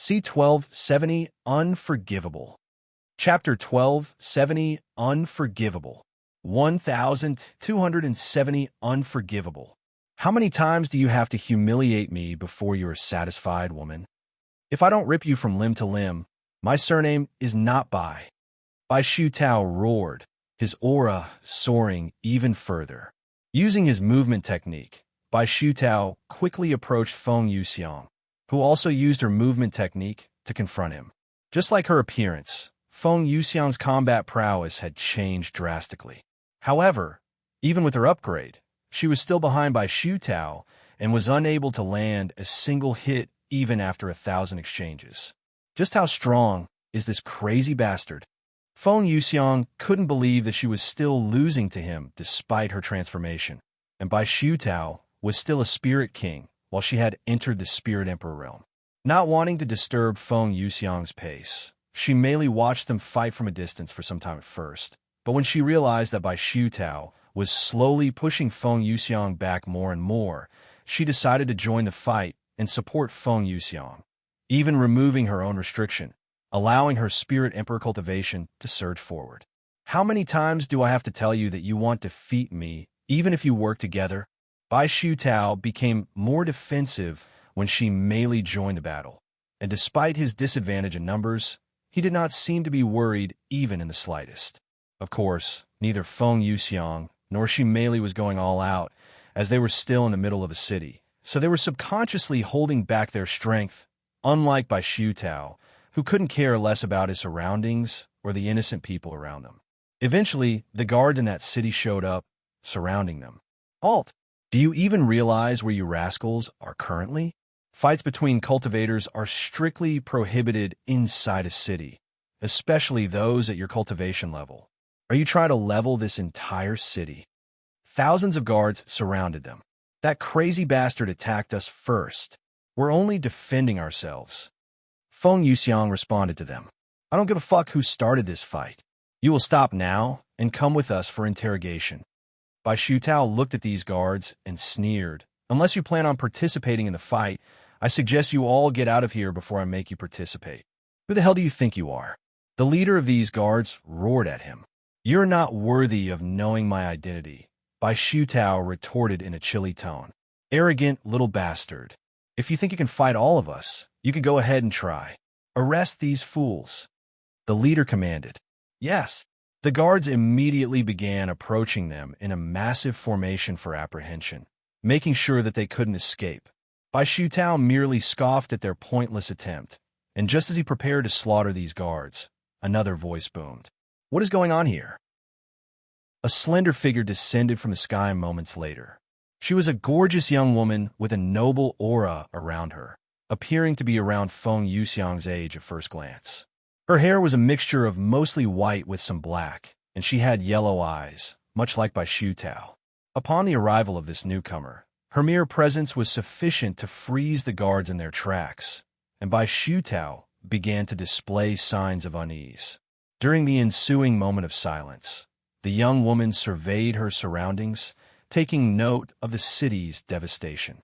C1270 Unforgivable. Chapter 1270 Unforgivable. 1270 Unforgivable. How many times do you have to humiliate me before you are satisfied, woman? If I don't rip you from limb to limb, my surname is not Bai. Xutao roared, his aura soaring even further. Using his movement technique, Xutao quickly approached Feng Yuxiang, who also used her movement technique to confront him. Just like her appearance, Feng Yuxiang's combat prowess had changed drastically. However, even with her upgrade, she was still behind Xutao and was unable to land a single hit even after 1,000 exchanges. Just how strong is this crazy bastard? Feng Yuxiang couldn't believe that she was still losing to him despite her transformation, and Xutao was still a spirit king while she had entered the spirit emperor realm. Not wanting to disturb Feng Yuxiang's pace, she merely watched them fight from a distance for some time at first, but when she realized that Xutao was slowly pushing Feng Yuxiang back more and more, she decided to join the fight and support Feng Yuxiang, even removing her own restriction, allowing her spirit emperor cultivation to surge forward. How many times do I have to tell you that you want to defeat me, even if you work together? Xutao became more defensive when she melee joined the battle, and despite his disadvantage in numbers, he did not seem to be worried even in the slightest. Of course, neither Feng Yuxiang nor she melee was going all out, as they were still in the middle of a city, so they were subconsciously holding back their strength, unlike Xutao, who couldn't care less about his surroundings or the innocent people around them. Eventually, the guards in that city showed up, surrounding them. Halt! Do you even realize where you rascals are currently? Fights between cultivators are strictly prohibited inside a city, especially those at your cultivation level. Are you trying to level this entire city? Thousands of guards surrounded them. That crazy bastard attacked us first. We're only defending ourselves. Feng Yuxiang responded to them. I don't give a fuck who started this fight. You will stop now and come with us for interrogation. Xutao looked at these guards and sneered. Unless you plan on participating in the fight, I suggest you all get out of here before I make you participate. Who the hell do you think you are? The leader of these guards roared at him. You're not worthy of knowing my identity, Xutao retorted in a chilly tone. Arrogant little bastard. If you think you can fight all of us, you can go ahead and try. Arrest these fools. The leader commanded. Yes. The guards immediately began approaching them in a massive formation for apprehension, making sure that they couldn't escape. Xutao merely scoffed at their pointless attempt, and just as he prepared to slaughter these guards, another voice boomed. What is going on here? A slender figure descended from the sky moments later. She was a gorgeous young woman with a noble aura around her, appearing to be around Feng Yuxiang's age at first glance. Her hair was a mixture of mostly white with some black, and she had yellow eyes, much like Xutao. Upon the arrival of this newcomer, her mere presence was sufficient to freeze the guards in their tracks, and Xutao began to display signs of unease. During the ensuing moment of silence, the young woman surveyed her surroundings, taking note of the city's devastation.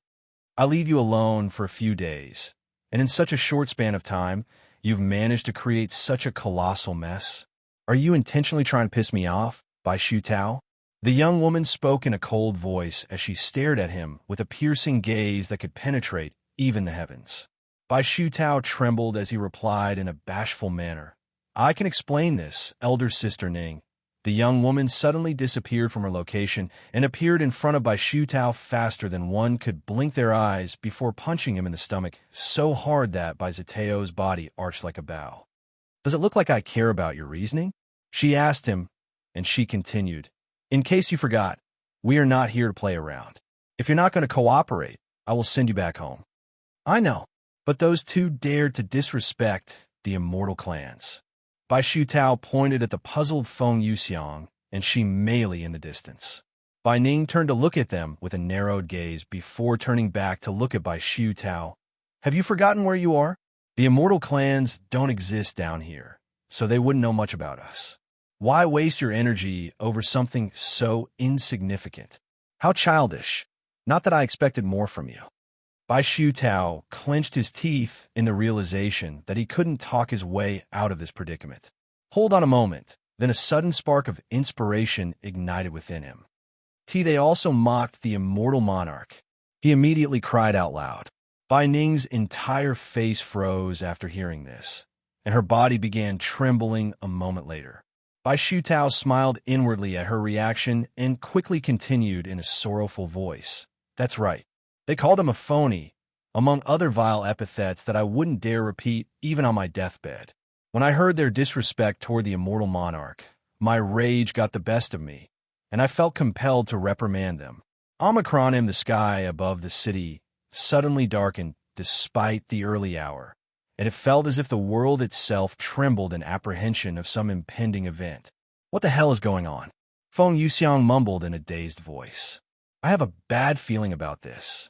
I leave you alone for a few days, and in such a short span of time, you've managed to create such a colossal mess. Are you intentionally trying to piss me off, Xutao? The young woman spoke in a cold voice as she stared at him with a piercing gaze that could penetrate even the heavens. Xutao trembled as he replied in a bashful manner. I can explain this, elder sister Ning. The young woman suddenly disappeared from her location and appeared in front of Xutao faster than one could blink their eyes before punching him in the stomach so hard that Zitao's body arched like a bow. Does it look like I care about your reasoning? She asked him, and she continued. In case you forgot, we are not here to play around. If you're not going to cooperate, I will send you back home. I know, but those two dared to disrespect the immortal clans. Xutao pointed at the puzzled Feng Yuxiang, and she melee in the distance. Bai Ning turned to look at them with a narrowed gaze before turning back to look at Xutao. Have you forgotten where you are? The immortal clans don't exist down here, so they wouldn't know much about us. Why waste your energy over something so insignificant? How childish. Not that I expected more from you. Bai Xutao clenched his teeth in the realization that he couldn't talk his way out of this predicament. Hold on a moment, then a sudden spark of inspiration ignited within him. They also mocked the immortal monarch. He immediately cried out loud. Bai Ning's entire face froze after hearing this, and her body began trembling a moment later. Bai Xutao smiled inwardly at her reaction and quickly continued in a sorrowful voice. That's right. They called him a phony, among other vile epithets that I wouldn't dare repeat even on my deathbed. When I heard their disrespect toward the immortal monarch, my rage got the best of me, and I felt compelled to reprimand them. Omicron in the sky above the city suddenly darkened despite the early hour, and it felt as if the world itself trembled in apprehension of some impending event. What the hell is going on? Feng Yuxiang mumbled in a dazed voice. I have a bad feeling about this.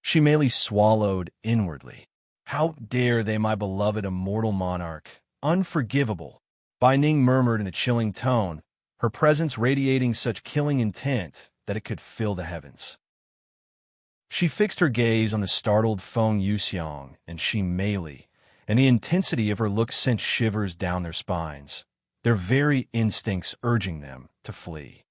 She merely swallowed inwardly. How dare they, my beloved immortal monarch? Unforgivable. Bai Ning murmured in a chilling tone, her presence radiating such killing intent that it could fill the heavens. She fixed her gaze on the startled Feng Yuxiang and Shi Meili, and the intensity of her look sent shivers down their spines, their very instincts urging them to flee.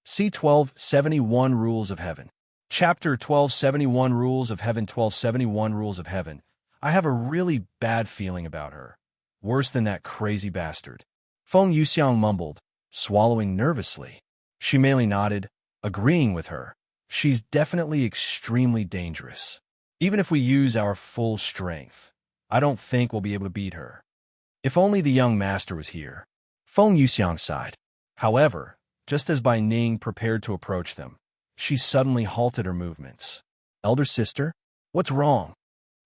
C1271 Rules of Heaven. Chapter 1271 Rules of Heaven. 1271 Rules of Heaven. I have a really bad feeling about her. Worse than that crazy bastard. Feng Yuxiang mumbled, swallowing nervously. Shi Meili nodded, agreeing with her. She's definitely extremely dangerous. Even if we use our full strength, I don't think we'll be able to beat her. If only the young master was here. Feng Yuxiang sighed. However, just as Bai Ning prepared to approach them, she suddenly halted her movements. Elder sister, what's wrong?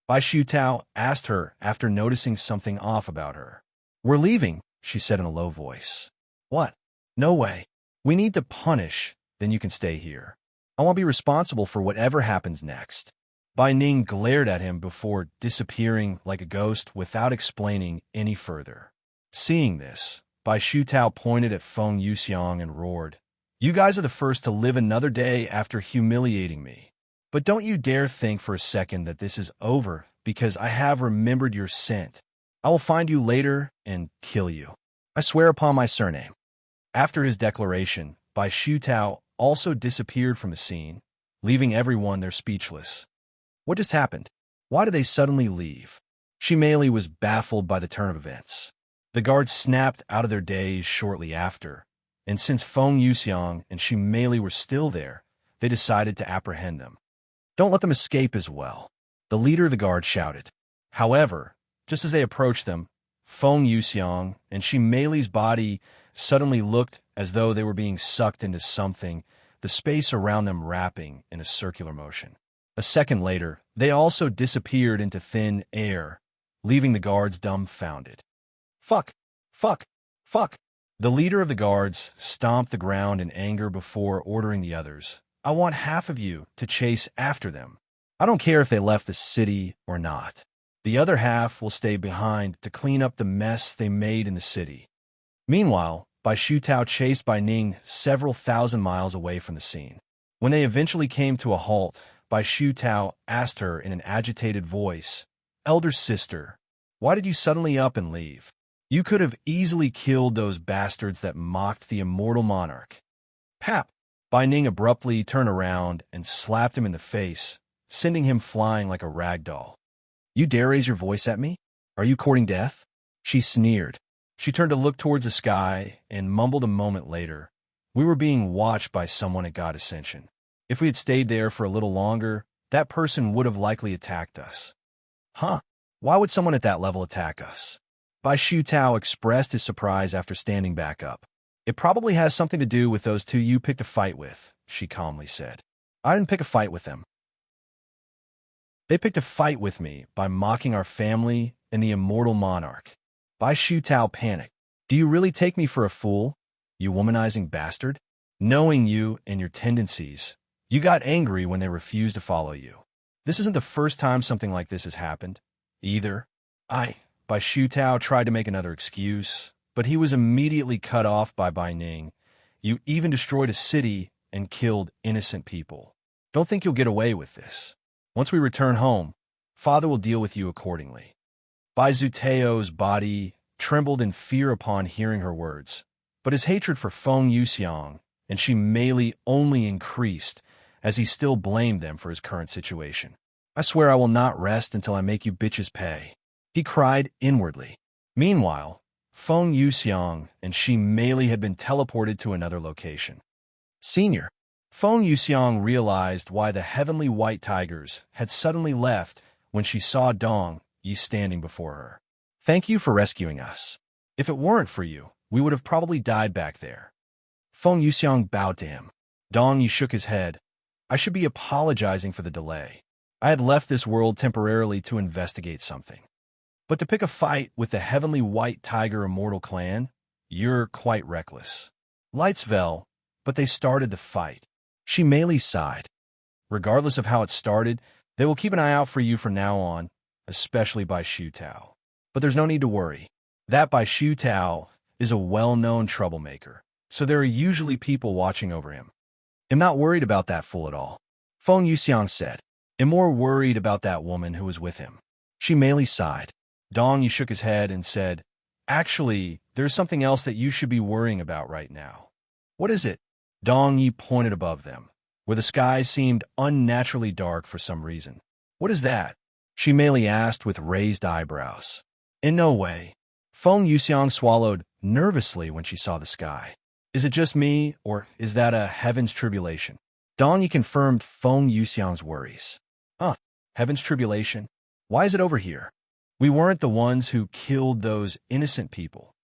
Bai Xutao asked her after noticing something off about her. We're leaving, she said in a low voice. What? No way. We need to punish, then you can stay here. I won't be responsible for whatever happens next. Bai Ning glared at him before disappearing like a ghost without explaining any further. Seeing this, Bai Xutao pointed at Feng Yuxiang and roared, You guys are the first to live another day after humiliating me. But don't you dare think for a second that this is over, because I have remembered your scent. I will find you later and kill you. I swear upon my surname. After his declaration, Bai Xutao also disappeared from the scene, leaving everyone there speechless. What just happened? Why did they suddenly leave? Shi Meili was baffled by the turn of events. The guards snapped out of their daze shortly after, and since Feng Yuxiang and Shi Meili were still there, they decided to apprehend them. Don't let them escape as well, the leader of the guard shouted. However, just as they approached them, Feng Yuxiang and Shi Meili's body suddenly looked as though they were being sucked into something, the space around them wrapping in a circular motion. A second later, they also disappeared into thin air, leaving the guards dumbfounded. Fuck! Fuck! Fuck! The leader of the guards stomped the ground in anger before ordering the others. I want half of you to chase after them. I don't care if they left the city or not. The other half will stay behind to clean up the mess they made in the city. Meanwhile, Bai Xutao chased Bai Ning several thousand miles away from the scene. When they eventually came to a halt, Bai Xutao asked her in an agitated voice, Elder sister, why did you suddenly up and leave? You could have easily killed those bastards that mocked the immortal monarch. Pap! Bai Ning abruptly turned around and slapped him in the face, sending him flying like a rag doll. You dare raise your voice at me? Are you courting death? She sneered. She turned to look towards the sky and mumbled a moment later. We were being watched by someone at God Ascension. If we had stayed there for a little longer, that person would have likely attacked us. Huh? Why would someone at that level attack us? Bai Xutao expressed his surprise after standing back up. It probably has something to do with those two you picked a fight with, she calmly said. I didn't pick a fight with them. They picked a fight with me by mocking our family and the immortal monarch. Bai Xutao panicked. Do you really take me for a fool, you womanizing bastard? Knowing you and your tendencies, you got angry when they refused to follow you. This isn't the first time something like this has happened, either. Bai Xutao tried to make another excuse, but he was immediately cut off by Bai Ning. You even destroyed a city and killed innocent people. Don't think you'll get away with this. Once we return home, Father will deal with you accordingly. Xutao's body trembled in fear upon hearing her words, but his hatred for Feng Yuxiang and Shi Meili only increased as he still blamed them for his current situation. I swear I will not rest until I make you bitches pay, he cried inwardly. Meanwhile, Feng Yuxiang and Shi Meili had been teleported to another location. Senior, Feng Yuxiang realized why the heavenly white tigers had suddenly left when she saw Dong Yi standing before her. Thank you for rescuing us. If it weren't for you, we would have probably died back there. Feng Yuxiang bowed to him. Dong Yi shook his head. I should be apologizing for the delay. I had left this world temporarily to investigate something. But to pick a fight with the heavenly white tiger immortal clan, you're quite reckless. Lights fell, but they started the fight. Shi Meili sighed. Regardless of how it started, they will keep an eye out for you from now on, especially by Xutao. But there's no need to worry. That by Xutao is a well-known troublemaker, so there are usually people watching over him. I'm not worried about that fool at all, Feng Yuxiang said. I'm more worried about that woman who was with him. Shi Meili sighed. Dong Yi shook his head and said, Actually, there's something else that you should be worrying about right now. What is it? Dong Yi pointed above them, where the sky seemed unnaturally dark for some reason. What is that? Shi Meili asked with raised eyebrows. In no way. Feng Yuxiang swallowed nervously when she saw the sky. Is it just me, or is that a heaven's tribulation? Dong Yi confirmed Feng Yuxiang's worries. Heaven's tribulation? Why is it over here? We weren't the ones who killed those innocent people.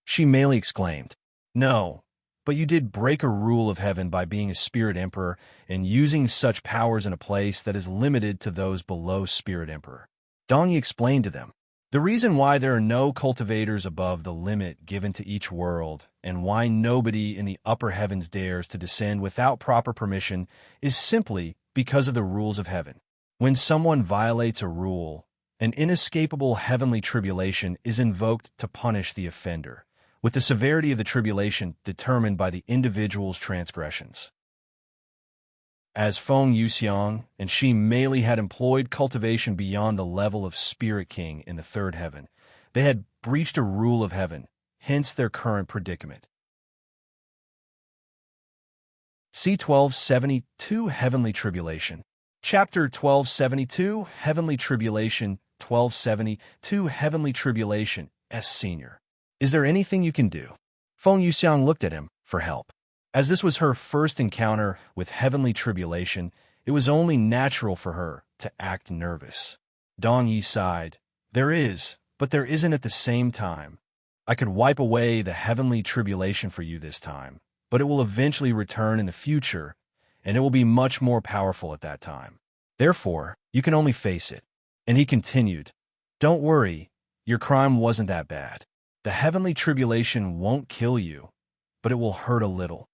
Shi Meili exclaimed. No, but you did break a rule of heaven by being a spirit emperor and using such powers in a place that is limited to those below spirit emperor. Dong Yi explained to them. The reason why there are no cultivators above the limit given to each world, and why nobody in the upper heavens dares to descend without proper permission, is simply because of the rules of heaven. When someone violates a rule, an inescapable heavenly tribulation is invoked to punish the offender, with the severity of the tribulation determined by the individual's transgressions. As Feng Yuxiang and Shi Meili had employed cultivation beyond the level of Spirit King in the third heaven, they had breached a rule of heaven, hence their current predicament. C1272 Heavenly Tribulation. Chapter 1272 Heavenly Tribulation 1272 Heavenly Tribulation S. Senior. Is there anything you can do? Feng Yuxiang looked at him for help. As this was her first encounter with heavenly tribulation, it was only natural for her to act nervous. Dong Yi sighed. There is, but there isn't at the same time. I could wipe away the heavenly tribulation for you this time, but it will eventually return in the future, and it will be much more powerful at that time. Therefore, you can only face it. And he continued, Don't worry, your crime wasn't that bad. The heavenly tribulation won't kill you, but it will hurt a little.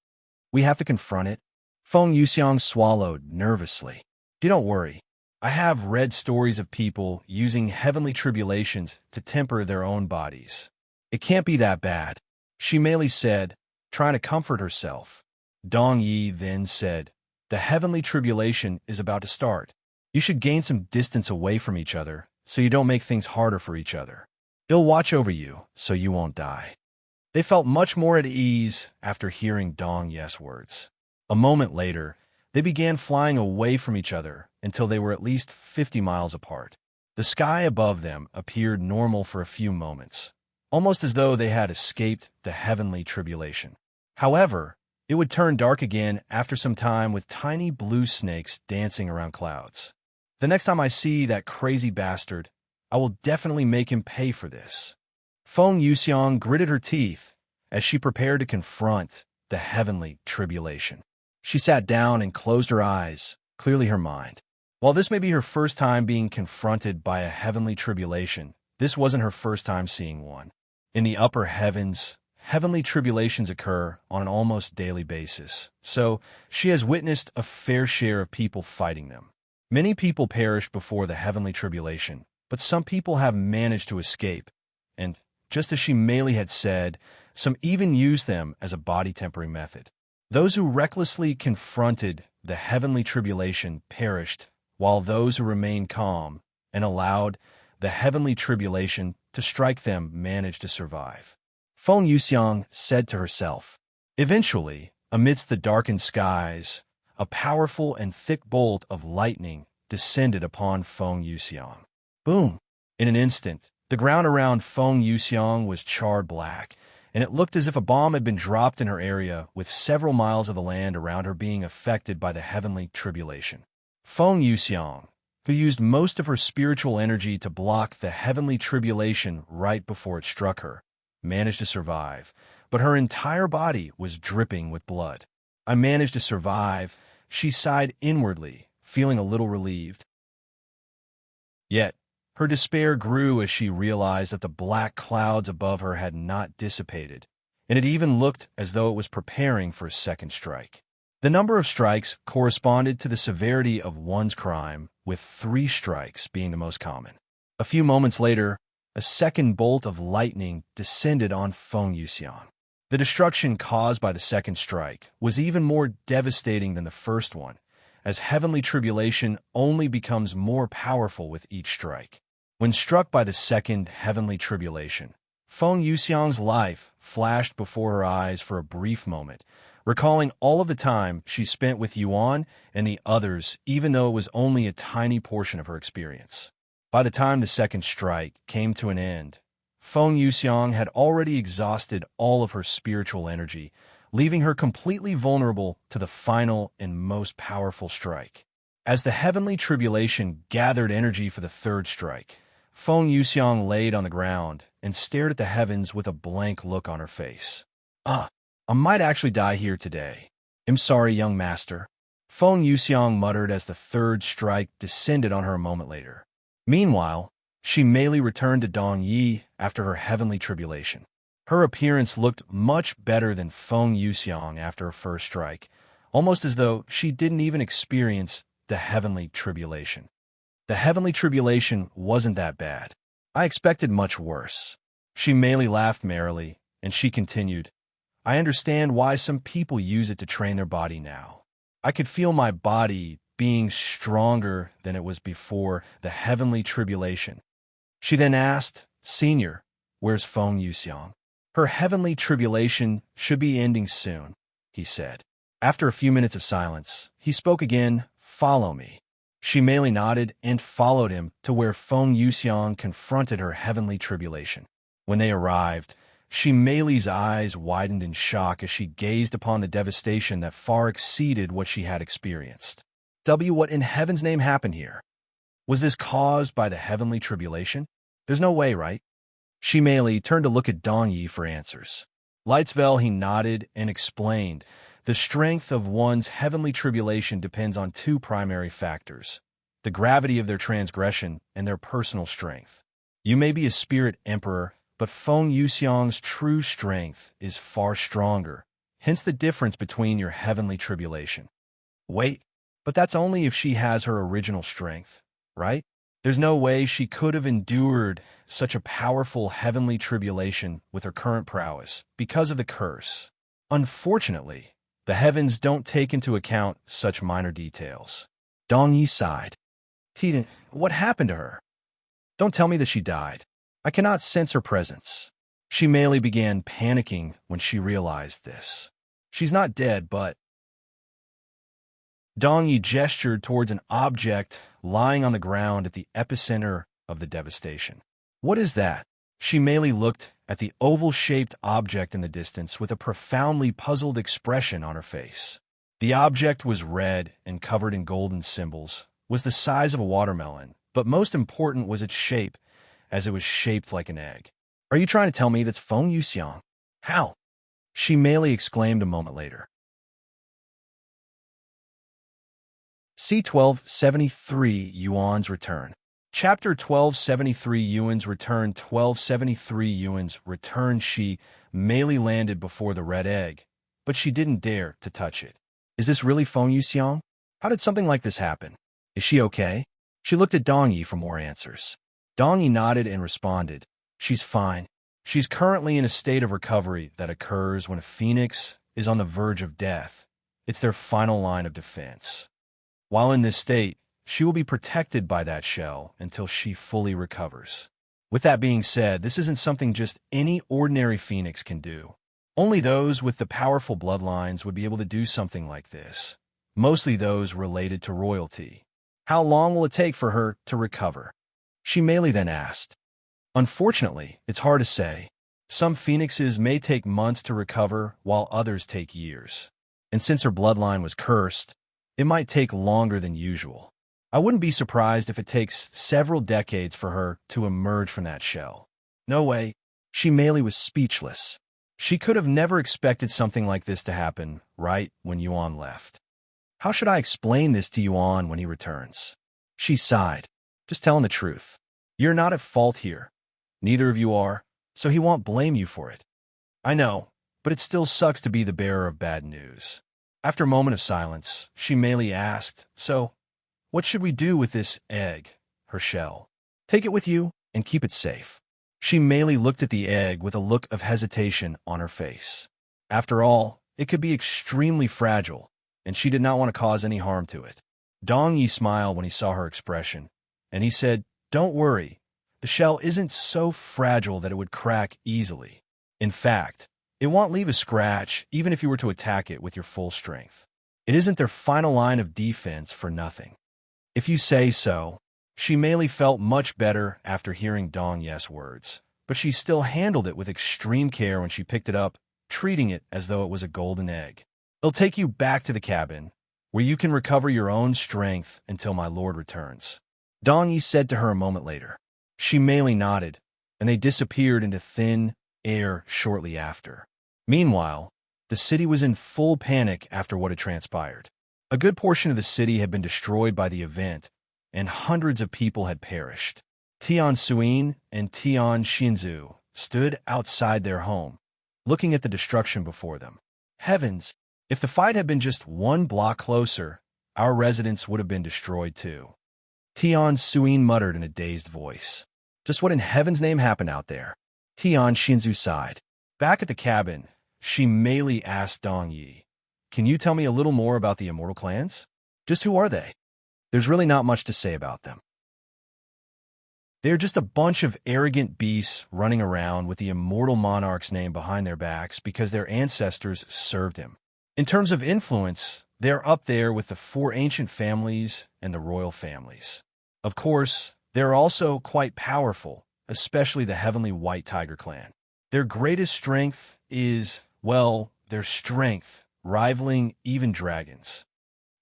We have to confront it. Feng Yuxiang swallowed nervously. Don't worry. I have read stories of people using heavenly tribulations to temper their own bodies. It can't be that bad, Shi Meili said, trying to comfort herself. Dong Yi then said, The heavenly tribulation is about to start. You should gain some distance away from each other so you don't make things harder for each other. It'll watch over you so you won't die. They felt much more at ease after hearing Dong Yi's words. A moment later, they began flying away from each other until they were at least 50 miles apart. The sky above them appeared normal for a few moments, almost as though they had escaped the heavenly tribulation. However, it would turn dark again after some time with tiny blue snakes dancing around clouds. The next time I see that crazy bastard, I will definitely make him pay for this. Feng Yuxiang gritted her teeth as she prepared to confront the heavenly tribulation. She sat down and closed her eyes, clearly her mind. While this may be her first time being confronted by a heavenly tribulation, this wasn't her first time seeing one. In the upper heavens, heavenly tribulations occur on an almost daily basis, so she has witnessed a fair share of people fighting them. Many people perish before the heavenly tribulation, but some people have managed to escape, and just as Shi Meili had said, some even use them as a body tempering method. Those who recklessly confronted the heavenly tribulation perished, while those who remained calm and allowed the heavenly tribulation to strike them managed to survive. Feng Yuxiang said to herself. Eventually, amidst the darkened skies, a powerful and thick bolt of lightning descended upon Feng Yuxiang. Boom! In an instant, the ground around Feng Yuxiang was charred black, and it looked as if a bomb had been dropped in her area, with several miles of the land around her being affected by the heavenly tribulation. Feng Yuxiang, who used most of her spiritual energy to block the heavenly tribulation right before it struck her, managed to survive, but her entire body was dripping with blood. I managed to survive, she sighed inwardly, feeling a little relieved. Yet, her despair grew as she realized that the black clouds above her had not dissipated, and it even looked as though it was preparing for a second strike. The number of strikes corresponded to the severity of one's crime, with 3 strikes being the most common. A few moments later, a second bolt of lightning descended on Feng Yuxiang. The destruction caused by the second strike was even more devastating than the first one, as heavenly tribulation only becomes more powerful with each strike. When struck by the second heavenly tribulation, Feng Yuxiang's life flashed before her eyes for a brief moment, recalling all of the time she spent with Yuan and the others, even though it was only a tiny portion of her experience. By the time the second strike came to an end, Feng Yuxiang had already exhausted all of her spiritual energy, leaving her completely vulnerable to the final and most powerful strike. As the heavenly tribulation gathered energy for the third strike, Feng Yuxiang laid on the ground and stared at the heavens with a blank look on her face. I might actually die here today. I'm sorry, young master. Feng Yuxiang muttered as the third strike descended on her a moment later. Meanwhile, she merely returned to Dong Yi after her heavenly tribulation. Her appearance looked much better than Feng Yuxiang after her first strike, almost as though she didn't even experience the heavenly tribulation. The heavenly tribulation wasn't that bad. I expected much worse. She merely laughed merrily, and she continued, I understand why some people use it to train their body now. I could feel my body being stronger than it was before the heavenly tribulation. She then asked, Senior, where's Feng Yuxiang? Her heavenly tribulation should be ending soon, he said. After a few minutes of silence, he spoke again, Follow me. She merely nodded and followed him to where Feng Yuxiang confronted her heavenly tribulation. When they arrived, she Mei's eyes widened in shock as she gazed upon the devastation that far exceeded what she had experienced. What in heaven's name happened here? Was this caused by the heavenly tribulation? There's no way, right? She Mei turned to look at Dong Yi for answers. Lightsvel, he nodded and explained, the strength of one's heavenly tribulation depends on 2 primary factors, the gravity of their transgression and their personal strength. You may be a spirit emperor, but Feng Yuxiang's true strength is far stronger, hence the difference between your heavenly tribulation. Wait, but that's only if she has her original strength, right? There's no way she could have endured such a powerful heavenly tribulation with her current prowess because of the curse. Unfortunately, the heavens don't take into account such minor details. Dong Yi sighed. Titan, what happened to her? Don't tell me that she died. I cannot sense her presence. She Mei began panicking when she realized this. She's not dead, but... Dong Yi gestured towards an object lying on the ground at the epicenter of the devastation. What is that? She Mei looked at the oval-shaped object in the distance with a profoundly puzzled expression on her face. The object was red and covered in golden symbols, was the size of a watermelon, but most important was its shape, as it was shaped like an egg. Are you trying to tell me that's Feng Yuxiang? How? She Mei exclaimed a moment later. C1273 Yuan's Return. Chapter 1273 Yuan's Return. 1273 Yuan's Return. She Mei landed before the red egg, but she didn't dare to touch it. Is this really Feng Yuxiang? How did something like this happen? Is she okay? She looked at Dong Yi for more answers. Dong Yi nodded and responded, She's fine. She's currently in a state of recovery that occurs when a phoenix is on the verge of death. It's their final line of defense. While in this state, she will be protected by that shell until she fully recovers. With that being said, this isn't something just any ordinary phoenix can do. Only those with the powerful bloodlines would be able to do something like this, mostly those related to royalty. How long will it take for her to recover? Ximeli then asked. Unfortunately, it's hard to say. Some phoenixes may take months to recover, while others take years. And since her bloodline was cursed, it might take longer than usual. I wouldn't be surprised if it takes several decades for her to emerge from that shell. No way. Ximeli was speechless. She could have never expected something like this to happen right when Yuan left. How should I explain this to Yuan when he returns? She sighed. Just tell him the truth. You're not at fault here. Neither of you are, so he won't blame you for it. I know, but it still sucks to be the bearer of bad news. After a moment of silence, Ximeli asked, So, what should we do with this egg, her shell? Take it with you and keep it safe. Ximeli looked at the egg with a look of hesitation on her face. After all, it could be extremely fragile, and she did not want to cause any harm to it. Dong Yi smiled when he saw her expression, and he said, Don't worry, the shell isn't so fragile that it would crack easily. In fact, it won't leave a scratch even if you were to attack it with your full strength. It isn't their final line of defense for nothing. If you say so. Ximeli felt much better after hearing Dong Yi's words, but she still handled it with extreme care when she picked it up, treating it as though it was a golden egg. It'll take you back to the cabin, where you can recover your own strength until my lord returns. Dong Yi said to her a moment later. Ximeli nodded, and they disappeared into thin air shortly after. Meanwhile, the city was in full panic after what had transpired. A good portion of the city had been destroyed by the event, and hundreds of people had perished. Tian Songyun and Tian Xinzu stood outside their home, looking at the destruction before them. Heavens, if the fight had been just one block closer, our residence would have been destroyed too. Tian Songyun muttered in a dazed voice. Just what in heaven's name happened out there? Tian Xinzu sighed. Back at the cabin, Ximeli asked Dong Yi, Can you tell me a little more about the immortal clans? Just who are they? There's really not much to say about them. They're just a bunch of arrogant beasts running around with the immortal monarch's name behind their backs because their ancestors served him. In terms of influence, they're up there with the 4 ancient families and the royal families. Of course, they're also quite powerful, especially the Heavenly White Tiger clan. Their greatest strength is, well, their strength, rivaling even dragons.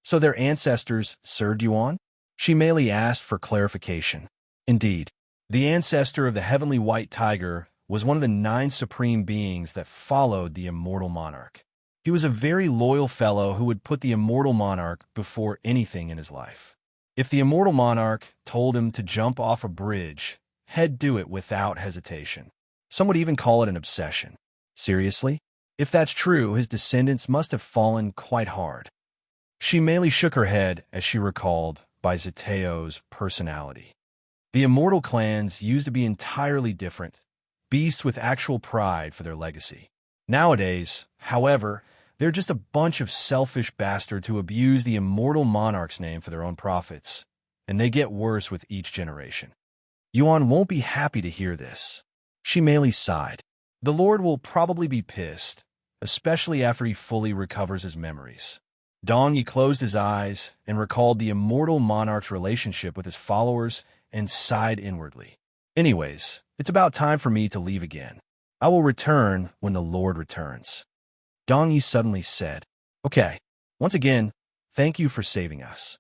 So their ancestors served Yuan? Ximeli asked for clarification. Indeed, the ancestor of the Heavenly White Tiger was one of the 9 supreme beings that followed the immortal monarch. He was a very loyal fellow who would put the immortal monarch before anything in his life. If the immortal monarch told him to jump off a bridge, he'd do it without hesitation. Some would even call it an obsession. Seriously? If that's true, his descendants must have fallen quite hard. Ximeli shook her head as she recalled by Xutao's personality. The immortal clans used to be entirely different, beasts with actual pride for their legacy. Nowadays, however, they're just a bunch of selfish bastards who abuse the immortal monarch's name for their own profits, and they get worse with each generation. Yuan won't be happy to hear this. Ximeli sighed. The Lord will probably be pissed, especially after he fully recovers his memories. Dong Yi closed his eyes and recalled the immortal monarch's relationship with his followers and sighed inwardly. Anyways, it's about time for me to leave again. I will return when the Lord returns. Dong Yi suddenly said, Okay, once again, thank you for saving us.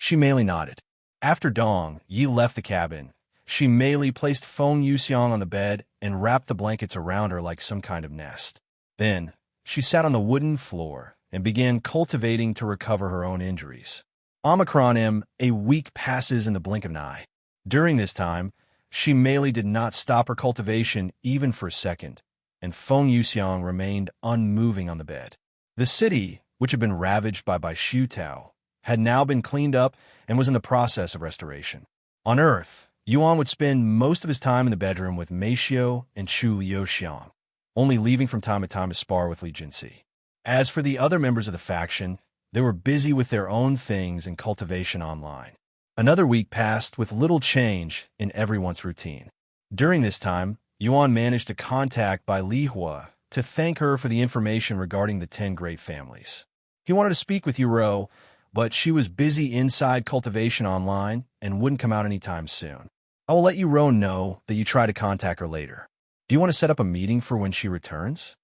Ximeli nodded. After Dong Yi left the cabin, Ximeli placed Feng Yuxiang on the bed and wrapped the blankets around her like some kind of nest. Then, she sat on the wooden floor and began cultivating to recover her own injuries. Omicron M, a week passes in the blink of an eye. During this time, Ximeli did not stop her cultivation even for a second, and Feng Yuxiang remained unmoving on the bed. The city, which had been ravaged by Xutao, had now been cleaned up and was in the process of restoration. On Earth, Yuan would spend most of his time in the bedroom with Meishio and Chu Liuxiang, only leaving from time to time to spar with Li Jinsi. As for the other members of the faction, they were busy with their own things in Cultivation Online. Another week passed with little change in everyone's routine. During this time, Yuan managed to contact Bai Lihua to thank her for the information regarding the 10 great families. He wanted to speak with Yuro, but she was busy inside Cultivation Online and wouldn't come out anytime soon. I will let Yuro know that you try to contact her later. Do you want to set up a meeting for when she returns?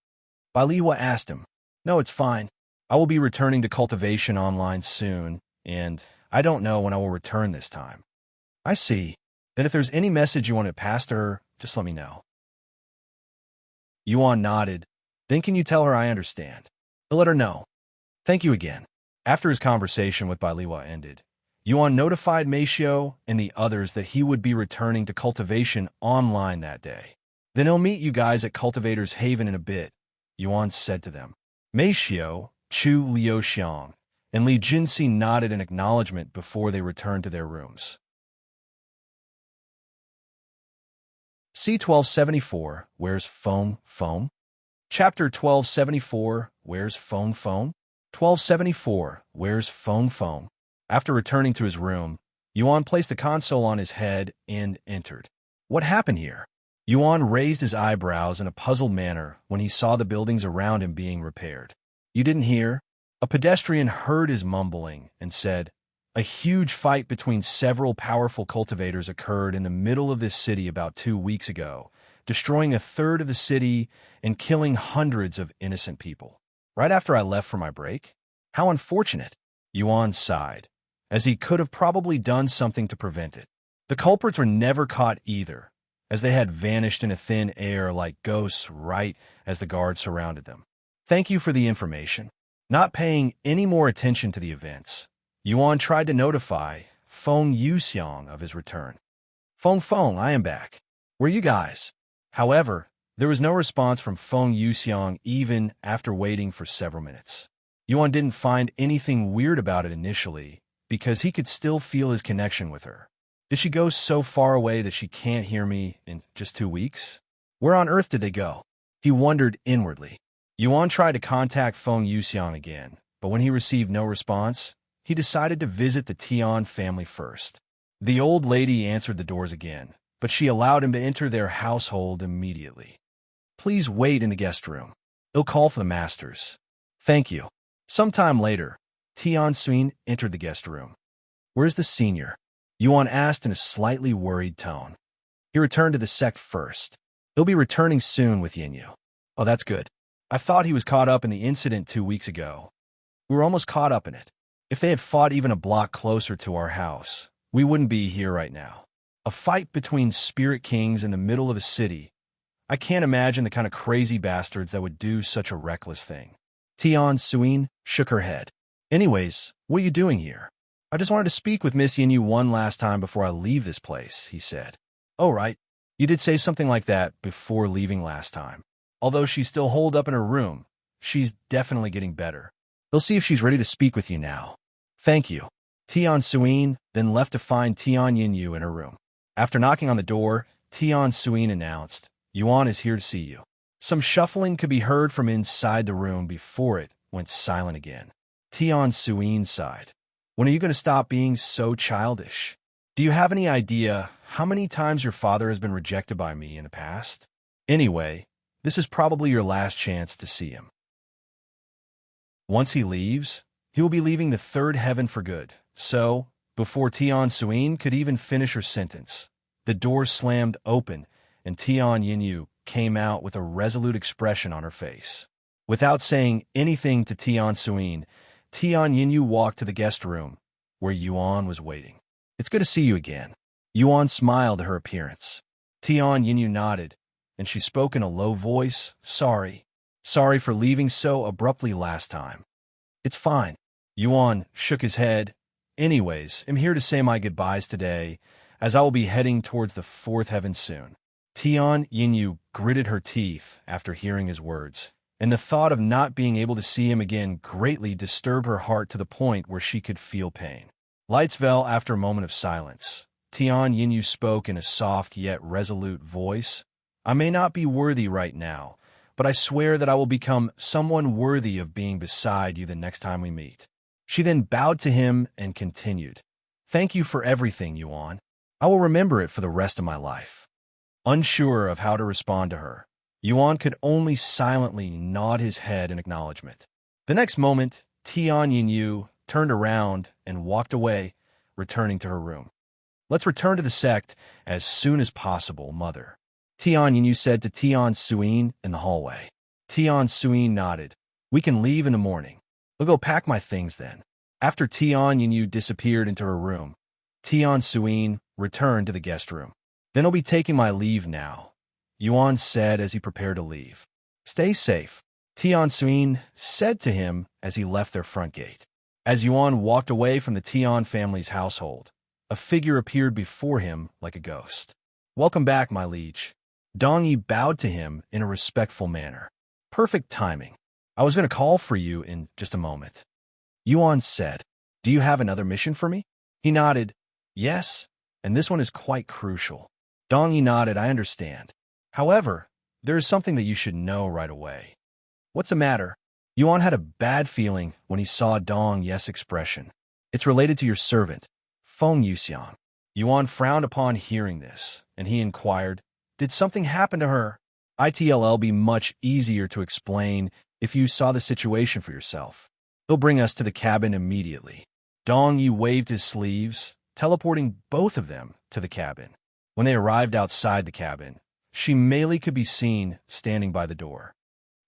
Bai Lihua asked him. No, it's fine. I will be returning to Cultivation Online soon, and I don't know when I will return this time. I see. Then if there's any message you want to pass to her, just let me know. Yuan nodded. Then can you tell her I understand? He'll let her know. Thank you again. After his conversation with Bai Lihua ended, Yuan notified Meishio and the others that he would be returning to Cultivation Online that day. Then he'll meet you guys at Cultivator's Haven in a bit, Yuan said to them. Meishio, Chu Liaoxiang, and Li Jinxi nodded in acknowledgement before they returned to their rooms. C1274, Where's Feng? Chapter 1274, Where's Feng? 1274, Where's Feng? After returning to his room, Yuan placed the console on his head and entered. What happened here? Yuan raised his eyebrows in a puzzled manner when he saw the buildings around him being repaired. You didn't hear? A pedestrian heard his mumbling and said, a huge fight between several powerful cultivators occurred in the middle of this city about 2 weeks ago, destroying a third of the city and killing hundreds of innocent people. Right after I left for my break? How unfortunate. Yuan sighed, as he could have probably done something to prevent it. The culprits were never caught either, as they had vanished into thin air like ghosts right as the guards surrounded them. Thank you for the information. Not paying any more attention to the events, Yuan tried to notify Feng Yuxiang of his return. Feng, I am back. Where are you guys? However, there was no response from Feng Yuxiang even after waiting for several minutes. Yuan didn't find anything weird about it initially because he could still feel his connection with her. Did she go so far away that she can't hear me in just 2 weeks? Where on earth did they go? He wondered inwardly. Yuan tried to contact Feng Yuxiang again, but when he received no response, he decided to visit the Tian family first. The old lady answered the doors again, but she allowed him to enter their household immediately. Please wait in the guest room. They'll call for the masters. Thank you. Sometime later, Tian Songyun entered the guest room. Where's the senior? Yuan asked in a slightly worried tone. He returned to the sect first. He'll be returning soon with Yinyu. Oh, that's good. I thought he was caught up in the incident 2 weeks ago. We were almost caught up in it. If they had fought even a block closer to our house, we wouldn't be here right now. A fight between spirit kings in the middle of a city. I can't imagine the kind of crazy bastards that would do such a reckless thing. Tian Songyun shook her head. Anyways, what are you doing here? I just wanted to speak with Miss Yinyu one last time before I leave this place, he said. Oh, right. You did say something like that before leaving last time. Although she's still holed up in her room, she's definitely getting better. We'll see if she's ready to speak with you now. Thank you. Tian Songyun then left to find Tian Yinyu in her room. After knocking on the door, Tian Songyun announced, Yuan is here to see you. Some shuffling could be heard from inside the room before it went silent again. Tian Songyun sighed. When are you going to stop being so childish? Do you have any idea how many times your father has been rejected by me in the past? Anyway, this is probably your last chance to see him. Once he leaves, he will be leaving the third heaven for good. So, before Tian Songyun could even finish her sentence, the door slammed open and Tian Yinyu came out with a resolute expression on her face. Without saying anything to Tian Songyun, Tian Yinyu walked to the guest room, where Yuan was waiting. It's good to see you again. Yuan smiled at her appearance. Tian Yinyu nodded, and she spoke in a low voice, Sorry for leaving so abruptly last time. It's fine. Yuan shook his head. Anyways, I'm here to say my goodbyes today, as I will be heading towards the fourth heaven soon. Tian Yinyu gritted her teeth after hearing his words, and the thought of not being able to see him again greatly disturbed her heart to the point where she could feel pain. Lights fell after a moment of silence. Tian Yinyu spoke in a soft yet resolute voice. I may not be worthy right now, but I swear that I will become someone worthy of being beside you the next time we meet." She then bowed to him and continued, "Thank you for everything, Yuan. I will remember it for the rest of my life." Unsure of how to respond to her, Yuan could only silently nod his head in acknowledgement. The next moment, Tian Yinyu turned around and walked away, returning to her room. "Let's return to the sect as soon as possible, mother," Tian Yinyu said to Tian Suyin in the hallway. Tian Suyin nodded. "We can leave in the morning. I'll go pack my things then." After Tian Yinyu disappeared into her room, Tian Suyin returned to the guest room. "Then I'll be taking my leave now," Yuan said as he prepared to leave. "Stay safe," Tian Suyin said to him as he left their front gate. As Yuan walked away from the Tian family's household, a figure appeared before him like a ghost. "Welcome back, my liege." Dong Yi bowed to him in a respectful manner. "Perfect timing. I was going to call for you in just a moment." Yuan said, "Do you have another mission for me?" He nodded. "Yes, and this one is quite crucial." Dong Yi nodded. "I understand. However, there is something that you should know right away." "What's the matter?" Yuan had a bad feeling when he saw Dong Yi's expression. "It's related to your servant, Feng Yuxiang." Yuan frowned upon hearing this, and he inquired, "Did something happen to her?" "It'll be much easier to explain if you saw the situation for yourself. They'll bring us to the cabin immediately." Dong Yi waved his sleeves, teleporting both of them to the cabin. When they arrived outside the cabin, Shi Meili could be seen standing by the door.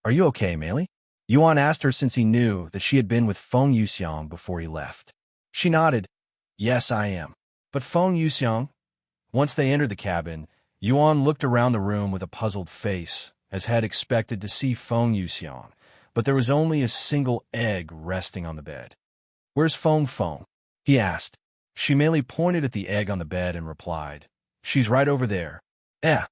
"Are you okay, Meili?" Yuan asked her since he knew that she had been with Feng Yuxiang before he left. She nodded. "Yes, I am. But Feng Yuxiang?" Once they entered the cabin, Yuan looked around the room with a puzzled face, as had expected to see Feng Yuxiang, but there was only a single egg resting on the bed. "Where's Feng?" he asked. Shi Meili pointed at the egg on the bed and replied, "She's right over there." "Eh."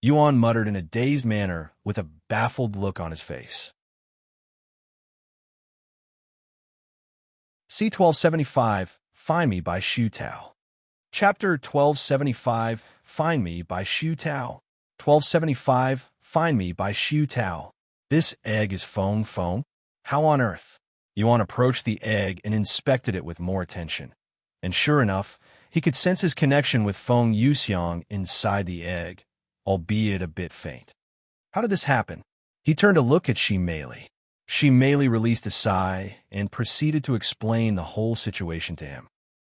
Yuan muttered in a dazed manner with a baffled look on his face. C1275, Find Me by Xutao. Chapter 1275, Find Me by Xutao. 1275, Find Me by Xutao. "This egg is Feng. How on earth?" Yuan approached the egg and inspected it with more attention. And sure enough, he could sense his connection with Feng Yuxiang inside the egg, albeit a bit faint. How did this happen? He turned to look at Shi Meili. Shi Meili released a sigh and proceeded to explain the whole situation to him.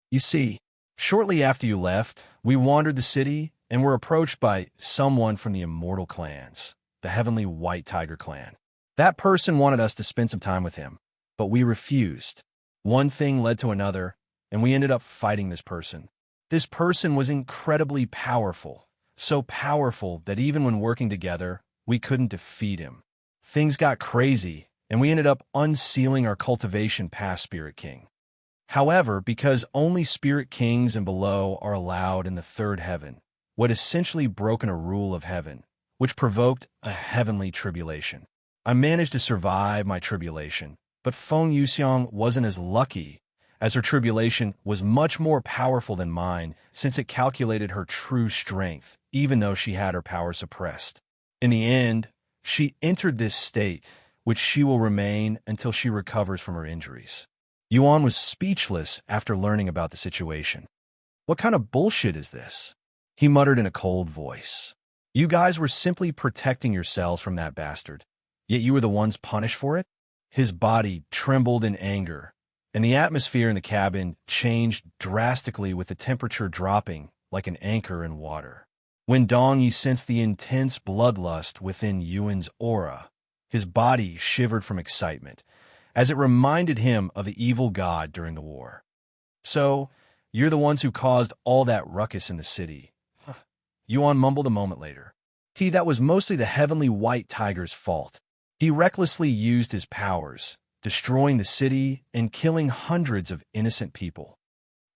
"You see, shortly after you left, we wandered the city and were approached by someone from the Immortal Clans, the Heavenly White Tiger Clan. That person wanted us to spend some time with him, but we refused. One thing led to another, and we ended up fighting this person. This person was incredibly powerful, so powerful that even when working together, we couldn't defeat him. Things got crazy, and we ended up unsealing our cultivation past Spirit King. However, because only Spirit Kings and below are allowed in the third heaven, what essentially broken a rule of heaven, which provoked a heavenly tribulation. I managed to survive my tribulation, but Feng Yuxiang wasn't as lucky, as her tribulation was much more powerful than mine, since it calculated her true strength, even though she had her power suppressed. In the end, she entered this state, which she will remain until she recovers from her injuries." Yuan was speechless after learning about the situation. "What kind of bullshit is this?" he muttered in a cold voice. "You guys were simply protecting yourselves from that bastard, yet you were the ones punished for it?" His body trembled in anger, and the atmosphere in the cabin changed drastically with the temperature dropping like an anchor in water. When Dong Yi sensed the intense bloodlust within Yuan's aura, his body shivered from excitement, as it reminded him of the evil god during the war. "So, you're the ones who caused all that ruckus in the city," Yuan mumbled a moment later. "That was mostly the Heavenly White Tiger's fault. He recklessly used his powers, destroying the city and killing hundreds of innocent people."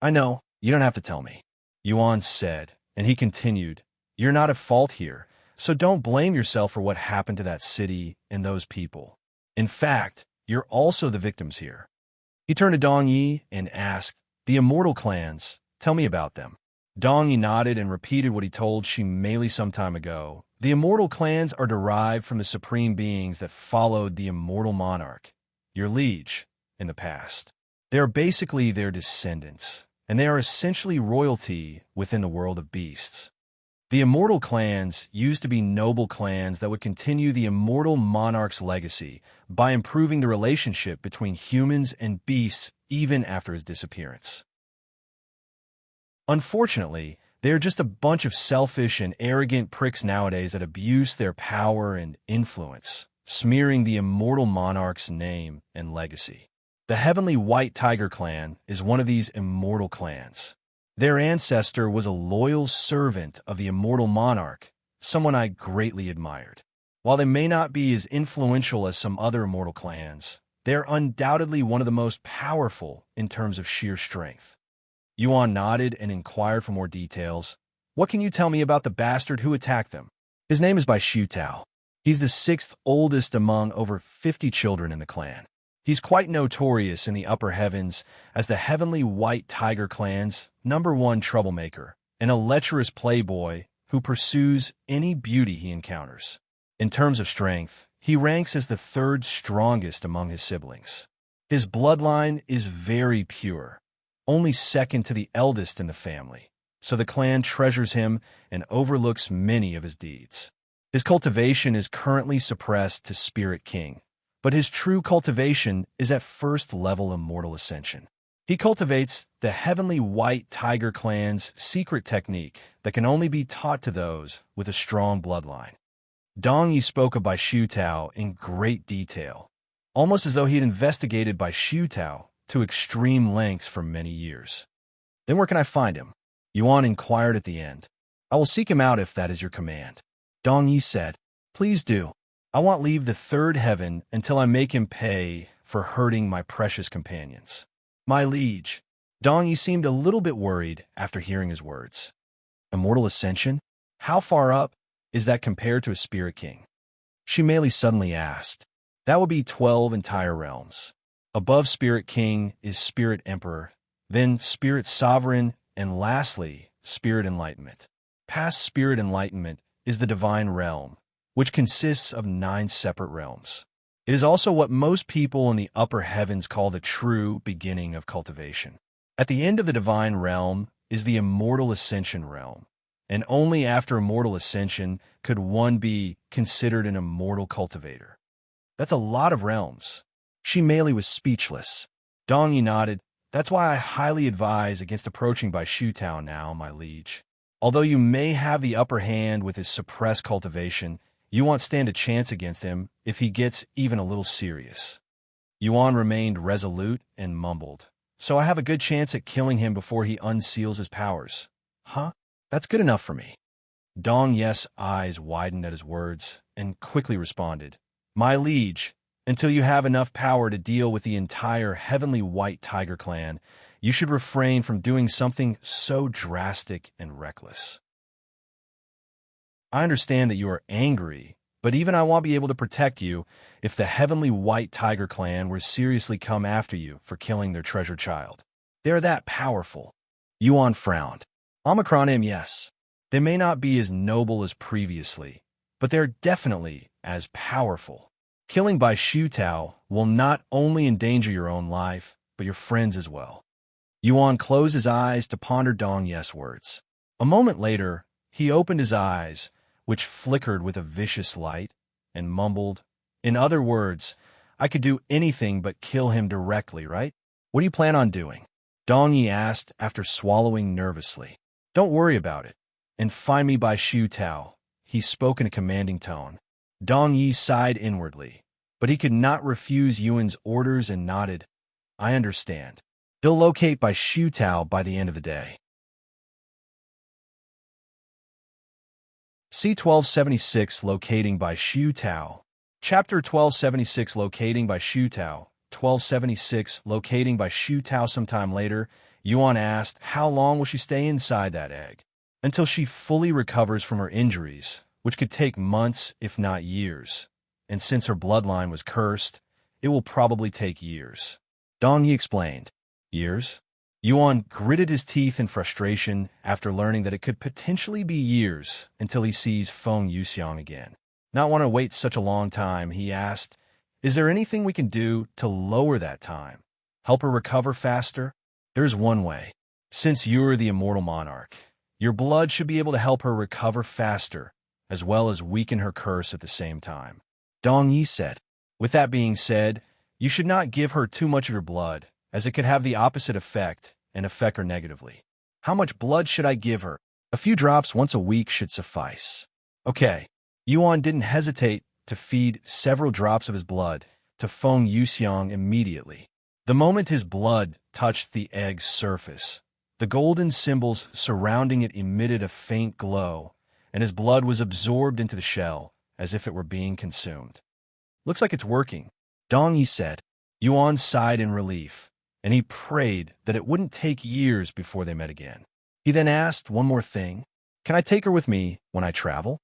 "I know, you don't have to tell me," Yuan said, and he continued, "You're not at fault here, so don't blame yourself for what happened to that city and those people. In fact, you're also the victims here." He turned to Dong Yi and asked, "The Immortal Clans, tell me about them." Dong Yi nodded and repeated what he told Shi Meili some time ago. The immortal clans are derived from the supreme beings that followed the immortal monarch, your liege, in the past. They are basically their descendants, and they are essentially royalty within the world of beasts. The immortal clans used to be noble clans that would continue the immortal monarch's legacy by improving the relationship between humans and beasts even after his disappearance. Unfortunately, they are just a bunch of selfish and arrogant pricks nowadays that abuse their power and influence, smearing the immortal monarch's name and legacy. The Heavenly White Tiger clan is one of these immortal clans. Their ancestor was a loyal servant of the immortal monarch, someone I greatly admired. While they may not be as influential as some other immortal clans, they are undoubtedly one of the most powerful in terms of sheer strength. Yuan nodded and inquired for more details. What can you tell me about the bastard who attacked them? His name is by Xutao. He's the 6th oldest among over 50 children in the clan. He's quite notorious in the upper heavens as the Heavenly White Tiger clan's #1 troublemaker, and a lecherous playboy who pursues any beauty he encounters. In terms of strength, he ranks as the 3rd strongest among his siblings. His bloodline is very pure, only second to the eldest in the family, so the clan treasures him and overlooks many of his deeds. His cultivation is currently suppressed to Spirit King, but his true cultivation is at 1st level Immortal Ascension. He cultivates the Heavenly White Tiger clan's secret technique that can only be taught to those with a strong bloodline. Dong Yi spoke of Bai Xutao in great detail, almost as though he had investigated Bai Xutao to extreme lengths for many years. Then where can I find him? Yuan inquired at the end. I will seek him out if that is your command. Dong Yi said, Please do. I won't leave the 3rd heaven until I make him pay for hurting my precious companions. My liege. Dong Yi seemed a little bit worried after hearing his words. Immortal Ascension? How far up is that compared to a Spirit King? Shi Meili suddenly asked. That would be 12 entire realms. Above Spirit King is Spirit Emperor, then Spirit Sovereign, and lastly, Spirit Enlightenment. Past Spirit Enlightenment is the Divine Realm, which consists of 9 separate realms. It is also what most people in the upper heavens call the true beginning of cultivation. At the end of the Divine Realm is the Immortal Ascension Realm, and only after Immortal Ascension could one be considered an immortal cultivator. That's a lot of realms. Shi Meili was speechless. Dong Yi nodded. That's why I highly advise against approaching Bai Xutao now, my liege. Although you may have the upper hand with his suppressed cultivation, you won't stand a chance against him if he gets even a little serious. Yuan remained resolute and mumbled. So I have a good chance at killing him before he unseals his powers. Huh? That's good enough for me. Dong Yi's eyes widened at his words and quickly responded. My liege, until you have enough power to deal with the entire Heavenly White Tiger clan, you should refrain from doing something so drastic and reckless. I understand that you are angry, but even I won't be able to protect you if the Heavenly White Tiger clan were seriously come after you for killing their treasured child. They are that powerful. Yuan frowned. Omicron yes. They may not be as noble as previously, but they're definitely as powerful. Killing Bai Xutao will not only endanger your own life, but your friends as well. Yuan closed his eyes to ponder Dong Yi's words. A moment later, he opened his eyes, which flickered with a vicious light, and mumbled, In other words, I could do anything but kill him directly, right? What do you plan on doing? Dong Yi asked after swallowing nervously. Don't worry about it, and find me Bai Xutao. He spoke in a commanding tone. Dong Yi sighed inwardly, but he could not refuse Yuan's orders and nodded. I understand. He'll locate Bai Xutao by the end of the day. C1276 Locating Bai Xutao. Chapter 1276 Locating Bai Xutao. 1276 Locating Bai Xutao. Sometime later, Yuan asked, how long will she stay inside that egg? Until she fully recovers from her injuries, which could take months if not years. And since her bloodline was cursed, it will probably take years. Dong Yi explained. Years? Yuan gritted his teeth in frustration after learning that it could potentially be years until he sees Feng Yuxiang again. Not want to wait such a long time, he asked, "Is there anything we can do to lower that time? Help her recover faster?" "There's one way. Since you're the immortal monarch, your blood should be able to help her recover faster, as well as weaken her curse at the same time," Dong Yi said. "With that being said, you should not give her too much of your blood, as it could have the opposite effect and affect her negatively. How much blood should I give her? A few drops once a week should suffice." "Okay." Yuan didn't hesitate to feed several drops of his blood to Feng Yuxiang immediately. The moment his blood touched the egg's surface, the golden symbols surrounding it emitted a faint glow, and his blood was absorbed into the shell as if it were being consumed. "Looks like it's working," Dong Yi said. Yuan sighed in relief, and he prayed that it wouldn't take years before they met again. He then asked one more thing. "Can I take her with me when I travel?"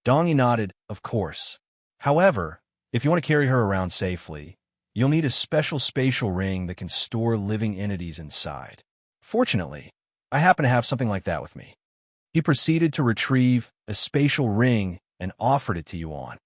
Dong Yi nodded, "Of course. However, if you want to carry her around safely, you'll need a special spatial ring that can store living entities inside. Fortunately, I happen to have something like that with me." He proceeded to retrieve a spatial ring and offered it to Yuan.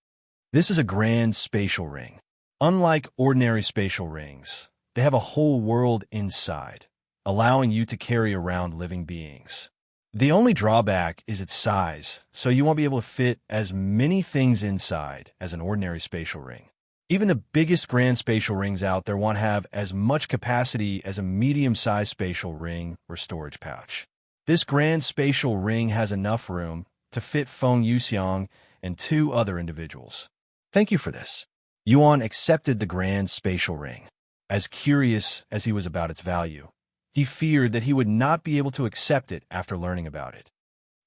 This is a grand spatial ring. Unlike ordinary spatial rings, they have a whole world inside, allowing you to carry around living beings. The only drawback is its size, so you won't be able to fit as many things inside as an ordinary spatial ring. Even the biggest grand spatial rings out there won't have as much capacity as a medium-sized spatial ring or storage pouch. This grand spatial ring has enough room to fit Feng Yuxiang and 2 other individuals. "Thank you for this." Yuan accepted the grand spatial ring. As curious as he was about its value, he feared that he would not be able to accept it after learning about it.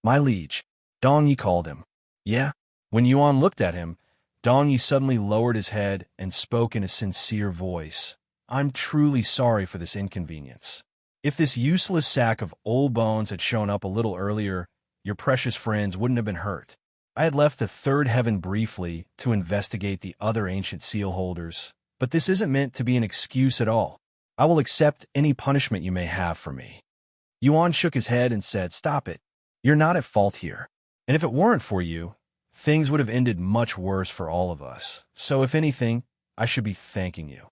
"My liege," Dong Yi called him. "Yeah?" When Yuan looked at him, Dong Yi suddenly lowered his head and spoke in a sincere voice. "I'm truly sorry for this inconvenience. If this useless sack of old bones had shown up a little earlier, your precious friends wouldn't have been hurt. I had left the third heaven briefly to investigate the other ancient seal holders, but this isn't meant to be an excuse at all. I will accept any punishment you may have for me." Yuan shook his head and said, "Stop it. You're not at fault here. And if it weren't for you, things would have ended much worse for all of us. So if anything, I should be thanking you."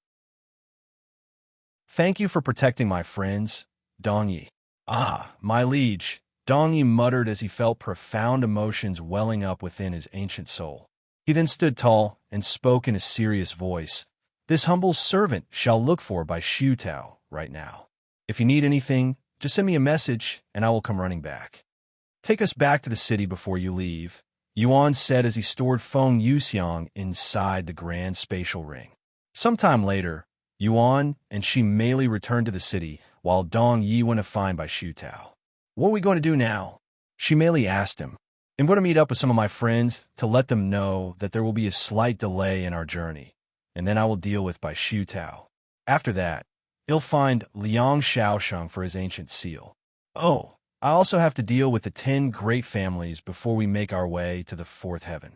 "Thank you for protecting my friends, Dong Yi." "Ah, my liege," Dong Yi muttered as he felt profound emotions welling up within his ancient soul. He then stood tall and spoke in a serious voice. "This humble servant shall look for by Xutao right now. If you need anything, just send me a message and I will come running back." "Take us back to the city before you leave," Yuan said as he stored Feng Yuxiang inside the grand spatial ring. Sometime later, Yuan and Shi Meili returned to the city while Dong Yi went to find by Xutao. "What are we going to do now?" Shi Meili asked him. "I'm going to meet up with some of my friends to let them know that there will be a slight delay in our journey, and then I will deal with by Xutao. After that, he'll find Liang Xiaosheng for his ancient seal. Oh, I also have to deal with the 10 great families before we make our way to the 4th heaven."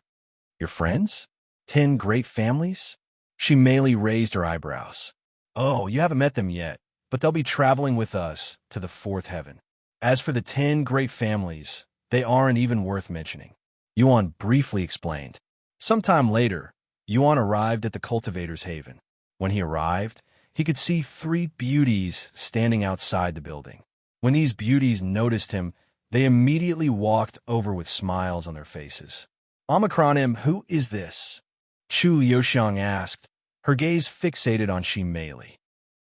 "Your friends? 10 great families?" Shi Meili raised her eyebrows. "Oh, you haven't met them yet, but they'll be traveling with us to the 4th heaven. As for the 10 great families, they aren't even worth mentioning," Yuan briefly explained. Sometime later, Yuan arrived at the cultivator's haven. When he arrived, he could see 3 beauties standing outside the building. When these beauties noticed him, they immediately walked over with smiles on their faces. "Omicron, who is this?" Chu Liuxiang asked, her gaze fixated on Shi Meili.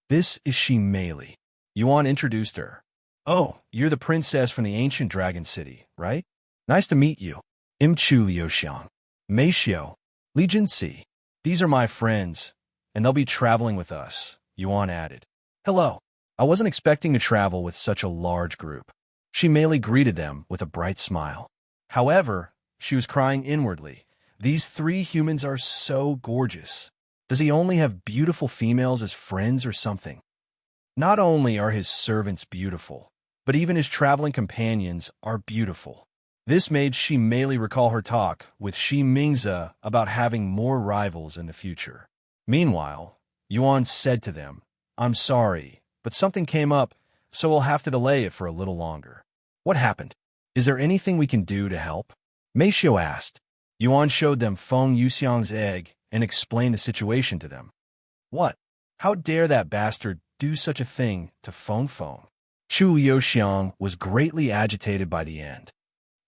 "This is Shi Meili." Yuan introduced her. "Oh, you're the princess from the ancient dragon city, right? Nice to meet you. I'm Chu Liuxiang. Meishio, Li Jinsi. These are my friends, and they'll be traveling with us," Yuan added. "Hello. I wasn't expecting to travel with such a large group." Shi Meili greeted them with a bright smile. However, she was crying inwardly. These 3 humans are so gorgeous. Does he only have beautiful females as friends or something? Not only are his servants beautiful, but even his traveling companions are beautiful. This made Shi Meili recall her talk with Shi Mingze about having more rivals in the future. Meanwhile, Yuan said to them, "I'm sorry, but something came up, so we'll have to delay it for a little longer. What happened? Is there anything we can do to help? Meishiu asked. Yuan showed them Feng Yuxiang's egg and explained the situation to them. What? How dare that bastard do such a thing to Feng Feng? Xiaosheng was greatly agitated by the end.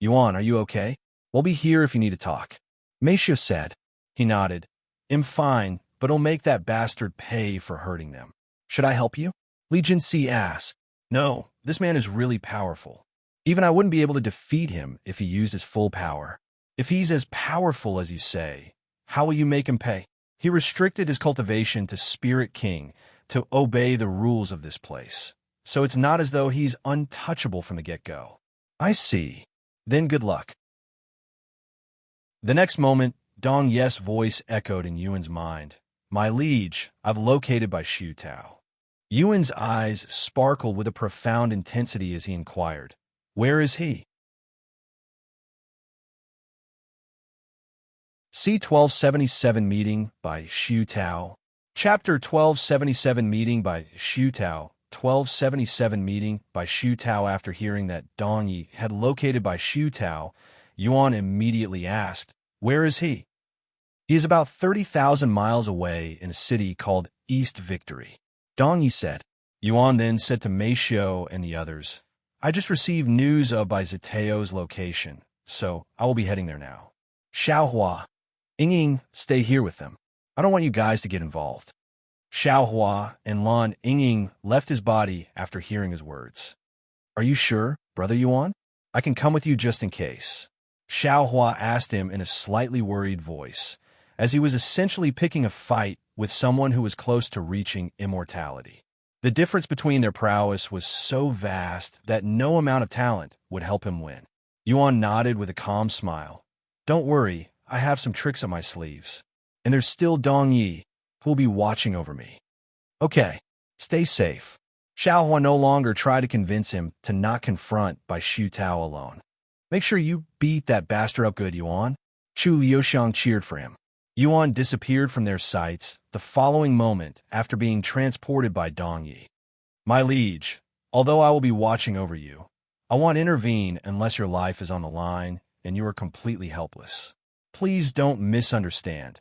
Yuan, are you okay? We'll be here if you need to talk. Meishiu said. He nodded. I'm fine, but I'll make that bastard pay for hurting them. Should I help you? Li Jinxi asked. No, this man is really powerful. Even I wouldn't be able to defeat him if he used his full power. If he's as powerful as you say, how will you make him pay? He restricted his cultivation to Spirit King to obey the rules of this place. So it's not as though he's untouchable from the get-go. I see. Then good luck. The next moment, Dong Ye's voice echoed in Yuan's mind. My liege, I've located by Xutao. Yuan's eyes sparkled with a profound intensity as he inquired, where is he? C1277 Meeting by Xutao. Chapter 1277 Meeting by Xutao. 1277 Meeting by Xutao. After hearing that Dong Yi had located by Xutao, Yuan immediately asked, where is he? He is about 30,000 miles away in a city called East Victory. Dong Yi said. Yuan then said to Meishiu and the others, I just received news of by Zitao's location, so I will be heading there now. Xiaohua, Ying, stay here with them. I don't want you guys to get involved. Xiaohua and Lan Ying left his body after hearing his words. Are you sure, Brother Yuan? I can come with you just in case. Xiaohua asked him in a slightly worried voice, as he was essentially picking a fight with someone who was close to reaching immortality. The difference between their prowess was so vast that no amount of talent would help him win. Yuan nodded with a calm smile. Don't worry, I have some tricks up my sleeves. And there's still Dong Yi, who will be watching over me. Okay, stay safe. Xiaohua no longer tried to convince him to not confront by Xutao alone. Make sure you beat that bastard up good, Yuan. Xiaosheng cheered for him. Yuan disappeared from their sights the following moment after being transported by Dong Yi. My liege, although I will be watching over you, I won't intervene unless your life is on the line and you are completely helpless. Please don't misunderstand,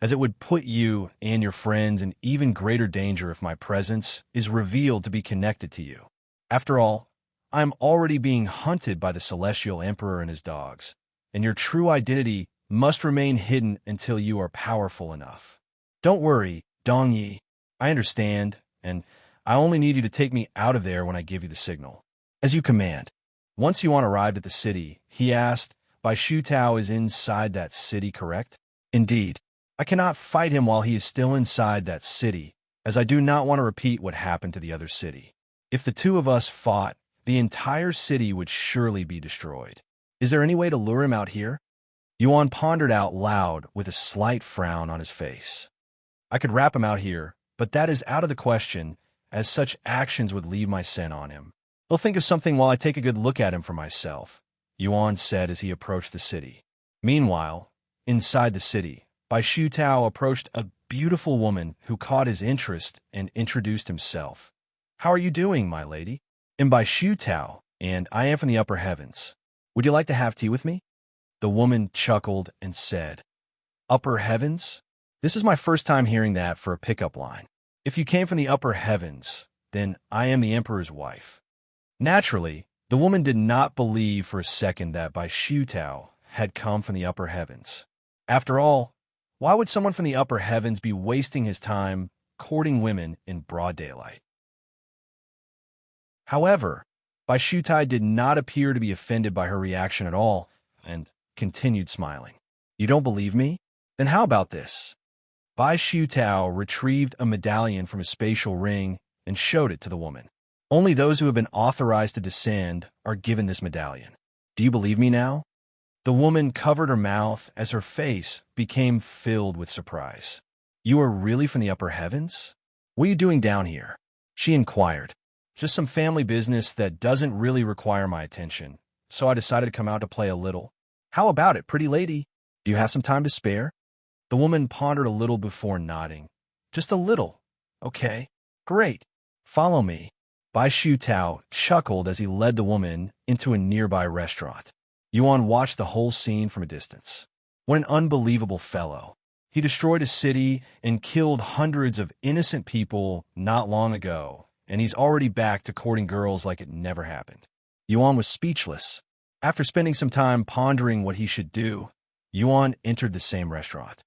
as it would put you and your friends in even greater danger if my presence is revealed to be connected to you. After all, I am already being hunted by the Celestial Emperor and his dogs, and your true identity must remain hidden until you are powerful enough. Don't worry, Dong Yi. I understand, and I only need you to take me out of there when I give you the signal. As you command. Once Yuan arrived at the city, he asked, Bai Xutao is inside that city, correct? Indeed. I cannot fight him while he is still inside that city, as I do not want to repeat what happened to the other city. If the two of us fought, the entire city would surely be destroyed. Is there any way to lure him out here? Yuan pondered out loud with a slight frown on his face. I could wrap him out here, but that is out of the question, as such actions would leave my scent on him. I'll think of something while I take a good look at him for myself, Yuan said as he approached the city. Meanwhile, inside the city, Bai Xutao approached a beautiful woman who caught his interest and introduced himself. How are you doing, my lady? I'm Bai Xutao, and I am from the upper heavens. Would you like to have tea with me? The woman chuckled and said, Upper heavens? This is my first time hearing that for a pickup line. If you came from the upper heavens, then I am the emperor's wife. Naturally, the woman did not believe for a second that Bai Xutao had come from the upper heavens. After all, why would someone from the upper heavens be wasting his time courting women in broad daylight? However, Bai Xutao did not appear to be offended by her reaction at all, and continued smiling. You don't believe me? Then how about this? Bai Xutao retrieved a medallion from his spatial ring and showed it to the woman. Only those who have been authorized to descend are given this medallion. Do you believe me now? The woman covered her mouth as her face became filled with surprise. You are really from the upper heavens? What are you doing down here? She inquired. Just some family business that doesn't really require my attention, so I decided to come out to play a little. How about it, pretty lady? Do you have some time to spare? The woman pondered a little before nodding. Just a little. Okay, great. Follow me. Bai Xutao chuckled as he led the woman into a nearby restaurant. Yuan watched the whole scene from a distance. What an unbelievable fellow. He destroyed a city and killed hundreds of innocent people not long ago, and he's already back to courting girls like it never happened. Yuan was speechless. After spending some time pondering what he should do, Yuan entered the same restaurant.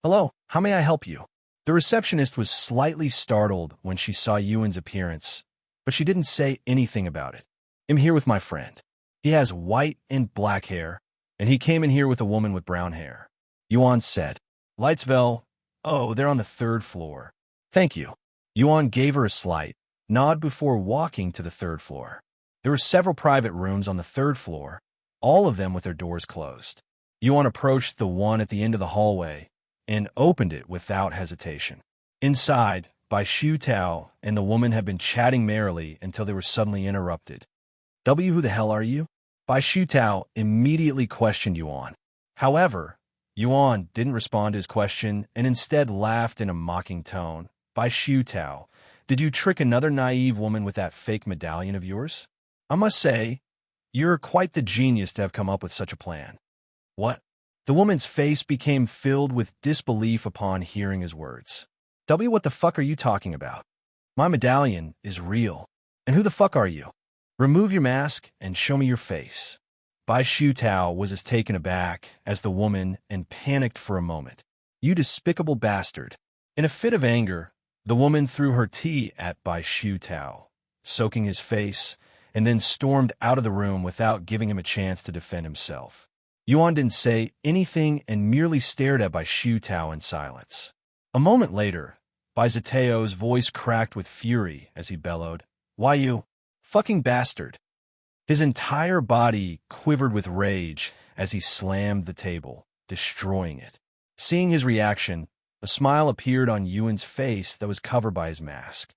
"Hello, how may I help you?" The receptionist was slightly startled when she saw Yuan's appearance, but she didn't say anything about it. "I'm here with my friend. He has white and black hair, and he came in here with a woman with brown hair," Yuan said. "Lightsville? Oh, they're on the 3rd floor. Thank you." Yuan gave her a slight nod before walking to the 3rd floor. There were several private rooms on the 3rd floor, all of them with their doors closed. Yuan approached the one at the end of the hallway and opened it without hesitation. Inside, Bai Xutao and the woman had been chatting merrily until they were suddenly interrupted. Who the hell are you?" Bai Xutao immediately questioned Yuan. However, Yuan didn't respond to his question and instead laughed in a mocking tone. "Bai Xutao, did you trick another naive woman with that fake medallion of yours? I must say, you're quite the genius to have come up with such a plan." "What?" The woman's face became filled with disbelief upon hearing his words. What the fuck are you talking about? My medallion is real. And who the fuck are you? Remove your mask and show me your face." Bai Xutao was as taken aback as the woman and panicked for a moment. "You despicable bastard." In a fit of anger, the woman threw her tea at Bai Xutao, soaking his face, and then stormed out of the room without giving him a chance to defend himself. Yuan didn't say anything and merely stared at Bai Xutao in silence. A moment later, Bai Ziteo's voice cracked with fury as he bellowed, "Why you fucking bastard!" His entire body quivered with rage as he slammed the table, destroying it. Seeing his reaction, a smile appeared on Yuan's face that was covered by his mask.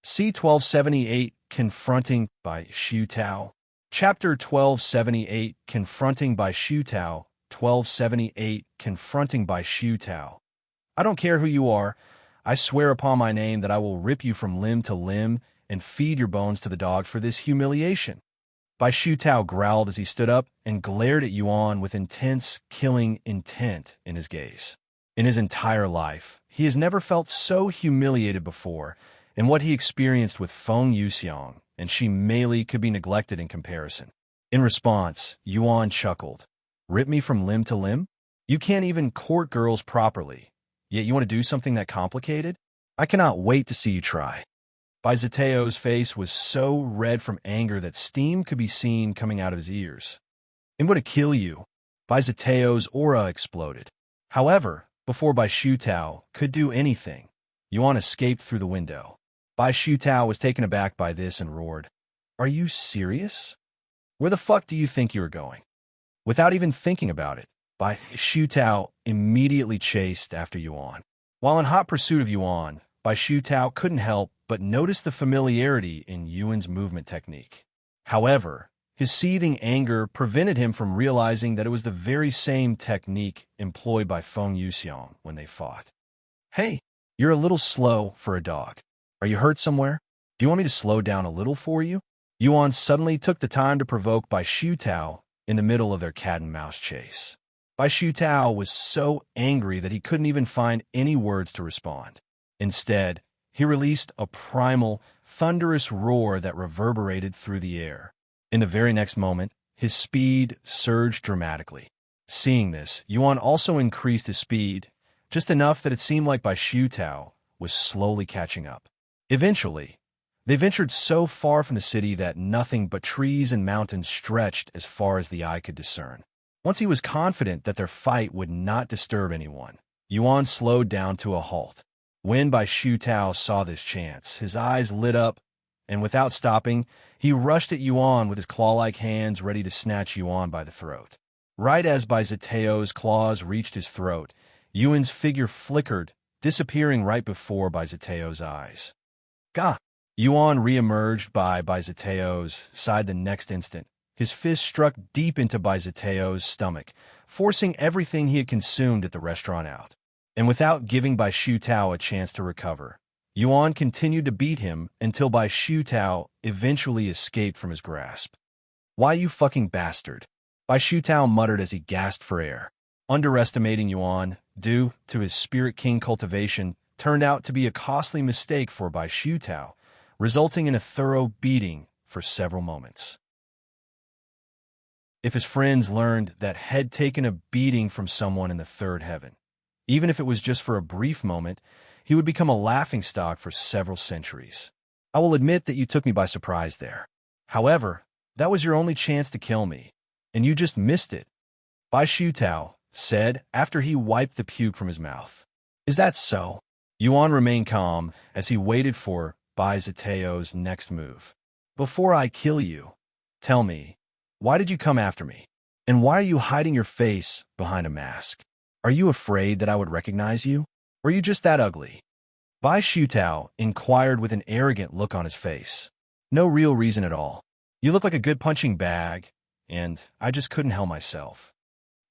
C1278 Confronting Bai Xutao. Chapter 1278 Confronting Bai Xutao. 1278 Confronting Bai Xutao. "I don't care who you are. I swear upon my name that I will rip you from limb to limb and feed your bones to the dog for this humiliation." Bai Xutao growled as he stood up and glared at Yuan with intense, killing intent in his gaze. In his entire life, he has never felt so humiliated before, and what he experienced with Feng Yuxiang and she Meili could be neglected in comparison. In response, Yuan chuckled. "Rip me from limb to limb? You can't even court girls properly, yet you want to do something that complicated? I cannot wait to see you try." Bai Ziteo's face was so red from anger that steam could be seen coming out of his ears. "I'm going to kill you." Bai Ziteo's aura exploded. However, before Bai Xutao could do anything, Yuan escaped through the window. Bai Xutao was taken aback by this and roared, "Are you serious? Where the fuck do you think you are going?" Without even thinking about it, Bai Xutao immediately chased after Yuan. While in hot pursuit of Yuan, Bai Xutao couldn't help but notice the familiarity in Yuan's movement technique. However, his seething anger prevented him from realizing that it was the very same technique employed by Feng Yuxiang when they fought. "Hey, you're a little slow for a dog. Are you hurt somewhere? Do you want me to slow down a little for you?" Yuan suddenly took the time to provoke Bai Xutao in the middle of their cat-and-mouse chase. Bai Xutao was so angry that he couldn't even find any words to respond. Instead, he released a primal, thunderous roar that reverberated through the air. In the very next moment, his speed surged dramatically. Seeing this, Yuan also increased his speed, just enough that it seemed like Bai Xutao was slowly catching up. Eventually, they ventured so far from the city that nothing but trees and mountains stretched as far as the eye could discern. Once he was confident that their fight would not disturb anyone, Yuan slowed down to a halt. When Bai Xutao saw this chance, his eyes lit up, and without stopping, he rushed at Yuan with his claw-like hands ready to snatch Yuan by the throat. Right as Bai Ziteo's claws reached his throat, Yuan's figure flickered, disappearing right before Bai Ziteo's eyes. "Gah!" Yuan re-emerged by Bai Ziteo's side the next instant. His fist struck deep into Bai Ziteo's stomach, forcing everything he had consumed at the restaurant out. And without giving Bai Xutao a chance to recover, Yuan continued to beat him until Bai Xutao eventually escaped from his grasp. "Why, you fucking bastard," Bai Xutao muttered as he gasped for air. Underestimating Yuan, due to his Spirit King cultivation, turned out to be a costly mistake for Bai Xutao, resulting in a thorough beating for several moments. If his friends learned that had taken a beating from someone in the third heaven, even if it was just for a brief moment, he would become a laughingstock for several centuries. I will admit that you took me by surprise there. However, that was your only chance to kill me, and you just missed it, Bai Xutao said after he wiped the puke from his mouth. "Is that so?" Yuan remained calm as he waited for Bai Zitao's next move. "Before I kill you, tell me, why did you come after me? And why are you hiding your face behind a mask? Are you afraid that I would recognize you? Or are you just that ugly?" Bai Xutao inquired with an arrogant look on his face. "No real reason at all. You look like a good punching bag, and I just couldn't help myself."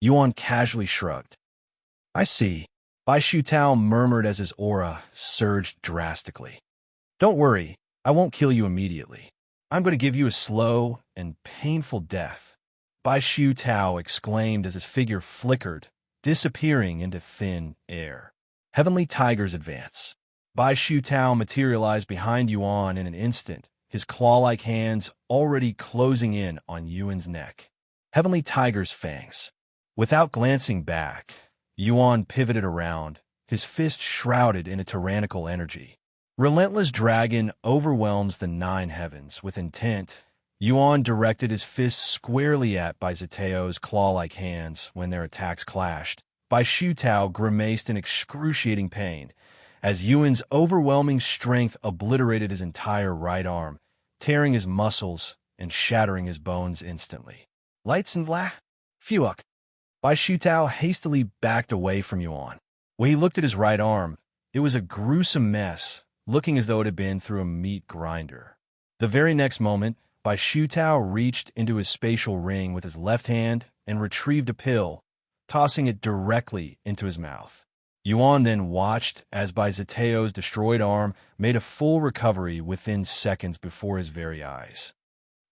Yuan casually shrugged. "I see," Bai Xutao murmured as his aura surged drastically. "Don't worry, I won't kill you immediately. I'm going to give you a slow and painful death," Bai Xutao exclaimed as his figure flickered, disappearing into thin air. Heavenly Tigers advance. Bai Xutao materialized behind Yuan in an instant, his claw-like hands already closing in on Yuan's neck. Heavenly Tiger's fangs. Without glancing back, Yuan pivoted around, his fist shrouded in a tyrannical energy. Relentless Dragon overwhelms the nine heavens with intent. Yuan directed his fist squarely at Bai Zitao's claw-like hands when their attacks clashed. Bai Xutao grimaced in excruciating pain as Yuan's overwhelming strength obliterated his entire right arm, tearing his muscles and shattering his bones instantly. "Lights and Fuck." Bai Xutao hastily backed away from Yuan. When he looked at his right arm, it was a gruesome mess, looking as though it had been through a meat grinder. The very next moment, Bai Xutao reached into his spatial ring with his left hand and retrieved a pill, tossing it directly into his mouth. Yuan then watched as Bai Zitao's destroyed arm made a full recovery within seconds before his very eyes.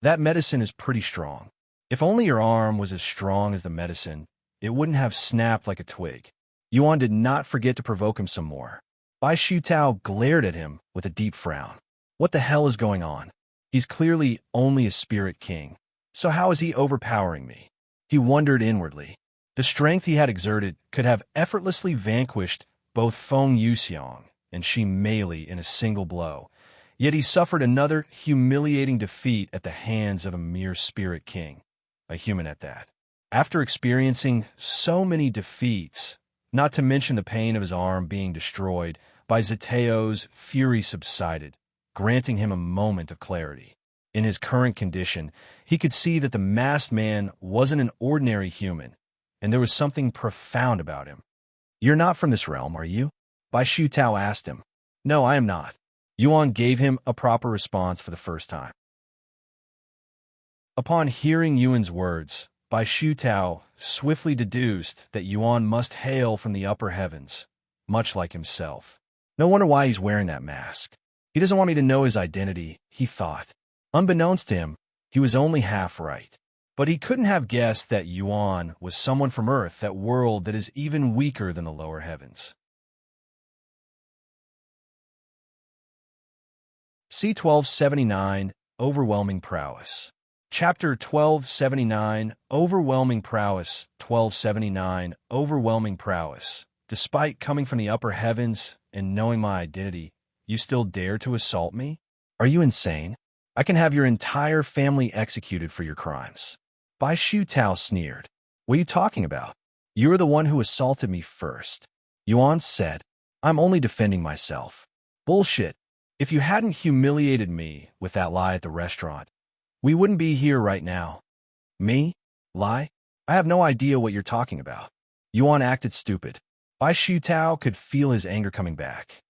"That medicine is pretty strong. If only your arm was as strong as the medicine, it wouldn't have snapped like a twig." Yuan did not forget to provoke him some more. Bai Xutao glared at him with a deep frown. What the hell is going on? He's clearly only a spirit king, so how is he overpowering me? He wondered inwardly. The strength he had exerted could have effortlessly vanquished both Feng Yuxiang and Shi Meili in a single blow, yet he suffered another humiliating defeat at the hands of a mere spirit king, a human at that. After experiencing so many defeats, not to mention the pain of his arm being destroyed, Bai Zitao's fury subsided, granting him a moment of clarity. In his current condition, he could see that the masked man wasn't an ordinary human, and there was something profound about him. "You're not from this realm, are you?" Bai Xutao asked him. "No, I am not." Yuan gave him a proper response for the first time. Upon hearing Yuan's words, Bai Xutao swiftly deduced that Yuan must hail from the upper heavens, much like himself. No wonder why he's wearing that mask. He doesn't want me to know his identity, he thought. Unbeknownst to him, he was only half right. But he couldn't have guessed that Yuan was someone from Earth, that world that is even weaker than the lower heavens. C1279 Overwhelming Prowess. Chapter 1279 Overwhelming Prowess. 1279 Overwhelming Prowess. Despite coming from the upper heavens and knowing my identity, you still dare to assault me? Are you insane? I can have your entire family executed for your crimes. Bai Xutao sneered. What are you talking about? You are the one who assaulted me first. Yuan said, I'm only defending myself. Bullshit. If you hadn't humiliated me with that lie at the restaurant, we wouldn't be here right now. Me? Lie? I have no idea what you're talking about. Yuan acted stupid. Bai Xutao could feel his anger coming back.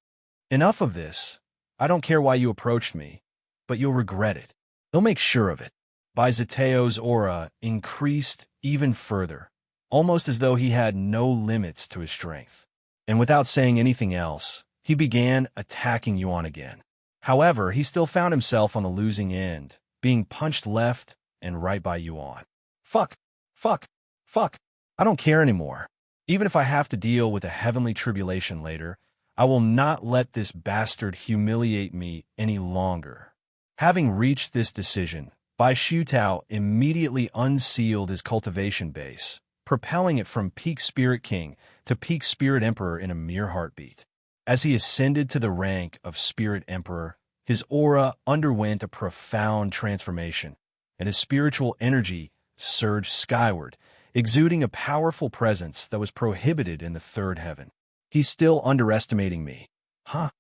Enough of this. I don't care why you approached me, but you'll regret it. They'll make sure of it. Bai Zitao's aura increased even further, almost as though he had no limits to his strength. and without saying anything else, he began attacking Yuan again. However, he still found himself on the losing end, being punched left and right by Yuan. Fuck, fuck, fuck. I don't care anymore. Even if I have to deal with a heavenly tribulation later, I will not let this bastard humiliate me any longer. Having reached this decision, Xutao immediately unsealed his cultivation base, propelling it from peak Spirit King to peak Spirit Emperor in a mere heartbeat. As he ascended to the rank of Spirit Emperor, his aura underwent a profound transformation, and his spiritual energy surged skyward, exuding a powerful presence that was prohibited in the third heaven. He's still underestimating me. Huh?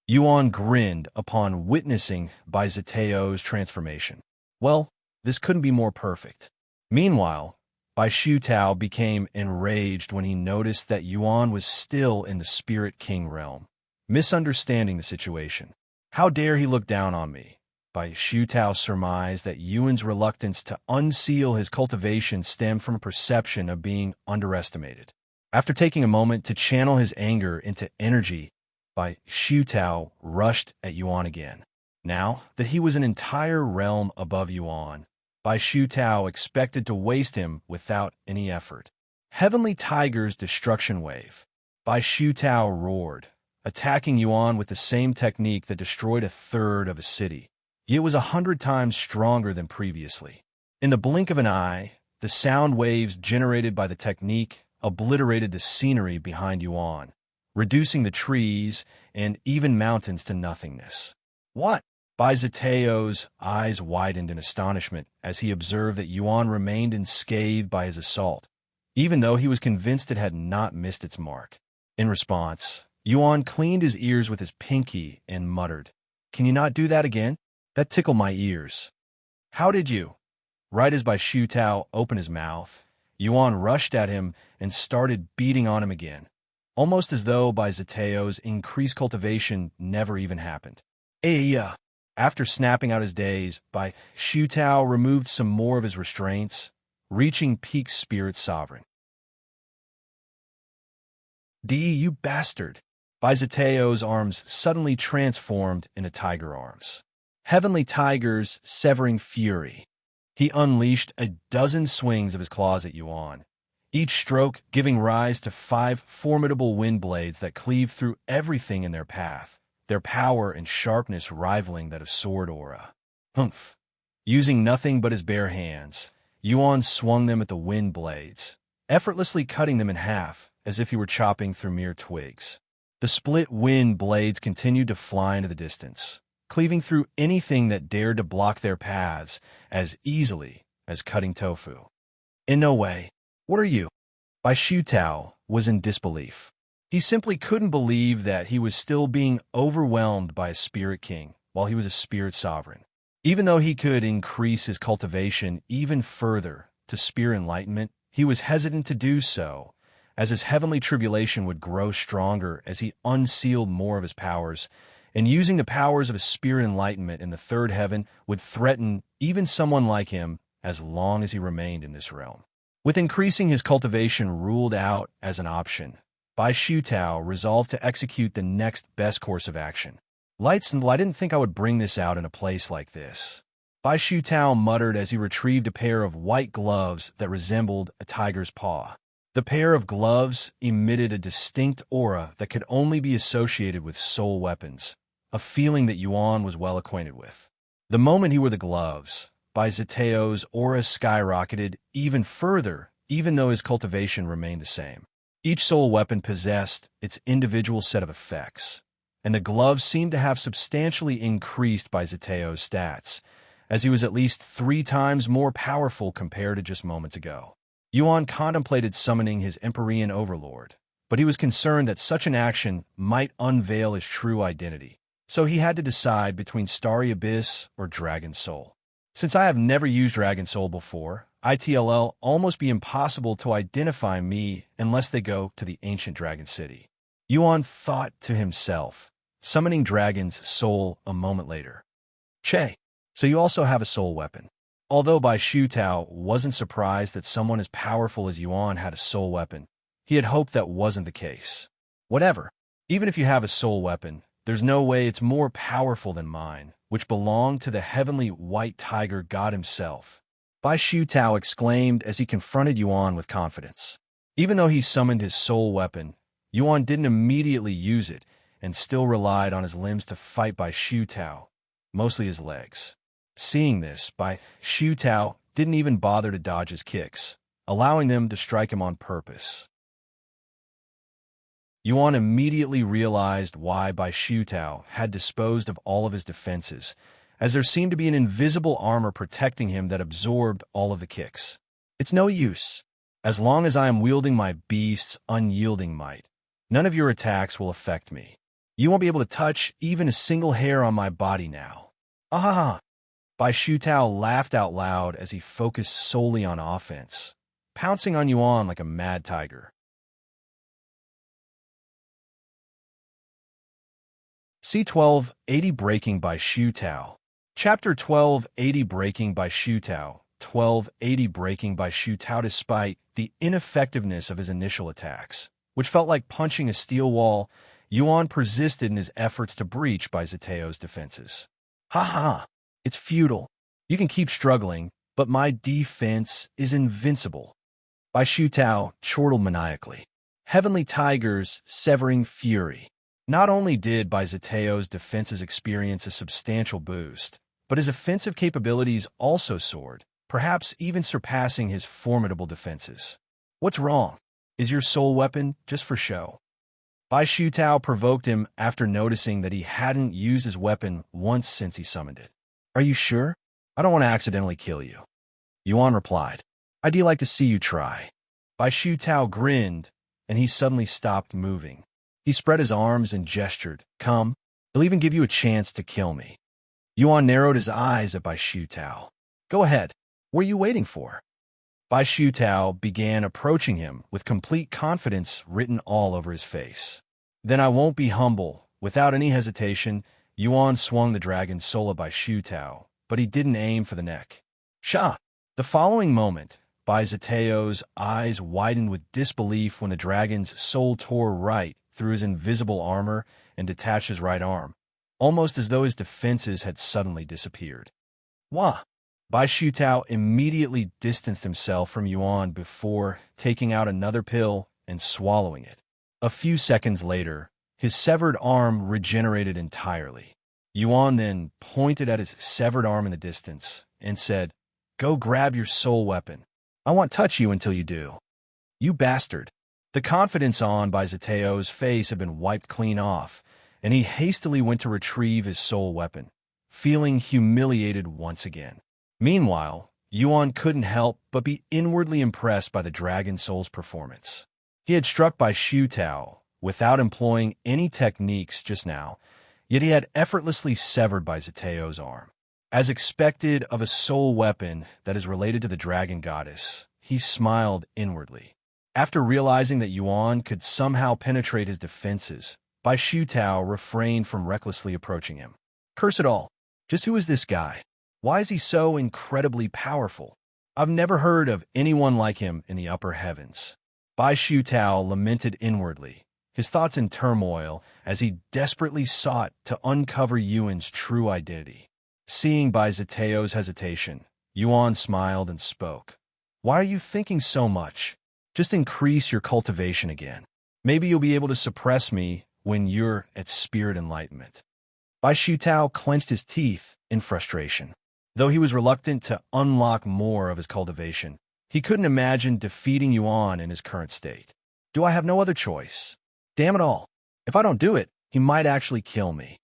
Yuan grinned upon witnessing Xutao's transformation. Well, this couldn't be more perfect. Meanwhile, Xutao became enraged when he noticed that Yuan was still in the Spirit King realm, misunderstanding the situation. How dare he look down on me? Xutao surmised that Yuan's reluctance to unseal his cultivation stemmed from a perception of being underestimated. After taking a moment to channel his anger into energy, Xutao rushed at Yuan again. Now that he was an entire realm above Yuan, Xutao expected to waste him without any effort. Heavenly Tiger's Destruction Wave. Xutao roared, attacking Yuan with the same technique that destroyed a third of a city. It was 100 times stronger than previously. In the blink of an eye, the sound waves generated by the technique obliterated the scenery behind Yuan, reducing the trees and even mountains to nothingness. What? Xutao's eyes widened in astonishment as he observed that Yuan remained unscathed by his assault, even though he was convinced it had not missed its mark. In response, Yuan cleaned his ears with his pinky and muttered, "Can you not do that again? That tickled my ears." "How did you?" Right as Xutao opened his mouth, Yuan rushed at him and started beating on him again, almost as though Xutao's increased cultivation never even happened. After snapping out his days, Xutao removed some more of his restraints, reaching peak Spirit Sovereign. You bastard! Xutao's arms suddenly transformed into tiger arms. Heavenly Tiger's severing fury. He unleashed a dozen swings of his claws at Yuan, each stroke giving rise to 5 formidable wind blades that cleaved through everything in their path, their power and sharpness rivaling that of sword aura. Humph! Using nothing but his bare hands, Yuan swung them at the wind blades, effortlessly cutting them in half as if he were chopping through mere twigs. The split wind blades continued to fly into the distance, cleaving through anything that dared to block their paths as easily as cutting tofu. In no way. What are you? Xutao was in disbelief. He simply couldn't believe that he was still being overwhelmed by a Spirit King while he was a Spirit Sovereign. Even though he could increase his cultivation even further to Spirit Enlightenment, he was hesitant to do so, as his heavenly tribulation would grow stronger as he unsealed more of his powers, and using the powers of his Spirit Enlightenment in the third heaven would threaten even someone like him as long as he remained in this realm. With increasing his cultivation ruled out as an option, Xutao resolved to execute the next best course of action. I didn't think I would bring this out in a place like this. Xutao muttered as he retrieved a pair of white gloves that resembled a tiger's paw. The pair of gloves emitted a distinct aura that could only be associated with soul weapons, a feeling that Yuan was well acquainted with. The moment he wore the gloves, Xutao's aura skyrocketed even further, even though his cultivation remained the same. Each soul weapon possessed its individual set of effects, and the gloves seemed to have substantially increased Xutao's stats, as he was at least 3 times more powerful compared to just moments ago. Yuan contemplated summoning his Empyrean overlord, but he was concerned that such an action might unveil his true identity, so he had to decide between Starry Abyss or Dragon Soul. Since I have never used Dragon Soul before, it'll almost be impossible to identify me unless they go to the ancient Dragon City. Yuan thought to himself, summoning Dragon's soul a moment later. Che, so you also have a soul weapon. Although Xutao wasn't surprised that someone as powerful as Yuan had a soul weapon, he had hoped that wasn't the case. Whatever. Even if you have a soul weapon, there's no way it's more powerful than mine, which belonged to the heavenly white tiger god himself. Xutao exclaimed as he confronted Yuan with confidence. Even though he summoned his soul weapon, Yuan didn't immediately use it and still relied on his limbs to fight Xutao, mostly his legs. Seeing this, Xutao didn't even bother to dodge his kicks, allowing them to strike him on purpose. Yuan immediately realized why Xutao had disposed of all of his defenses, as there seemed to be an invisible armor protecting him that absorbed all of the kicks. It's no use. As long as I am wielding my beast's unyielding might, none of your attacks will affect me. You won't be able to touch even a single hair on my body now. Ah! Xutao laughed out loud as he focused solely on offense, pouncing on Yuan like a mad tiger. C1280 Breaking by Xutao. Chapter 1280 Breaking by Xutao. 1280 Breaking by Xutao. Despite the ineffectiveness of his initial attacks, which felt like punching a steel wall, Yuan persisted in his efforts to breach Zitao's defenses. Ha! It's futile. You can keep struggling, but my defense is invincible. Xutao chortled maniacally. Heavenly Tiger's severing fury. Not only did Zitao's defenses experience a substantial boost, but his offensive capabilities also soared, perhaps even surpassing his formidable defenses. What's wrong? Is your soul weapon just for show? Xutao provoked him after noticing that he hadn't used his weapon once since he summoned it. Are you sure? I don't want to accidentally kill you. Yuan replied. I'd like to see you try. Xutao grinned, and he suddenly stopped moving. He spread his arms and gestured. Come, I'll even give you a chance to kill me. Yuan narrowed his eyes at Xutao. Go ahead. What are you waiting for? Xutao began approaching him with complete confidence written all over his face. Then I won't be humble. Without any hesitation, Yuan swung the dragon's soul at Xutao, but he didn't aim for the neck. Sha! The following moment, Zitao's eyes widened with disbelief when the dragon's soul tore right through his invisible armor and detached his right arm, almost as though his defenses had suddenly disappeared. Wah! Xutao immediately distanced himself from Yuan before taking out another pill and swallowing it. A few seconds later, his severed arm regenerated entirely. Yuan then pointed at his severed arm in the distance and said, Go grab your soul weapon. I won't touch you until you do. You bastard. The confidence on Zitao's face had been wiped clean off, and he hastily went to retrieve his soul weapon, feeling humiliated once again. Meanwhile, Yuan couldn't help but be inwardly impressed by the dragon soul's performance. He had struck Xutao without employing any techniques just now, yet he had effortlessly severed Zitao's arm. As expected of a soul weapon that is related to the dragon goddess, he smiled inwardly. After realizing that Yuan could somehow penetrate his defenses, Xutao refrained from recklessly approaching him. Curse it all. Just who is this guy? Why is he so incredibly powerful? I've never heard of anyone like him in the upper heavens. Xutao lamented inwardly, his thoughts in turmoil as he desperately sought to uncover Yuan's true identity. Seeing Zitao's hesitation, Yuan smiled and spoke. Why are you thinking so much? Just increase your cultivation again. Maybe you'll be able to suppress me when you're at spirit enlightenment. Xutao clenched his teeth in frustration. Though he was reluctant to unlock more of his cultivation, he couldn't imagine defeating Yuan in his current state. Do I have no other choice? Damn it all. If I don't do it, he might actually kill me.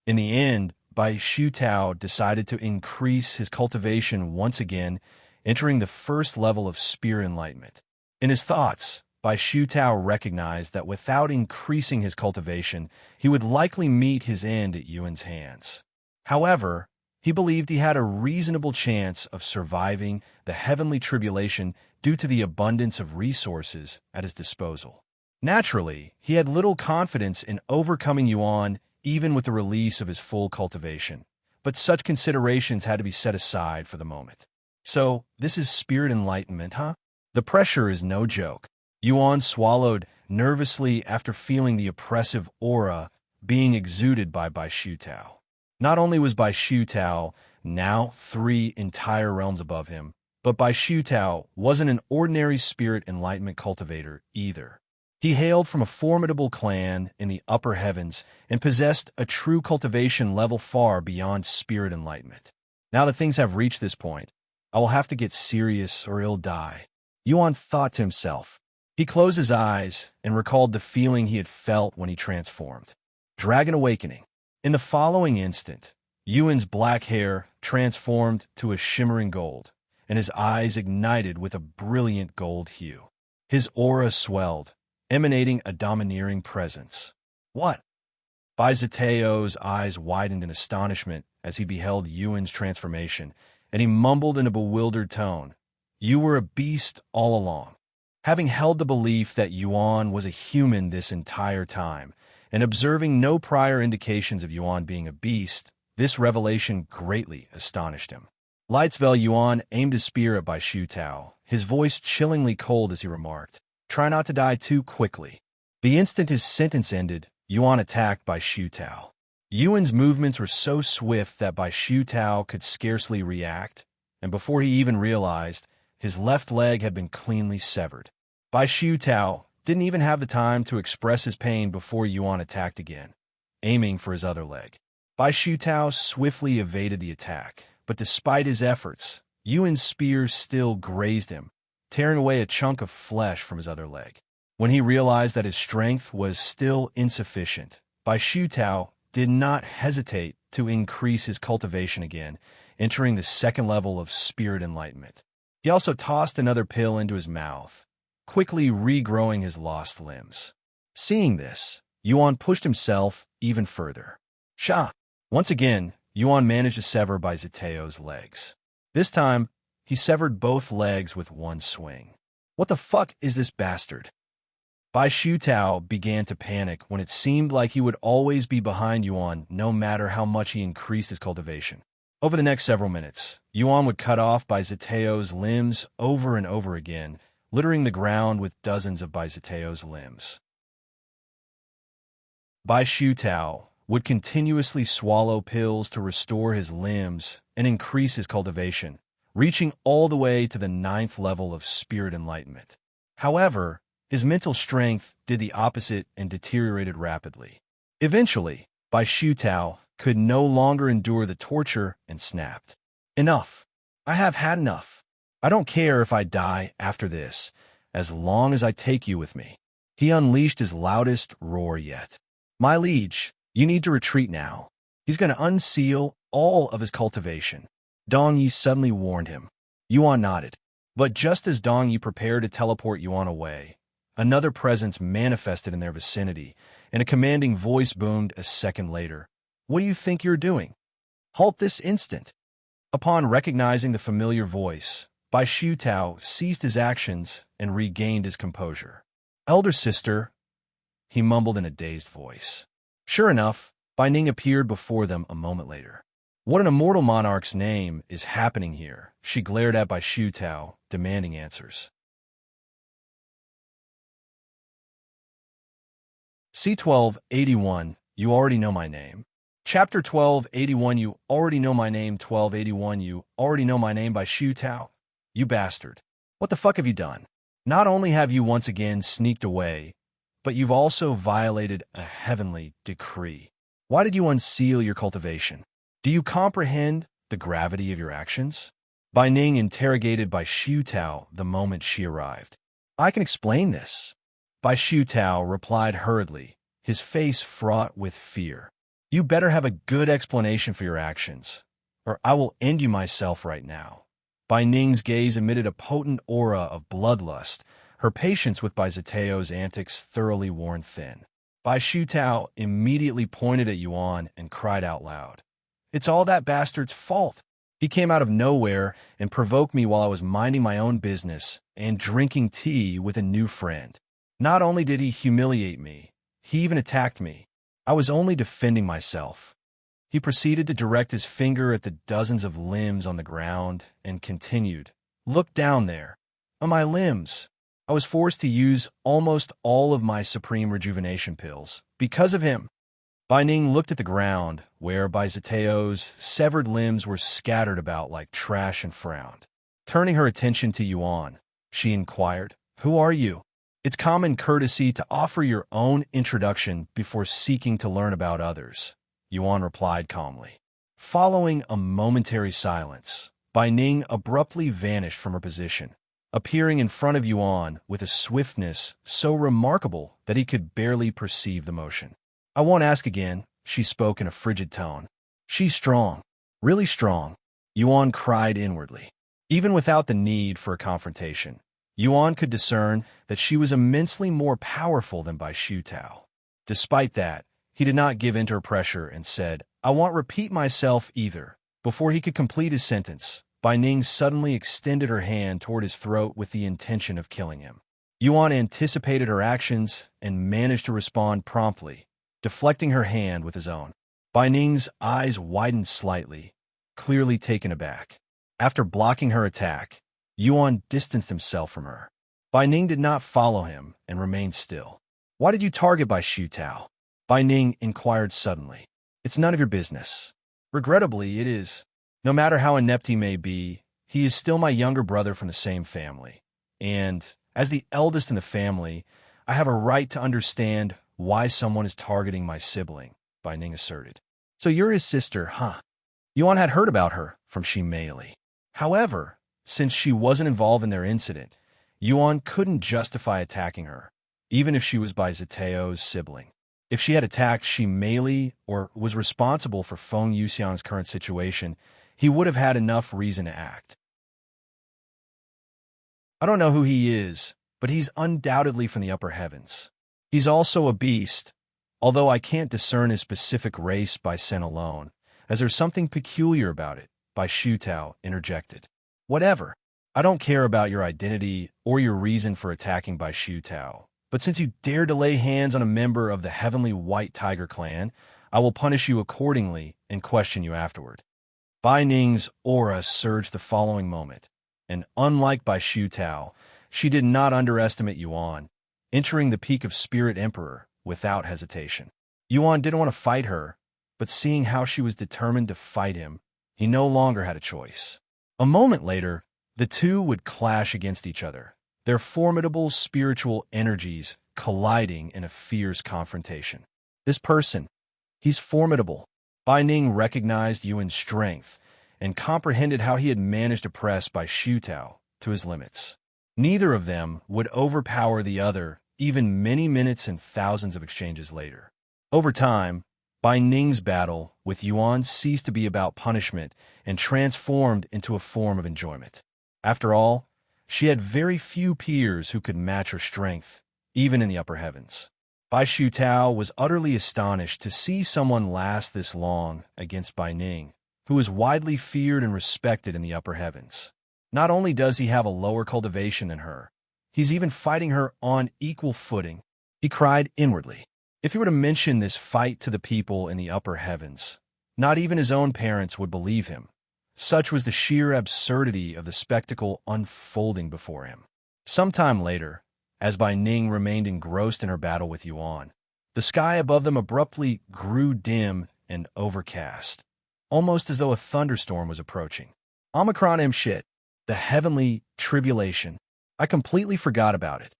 In the end, Xutao decided to increase his cultivation once again, entering the first level of spirit enlightenment. In his thoughts, Xutao recognized that without increasing his cultivation, he would likely meet his end at Yuan's hands. However, he believed he had a reasonable chance of surviving the heavenly tribulation due to the abundance of resources at his disposal. Naturally, he had little confidence in overcoming Yuan even with the release of his full cultivation, but such considerations had to be set aside for the moment. So, this is spirit enlightenment, huh? The pressure is no joke. Yuan swallowed nervously after feeling the oppressive aura being exuded by Xutao. Not only was Xutao now 3 entire realms above him, but Xutao wasn't an ordinary spirit enlightenment cultivator either. He hailed from a formidable clan in the upper heavens and possessed a true cultivation level far beyond spirit enlightenment. Now that things have reached this point, I will have to get serious or he'll die, Yuan thought to himself. He closed his eyes and recalled the feeling he had felt when he transformed. Dragon Awakening. In the following instant, Yuan's black hair transformed to a shimmering gold, and his eyes ignited with a brilliant gold hue. His aura swelled, emanating a domineering presence. What? Zither's eyes widened in astonishment as he beheld Yuan's transformation, and he mumbled in a bewildered tone, "You were a beast all along." Having held the belief that Yuan was a human this entire time, and observing no prior indications of Yuan being a beast, this revelation greatly astonished him. Lightsville Yuan aimed his spear at Xutao, his voice chillingly cold as he remarked, "Try not to die too quickly." The instant his sentence ended, Yuan attacked Xutao. Yuan's movements were so swift that Xutao could scarcely react, and before he even realized, his left leg had been cleanly severed. Xutao didn't even have the time to express his pain before Yuan attacked again, aiming for his other leg. Xutao swiftly evaded the attack, but despite his efforts, Yuan's spear still grazed him, tearing away a chunk of flesh from his other leg. When he realized that his strength was still insufficient, Xutao did not hesitate to increase his cultivation again, entering the second level of spirit enlightenment. He also tossed another pill into his mouth, quickly regrowing his lost limbs. Seeing this, Yuan pushed himself even further. Sha! Once again, Yuan managed to sever Zither's legs. This time, he severed both legs with one swing. What the fuck is this bastard? Xutao began to panic when it seemed like he would always be behind Yuan no matter how much he increased his cultivation. Over the next several minutes, Yuan would cut off Zither's limbs over and over again, littering the ground with dozens of Zither's limbs. Xutao would continuously swallow pills to restore his limbs and increase his cultivation, reaching all the way to the 9th level of spirit enlightenment. However, his mental strength did the opposite and deteriorated rapidly. Eventually, Xutao could no longer endure the torture and snapped. "Enough. I have had enough. I don't care if I die after this, as long as I take you with me." He unleashed his loudest roar yet. "My liege, you need to retreat now. He's going to unseal all of his cultivation." Dong Yi suddenly warned him. Yuan nodded. But just as Dong Yi prepared to teleport Yuan away, another presence manifested in their vicinity, and a commanding voice boomed a second later. "What do you think you're doing? Halt this instant!" Upon recognizing the familiar voice, Xutao ceased his actions and regained his composure. "Elder sister," he mumbled in a dazed voice. Sure enough, Ning appeared before them a moment later. "What in immortal monarch's name is happening here?" She glared at Xutao, demanding answers. C1281, you already know my name. Chapter 1281, you already know my name. 1281, you already know my name. Xutao. You bastard. What the fuck have you done? Not only have you once again sneaked away, but you've also violated a heavenly decree. Why did you unseal your cultivation? Do you comprehend the gravity of your actions? Ning interrogated Xutao the moment she arrived. "I can explain this." Xutao replied hurriedly, his face fraught with fear. "You better have a good explanation for your actions, or I will end you myself right now." Ning's gaze emitted a potent aura of bloodlust, her patience with Zither's antics thoroughly worn thin. Xutao immediately pointed at Yuan and cried out loud, "It's all that bastard's fault. He came out of nowhere and provoked me while I was minding my own business and drinking tea with a new friend. Not only did he humiliate me, he even attacked me. I was only defending myself." He proceeded to direct his finger at the dozens of limbs on the ground and continued, "Look down there. On my limbs. I was forced to use almost all of my supreme rejuvenation pills because of him. Bai Ning looked at the ground, where Bai Zitao's severed limbs were scattered about like trash, and frowned. Turning her attention to Yuan, she inquired, "Who are you?" It's common courtesy to offer your own introduction before seeking to learn about others, Yuan replied calmly. Following a momentary silence, Bai Ning abruptly vanished from her position, appearing in front of Yuan with a swiftness so remarkable that he could barely perceive the motion. "I won't ask again," she spoke in a frigid tone. "She's strong, really strong," Yuan cried inwardly. Even without the need for a confrontation, Yuan could discern that she was immensely more powerful than Bai Xutao. Despite that, he did not give in to her pressure and said, "I won't repeat myself either." Before he could complete his sentence, Bai Ning suddenly extended her hand toward his throat with the intention of killing him. Yuan anticipated her actions and managed to respond promptly, deflecting her hand with his own. Bai Ning's eyes widened slightly, clearly taken aback. After blocking her attack, Yuan distanced himself from her. Bai Ning did not follow him and remained still. "Why did you target Bai Xutao?" Bai Ning inquired suddenly. "It's none of your business." "Regrettably, it is. No matter how inept he may be, he is still my younger brother from the same family. And, as the eldest in the family, I have a right to understand why someone is targeting my sibling," Bai Ning asserted. "So you're his sister, huh?" Yuan had heard about her from Shi Meili. However, since she wasn't involved in their incident, Yuan couldn't justify attacking her, even if she was Bai Zitao's sibling. If she had attacked Shi Meili or was responsible for Feng Yuxian's current situation, he would have had enough reason to act. "I don't know who he is, but he's undoubtedly from the upper heavens. He's also a beast, although I can't discern his specific race by scent alone, as there's something peculiar about it," Bai Xutao interjected. "Whatever. I don't care about your identity or your reason for attacking Bai Xutao, but since you dare to lay hands on a member of the Heavenly White Tiger clan, I will punish you accordingly and question you afterward." Bai Ning's aura surged the following moment, and unlike Bai Xutao, she did not underestimate Yuan, entering the peak of Spirit Emperor without hesitation. Yuan didn't want to fight her, but seeing how she was determined to fight him, he no longer had a choice. A moment later, the two would clash against each other, their formidable spiritual energies colliding in a fierce confrontation. "This person, he's formidable." Bai Ning recognized Yuan's strength and comprehended how he had managed to press Bai Xutao to his limits. Neither of them would overpower the other even many minutes and thousands of exchanges later. Over time, Bai Ning's battle with Yuan ceased to be about punishment and transformed into a form of enjoyment. After all, she had very few peers who could match her strength, even in the upper heavens. Bai Xutao was utterly astonished to see someone last this long against Bai Ning, who was widely feared and respected in the upper heavens. Not only does he have a lower cultivation than her, he's even fighting her on equal footing, he cried inwardly. If he were to mention this fight to the people in the upper heavens, not even his own parents would believe him. Such was the sheer absurdity of the spectacle unfolding before him. Sometime later, as Bai Ning remained engrossed in her battle with Yuan, the sky above them abruptly grew dim and overcast, almost as though a thunderstorm was approaching. Omicron M shit, the heavenly tribulation. I completely forgot about it.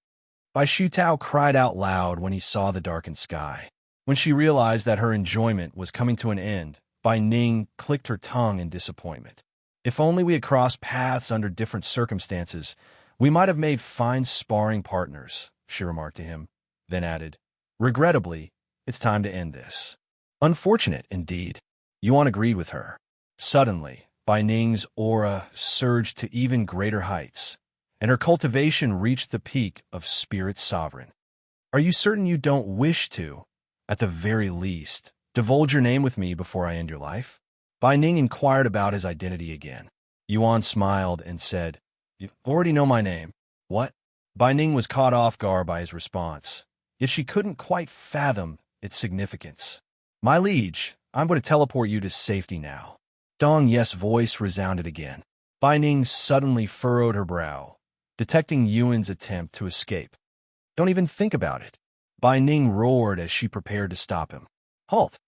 Bai Xutao cried out loud when he saw the darkened sky. When she realized that her enjoyment was coming to an end, Bai Ning clicked her tongue in disappointment. "If only we had crossed paths under different circumstances, we might have made fine sparring partners," she remarked to him, then added, "Regrettably, it's time to end this." "Unfortunate, indeed." Yuan agreed with her. Suddenly, Bai Ning's aura surged to even greater heights, and her cultivation reached the peak of Spirit Sovereign. "Are you certain you don't wish to, at the very least, divulge your name with me before I end your life?" Bai Ning inquired about his identity again. Yuan smiled and said, "You already know my name." "What?" Bai Ning was caught off guard by his response, yet she couldn't quite fathom its significance. "My liege, I'm going to teleport you to safety now." Dong Yes' voice resounded again. Bai Ning suddenly furrowed her brow, detecting Yuan's attempt to escape. "Don't even think about it." Bai Ning roared as she prepared to stop him. "Halt!"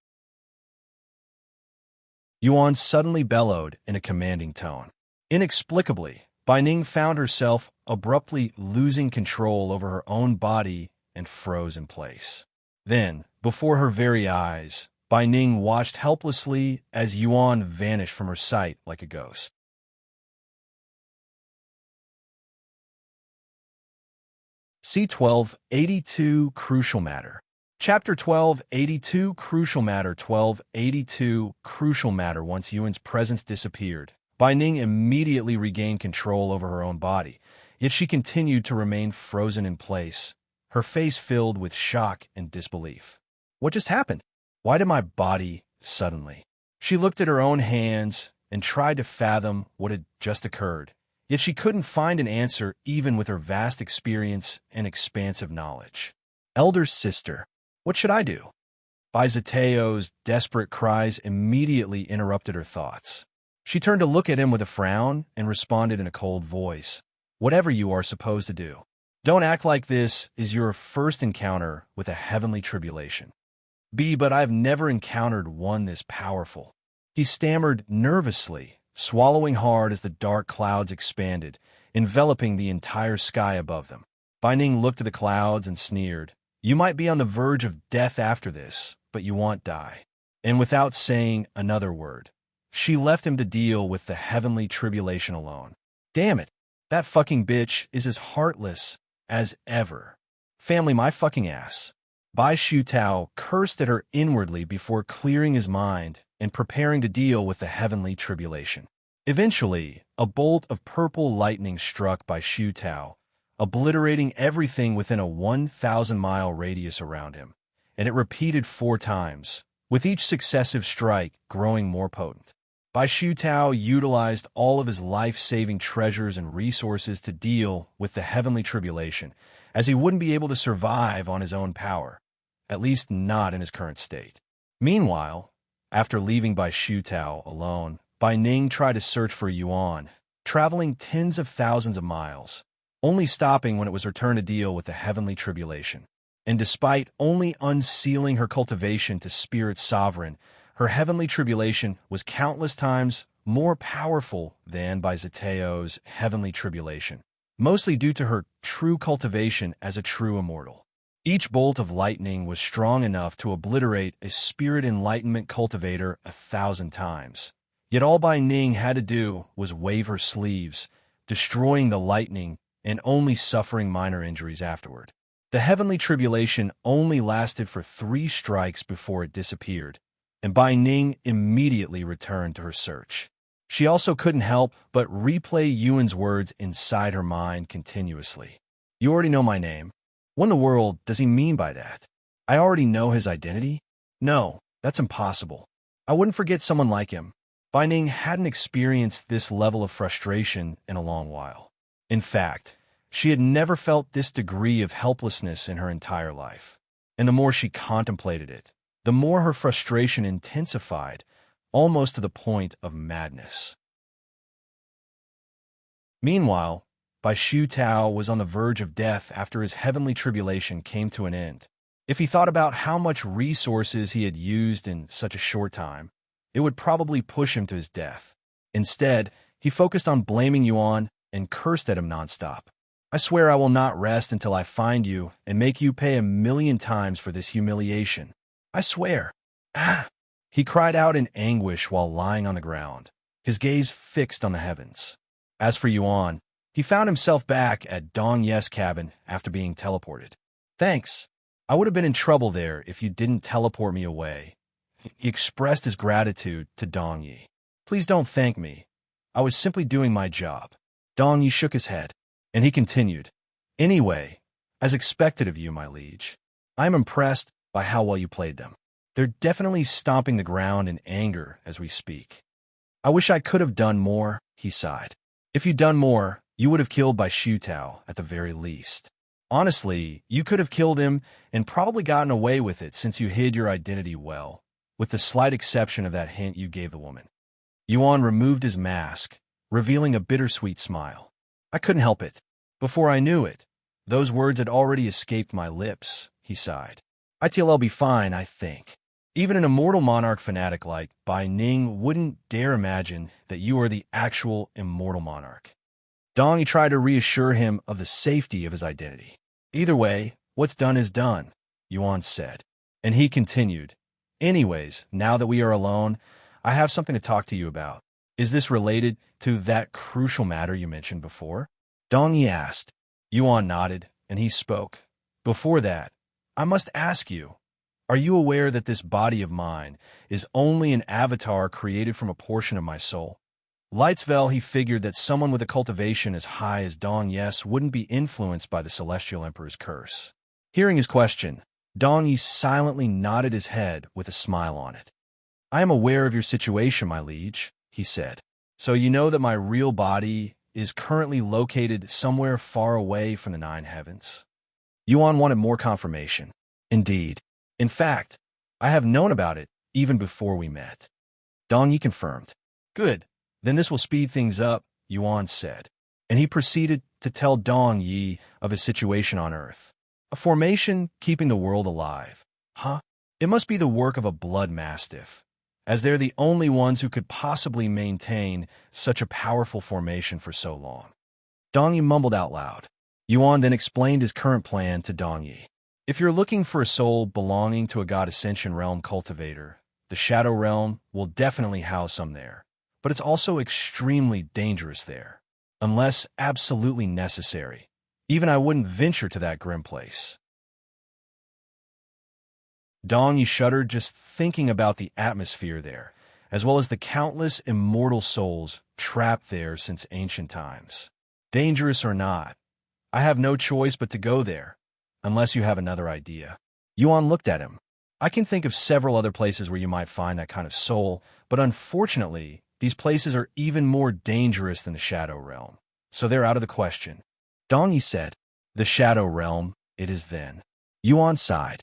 Yuan suddenly bellowed in a commanding tone. Inexplicably, Bai Ning found herself abruptly losing control over her own body and froze in place. Then, before her very eyes, Bai Ning watched helplessly as Yuan vanished from her sight like a ghost. C1282 Crucial Matter. Chapter 1282 Crucial Matter. 1282 Crucial Matter. Once Yuan's presence disappeared, Bai Ning immediately regained control over her own body, yet she continued to remain frozen in place, her face filled with shock and disbelief. What just happened? Why did my body suddenly? She looked at her own hands and tried to fathom what had just occurred, yet she couldn't find an answer even with her vast experience and expansive knowledge. Elder sister, what should I do? Bai Zitao's desperate cries immediately interrupted her thoughts. She turned to look at him with a frown and responded in a cold voice. Whatever you are supposed to do. Don't act like this is your first encounter with a heavenly tribulation. But I've never encountered one this powerful. He stammered nervously, swallowing hard as the dark clouds expanded, enveloping the entire sky above them. Bai Ning looked at the clouds and sneered. You might be on the verge of death after this, but you won't die. And without saying another word, she left him to deal with the heavenly tribulation alone. Damn it, that fucking bitch is as heartless as ever. Family my fucking ass. Bai Xutao cursed at her inwardly before clearing his mind and preparing to deal with the heavenly tribulation. Eventually, a bolt of purple lightning struck Bai Xutao, obliterating everything within a 1,000-mile radius around him, and it repeated 4 times, with each successive strike growing more potent. Bai Xutao utilized all of his life-saving treasures and resources to deal with the heavenly tribulation, as he wouldn't be able to survive on his own power, at least not in his current state. Meanwhile, after leaving Bai Xutao alone, Bai Ning tried to search for Yuan, traveling tens of thousands of miles, only stopping when it was her turn to deal with the heavenly tribulation. And despite only unsealing her cultivation to Spirit Sovereign, her heavenly tribulation was countless times more powerful than Bai Zitao's heavenly tribulation, mostly due to her true cultivation as a true immortal. Each bolt of lightning was strong enough to obliterate a spirit enlightenment cultivator 1,000 times. Yet all Bai Ning had to do was wave her sleeves, destroying the lightning and only suffering minor injuries afterward. The heavenly tribulation only lasted for 3 strikes before it disappeared, and Bai Ning immediately returned to her search. She also couldn't help but replay Yuan's words inside her mind continuously. You already know my name. What in the world does he mean by that? I already know his identity? No, that's impossible. I wouldn't forget someone like him. Bai Ning hadn't experienced this level of frustration in a long while. In fact, she had never felt this degree of helplessness in her entire life. And the more she contemplated it, the more her frustration intensified, almost to the point of madness. Meanwhile, Bai Xutao was on the verge of death after his heavenly tribulation came to an end. If he thought about how much resources he had used in such a short time, it would probably push him to his death. Instead, he focused on blaming Yuan and cursed at him nonstop. I swear I will not rest until I find you and make you pay 1,000,000 times for this humiliation. I swear. Ah! He cried out in anguish while lying on the ground, his gaze fixed on the heavens. As for Yuan, he found himself back at Dong Ye's cabin after being teleported. Thanks. I would have been in trouble there if you didn't teleport me away. He expressed his gratitude to Dong Ye. Please don't thank me. I was simply doing my job. Dong Ye shook his head, and he continued. Anyway, as expected of you, my liege, I am impressed by how well you played them. They're definitely stomping the ground in anger as we speak. I wish I could have done more, he sighed. If you'd done more, you would have killed Bai Xutao at the very least. Honestly, you could have killed him and probably gotten away with it since you hid your identity well, with the slight exception of that hint you gave the woman. Yuan removed his mask, revealing a bittersweet smile. I couldn't help it. Before I knew it, those words had already escaped my lips, he sighed. I'll be fine, I think. Even an immortal monarch fanatic like Bai Ning wouldn't dare imagine that you are the actual immortal monarch. Dong tried to reassure him of the safety of his identity. Either way, what's done is done, Yuan said. And he continued, anyways, now that we are alone, I have something to talk to you about. Is this related to that crucial matter you mentioned before? Dong Yi asked. Yuan nodded, and he spoke. Before that, I must ask you, are you aware that this body of mine is only an avatar created from a portion of my soul? Lightsvel, he figured that someone with a cultivation as high as Dong Yes wouldn't be influenced by the Celestial Emperor's curse. Hearing his question, Dong Yi silently nodded his head with a smile on it. I am aware of your situation, my liege, he said. So you know that my real body is currently located somewhere far away from the nine heavens. Yuan wanted more confirmation. Indeed. In fact, I have known about it even before we met. Dong Yi confirmed. Good. Then this will speed things up, Yuan said. And he proceeded to tell Dong Yi of his situation on Earth. A formation keeping the world alive. Huh? It must be the work of a blood mastiff, as they're the only ones who could possibly maintain such a powerful formation for so long. Dong Yi mumbled out loud. Yuan then explained his current plan to Dong Yi. If you're looking for a soul belonging to a God Ascension Realm cultivator, the Shadow Realm will definitely house some there, but it's also extremely dangerous there, unless absolutely necessary. Even I wouldn't venture to that grim place. Dong Yi shuddered just thinking about the atmosphere there, as well as the countless immortal souls trapped there since ancient times. Dangerous or not, I have no choice but to go there, unless you have another idea. Yuan looked at him. I can think of several other places where you might find that kind of soul, but unfortunately, these places are even more dangerous than the Shadow Realm, so they're out of the question. Dong Yi said, the Shadow Realm, it is then. Yuan sighed.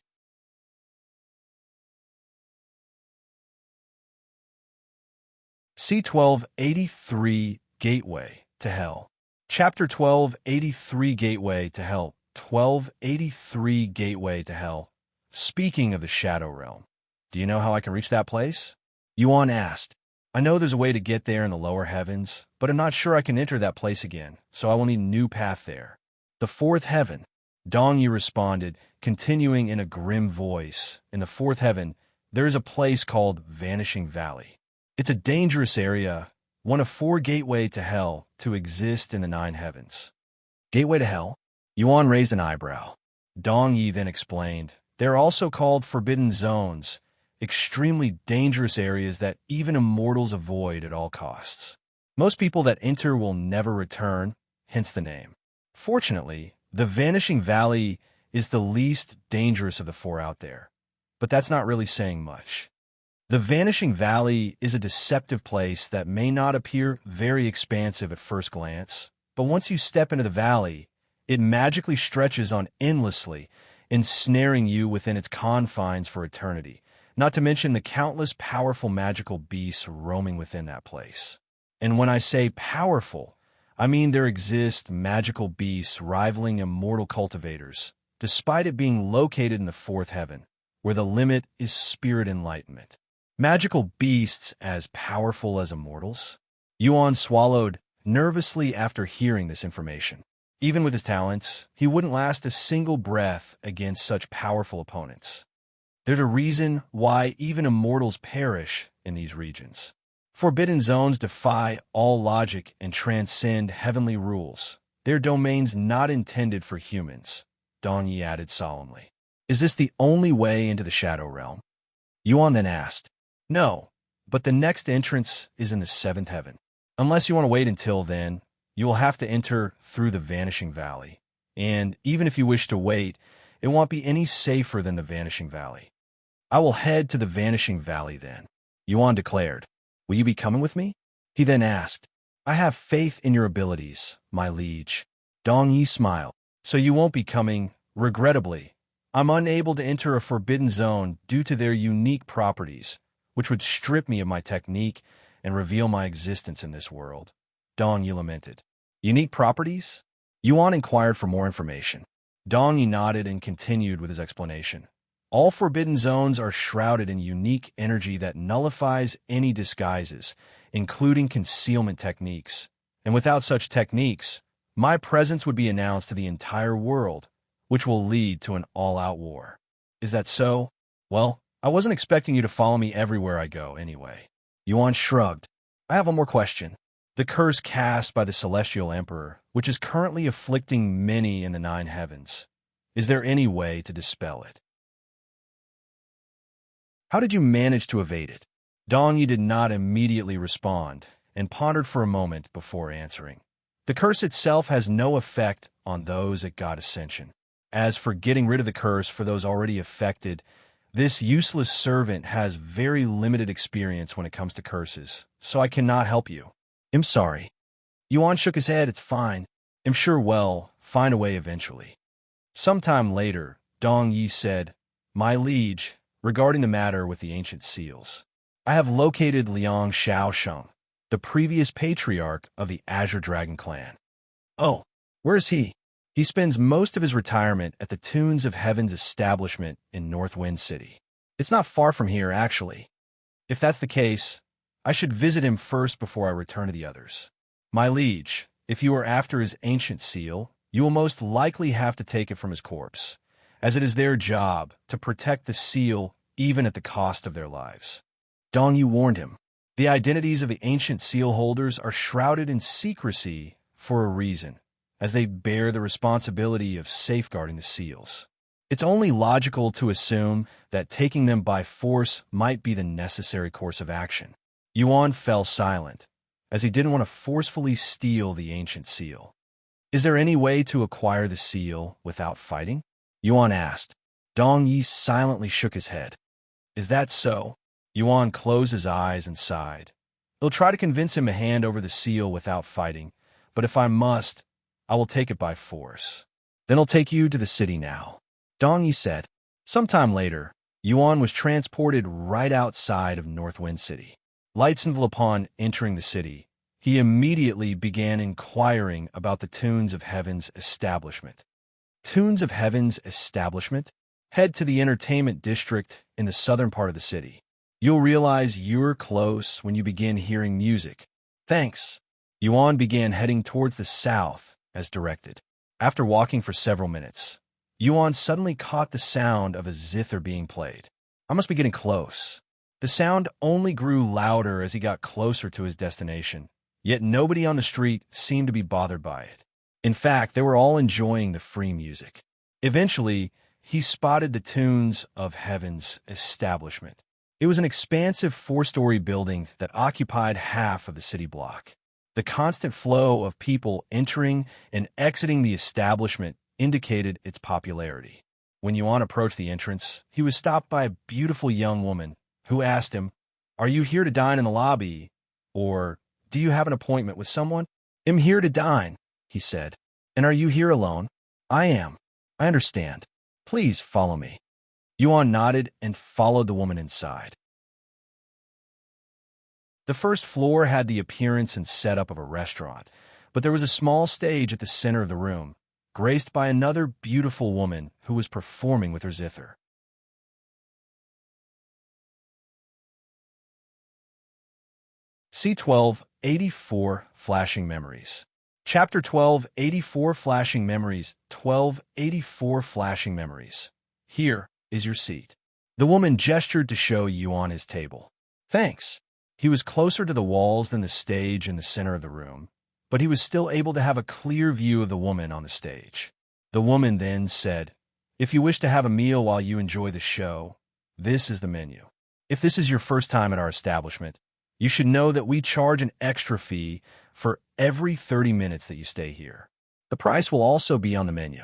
C1283 Gateway to Hell. Chapter 1283 Gateway to Hell. 1283 Gateway to Hell. Speaking of the Shadow Realm, do you know how I can reach that place? Yuan asked. I know there's a way to get there in the lower heavens, but I'm not sure I can enter that place again, so I will need a new path there. The fourth heaven, Dong Yi responded, continuing in a grim voice. In the fourth heaven, there is a place called Vanishing Valley. It's a dangerous area, one of 4 gateway to hell to exist in the 9 heavens. Gateway to hell? Yuan raised an eyebrow. Dong Yi then explained, they're also called forbidden zones, extremely dangerous areas that even immortals avoid at all costs. Most people that enter will never return, hence the name. Fortunately, the Vanishing Valley is the least dangerous of the 4 out there, but that's not really saying much. The Vanishing Valley is a deceptive place that may not appear very expansive at first glance, but once you step into the valley, it magically stretches on endlessly, ensnaring you within its confines for eternity, not to mention the countless powerful magical beasts roaming within that place. And when I say powerful, I mean there exist magical beasts rivaling immortal cultivators, despite it being located in the 4th heaven, where the limit is spirit enlightenment. Magical beasts as powerful as immortals? Yuan swallowed nervously after hearing this information. Even with his talents, he wouldn't last a single breath against such powerful opponents. There's a reason why even immortals perish in these regions. Forbidden zones defy all logic and transcend heavenly rules. They're domains not intended for humans, Dong Yi added solemnly. Is this the only way into the Shadow Realm? Yuan then asked. No, but the next entrance is in the 7th heaven. Unless you want to wait until then, you will have to enter through the Vanishing Valley. And even if you wish to wait, it won't be any safer than the Vanishing Valley. I will head to the Vanishing Valley then, Yuan declared. Will you be coming with me? He then asked. I have faith in your abilities, my liege. Dong Yi smiled. So you won't be coming, regrettably. I'm unable to enter a forbidden zone due to their unique properties, which would strip me of my technique and reveal my existence in this world. Dong Yi lamented. Unique properties? Yuan inquired for more information. Dong Yi nodded and continued with his explanation. All forbidden zones are shrouded in unique energy that nullifies any disguises, including concealment techniques. And without such techniques, my presence would be announced to the entire world, which will lead to an all-out war. Is that so? Well, I wasn't expecting you to follow me everywhere I go, anyway. Yuan shrugged. I have one more question. The curse cast by the Celestial Emperor, which is currently afflicting many in the 9 heavens. Is there any way to dispel it? How did you manage to evade it? Dong Yi did not immediately respond and pondered for a moment before answering. The curse itself has no effect on those at God Ascension. As for getting rid of the curse for those already affected, this useless servant has very limited experience when it comes to curses, so I cannot help you. I'm sorry. Yuan shook his head. It's fine. I'm sure we'll find a way eventually. Sometime later, Dong Yi said, My liege, regarding the matter with the ancient seals, I have located Liang Xiaosheng, the previous patriarch of the Azure Dragon clan. Oh, where is he? He spends most of his retirement at the Tunes of Heaven's establishment in Northwind City. It's not far from here, actually. If that's the case, I should visit him first before I return to the others. My liege, if you are after his ancient seal, you will most likely have to take it from his corpse, as it is their job to protect the seal even at the cost of their lives. Dong Yu warned him. The identities of the ancient seal holders are shrouded in secrecy for a reason, as they bear the responsibility of safeguarding the seals. It's only logical to assume that taking them by force might be the necessary course of action. Yuan fell silent, as he didn't want to forcefully steal the ancient seal. Is there any way to acquire the seal without fighting? Yuan asked. Dong Yi silently shook his head. Is that so? Yuan closed his eyes and sighed. He'll try to convince him to hand over the seal without fighting, but if I must, I will take it by force. Then I'll take you to the city now. Dong Yi said. Sometime later, Yuan was transported right outside of Northwind City. Lightsenville upon entering the city, he immediately began inquiring about the Tunes of Heaven's establishment. Tunes of Heaven's establishment? Head to the entertainment district in the southern part of the city. You'll realize you're close when you begin hearing music. Thanks. Yuan began heading towards the south as directed. After walking for several minutes, Yuan suddenly caught the sound of a zither being played. I must be getting close. The sound only grew louder as he got closer to his destination, yet nobody on the street seemed to be bothered by it. In fact, they were all enjoying the free music. Eventually, he spotted the Tunes of Heaven's establishment. It was an expansive 4-story building that occupied half of the city block. The constant flow of people entering and exiting the establishment indicated its popularity. When Yuan approached the entrance, he was stopped by a beautiful young woman who asked him, Are you here to dine in the lobby? Or, do you have an appointment with someone? I'm here to dine, he said. And are you here alone? I am. I understand. Please follow me. Yuan nodded and followed the woman inside. The first floor had the appearance and setup of a restaurant, but there was a small stage at the center of the room, graced by another beautiful woman who was performing with her zither. C1284 Flashing Memories. Chapter 1284 Flashing Memories. 1284 Flashing Memories. Here is your seat. The woman gestured to show Yuan his table. Thanks. He was closer to the walls than the stage in the center of the room, but he was still able to have a clear view of the woman on the stage. The woman then said, If you wish to have a meal while you enjoy the show, this is the menu. If this is your first time at our establishment, you should know that we charge an extra fee for every 30 minutes that you stay here. The price will also be on the menu.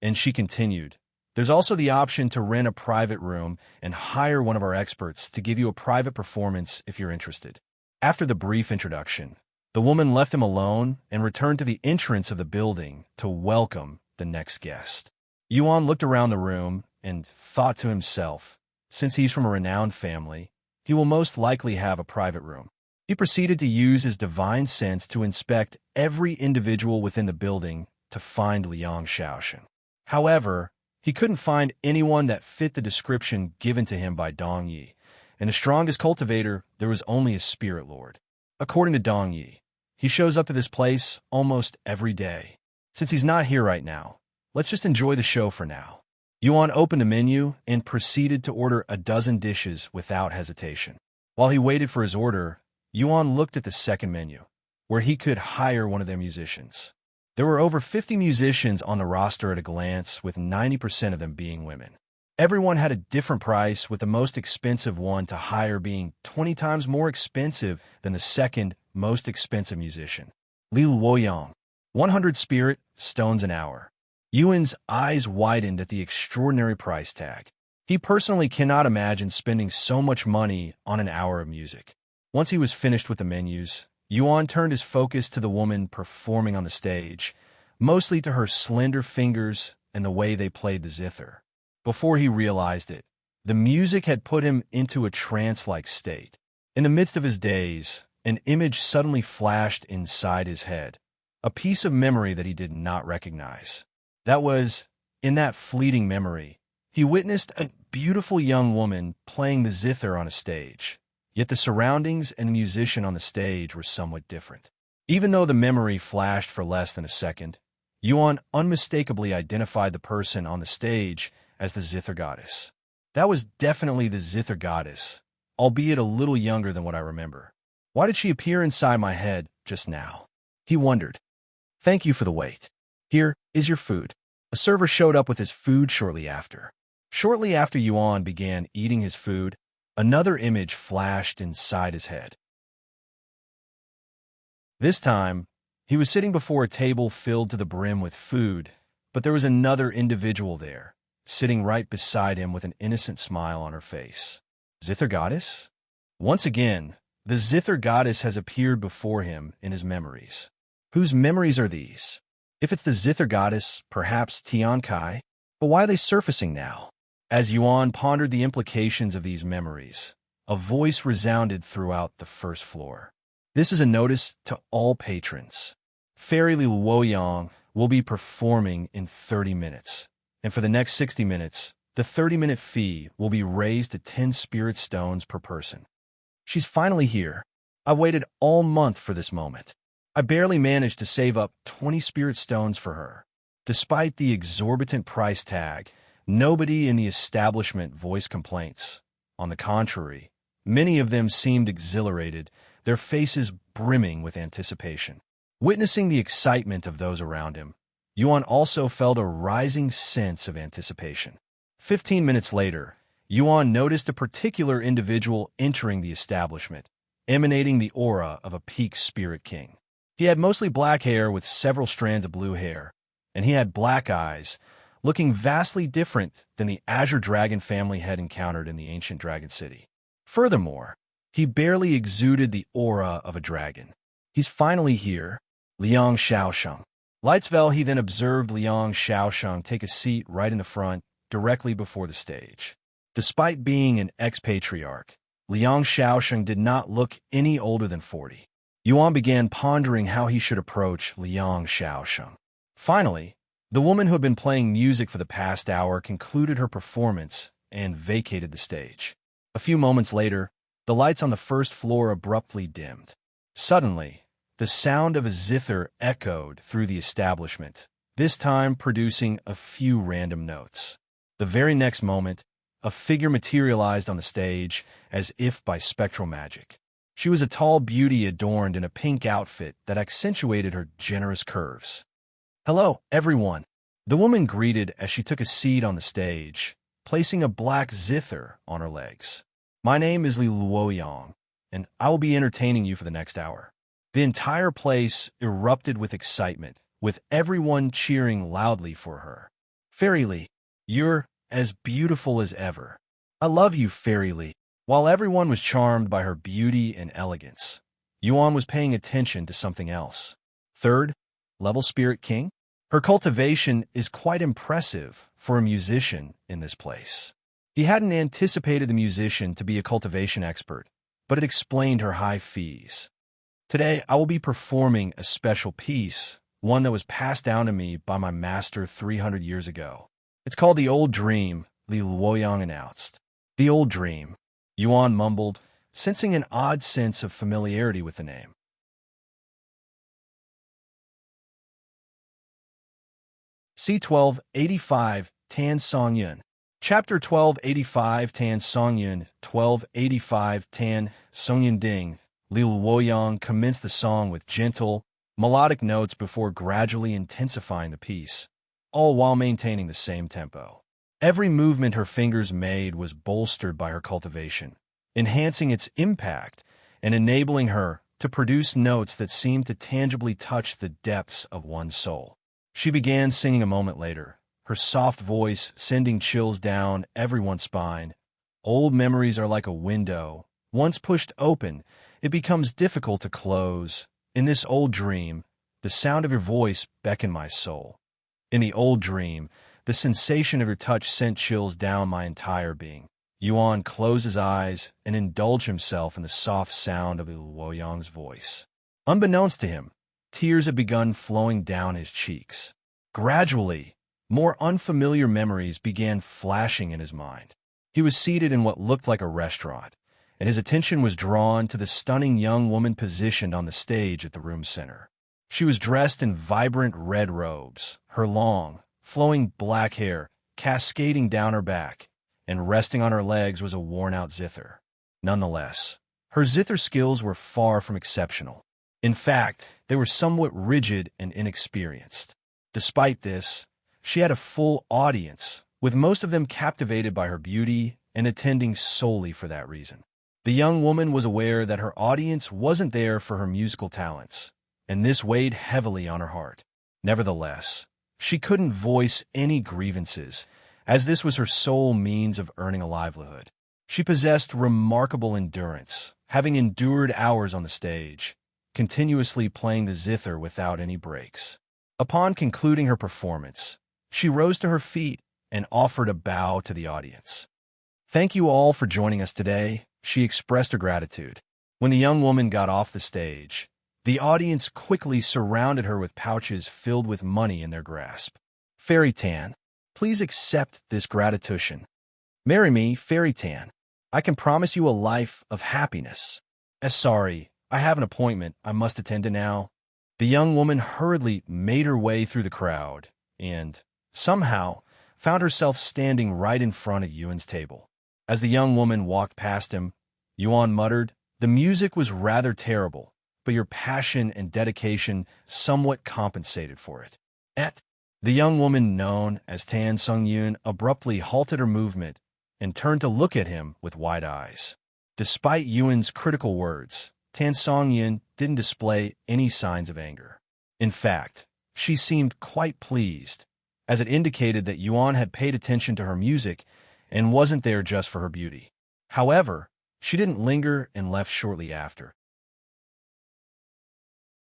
And she continued, There's also the option to rent a private room and hire one of our experts to give you a private performance if you're interested. After the brief introduction, the woman left him alone and returned to the entrance of the building to welcome the next guest. Yuan looked around the room and thought to himself, since he's from a renowned family, he will most likely have a private room. He proceeded to use his divine sense to inspect every individual within the building to find Liang Xiaosheng. However, he couldn't find anyone that fit the description given to him by Dong Yi, and the strongest cultivator there was only a spirit lord. According to Dong Yi, he shows up to this place almost every day. Since he's not here right now, let's just enjoy the show for now. Yuan opened the menu and proceeded to order a dozen dishes without hesitation. While he waited for his order, Yuan looked at the second menu, where he could hire one of their musicians. There were over 50 musicians on the roster at a glance, with 90% of them being women. Everyone had a different price, with the most expensive one to hire being 20 times more expensive than the second most expensive musician. Li Luoyang, 100 spirit stones an hour. Yuan's eyes widened at the extraordinary price tag. He personally cannot imagine spending so much money on an hour of music. Once he was finished with the menus, Yuan turned his focus to the woman performing on the stage, mostly to her slender fingers and the way they played the zither. Before he realized it, the music had put him into a trance-like state. In the midst of his daze, an image suddenly flashed inside his head, a piece of memory that he did not recognize. That was, in that fleeting memory, he witnessed a beautiful young woman playing the zither on a stage, yet the surroundings and the musician on the stage were somewhat different. Even though the memory flashed for less than a second, Yuan unmistakably identified the person on the stage as the Zither goddess. That was definitely the Zither goddess, albeit a little younger than what I remember. Why did she appear inside my head just now? He wondered. Thank you for the wait. Here is your food. A server showed up with his food shortly after. Shortly after Yuan began eating his food, another image flashed inside his head. This time, he was sitting before a table filled to the brim with food, but there was another individual there, sitting right beside him with an innocent smile on her face. Zither goddess? Once again, the Zither goddess has appeared before him in his memories. Whose memories are these? If it's the Zither goddess, perhaps Tian Kai? But why are they surfacing now? As Yuan pondered the implications of these memories, a voice resounded throughout the first floor. This is a notice to all patrons. Fairy Li Luoyang will be performing in 30 minutes. And for the next 60 minutes, the 30-minute fee will be raised to 10 spirit stones per person. She's finally here. I've waited all month for this moment. I barely managed to save up 20 spirit stones for her. Despite the exorbitant price tag, nobody in the establishment voiced complaints. On the contrary, many of them seemed exhilarated, their faces brimming with anticipation. Witnessing the excitement of those around him, Yuan also felt a rising sense of anticipation. 15 minutes later, Yuan noticed a particular individual entering the establishment, emanating the aura of a peak spirit king. He had mostly black hair with several strands of blue hair, and he had black eyes, looking vastly different than the Azure Dragon family had encountered in the ancient Dragon City. Furthermore, he barely exuded the aura of a dragon. He's finally here, Liang Xiaosheng. Lightsvel, he then observed Liang Xiaosheng take a seat right in the front, directly before the stage. Despite being an ex-patriarch, Liang Xiaosheng did not look any older than 40. Yuan began pondering how he should approach Liang Xiaosheng. Finally, the woman who had been playing music for the past hour concluded her performance and vacated the stage. A few moments later, the lights on the first floor abruptly dimmed. Suddenly, the sound of a zither echoed through the establishment, this time producing a few random notes. The very next moment, a figure materialized on the stage as if by spectral magic. She was a tall beauty adorned in a pink outfit that accentuated her generous curves. Hello, everyone. The woman greeted as she took a seat on the stage, placing a black zither on her legs. My name is Li Luoyang, and I will be entertaining you for the next hour. The entire place erupted with excitement, with everyone cheering loudly for her. Fairy Li, you're as beautiful as ever. I love you, Fairy Li. While everyone was charmed by her beauty and elegance, Yuan was paying attention to something else. Third, level Spirit King? Her cultivation is quite impressive for a musician in this place. He hadn't anticipated the musician to be a cultivation expert, but it explained her high fees. Today, I will be performing a special piece one that was passed down to me by my master 300 years ago. It's called the Old Dream, Li Luoyang announced. The Old Dream, Yuan mumbled, sensing an odd sense of familiarity with the name. C1285 Tan Songyun. Chapter 1285 Tan Songyun, 1285 Tan Songyun Ding. Li Luoyang commenced the song with gentle, melodic notes before gradually intensifying the piece, all while maintaining the same tempo. Every movement her fingers made was bolstered by her cultivation, enhancing its impact and enabling her to produce notes that seemed to tangibly touch the depths of one's soul. She began singing a moment later, her soft voice sending chills down everyone's spine. Old memories are like a window. Once pushed open, it becomes difficult to close. In this old dream, the sound of your voice beckoned my soul. In the old dream, the sensation of your touch sent chills down my entire being. Yuan closed his eyes and indulged himself in the soft sound of Luoyang's voice. Unbeknownst to him, tears had begun flowing down his cheeks. Gradually, more unfamiliar memories began flashing in his mind. He was seated in what looked like a restaurant, and his attention was drawn to the stunning young woman positioned on the stage at the room's center. She was dressed in vibrant red robes, her long, flowing black hair cascading down her back, and resting on her legs was a worn-out zither. Nonetheless, her zither skills were far from exceptional. In fact, they were somewhat rigid and inexperienced. Despite this, she had a full audience, with most of them captivated by her beauty and attending solely for that reason. The young woman was aware that her audience wasn't there for her musical talents, and this weighed heavily on her heart. Nevertheless, she couldn't voice any grievances, as this was her sole means of earning a livelihood. She possessed remarkable endurance, having endured hours on the stage, continuously playing the zither without any breaks. Upon concluding her performance, she rose to her feet and offered a bow to the audience. "Thank you all for joining us today," she expressed her gratitude. When the young woman got off the stage, the audience quickly surrounded her with pouches filled with money in their grasp. "Fairy Tan, please accept this gratification. Marry me, Fairy Tan. I can promise you a life of happiness." Sorry, I have an appointment I must attend to now." The young woman hurriedly made her way through the crowd and, somehow, found herself standing right in front of Yuan's table. As the young woman walked past him, Yuan muttered, "The music was rather terrible, but your passion and dedication somewhat compensated for it." The young woman known as Tan Songyun abruptly halted her movement and turned to look at him with wide eyes. Despite Yuan's critical words, Tan Songyun didn't display any signs of anger. In fact, she seemed quite pleased, as it indicated that Yuan had paid attention to her music and wasn't there just for her beauty. However, she didn't linger and left shortly after.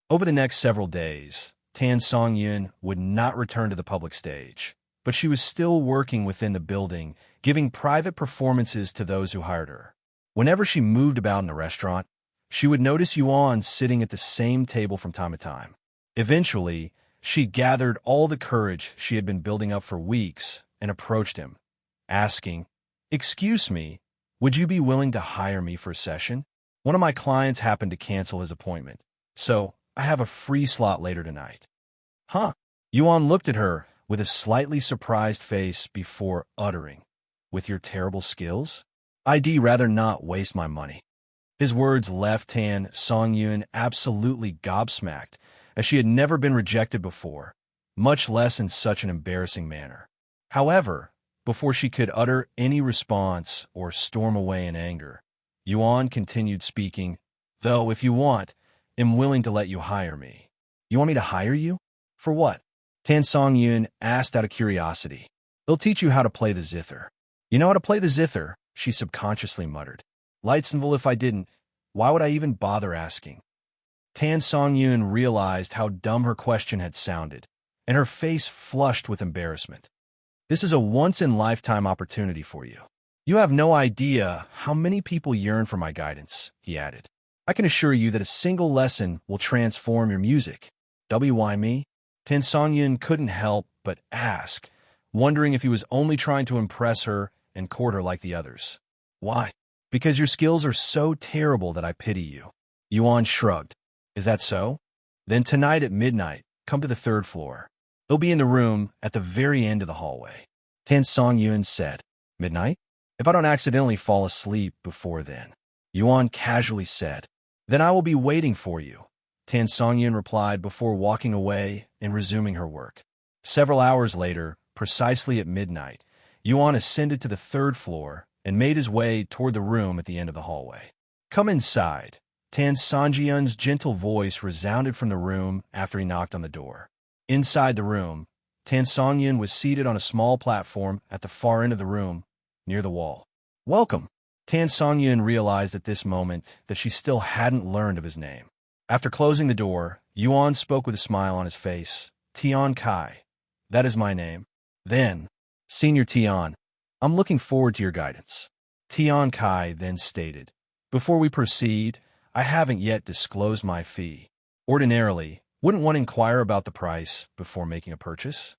Over the next several days, Tan Songyun would not return to the public stage, but she was still working within the building, giving private performances to those who hired her. Whenever she moved about in the restaurant, she would notice Yuan sitting at the same table from time to time. Eventually, she gathered all the courage she had been building up for weeks and approached him, asking, "Excuse me, would you be willing to hire me for a session? One of my clients happened to cancel his appointment, so I have a free slot later tonight." "Huh?" Yuan looked at her with a slightly surprised face before uttering, "With your terrible skills? I'd rather not waste my money." His words left Tan Songyun absolutely gobsmacked, as she had never been rejected before, much less in such an embarrassing manner. However, before she could utter any response or storm away in anger, Yuan continued speaking, "Though, if you want, I'm willing to let you hire me." "You want me to hire you? For what?" Tan Songyun asked out of curiosity. "They'll teach you how to play the zither." "You know how to play the zither?" she subconsciously muttered. "Lightsenville, if I didn't, why would I even bother asking?" Tan Songyun realized how dumb her question had sounded, and her face flushed with embarrassment. "This is a once-in-lifetime opportunity for you. You have no idea how many people yearn for my guidance," he added. "I can assure you that a single lesson will transform your music." "Why me?" Tan Songyun couldn't help but ask, wondering if he was only trying to impress her and court her like the others. Why? Because your skills are so terrible that I pity you. Yuan shrugged. Is that so? Then tonight at midnight, come to the 3rd floor. They'll be in the room at the very end of the hallway. Tan Songyun said. Midnight? If I don't accidentally fall asleep before then. Yuan casually said. Then I will be waiting for you. Tan Songyun replied before walking away and resuming her work. Several hours later, precisely at midnight, Yuan ascended to the 3rd floor and made his way toward the room at the end of the hallway. Come inside. Tan Songyun's gentle voice resounded from the room after he knocked on the door. Inside the room, Tan Songyun was seated on a small platform at the far end of the room, near the wall. Welcome. Tan Songyun realized at this moment that she still hadn't learned of his name. After closing the door, Yuan spoke with a smile on his face. Tian Kai. That is my name. Then, Senior Tian, I'm looking forward to your guidance. Tian Kai then stated, before we proceed, I haven't yet disclosed my fee. Ordinarily, wouldn't one inquire about the price before making a purchase?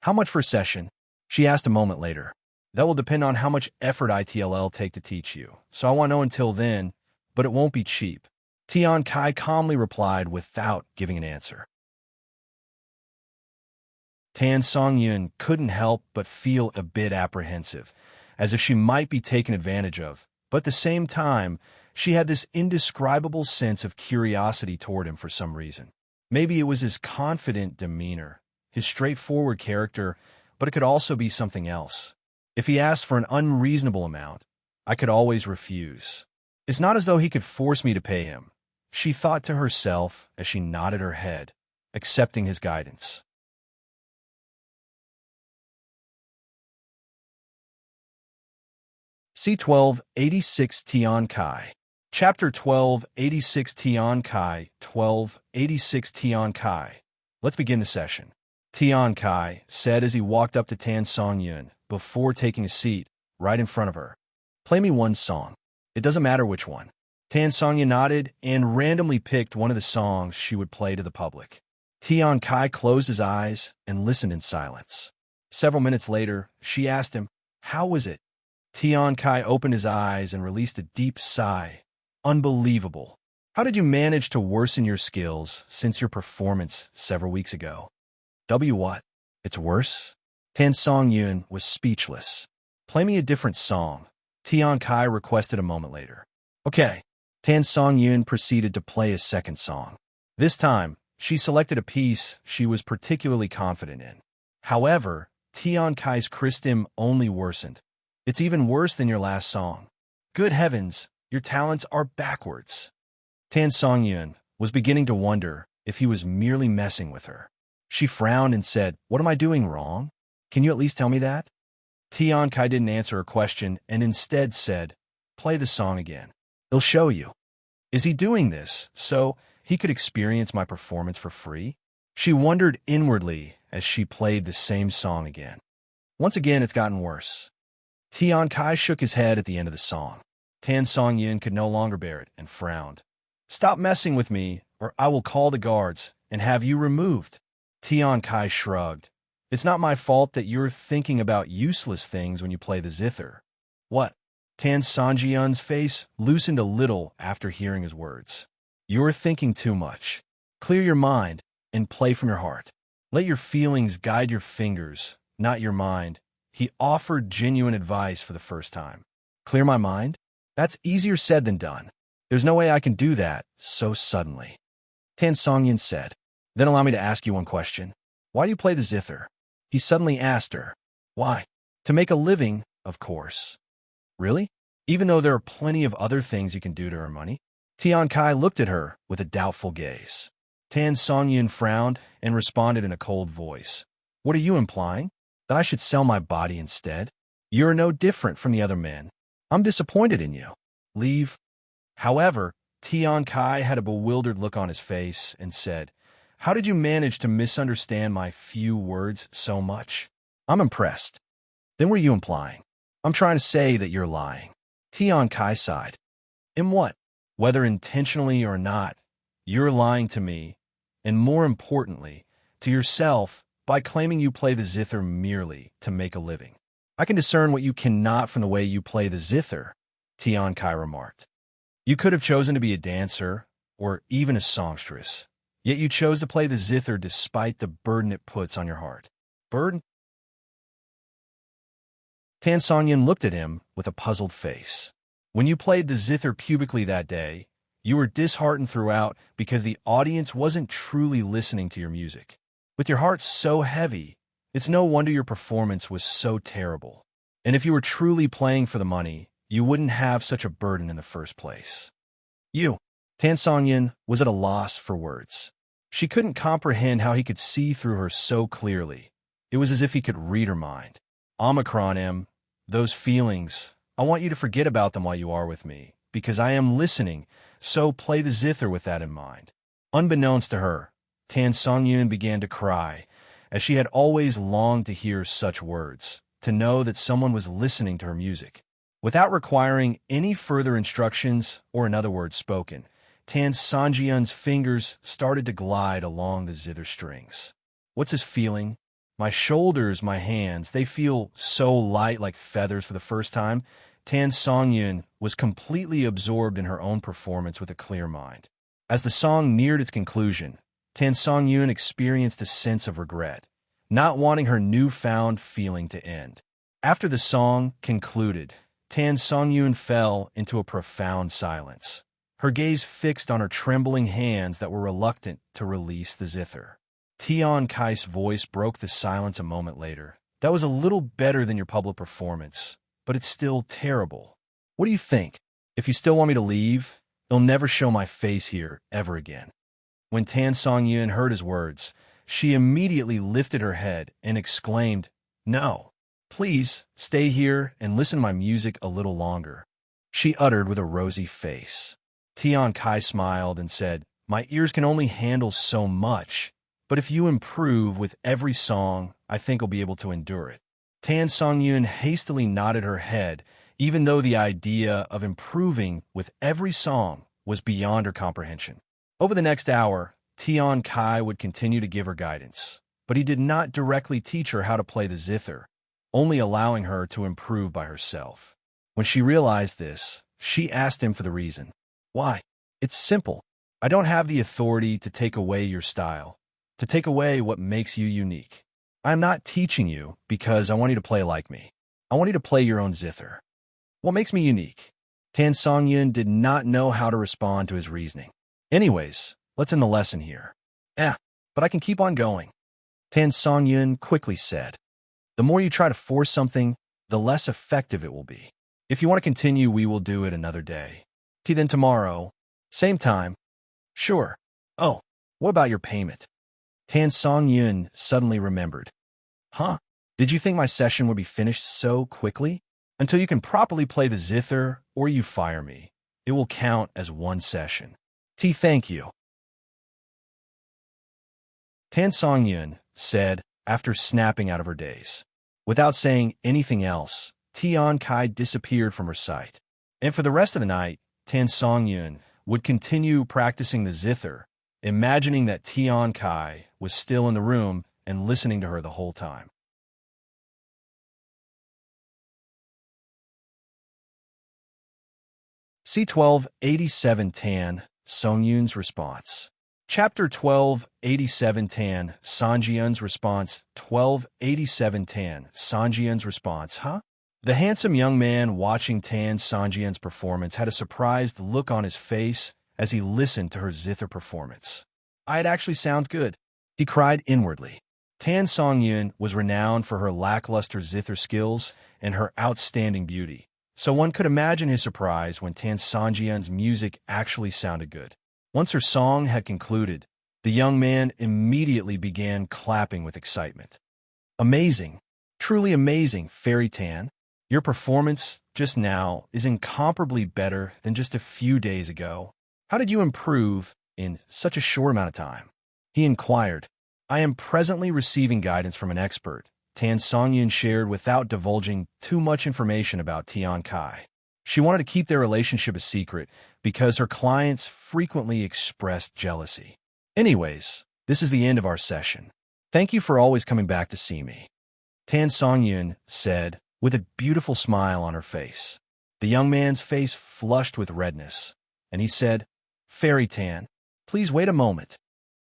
How much for a session? She asked a moment later. That will depend on how much effort ITLL take to teach you, so I won't know until then, but it won't be cheap. Tian Kai calmly replied without giving an answer. Tan Songyun couldn't help but feel a bit apprehensive, as if she might be taken advantage of, but at the same time, she had this indescribable sense of curiosity toward him for some reason. Maybe it was his confident demeanor, his straightforward character, but it could also be something else. If he asked for an unreasonable amount, I could always refuse. It's not as though he could force me to pay him, she thought to herself as she nodded her head, accepting his guidance. C1286 Tian Kai. Chapter 1286 Tian Kai, 1286 Tian Kai. Let's begin the session. Tian Kai said as he walked up to Tan Songyun before taking a seat right in front of her. Play me one song. It doesn't matter which one. Tan Songyun nodded and randomly picked one of the songs she would play to the public. Tian Kai closed his eyes and listened in silence. Several minutes later, she asked him, how was it? Tian Kai opened his eyes and released a deep sigh. Unbelievable. How did you manage to worsen your skills since your performance several weeks ago? What? It's worse? Tan Songyun was speechless. Play me a different song, Tian Kai requested a moment later. Okay. Tan Songyun proceeded to play a second song. This time, she selected a piece she was particularly confident in. However, Tian Kai's christim only worsened. It's even worse than your last song. Good heavens, your talents are backwards. Tan Songyun was beginning to wonder if he was merely messing with her. She frowned and said, what am I doing wrong? Can you at least tell me that? Tian Kai didn't answer her question and instead said, play the song again. They'll show you. Is he doing this so he could experience my performance for free? She wondered inwardly as she played the same song again. Once again, it's gotten worse. Tian Kai shook his head at the end of the song. Tan Songyun could no longer bear it and frowned. Stop messing with me, or I will call the guards and have you removed. Tian Kai shrugged. It's not my fault that you're thinking about useless things when you play the Zither. What? Tan Songyun's face loosened a little after hearing his words. You're thinking too much. Clear your mind and play from your heart. Let your feelings guide your fingers, not your mind. He offered genuine advice for the first time. Clear my mind? That's easier said than done. There's no way I can do that so suddenly. Tan Songyun said. Then allow me to ask you one question. Why do you play the Zither? He suddenly asked her. Why? To make a living, of course. Really? Even though there are plenty of other things you can do to earn money? Tian Kai looked at her with a doubtful gaze. Tan Songyun frowned and responded in a cold voice. What are you implying? That I should sell my body instead? You're no different from the other men. I'm disappointed in you. Leave. However, Tian Kai had a bewildered look on his face and said, how did you manage to misunderstand my few words so much? I'm impressed. Then what are you implying? I'm trying to say that you're lying. Tian Kai sighed. In what? Whether intentionally or not, you're lying to me, and more importantly, to yourself by claiming you play the zither merely to make a living. I can discern what you cannot from the way you play the zither, Tian Kai remarked. You could have chosen to be a dancer or even a songstress, yet you chose to play the zither despite the burden it puts on your heart. Burden? Tan Songyun looked at him with a puzzled face. When you played the zither publicly that day, you were disheartened throughout because the audience wasn't truly listening to your music. With your heart so heavy, it's no wonder your performance was so terrible. And if you were truly playing for the money, you wouldn't have such a burden in the first place. Tan Songyun was at a loss for words. She couldn't comprehend how he could see through her so clearly. It was as if he could read her mind. Omicron M, those feelings, I want you to forget about them while you are with me, because I am listening, so play the zither with that in mind. Unbeknownst to her, Tan Songyun began to cry, as she had always longed to hear such words, to know that someone was listening to her music. Without requiring any further instructions or another word spoken, Tan Songyun's fingers started to glide along the zither strings. What's his feeling? My shoulders, my hands, they feel so light like feathers for the first time. Tan Songyun was completely absorbed in her own performance with a clear mind. As the song neared its conclusion, Tan Songyun experienced a sense of regret, not wanting her newfound feeling to end. After the song concluded, Tan Songyun fell into a profound silence, her gaze fixed on her trembling hands that were reluctant to release the zither. Tian Kai's voice broke the silence a moment later. That was a little better than your public performance, but it's still terrible. What do you think? If you still want me to leave, they'll never show my face here ever again. When Tan Songyun heard his words, she immediately lifted her head and exclaimed, "No, please stay here and listen to my music a little longer," she uttered with a rosy face. Tian Kai smiled and said, "My ears can only handle so much, but if you improve with every song, I think I'll be able to endure it." Tan Songyun hastily nodded her head, even though the idea of improving with every song was beyond her comprehension. Over the next hour, Tian Kai would continue to give her guidance, but he did not directly teach her how to play the zither, only allowing her to improve by herself. When she realized this, she asked him for the reason. "Why? It's simple. I don't have the authority to take away your style, to take away what makes you unique. I'm not teaching you because I want you to play like me. I want you to play your own zither. What makes me unique?" Tan Songyun did not know how to respond to his reasoning. "Anyways, let's end the lesson here." But I can keep on going," Tan Songyun quickly said. "The more you try to force something, the less effective it will be. If you want to continue, we will do it another day. Then tomorrow, same time." "Sure. Oh, what about your payment?" Tan Songyun suddenly remembered. "Huh? Did you think my session would be finished so quickly? Until you can properly play the zither or you fire me, it will count as one session. Thank you," Tan Songyun said after snapping out of her daze. Without saying anything else, Tian Kai disappeared from her sight. And for the rest of the night, Tan Songyun would continue practicing the zither, imagining that Tian Kai was still in the room and listening to her the whole time. C1287 Tan Songyun's Response. Chapter 1287 Tan Songyun's Response. 1287 Tan Songyun's Response. The handsome young man watching Tan Songyun's performance had a surprised look on his face as he listened to her zither performance. "It actually sounds good," he cried inwardly. Tan Songyun was renowned for her lackluster zither skills and her outstanding beauty, so one could imagine his surprise when Tan Songyun's music actually sounded good. Once her song had concluded, the young man immediately began clapping with excitement. "Amazing, truly amazing, Fairy Tan. Your performance just now is incomparably better than just a few days ago. How did you improve in such a short amount of time?" he inquired. "I am presently receiving guidance from an expert," Tan Songyun shared without divulging too much information about Tian Kai. She wanted to keep their relationship a secret because her clients frequently expressed jealousy. "Anyways, this is the end of our session. Thank you for always coming back to see me, Tan Songyun said, with a beautiful smile on her face. The young man's face flushed with redness, and he said, Fairy Tan, please wait a moment.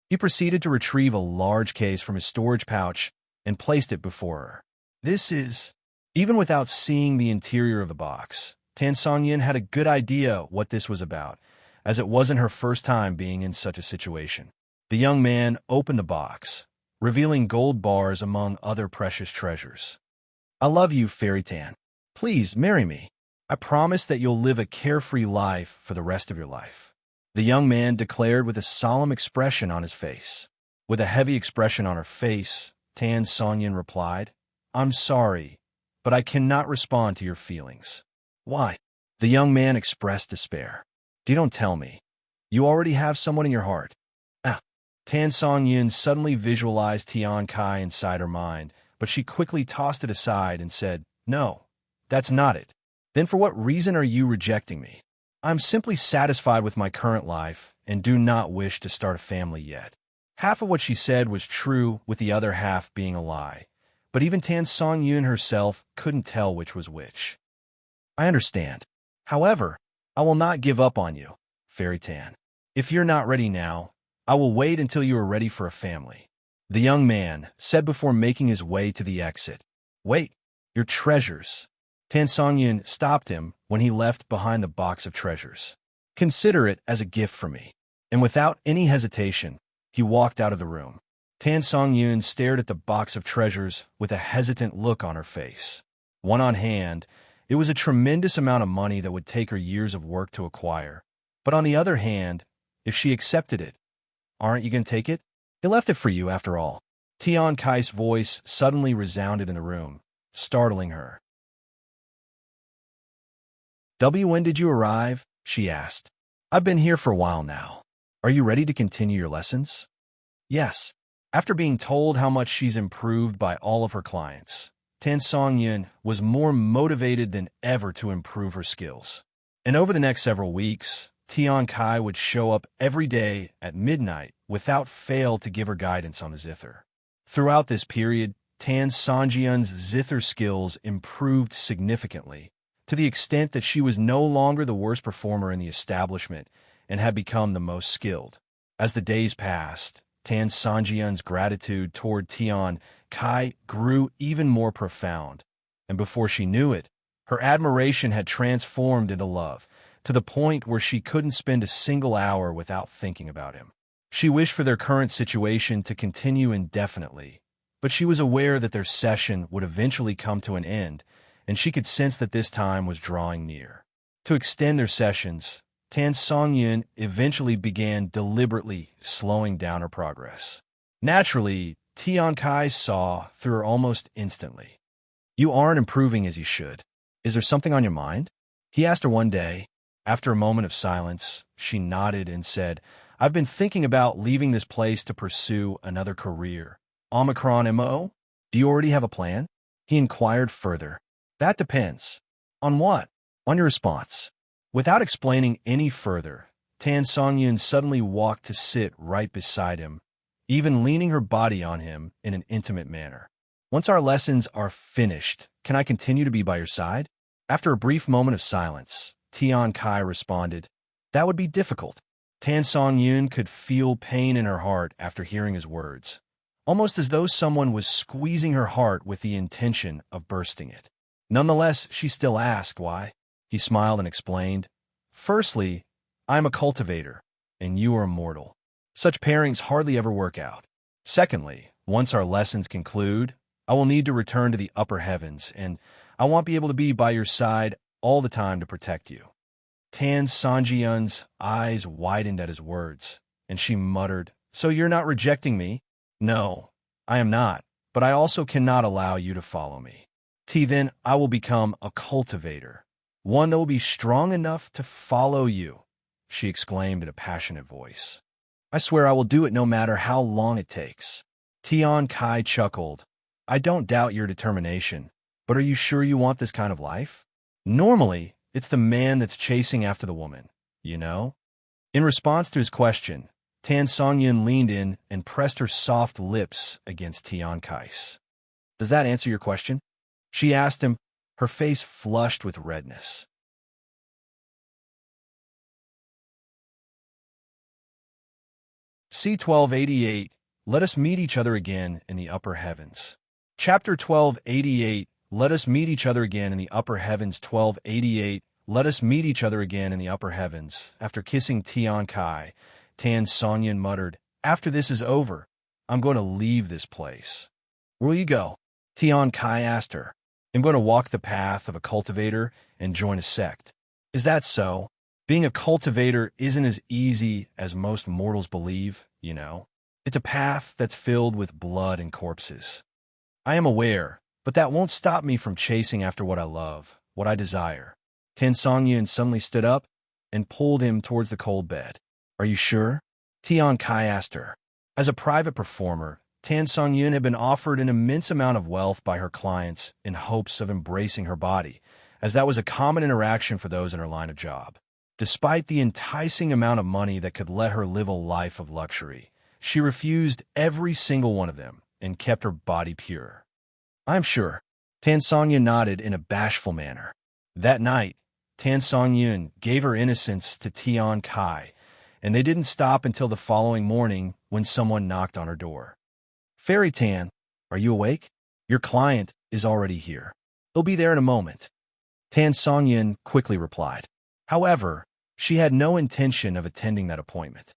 He proceeded to retrieve a large case from his storage pouch and placed it before her. This is... Even without seeing the interior of the box, Tan Songyun had a good idea what this was about, as it wasn't her first time being in such a situation. The young man opened the box, revealing gold bars among other precious treasures. I love you, Fairy Tan. Please marry me. I promise that you'll live a carefree life for the rest of your life. The young man declared with a solemn expression on his face. With a heavy expression on her face, Tan Songyun replied, I'm sorry, but I cannot respond to your feelings. Why? The young man expressed despair. You don't tell me. You already have someone in your heart. Tan Songyun suddenly visualized Tian Kai inside her mind, but she quickly tossed it aside and said, No, that's not it. Then for what reason are you rejecting me? I'm simply satisfied with my current life and do not wish to start a family yet. Half of what she said was true, with the other half being a lie, but even Tan Songyun herself couldn't tell which was which. I understand. However, I will not give up on you, Fairy Tan. If you're not ready now, I will wait until you are ready for a family, the young man said before making his way to the exit. Wait, your treasures. Tan Songyun stopped him when he left behind the box of treasures. Consider it as a gift for me. And without any hesitation, he walked out of the room. Tan Songyun stared at the box of treasures with a hesitant look on her face. One on hand, it was a tremendous amount of money that would take her years of work to acquire. But on the other hand, if she accepted it, aren't you going to take it? He left it for you, after all. Tian Kai's voice suddenly resounded in the room, startling her. When did you arrive? She asked. I've been here for a while now. Are you ready to continue your lessons? Yes. After being told how much she's improved by all of her clients, Tan Songyun was more motivated than ever to improve her skills. And over the next several weeks, Tian Kai would show up every day at midnight without fail to give her guidance on the Zither. Throughout this period, Tan Songyun's Zither skills improved significantly, to the extent that she was no longer the worst performer in the establishment and had become the most skilled. As the days passed, Tan Songyun's gratitude toward Tian Kai grew even more profound, and before she knew it, her admiration had transformed into love, to the point where she couldn't spend a single hour without thinking about him. She wished for their current situation to continue indefinitely, but she was aware that their session would eventually come to an end, and she could sense that this time was drawing near. To extend their sessions, Tan Songyun eventually began deliberately slowing down her progress. Naturally, Tian Kai saw through her almost instantly. You aren't improving as you should. Is there something on your mind? He asked her one day. After a moment of silence, she nodded and said, I've been thinking about leaving this place to pursue another career. Omicron MO? Do you already have a plan? He inquired further. That depends. On what? On your response. Without explaining any further, Tan Songyun suddenly walked to sit right beside him, even leaning her body on him in an intimate manner. Once our lessons are finished, can I continue to be by your side? After a brief moment of silence, Tian Kai responded, That would be difficult. Tan Songyun could feel pain in her heart after hearing his words, almost as though someone was squeezing her heart with the intention of bursting it. Nonetheless, she still asked why. He smiled and explained, Firstly, I am a cultivator, and you are a mortal. Such pairings hardly ever work out. Secondly, once our lessons conclude, I will need to return to the upper heavens, and I won't be able to be by your side all the time to protect you. Tan Songyun's eyes widened at his words, and she muttered, So you're not rejecting me? No, I am not, but I also cannot allow you to follow me. Then I will become a cultivator, one that will be strong enough to follow you, she exclaimed in a passionate voice. I swear I will do it no matter how long it takes. Tian Kai chuckled. I don't doubt your determination, but are you sure you want this kind of life? Normally, it's the man that's chasing after the woman, you know? In response to his question, Tan Songyun leaned in and pressed her soft lips against Tian Kai's. Does that answer your question? She asked him, her face flushed with redness. C1288, let us meet each other again in the upper heavens. Chapter 1288, let us meet each other again in the upper heavens. 1288, let us meet each other again in the upper heavens. After kissing Tian Kai, Tan Songyun muttered, after this is over, I'm going to leave this place. Where will you go? Tian Kai asked her. I'm going to walk the path of a cultivator and join a sect. Is that so? Being a cultivator isn't as easy as most mortals believe, you know. It's a path that's filled with blood and corpses. I am aware, but that won't stop me from chasing after what I love, what I desire. Tan Songyun suddenly stood up and pulled him towards the cold bed. Are you sure? Tian Kai asked her. As a private performer, Tan Songyun had been offered an immense amount of wealth by her clients in hopes of embracing her body, as that was a common interaction for those in her line of job. Despite the enticing amount of money that could let her live a life of luxury, she refused every single one of them and kept her body pure. I'm sure. Tan Songyun nodded in a bashful manner. That night, Tan Songyun gave her innocence to Tian Kai, and they didn't stop until the following morning when someone knocked on her door. Fairy Tan, are you awake? Your client is already here. He'll be there in a moment. Tan Songyun quickly replied. However, she had no intention of attending that appointment.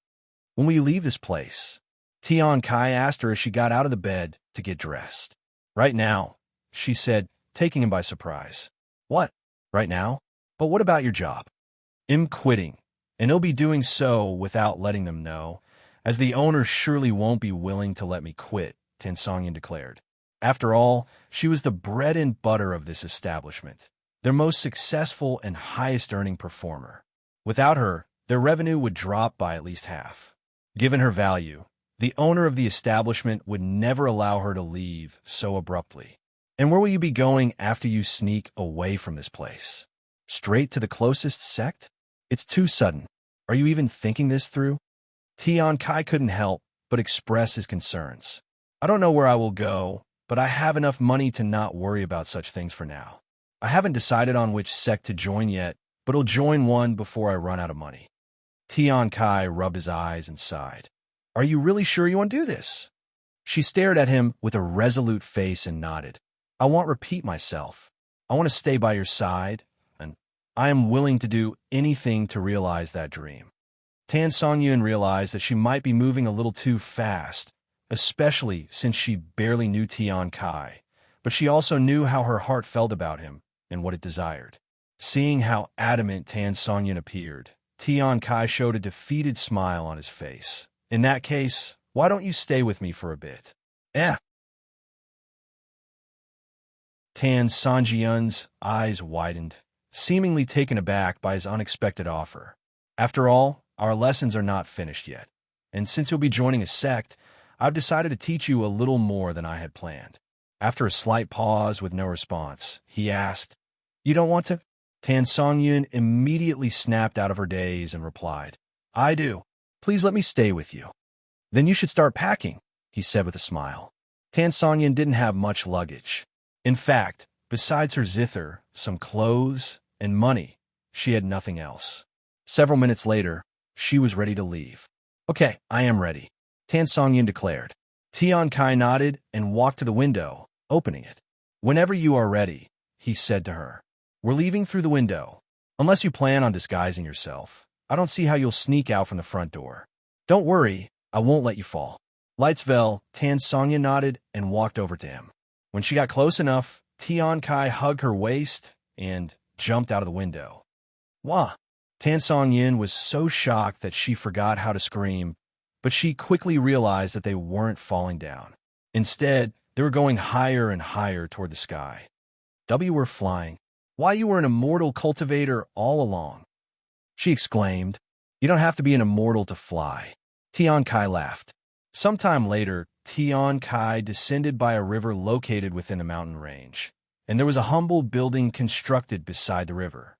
When will you leave this place? Tian Kai asked her as she got out of the bed to get dressed. Right now, she said, taking him by surprise. What? Right now? But what about your job? I'm quitting, and he'll be doing so without letting them know, as the owner surely won't be willing to let me quit, Tan Songyun declared. After all, she was the bread and butter of this establishment, their most successful and highest-earning performer. Without her, their revenue would drop by at least half. Given her value, the owner of the establishment would never allow her to leave so abruptly. And where will you be going after you sneak away from this place? Straight to the closest sect? It's too sudden. Are you even thinking this through? Tian Kai couldn't help but express his concerns. I don't know where I will go, but I have enough money to not worry about such things for now. I haven't decided on which sect to join yet, but I'll join one before I run out of money. Tian Kai rubbed his eyes and sighed. Are you really sure you want to do this? She stared at him with a resolute face and nodded. I won't repeat myself. I want to stay by your side, and I am willing to do anything to realize that dream. Tan Songyun realized that she might be moving a little too fast, especially since she barely knew Tian Kai, but she also knew how her heart felt about him and what it desired. Seeing how adamant Tan Songyun appeared, Tian Kai showed a defeated smile on his face. In that case, why don't you stay with me for a bit? Tan Songyun's eyes widened, seemingly taken aback by his unexpected offer. After all, our lessons are not finished yet, and since you'll be joining a sect, I've decided to teach you a little more than I had planned. After a slight pause with no response, he asked, You don't want to? Tan Songyun immediately snapped out of her daze and replied, I do. Please let me stay with you. Then you should start packing, he said with a smile. Tan Songyun didn't have much luggage. In fact, besides her Zither, some clothes, and money, she had nothing else. Several minutes later, she was ready to leave. Okay, I am ready, Tan Songyun declared. Tian Kai nodded and walked to the window, opening it. Whenever you are ready, he said to her. We're leaving through the window. Unless you plan on disguising yourself, I don't see how you'll sneak out from the front door. Don't worry, I won't let you fall. Lights fell, Tan Songyun nodded and walked over to him. When she got close enough, Tian Kai hugged her waist and jumped out of the window. Wah! Tan Songyun was so shocked that she forgot how to scream, but she quickly realized that they weren't falling down. Instead, they were going higher and higher toward the sky. W were flying. Why, you were an immortal cultivator all along, she exclaimed. You don't have to be an immortal to fly. Tian Kai laughed. Sometime later, Tian Kai descended by a river located within a mountain range, and there was a humble building constructed beside the river.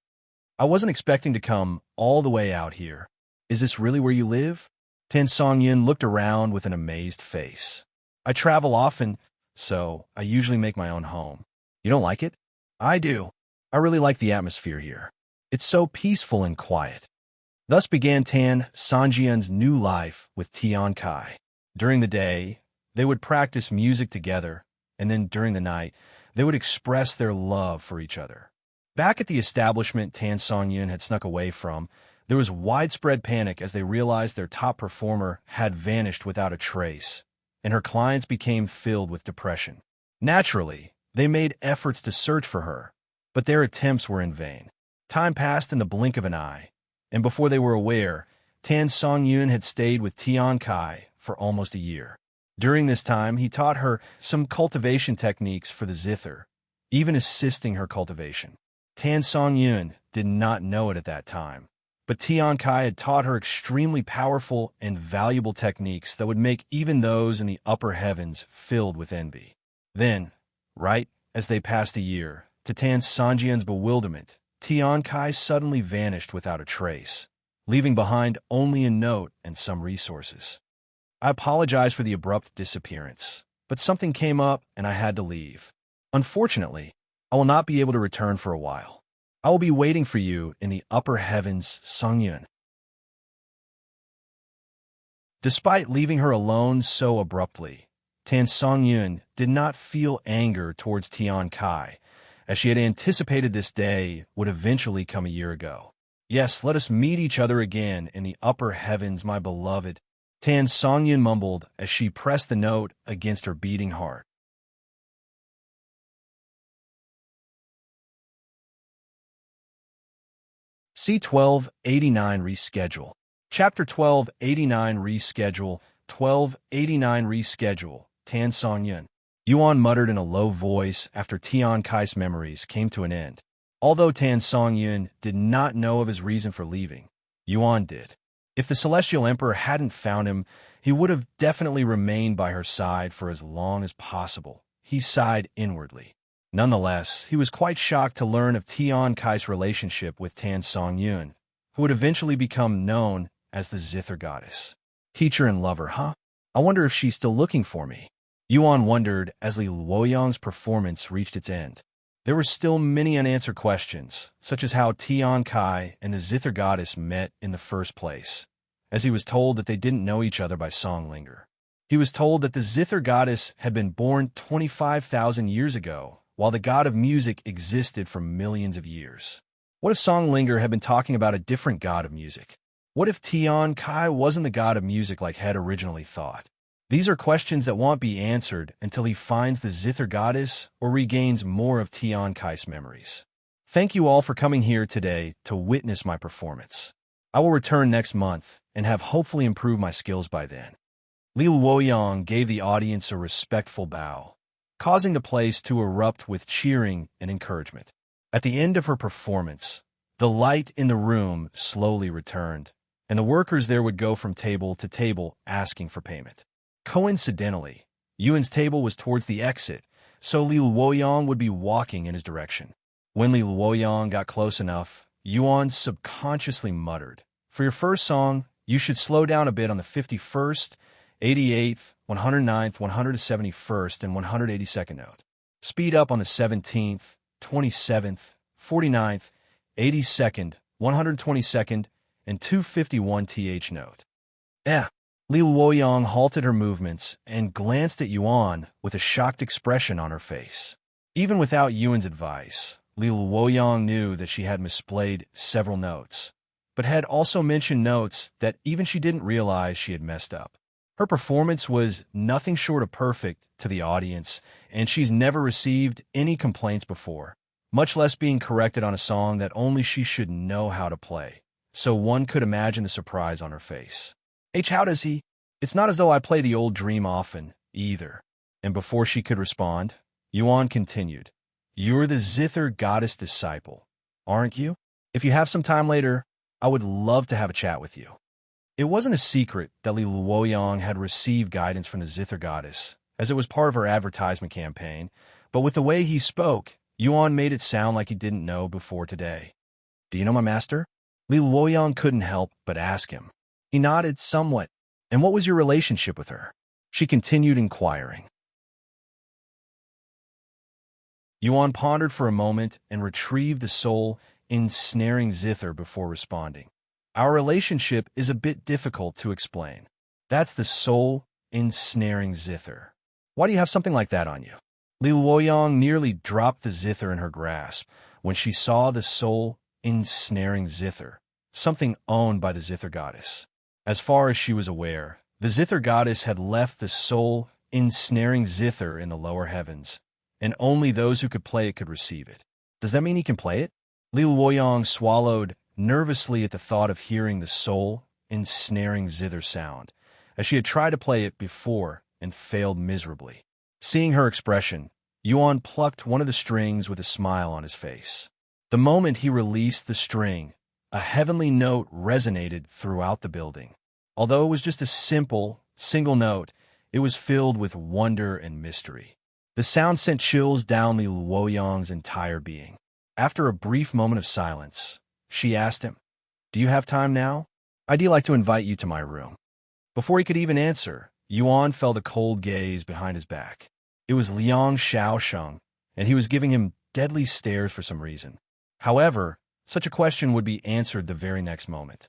I wasn't expecting to come all the way out here. Is this really where you live? Tan Songyun looked around with an amazed face. I travel often, so I usually make my own home. You don't like it? I do. I really like the atmosphere here. It's so peaceful and quiet. Thus began Tan Songyun's new life with Tian Kai. During the day, they would practice music together, and then during the night, they would express their love for each other. Back at the establishment Tan Songyun had snuck away from, there was widespread panic as they realized their top performer had vanished without a trace, and her clients became filled with depression. Naturally, they made efforts to search for her, but their attempts were in vain. Time passed in the blink of an eye, and before they were aware, Tan Songyun had stayed with Tian Kai for almost a year. During this time, he taught her some cultivation techniques for the Zither, even assisting her cultivation. Tan Songyun did not know it at that time, but Tian Kai had taught her extremely powerful and valuable techniques that would make even those in the upper heavens filled with envy. Then, right as they passed a year, to Tan Songyun's bewilderment, Tian Kai suddenly vanished without a trace, leaving behind only a note and some resources. I apologize for the abrupt disappearance, but something came up and I had to leave. Unfortunately, I will not be able to return for a while. I will be waiting for you in the upper heavens, Songyun. Despite leaving her alone so abruptly, Tan Songyun did not feel anger towards Tian Kai, as she had anticipated this day would eventually come a year ago. Yes, let us meet each other again in the upper heavens, my beloved, Tan Songyun mumbled as she pressed the note against her beating heart. C1289 Reschedule. Chapter 1289 Reschedule. 1289 Reschedule. Tan Songyun. Yuan muttered in a low voice after Tian Kai's memories came to an end. Although Tan Songyun did not know of his reason for leaving, Yuan did. If the Celestial Emperor hadn't found him, he would have definitely remained by her side for as long as possible. He sighed inwardly. Nonetheless, he was quite shocked to learn of Tian Kai's relationship with Tan Songyun, who would eventually become known as the Zither goddess. Teacher and lover, huh? I wonder if she's still looking for me. Yuan wondered as Li Luoyang's performance reached its end. There were still many unanswered questions, such as how Tian Kai and the Zither goddess met in the first place, as he was told that they didn't know each other by Songlinger. He was told that the Zither goddess had been born 25,000 years ago, while the god of music existed for millions of years. What if Songlinger had been talking about a different god of music? What if Tian Kai wasn't the god of music like Head originally thought? These are questions that won't be answered until he finds the Zither goddess or regains more of Tian Kai's memories. Thank you all for coming here today to witness my performance. I will return next month and have hopefully improved my skills by then. Li Luoyang gave the audience a respectful bow, causing the place to erupt with cheering and encouragement. At the end of her performance, the light in the room slowly returned, and the workers there would go from table to table asking for payment. Coincidentally, Yuan's table was towards the exit, so Li Luoyang would be walking in his direction. When Li Luoyang got close enough, Yuan subconsciously muttered, "For your first song, you should slow down a bit on the 51st, 88th, 109th, 171st, and 182nd note. Speed up on the 17th, 27th, 49th, 82nd, 122nd, and 251th note." Li Luoyang halted her movements and glanced at Yuan with a shocked expression on her face. Even without Yuan's advice, Li Luoyang knew that she had misplayed several notes, but had also mentioned notes that even she didn't realize she had messed up. Her performance was nothing short of perfect to the audience, and she's never received any complaints before, much less being corrected on a song that only she should know how to play. So one could imagine the surprise on her face. How does he? It's not as though I play the old dream often, either. And before she could respond, Yuan continued, "You're the Zither goddess disciple, aren't you? If you have some time later, I would love to have a chat with you." It wasn't a secret that Li Luoyang had received guidance from the Zither goddess, as it was part of her advertisement campaign, but with the way he spoke, Yuan made it sound like he didn't know before today. "Do you know my master?" Li Luoyang couldn't help but ask him. He nodded somewhat. And what was your relationship with her? She continued inquiring. Yuan pondered for a moment and retrieved the soul-ensnaring Zither before responding. Our relationship is a bit difficult to explain. That's the soul-ensnaring Zither. Why do you have something like that on you? Li Luoyang nearly dropped the Zither in her grasp when she saw the soul-ensnaring Zither, something owned by the Zither goddess. As far as she was aware, the Zither goddess had left the soul-ensnaring Zither in the lower heavens, and only those who could play it could receive it. Does that mean he can play it? Li Luoyang swallowed nervously at the thought of hearing the soul-ensnaring Zither sound, as she had tried to play it before and failed miserably. Seeing her expression, Yuan plucked one of the strings with a smile on his face. The moment he released the string, a heavenly note resonated throughout the building. Although it was just a simple, single note, it was filled with wonder and mystery. The sound sent chills down Li Luoyang's entire being. After a brief moment of silence, she asked him, "Do you have time now? I'd like to invite you to my room." Before he could even answer, Yuan felt a cold gaze behind his back. It was Liang Xiaosheng, and he was giving him deadly stares for some reason. However, such a question would be answered the very next moment.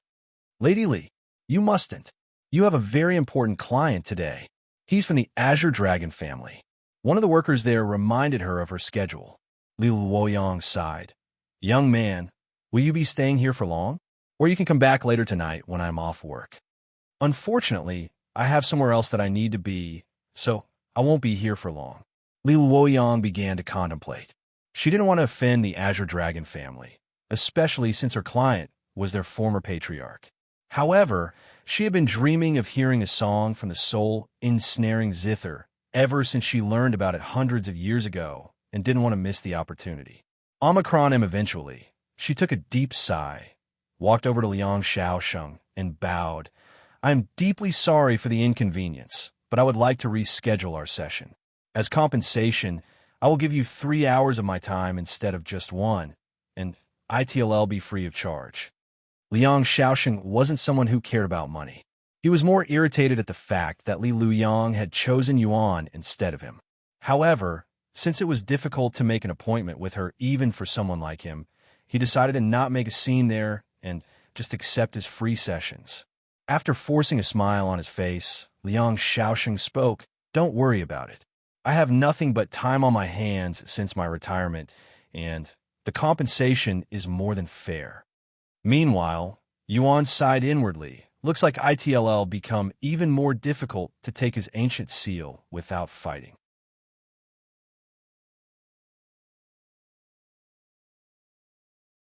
"Lady Li, you mustn't. You have a very important client today. He's from the Azure Dragon family." One of the workers there reminded her of her schedule. Li Luoyang sighed. "Young man, will you be staying here for long? Or you can come back later tonight when I'm off work." "Unfortunately, I have somewhere else that I need to be, so I won't be here for long." Li Luoyang began to contemplate. She didn't want to offend the Azure Dragon family, especially since her client was their former patriarch. However, she had been dreaming of hearing a song from the soul-ensnaring Zither ever since she learned about it hundreds of years ago and didn't want to miss the opportunity. Omicron him eventually, she took a deep sigh, walked over to Liang Xiaosheng, and bowed. "I'm deeply sorry for the inconvenience, but I would like to reschedule our session. As compensation, I will give you 3 hours of my time instead of just 1, and ITLL be free of charge." Liang Xiaosheng wasn't someone who cared about money. He was more irritated at the fact that Li Luoyang had chosen Yuan instead of him. However, since it was difficult to make an appointment with her even for someone like him, he decided to not make a scene there and just accept his free sessions. After forcing a smile on his face, Liang Xiaosheng spoke, "Don't worry about it. I have nothing but time on my hands since my retirement, and the compensation is more than fair." Meanwhile, Yuan sighed inwardly. Looks like ITLL become even more difficult to take his ancient seal without fighting.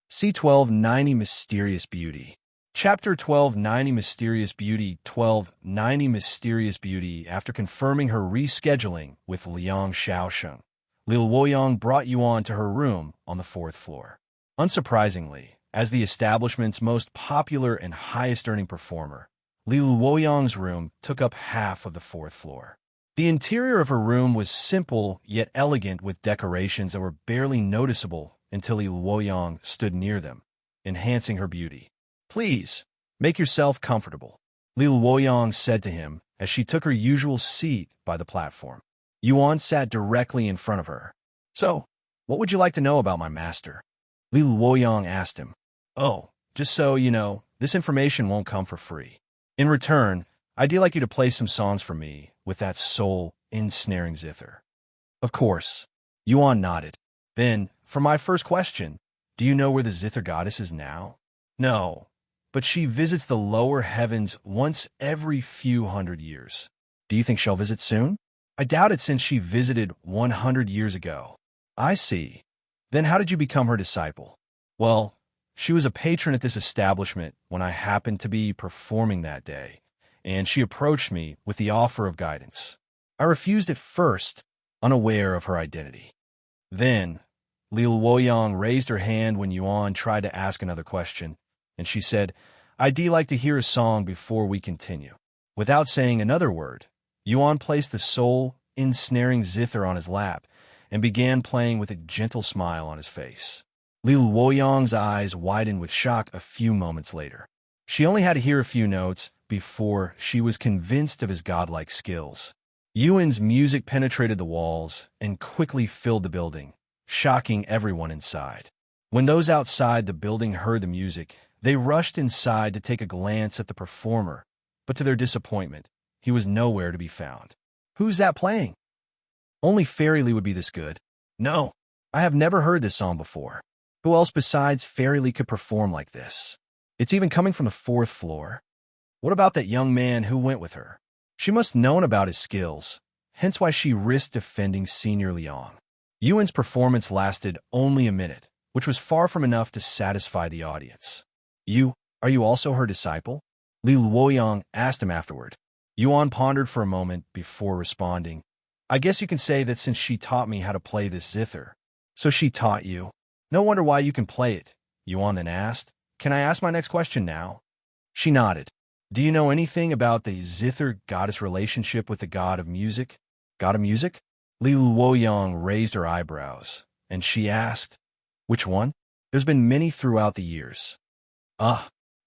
C1290 Mysterious Beauty. Chapter 1290 Mysterious Beauty. 1290 Mysterious Beauty. After confirming her rescheduling with Liang Xiaosheng, Li Luoyang brought Yuan to her room on the 4th floor. Unsurprisingly, as the establishment's most popular and highest-earning performer, Li Luoyang's room took up half of the 4th floor. The interior of her room was simple yet elegant with decorations that were barely noticeable until Li Luoyang stood near them, enhancing her beauty. "Please, make yourself comfortable," Li Luoyang said to him as she took her usual seat by the platform. Yuan sat directly in front of her. "So, what would you like to know about my master?" Li Luoyang asked him. "Oh, just so you know, this information won't come for free. In return, I'd like you to play some songs for me with that soul-ensnaring Zither." "Of course." Yuan nodded. "Then, for my first question, do you know where the Zither goddess is now?" "No, but she visits the lower heavens once every few hundred years." "Do you think she'll visit soon?" "I doubt it since she visited 100 years ago." "I see. Then how did you become her disciple?" "Well, she was a patron at this establishment when I happened to be performing that day, and she approached me with the offer of guidance. I refused at first, unaware of her identity." Then, Li Luoyang raised her hand when Yuan tried to ask another question, and she said, "I'd like to hear a song before we continue." Without saying another word, Yuan placed the soul-ensnaring Zither on his lap and began playing with a gentle smile on his face. Li Luoyang's eyes widened with shock a few moments later. She only had to hear a few notes, before she was convinced of his godlike skills. Yuan's music penetrated the walls and quickly filled the building, shocking everyone inside. When those outside the building heard the music, they rushed inside to take a glance at the performer, but to their disappointment, he was nowhere to be found. "Who's that playing? Only Fairy Lee would be this good." "No, I have never heard this song before. Who else besides Fairy Lee could perform like this? It's even coming from the 4th floor. What about that young man who went with her? She must have known about his skills, hence why she risked defending Senior Liang." Yuan's performance lasted only a minute, which was far from enough to satisfy the audience. Are you also her disciple?" Li Luoyang asked him afterward. Yuan pondered for a moment before responding. "I guess you can say that since she taught me how to play this zither." "So she taught you? No wonder why you can play it," Yuan then asked. "Can I ask my next question now?" She nodded. "Do you know anything about the zither goddess relationship with the god of music?" "God of music?" Li Luoyang raised her eyebrows, and she asked, "Which one?" "There's been many throughout the years."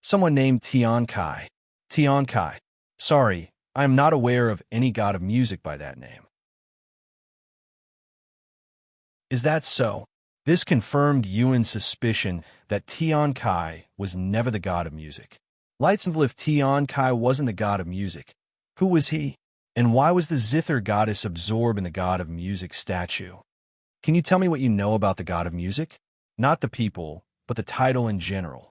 Someone named Tian Kai." "Tian Kai. Sorry, I am not aware of any god of music by that name." "Is that so?" This confirmed Yuan's suspicion that Tian Kai was never the god of music. If Tian Kai wasn't the god of music, who was he? And why was the Zither goddess absorbed in the god of music statue? "Can you tell me what you know about the god of music? Not the people, but the title in general."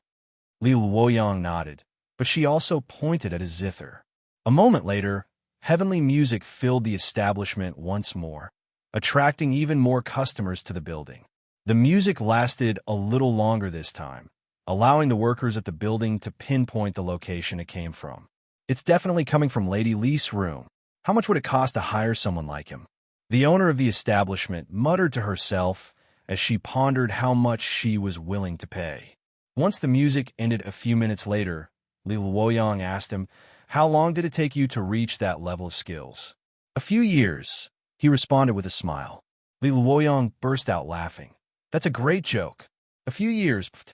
Li Luoyang nodded, but she also pointed at his zither. A moment later, heavenly music filled the establishment once more, attracting even more customers to the building. The music lasted a little longer this time, allowing the workers at the building to pinpoint the location it came from. "It's definitely coming from Lady Li's room. How much would it cost to hire someone like him?" The owner of the establishment muttered to herself as she pondered how much she was willing to pay. Once the music ended a few minutes later, Li Luoyang asked him, "How long did it take you to reach that level of skills?" "A few years," he responded with a smile. Li Luoyang burst out laughing. "That's a great joke. A few years, pfft."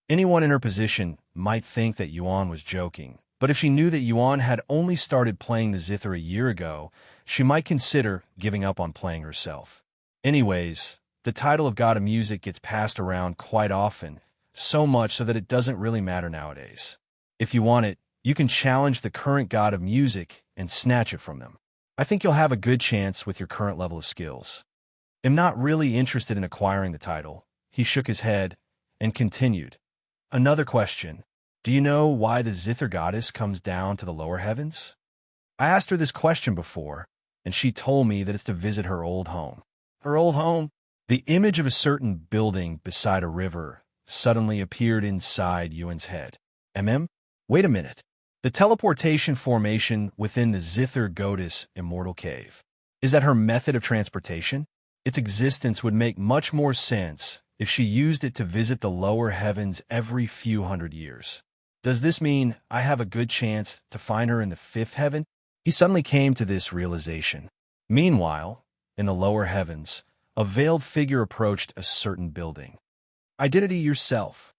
Anyone in her position might think that Yuan was joking, but if she knew that Yuan had only started playing the zither a year ago, she might consider giving up on playing herself. Anyways, the title of God of Music gets passed around quite often, so much so that it doesn't really matter nowadays. If you want it, you can challenge the current God of Music and snatch it from them. I think you'll have a good chance with your current level of skills. "I'm not really interested in acquiring the title." He shook his head and continued. "Another question. Do you know why the Zither goddess comes down to the lower heavens?" "I asked her this question before, and she told me that it's to visit her old home." "Her old home?" The image of a certain building beside a river suddenly appeared inside Yuan's head. Wait a minute. The teleportation formation within the Zither goddess immortal cave. Is that her method of transportation? Its existence would make much more sense if she used it to visit the lower heavens every few hundred years. Does this mean I have a good chance to find her in the 5th heaven? He suddenly came to this realization. Meanwhile, in the lower heavens, a veiled figure approached a certain building. "Identity yourself."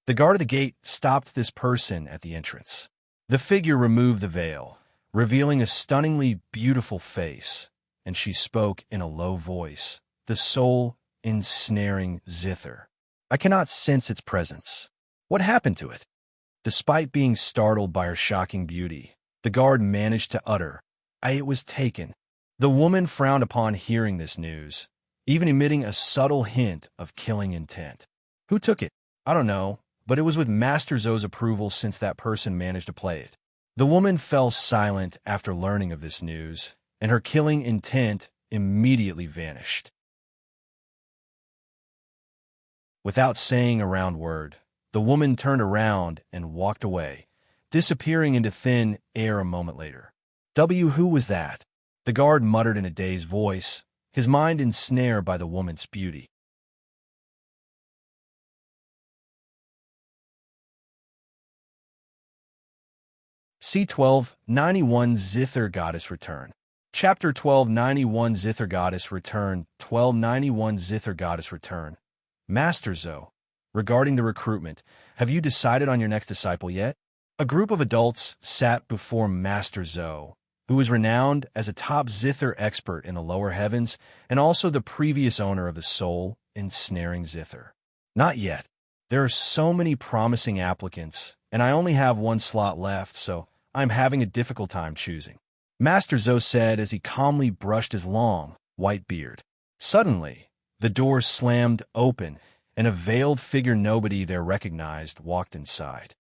The guard of the gate stopped this person at the entrance. The figure removed the veil, revealing a stunningly beautiful face, and she spoke in a low voice, the soul-ensnaring Zither. "I cannot sense its presence. What happened to it?" Despite being startled by her shocking beauty, the guard managed to utter, "It was taken." The woman frowned upon hearing this news, even emitting a subtle hint of killing intent. "Who took it?" "I don't know, but it was with Master Zhou's approval since that person managed to play it." The woman fell silent after learning of this news, and her killing intent immediately vanished. Without saying a round word, the woman turned around and walked away, disappearing into thin air a moment later. Who was that?" The guard muttered in a dazed voice, his mind ensnared by the woman's beauty. C1291 Zither Goddess Return. Chapter 1291 Zither Goddess Return. 1291 Zither Goddess Return. Master Zhou, regarding the recruitment, have you decided on your next disciple yet? A group of adults sat before Master Zhou, who was renowned as a top Zither expert in the lower heavens and also the previous owner of the soul-ensnaring Zither. Not yet. There are so many promising applicants, and I only have one slot left, so I'm having a difficult time choosing, Master Zhou said as he calmly brushed his long, white beard. Suddenly, the door slammed open, and a veiled figure nobody there recognized walked inside.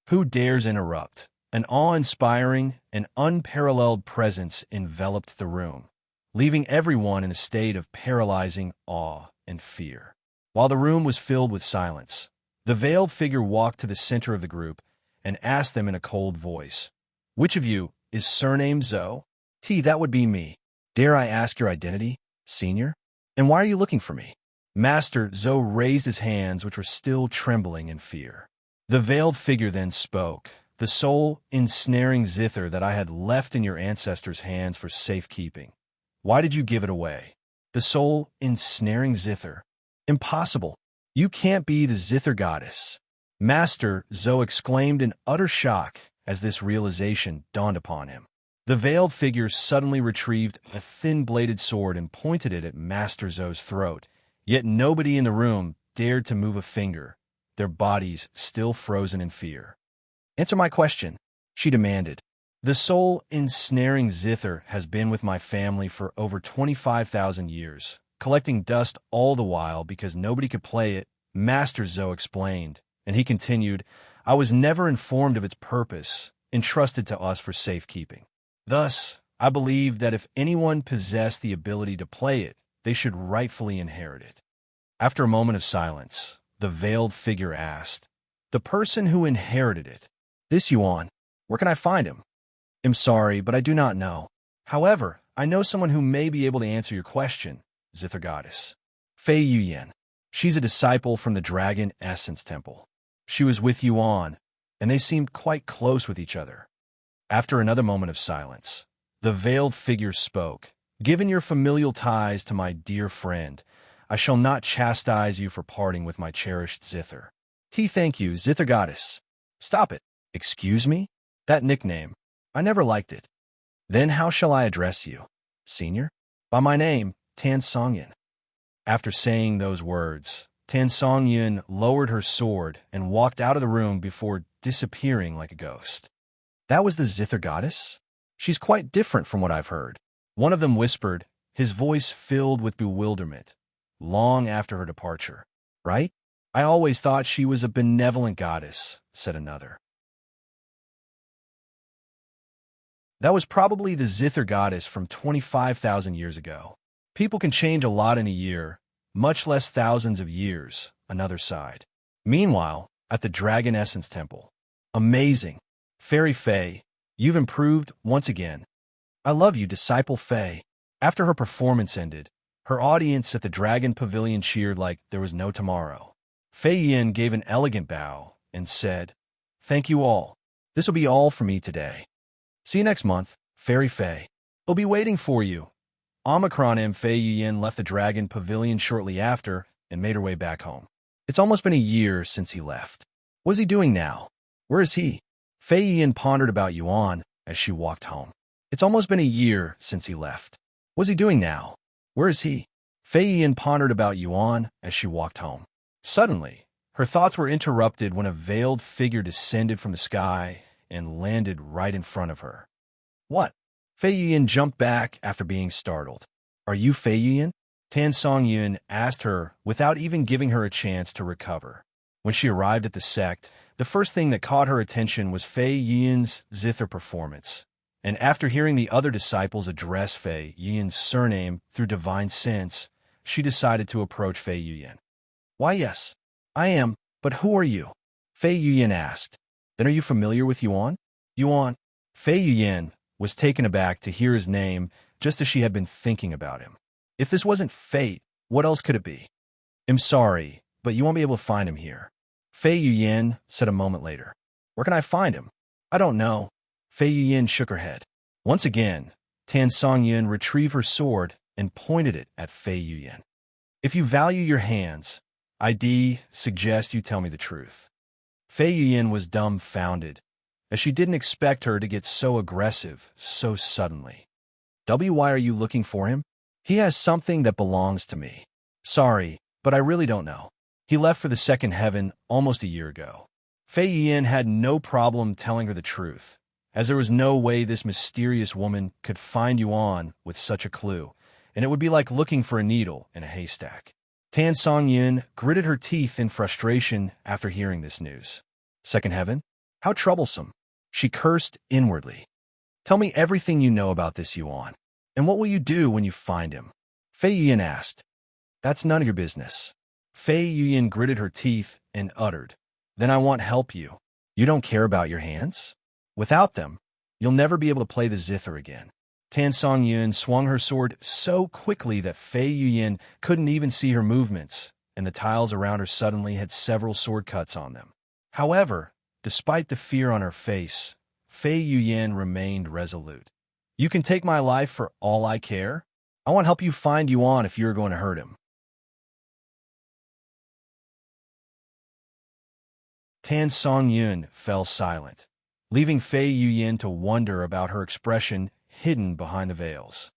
Who dares interrupt? An awe-inspiring and unparalleled presence enveloped the room, leaving everyone in a state of paralyzing awe and fear. While the room was filled with silence, the veiled figure walked to the center of the group and asked them in a cold voice, "Which of you is surnamed Zhou?" That would be me. Dare I ask your identity, senior? And why are you looking for me? Master Zhou raised his hands, which were still trembling in fear. The veiled figure then spoke. "The soul-ensnaring Zither that I had left in your ancestors' hands for safekeeping. Why did you give it away?" "The soul-ensnaring Zither? Impossible. You can't be the Zither goddess." Master Zhou exclaimed in utter shock as this realization dawned upon him. The veiled figure suddenly retrieved a thin-bladed sword and pointed it at Master Zhou's throat, yet nobody in the room dared to move a finger, their bodies still frozen in fear. "Answer my question," she demanded. "The soul-ensnaring Zither has been with my family for over 25,000 years, collecting dust all the while because nobody could play it," Master Zhou explained, and he continued, "I was never informed of its purpose, entrusted to us for safekeeping. Thus, I believe that if anyone possessed the ability to play it, they should rightfully inherit it." After a moment of silence, the veiled figure asked, "The person who inherited it, this Yuan, where can I find him?" "I'm sorry, but I do not know. However, I know someone who may be able to answer your question, Zither goddess. Fei Yuan. She's a disciple from the Dragon Essence Temple. She was with Yuan, and they seemed quite close with each other." After another moment of silence, the veiled figure spoke. "Given your familial ties to my dear friend, I shall not chastise you for parting with my cherished Zither." Thank you, Zither goddess." "Stop it. Excuse me? That nickname. I never liked it." "Then how shall I address you, senior?" "By my name, Tan Songyun." After saying those words, Tan Songyun lowered her sword and walked out of the room before disappearing like a ghost. "That was the Zither goddess? She's quite different from what I've heard," one of them whispered, his voice filled with bewilderment, long after her departure. "Right? I always thought she was a benevolent goddess," said another. "That was probably the Zither goddess from 25,000 years ago. People can change a lot in a year, much less thousands of years," another sighed. Meanwhile, at the Dragon Essence Temple. "Amazing. Fairy Fei, you've improved once again. I love you, Disciple Fei." After her performance ended, her audience at the Dragon Pavilion cheered like there was no tomorrow. Fei Yin gave an elegant bow and said, "Thank you all. This will be all for me today. See you next month, Fairy Fei. I'll be waiting for you." Omicron and Fei Yin left the Dragon Pavilion shortly after and made her way back home. It's almost been a year since he left. What's he doing now? Where is he? Fei Yin pondered about Yuan as she walked home. It's almost been a year since he left. What's he doing now? Where is he? Fei Yin pondered about Yuan as she walked home. Suddenly, her thoughts were interrupted when a veiled figure descended from the sky and landed right in front of her. "What?" Fei Yin jumped back after being startled. "Are you Fei Yin?" Tan Songyun asked her without even giving her a chance to recover. When she arrived at the sect, the first thing that caught her attention was Fei Yin's Zither performance, and after hearing the other disciples address Fei Yin's surname through divine sense, she decided to approach Fei Yin. "Why, yes, I am, but who are you?" Fei Yin asked. "Then are you familiar with Yuan?" "Yuan." Fei Yin was taken aback to hear his name just as she had been thinking about him. If this wasn't fate, what else could it be? "I'm sorry, but you won't be able to find him here," Fei Yin said a moment later. "Where can I find him?" "I don't know." Fei Yin shook her head. Once again, Tan Songyun retrieved her sword and pointed it at Fei Yin. "If you value your hands, I'd suggest you tell me the truth." Fei Yin was dumbfounded as she didn't expect her to get so aggressive so suddenly. Why are you looking for him? He has something that belongs to me. Sorry, but I really don't know. He left for the second heaven almost a year ago. Fei Yuan had no problem telling her the truth, as there was no way this mysterious woman could find Yuan with such a clue, and it would be like looking for a needle in a haystack. Tan Songyun gritted her teeth in frustration after hearing this news. Second heaven? How troublesome. She cursed inwardly. Tell me everything you know about this Yuan, and what will you do when you find him? Fei Yuan asked. That's none of your business. Fei Yuan gritted her teeth and uttered, Then I won't help you. You don't care about your hands? Without them, you'll never be able to play the Zither again. Tan Songyun swung her sword so quickly that Fei Yuan couldn't even see her movements, and the tiles around her suddenly had several sword cuts on them. However, despite the fear on her face, Fei Yuan remained resolute. You can take my life for all I care. I won't help you find Yuan if you're going to hurt him. Tan Songyun fell silent, leaving Fei Yuan to wonder about her expression hidden behind the veils.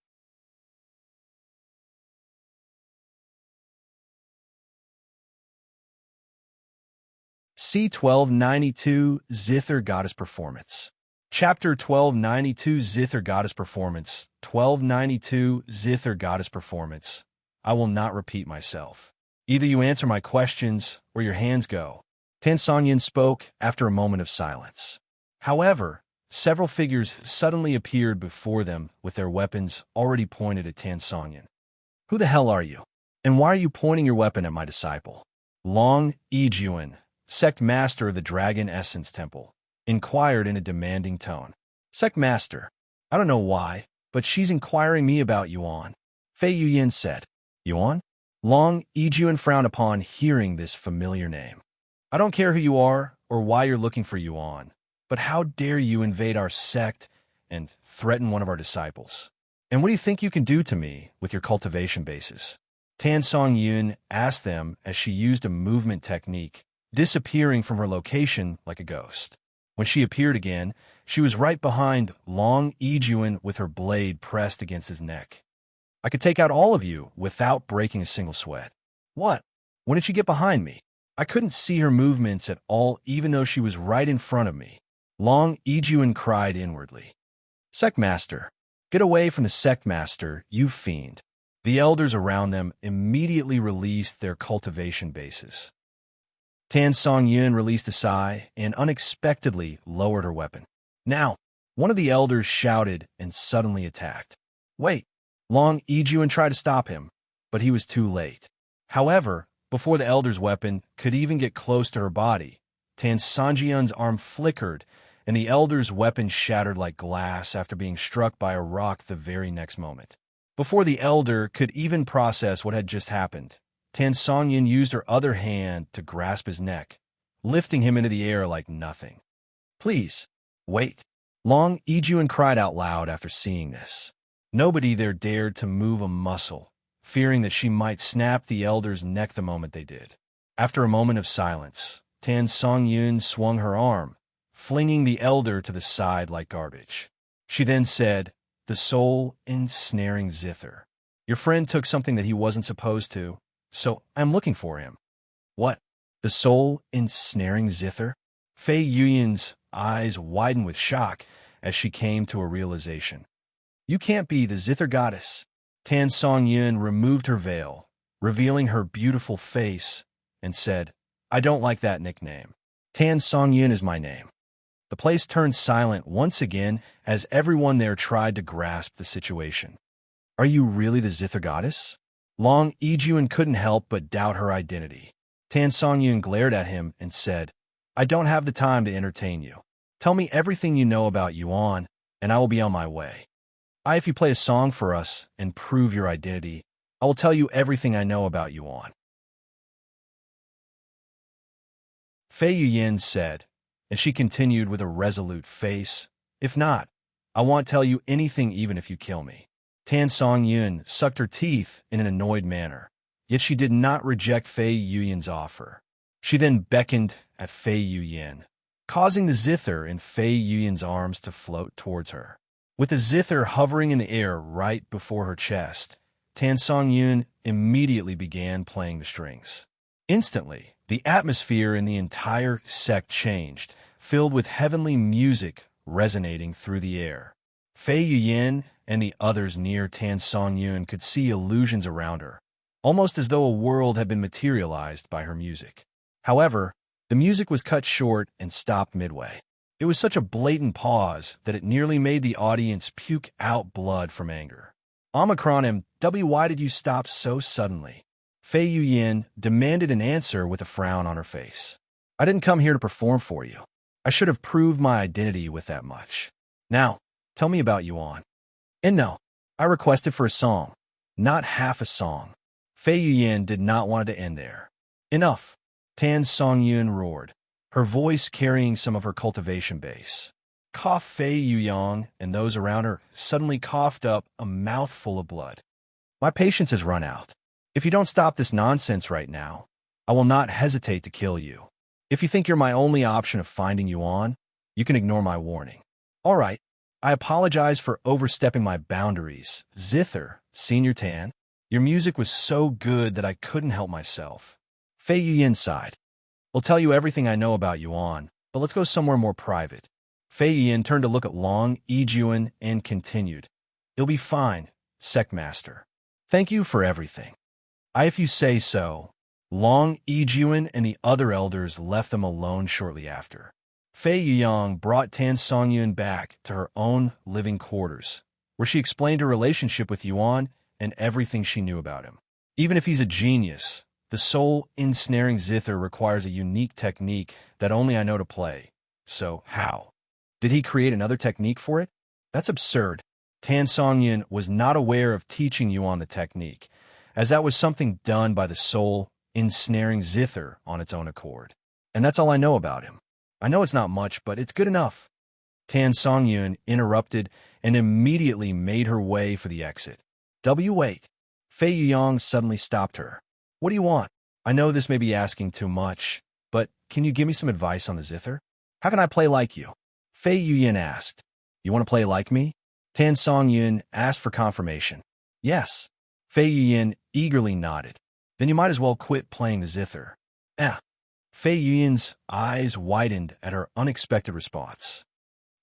C1292 Zither Goddess Performance. Chapter 1292 Zither Goddess Performance. 1292 Zither Goddess Performance. I will not repeat myself. Either you answer my questions or your hands go. Tan Songyun spoke after a moment of silence. However, several figures suddenly appeared before them with their weapons already pointed at Tan Songyun. Who the hell are you? And why are you pointing your weapon at my disciple? Liang Yuan, Sect Master of the Dragon Essence Temple, inquired in a demanding tone. Sect Master, I don't know why, but she's inquiring me about Yuan. Fei Yuan said. Yuan? Liang Yuan frowned upon hearing this familiar name. I don't care who you are or why you're looking for Yuan, but how dare you invade our sect and threaten one of our disciples? And what do you think you can do to me with your cultivation bases? Tan Songyun asked them as she used a movement technique, disappearing from her location like a ghost. When she appeared again, she was right behind Liang Yuan with her blade pressed against his neck. I could take out all of you without breaking a single sweat. What? When did she get behind me? I couldn't see her movements at all even though she was right in front of me. Liang Yuan cried inwardly. Sect Master, get away from the Sect Master, you fiend. The elders around them immediately released their cultivation bases. Tan Songyun released a sigh and unexpectedly lowered her weapon. Now, one of the elders shouted and suddenly attacked. Wait, Liang Yuan tried to stop him, but he was too late. However, before the elder's weapon could even get close to her body, Tan Songyun's arm flickered, and the elder's weapon shattered like glass after being struck by a rock the very next moment. Before the elder could even process what had just happened, Tan Songyun used her other hand to grasp his neck, lifting him into the air like nothing. Please, wait. Liang Yuan cried out loud after seeing this. Nobody there dared to move a muscle, fearing that she might snap the elder's neck the moment they did. After a moment of silence, Tan Songyun swung her arm, flinging the elder to the side like garbage. She then said, the soul-ensnaring Zither. Your friend took something that he wasn't supposed to, so I'm looking for him. What? The soul-ensnaring Zither? Fei Yuan's eyes widened with shock as she came to a realization. You can't be the Zither goddess. Tan Songyun removed her veil, revealing her beautiful face, and said, I don't like that nickname. Tan Songyun is my name. The place turned silent once again as everyone there tried to grasp the situation. Are you really the Zither goddess? Liang Yuan couldn't help but doubt her identity. Tan Songyun glared at him and said, I don't have the time to entertain you. Tell me everything you know about Yuan, and I will be on my way. If you play a song for us and prove your identity, I will tell you everything I know about Yuan. Fei Yuan said, and she continued with a resolute face, If not, I won't tell you anything even if you kill me. Tan Songyun sucked her teeth in an annoyed manner, yet she did not reject Fei Yuan's offer. She then beckoned at Fei Yuan. causing the Zither in Fei Yuyan's arms to float towards her. With the Zither hovering in the air right before her chest, Tan Songyun immediately began playing the strings. Instantly, the atmosphere in the entire sect changed, filled with heavenly music resonating through the air. Fei Yuyan and the others near Tan Songyun could see illusions around her, almost as though a world had been materialized by her music. However, the music was cut short and stopped midway. It was such a blatant pause that it nearly made the audience puke out blood from anger. Omicron MW, why did you stop so suddenly? Fei Yuyan demanded an answer with a frown on her face. I didn't come here to perform for you. I should have proved my identity with that much. Now, tell me about Yuan. And no, I requested for a song, not half a song. Fei Yuyan did not want it to end there. Enough, Tan Songyun roared, her voice carrying some of her cultivation base. Cough. Fei Yuyan and those around her suddenly coughed up a mouthful of blood. My patience has run out. If you don't stop this nonsense right now, I will not hesitate to kill you. If you think you're my only option of finding Yuan, you can ignore my warning. All right, I apologize for overstepping my boundaries. Zither, Senior Tan, your music was so good that I couldn't help myself. Fei Yuyan sighed. I'll tell you everything I know about Yuan, but let's go somewhere more private. Fei Yuyan turned to look at Liang Yuan and continued. It'll be fine, Sectmaster. Thank you for everything. If you say so. Liang Yuan and the other elders left them alone shortly after. Fei Yuyan brought Tan Songyun back to her own living quarters, where she explained her relationship with Yuan and everything she knew about him. Even if he's a genius, the soul ensnaring Zither requires a unique technique that only I know to play. So, how? Did he create another technique for it? That's absurd. Tan Songyun was not aware of teaching Yuan the technique, as that was something done by the soul ensnaring Zither on its own accord. And that's all I know about him. I know it's not much, but it's good enough. Tan Songyun interrupted and immediately made her way for the exit. Wait. Fei Yuyan suddenly stopped her. What do you want? I know this may be asking too much, but can you give me some advice on the Zither? How can I play like you? Fei Yuyan asked. You want to play like me? Tan Songyun asked for confirmation. Yes. Fei Yuyan eagerly nodded. Then you might as well quit playing the Zither. Fei Yuyan's eyes widened at her unexpected response.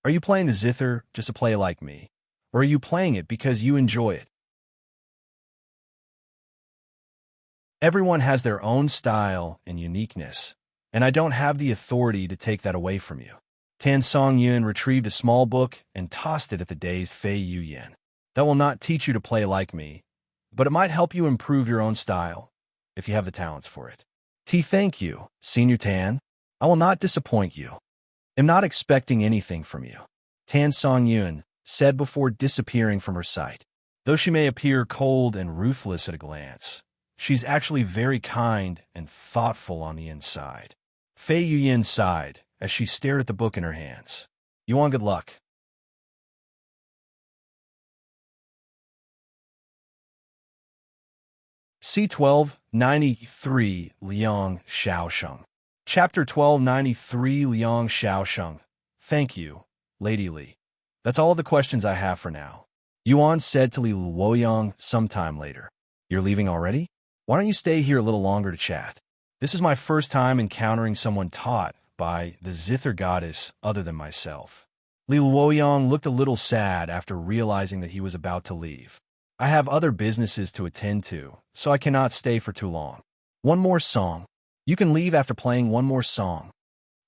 Are you playing the Zither just to play like me? Or are you playing it because you enjoy it? Everyone has their own style and uniqueness, and I don't have the authority to take that away from you. Tan Songyun retrieved a small book and tossed it at the dazed Fei Yuyan. That will not teach you to play like me, but it might help you improve your own style, if you have the talents for it. Thank you, Senior Tan. I will not disappoint you. I'm not expecting anything from you, Tan Songyun said before disappearing from her sight. Though she may appear cold and ruthless at a glance, she's actually very kind and thoughtful on the inside. Fei Yuyan sighed as she stared at the book in her hands. Yuan, good luck. C1293 Liang Xiaosheng. Chapter 1293 Liang Xiaosheng. Thank you, Lady Li. That's all the questions I have for now. Yuan said to Li Luoyang sometime later. You're leaving already? Why don't you stay here a little longer to chat? This is my first time encountering someone taught by the Zither goddess other than myself. Li Luoyang looked a little sad after realizing that he was about to leave. I have other businesses to attend to, so I cannot stay for too long. One more song. You can leave after playing one more song.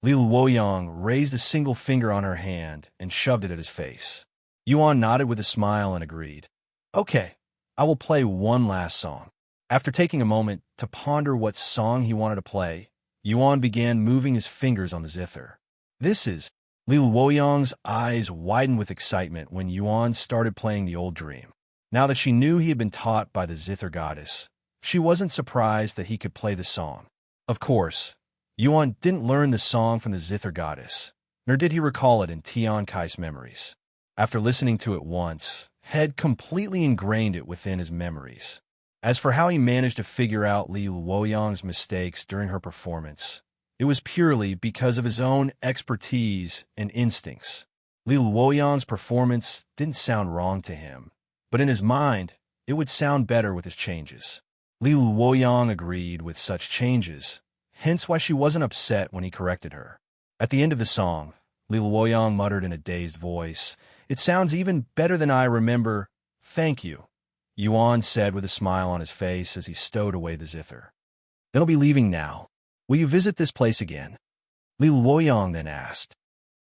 Li Luoyang raised a single finger on her hand and shoved it at his face. Yuan nodded with a smile and agreed. Okay, I will play one last song. After taking a moment to ponder what song he wanted to play, Yuan began moving his fingers on the Zither. This is... Li Luoyang's eyes widened with excitement when Yuan started playing the old dream. Now that she knew he had been taught by the Zither goddess, she wasn't surprised that he could play the song. Of course, Yuan didn't learn the song from the Zither goddess, nor did he recall it in Tian Kai's memories. After listening to it once, had completely ingrained it within his memories. As for how he managed to figure out Li Luoyang's mistakes during her performance, it was purely because of his own expertise and instincts. Li Luoyang's performance didn't sound wrong to him, but in his mind, it would sound better with his changes. Li Luoyang agreed with such changes, hence why she wasn't upset when he corrected her. At the end of the song, Li Luoyang muttered in a dazed voice, "It sounds even better than I remember. Thank you," Yuan said with a smile on his face as he stowed away the zither. "Then I'll be leaving now. Will you visit this place again?" Li Luoyang then asked.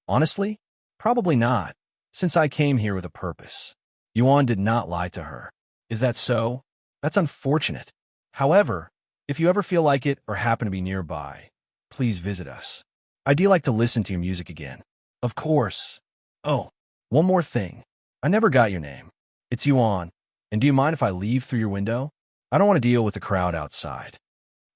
"Honestly? Probably not, since I came here with a purpose." Yuan did not lie to her. "Is that so? That's unfortunate. However, if you ever feel like it or happen to be nearby, please visit us. I'd like to listen to your music again." "Of course. Oh, one more thing. I never got your name." "It's Yuan. And do you mind if I leave through your window? I don't want to deal with the crowd outside."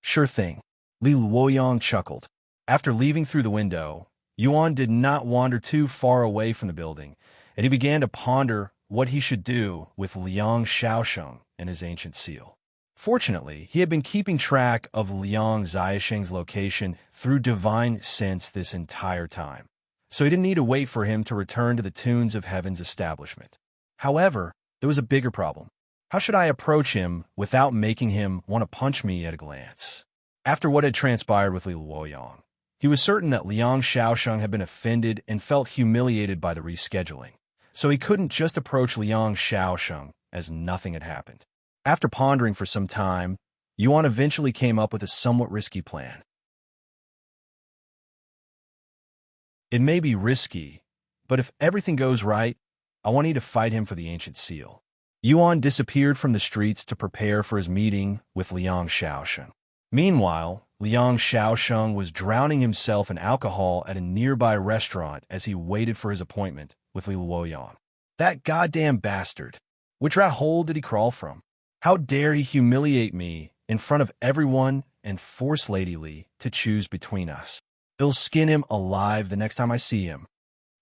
"Sure thing." Li Luoyang chuckled. After leaving through the window, Yuan did not wander too far away from the building, and he began to ponder what he should do with Liang Xiaosheng and his ancient seal. Fortunately, he had been keeping track of Liang Xiaosheng's location through divine sense this entire time, so he didn't need to wait for him to return to the Tunes of Heaven's establishment. However, there was a bigger problem. How should I approach him without making him want to punch me at a glance? After what had transpired with Li Luoyang, he was certain that Liang Xiaosheng had been offended and felt humiliated by the rescheduling, so he couldn't just approach Liang Xiaosheng as nothing had happened. After pondering for some time, Yuan eventually came up with a somewhat risky plan. "It may be risky, but if everything goes right, I want you to fight him for the ancient seal." Yuan disappeared from the streets to prepare for his meeting with Liang Xiaosheng. Meanwhile, Liang Xiaosheng was drowning himself in alcohol at a nearby restaurant as he waited for his appointment with Li Luoyang. That goddamn bastard! Which rat hole did he crawl from? How dare he humiliate me in front of everyone and force Lady Li to choose between us? I'll skin him alive the next time I see him.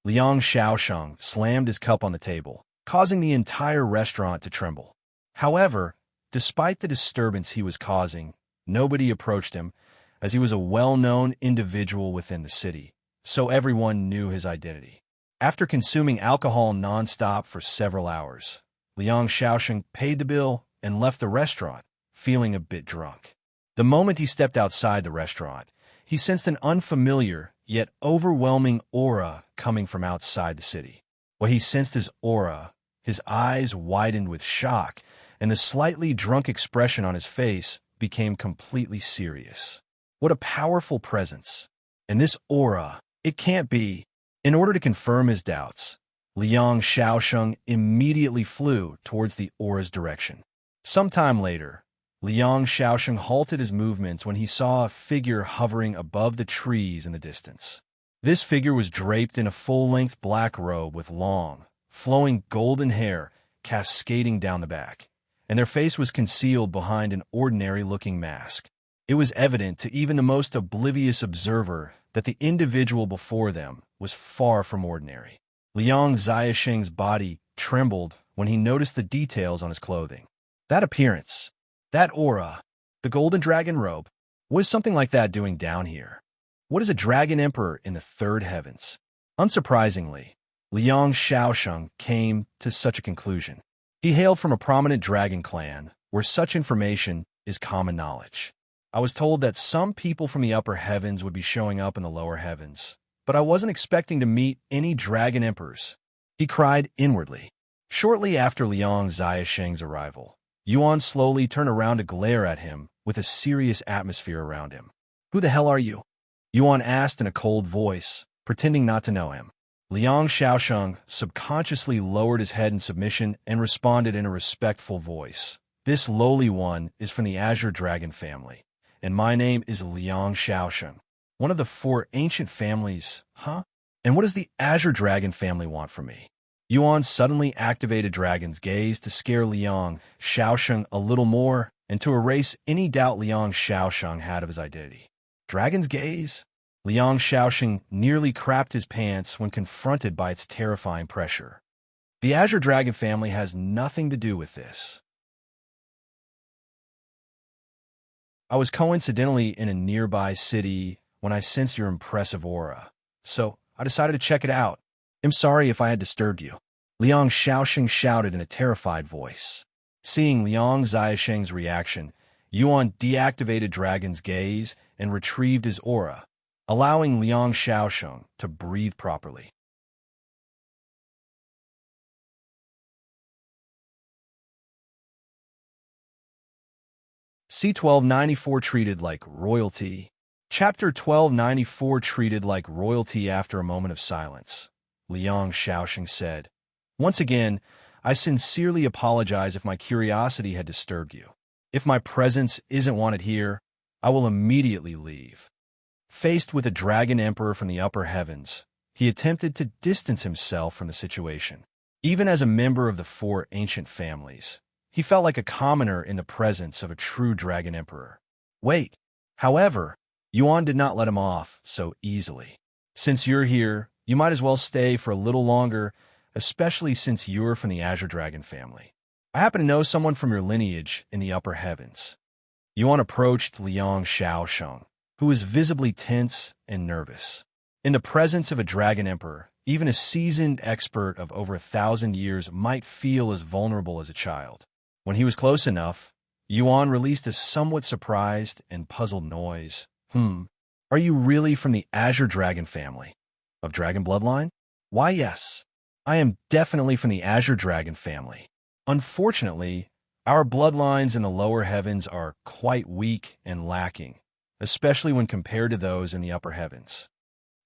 Liang Xiaosheng slammed his cup on the table, causing the entire restaurant to tremble. However, despite the disturbance he was causing, nobody approached him, as he was a well-known individual within the city, so everyone knew his identity. After consuming alcohol non-stop for several hours, Liang Xiaosheng paid the bill and left the restaurant, feeling a bit drunk. The moment he stepped outside the restaurant, he sensed an unfamiliar yet overwhelming aura coming from outside the city. While he sensed his aura, his eyes widened with shock, and the slightly drunk expression on his face became completely serious. What a powerful presence. And this aura, it can't be. In order to confirm his doubts, Liang Xiaosheng immediately flew towards the aura's direction. Sometime later, Liang Xiaosheng halted his movements when he saw a figure hovering above the trees in the distance. This figure was draped in a full-length black robe with long, flowing golden hair cascading down the back, and their face was concealed behind an ordinary-looking mask. It was evident to even the most oblivious observer that the individual before them was far from ordinary. Liang Xiaosheng's body trembled when he noticed the details on his clothing. That appearance, that aura, the golden dragon robe, what is something like that doing down here? What is a dragon emperor in the third heavens? Unsurprisingly, Liang Xiaosheng came to such a conclusion. He hailed from a prominent dragon clan, where such information is common knowledge. I was told that some people from the upper heavens would be showing up in the lower heavens, but I wasn't expecting to meet any dragon emperors, he cried inwardly. Shortly after Liang Xiaosheng's arrival, Yuan slowly turned around to glare at him with a serious atmosphere around him. "Who the hell are you?" Yuan asked in a cold voice, pretending not to know him. Liang Xiaosheng subconsciously lowered his head in submission and responded in a respectful voice. "This lowly one is from the Azure Dragon family, and my name is Liang Xiaosheng. One of the 4 ancient families, huh? And what does the Azure Dragon family want from me?" Yuan suddenly activated Dragon's Gaze to scare Liang Xiaosheng a little more and to erase any doubt Liang Xiaosheng had of his identity. Dragon's Gaze? Liang Xiaosheng nearly crapped his pants when confronted by its terrifying pressure. The Azure Dragon family has nothing to do with this. I was coincidentally in a nearby city when I sensed your impressive aura, so I decided to check it out. I'm sorry if I had disturbed you. Liang Xiaosheng shouted in a terrified voice. Seeing Liang Xiaosheng's reaction, Yuan deactivated Dragon's gaze and retrieved his aura, allowing Liang Xiaosheng to breathe properly. C1294 treated like royalty. Chapter 1294 treated like royalty. After a moment of silence, Liang Xiaosheng said, "Once again, I sincerely apologize if my curiosity had disturbed you. If my presence isn't wanted here, I will immediately leave." Faced with a dragon emperor from the upper heavens, he attempted to distance himself from the situation. Even as a member of the four ancient families, he felt like a commoner in the presence of a true dragon emperor. Wait, however, Yuan did not let him off so easily. "Since you're here, you might as well stay for a little longer, especially since you're from the Azure Dragon family. I happen to know someone from your lineage in the upper heavens." Yuan approached Liang Xiaosheng, who was visibly tense and nervous. In the presence of a dragon emperor, even a seasoned expert of over 1,000 years might feel as vulnerable as a child. When he was close enough, Yuan released a somewhat surprised and puzzled noise. Are you really from the Azure Dragon family? Of dragon bloodline? Why, yes. I am definitely from the Azure Dragon family. Unfortunately, our bloodlines in the lower heavens are quite weak and lacking, especially when compared to those in the upper heavens.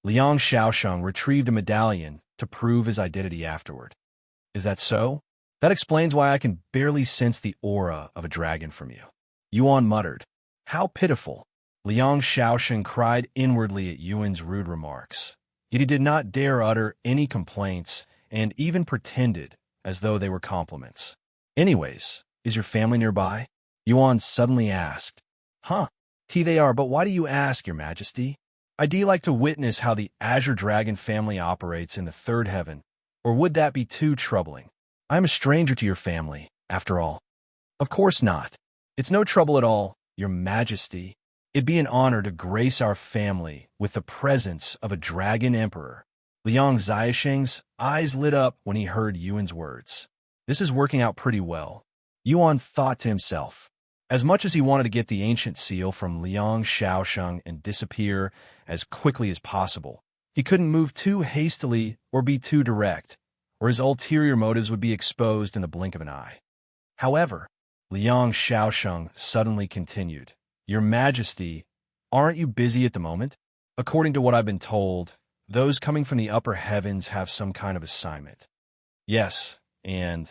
Liang Xiaosheng retrieved a medallion to prove his identity afterward. Is that so? That explains why I can barely sense the aura of a dragon from you. Yuan muttered. How pitiful. Liang Xiaosheng cried inwardly at Yuan's rude remarks. Yet he did not dare utter any complaints and even pretended as though they were compliments. Anyways, is your family nearby? Yuan suddenly asked. They are, but why do you ask, Your Majesty? I'd like to witness how the Azure Dragon family operates in the third heaven, or would that be too troubling? I'm a stranger to your family, after all. Of course not. It's no trouble at all, Your Majesty. It'd be an honor to grace our family with the presence of a dragon emperor. Liang Xiaosheng's eyes lit up when he heard Yuan's words. This is working out pretty well. Yuan thought to himself. As much as he wanted to get the ancient seal from Liang Xiaosheng and disappear as quickly as possible, he couldn't move too hastily or be too direct, or his ulterior motives would be exposed in the blink of an eye. However, Liang Xiaosheng suddenly continued, Your Majesty, aren't you busy at the moment? According to what I've been told, those coming from the upper heavens have some kind of assignment. Yes, and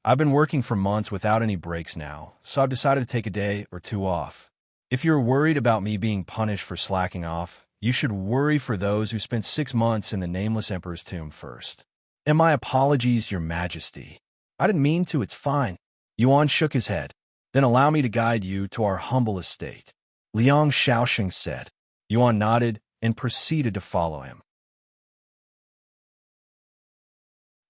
I've been working for months without any breaks now, so I've decided to take a day or two off. If you're worried about me being punished for slacking off, you should worry for those who spent 6 months in the Nameless Emperor's tomb first. And my apologies, Your Majesty. I didn't mean to, it's fine. Yuan shook his head. Then allow me to guide you to our humble estate. Liang Xiaosheng said. Yuan nodded and proceeded to follow him.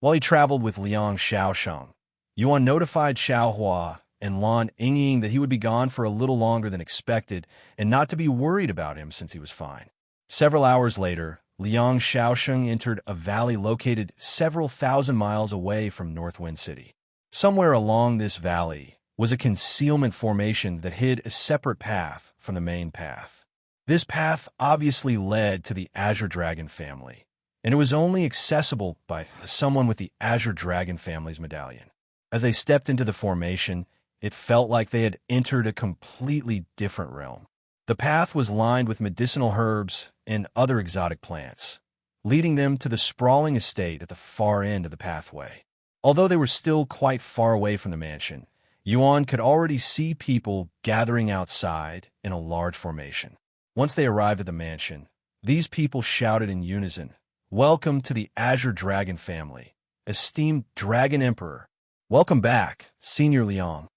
While he traveled with Liang Xiaosheng, Yuan notified Xiaohua and Lan Yingying that he would be gone for a little longer than expected and not to be worried about him since he was fine. Several hours later, Liang Xiaosheng entered a valley located several thousand miles away from Northwind City. Somewhere along this valley was a concealment formation that hid a separate path from the main path. This path obviously led to the Azure Dragon family, and it was only accessible by someone with the Azure Dragon family's medallion. As they stepped into the formation, it felt like they had entered a completely different realm. The path was lined with medicinal herbs and other exotic plants, leading them to the sprawling estate at the far end of the pathway. Although they were still quite far away from the mansion, Yuan could already see people gathering outside in a large formation. Once they arrived at the mansion, these people shouted in unison, Welcome to the Azure Dragon family, esteemed Dragon Emperor. Welcome back, Senior Liang.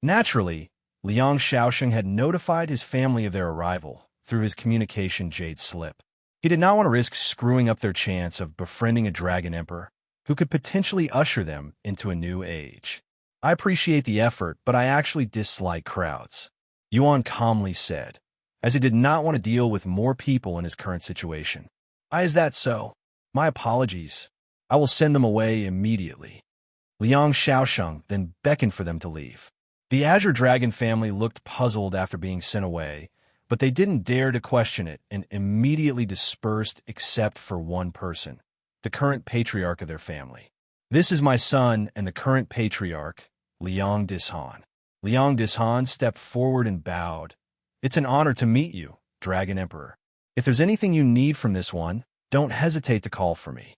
Naturally, Liang Xiaosheng had notified his family of their arrival through his communication jade slip. He did not want to risk screwing up their chance of befriending a dragon emperor who could potentially usher them into a new age. I appreciate the effort, but I actually dislike crowds, Yuan calmly said, as he did not want to deal with more people in his current situation. Is that so? My apologies. I will send them away immediately. Liang Xiaosheng then beckoned for them to leave. The Azure Dragon family looked puzzled after being sent away, but they didn't dare to question it and immediately dispersed except for one person, the current patriarch of their family. This is my son and the current patriarch, Liang Dishan. Liang Dishan stepped forward and bowed. It's an honor to meet you, Dragon Emperor. If there's anything you need from this one, don't hesitate to call for me.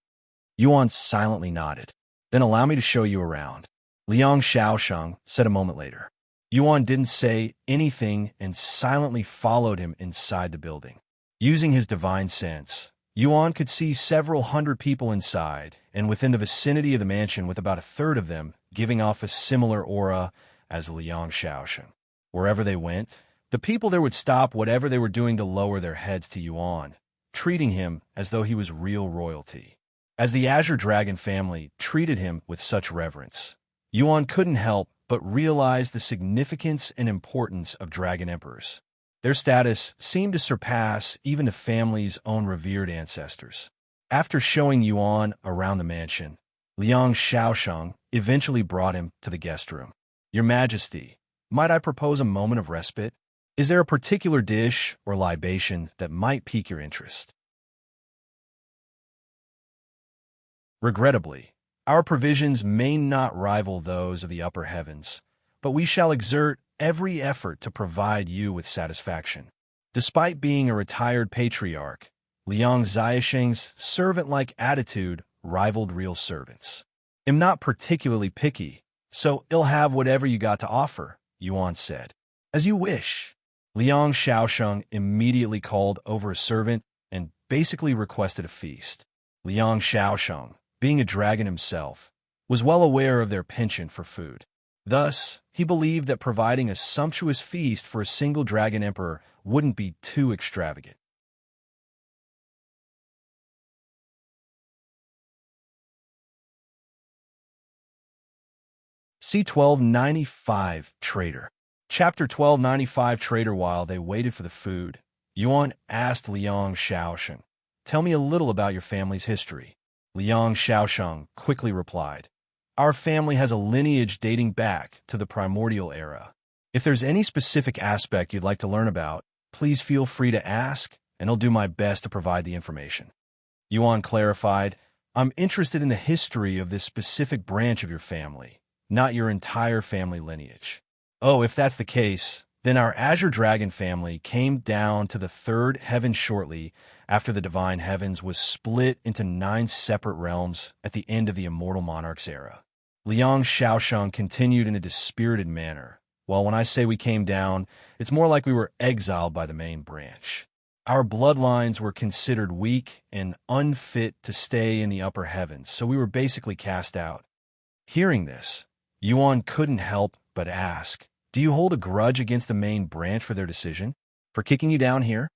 Yuan silently nodded. Then allow me to show you around, Liang Xiaosheng said a moment later. Yuan didn't say anything and silently followed him inside the building. Using his divine sense, Yuan could see several hundred people inside and within the vicinity of the mansion, with about a third of them giving off a similar aura as Liang Xiaosheng. Wherever they went, the people there would stop whatever they were doing to lower their heads to Yuan, treating him as though he was real royalty. As the Azure Dragon family treated him with such reverence, Yuan couldn't help but realize the significance and importance of Dragon Emperors. Their status seemed to surpass even the family's own revered ancestors. After showing Yuan around the mansion, Liang Xiaosheng eventually brought him to the guest room. Your Majesty, might I propose a moment of respite? Is there a particular dish or libation that might pique your interest? Regrettably, our provisions may not rival those of the upper heavens, but we shall exert every effort to provide you with satisfaction. Despite being a retired patriarch, Liang Xiaosheng's servant-like attitude rivaled real servants. I'm not particularly picky, so I'll have whatever you got to offer, Yuan said. As you wish. Liang Xiaosheng immediately called over a servant and basically requested a feast. Liang Xiaosheng, being a dragon himself, was well aware of their penchant for food. Thus, he believed that providing a sumptuous feast for a single dragon emperor wouldn't be too extravagant. C1295 Traitor. Chapter 1295 Traitor. While they waited for the food, Yuan asked Liang Xiaosheng, "Tell me a little about your family's history." Liang Xiaosheng quickly replied, "Our family has a lineage dating back to the primordial era. If there's any specific aspect you'd like to learn about, please feel free to ask, and I'll do my best to provide the information." Yuan clarified, "I'm interested in the history of this specific branch of your family, not your entire family lineage." "Oh, if that's the case, then our Azure Dragon family came down to the third heaven shortly after the Divine Heavens was split into 9 separate realms at the end of the Immortal Monarch's era." Liang Xiaosheng continued in a dispirited manner. "Well, when I say we came down, it's more like we were exiled by the main branch. Our bloodlines were considered weak and unfit to stay in the upper heavens, so we were basically cast out." Hearing this, Yuan couldn't help but ask, "Do you hold a grudge against the main branch for their decision? For kicking you down here?"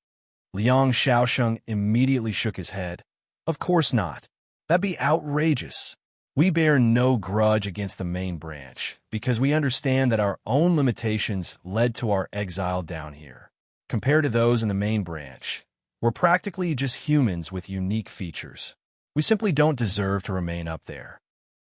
Liang Xiaosheng immediately shook his head. "Of course not. That'd be outrageous. We bear no grudge against the main branch, because we understand that our own limitations led to our exile down here. Compared to those in the main branch, we're practically just humans with unique features. We simply don't deserve to remain up there.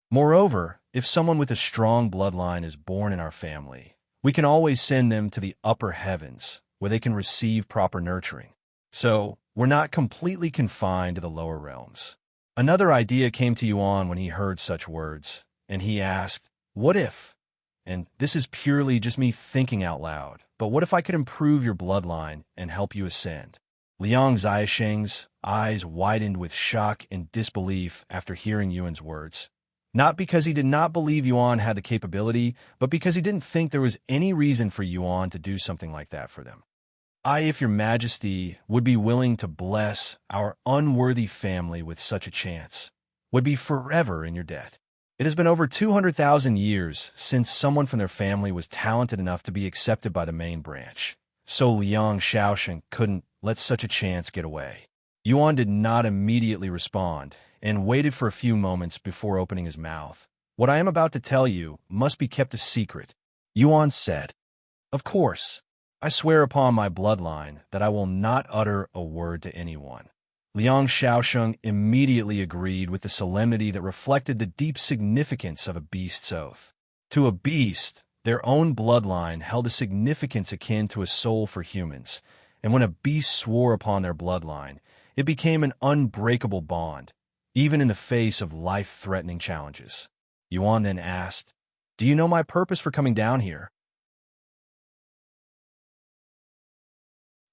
Moreover, if someone with a strong bloodline is born in our family, we can always send them to the upper heavens, where they can receive proper nurturing. So, we're not completely confined to the lower realms." Another idea came to Yuan when he heard such words, and he asked, "What if, and this is purely just me thinking out loud, but what if I could improve your bloodline and help you ascend?" Liang Xiaosheng's eyes widened with shock and disbelief after hearing Yuan's words. Not because he did not believe Yuan had the capability, but because he didn't think there was any reason for Yuan to do something like that for them. If your Majesty would be willing to bless our unworthy family with such a chance, would be forever in your debt. It has been over 200,000 years since someone from their family was talented enough to be accepted by the main branch, so Liang Xiaosheng couldn't let such a chance get away." Yuan did not immediately respond, and waited for a few moments before opening his mouth. "What I am about to tell you must be kept a secret," Yuan said. "Of course. I swear upon my bloodline that I will not utter a word to anyone. Liang Xiaosheng immediately agreed with the solemnity that reflected the deep significance of a beast's oath. To a beast, their own bloodline held a significance akin to a soul for humans, and when a beast swore upon their bloodline, it became an unbreakable bond, even in the face of life-threatening challenges. Yuan then asked, "Do you know my purpose for coming down here?"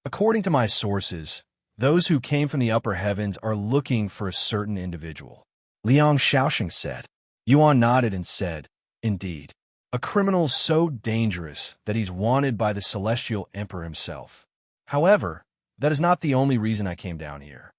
According to my sources, those who came from the upper heavens are looking for a certain individual. Liang Xiaosheng said. Yuan nodded and said, "Indeed. A criminal so dangerous that he's wanted by the celestial emperor himself. However, that is not the only reason I came down here.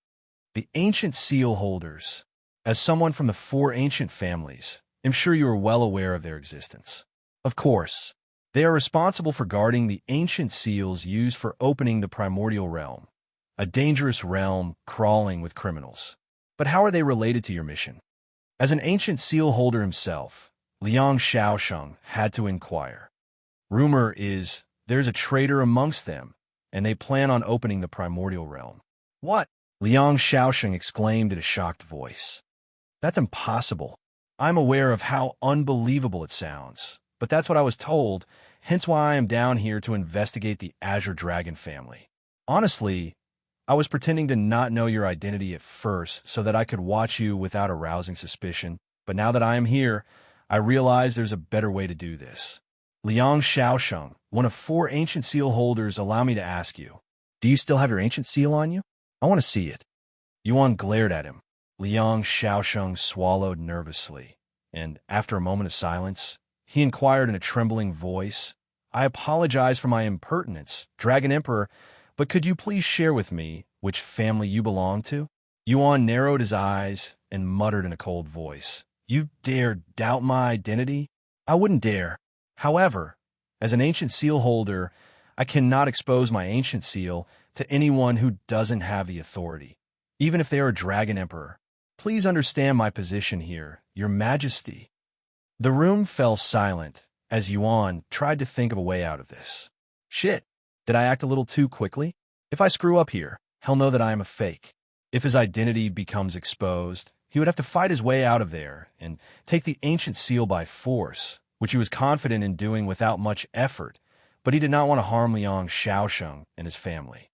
The ancient seal holders, as someone from the four ancient families, I'm sure you are well aware of their existence. Of course, they are responsible for guarding the ancient seals used for opening the primordial realm, a dangerous realm crawling with criminals. But how are they related to your mission?" As an ancient seal holder himself, Liang Xiaosheng had to inquire. "Rumor is there's a traitor amongst them, and they plan on opening the primordial realm." "What?" Liang Xiaosheng exclaimed in a shocked voice. "That's impossible. I'm aware of how unbelievable it sounds, but that's what I was told, hence why I am down here to investigate the Azure Dragon family. Honestly, I was pretending to not know your identity at first so that I could watch you without arousing suspicion, but now that I am here, I realize there's a better way to do this. Liang Xiaosheng, one of four ancient seal holders, allow me to ask you, do you still have your ancient seal on you? I want to see it." Yuan glared at him. Liang Xiaosheng swallowed nervously, and after a moment of silence, he inquired in a trembling voice, "I apologize for my impertinence, Dragon Emperor, but could you please share with me which family you belong to?" Yuan narrowed his eyes and muttered in a cold voice, "You dare doubt my identity? I wouldn't dare. However, as an ancient seal holder, I cannot expose my ancient seal to anyone who doesn't have the authority, even if they are a Dragon Emperor. Please understand my position here, Your Majesty." The room fell silent as Yuan tried to think of a way out of this. Shit, did I act a little too quickly? If I screw up here, he'll know that I am a fake. If his identity becomes exposed, he would have to fight his way out of there and take the ancient seal by force, which he was confident in doing without much effort, but he did not want to harm Liang Xiaosheng and his family.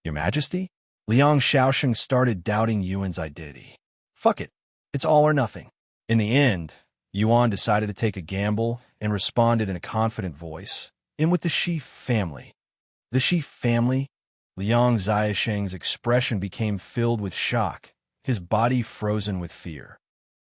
"Your Majesty?" Liang Xiaosheng started doubting Yuan's identity. Fuck it, it's all or nothing. In the end, Yuan decided to take a gamble and responded in a confident voice, "In with the Shi family." "The Shi family?" Liang Xiaosheng's expression became filled with shock, his body frozen with fear.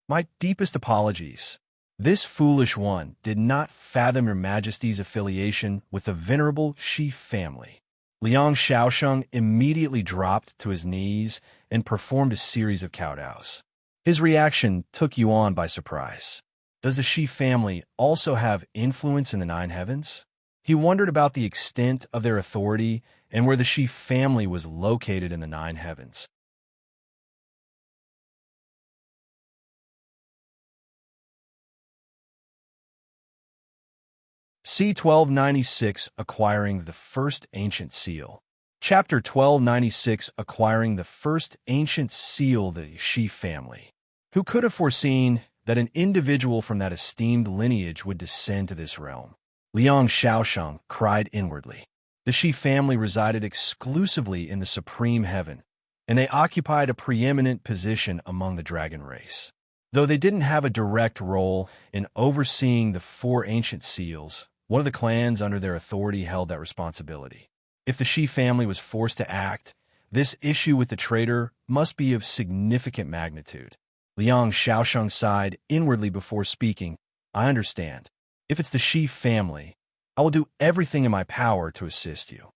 "My deepest apologies. This foolish one did not fathom Your Majesty's affiliation with the venerable Shi family." Liang Xiaosheng immediately dropped to his knees and performed a series of kowtows. His reaction took Yuan by surprise. Does the Shi family also have influence in the Nine Heavens? He wondered about the extent of their authority and where the Shi family was located in the Nine Heavens. C1296 Acquiring the First Ancient Seal. Chapter 1296 Acquiring the First Ancient Seal, the Shi family. Who could have foreseen that an individual from that esteemed lineage would descend to this realm? Liang Xiaosheng cried inwardly. The Shi family resided exclusively in the supreme heaven, and they occupied a preeminent position among the dragon race. Though they didn't have a direct role in overseeing the four ancient seals, one of the clans under their authority held that responsibility. If the Shi family was forced to act, this issue with the traitor must be of significant magnitude. Liang Xiaosheng sighed inwardly before speaking. "I understand. If it's the Shi family, I will do everything in my power to assist you."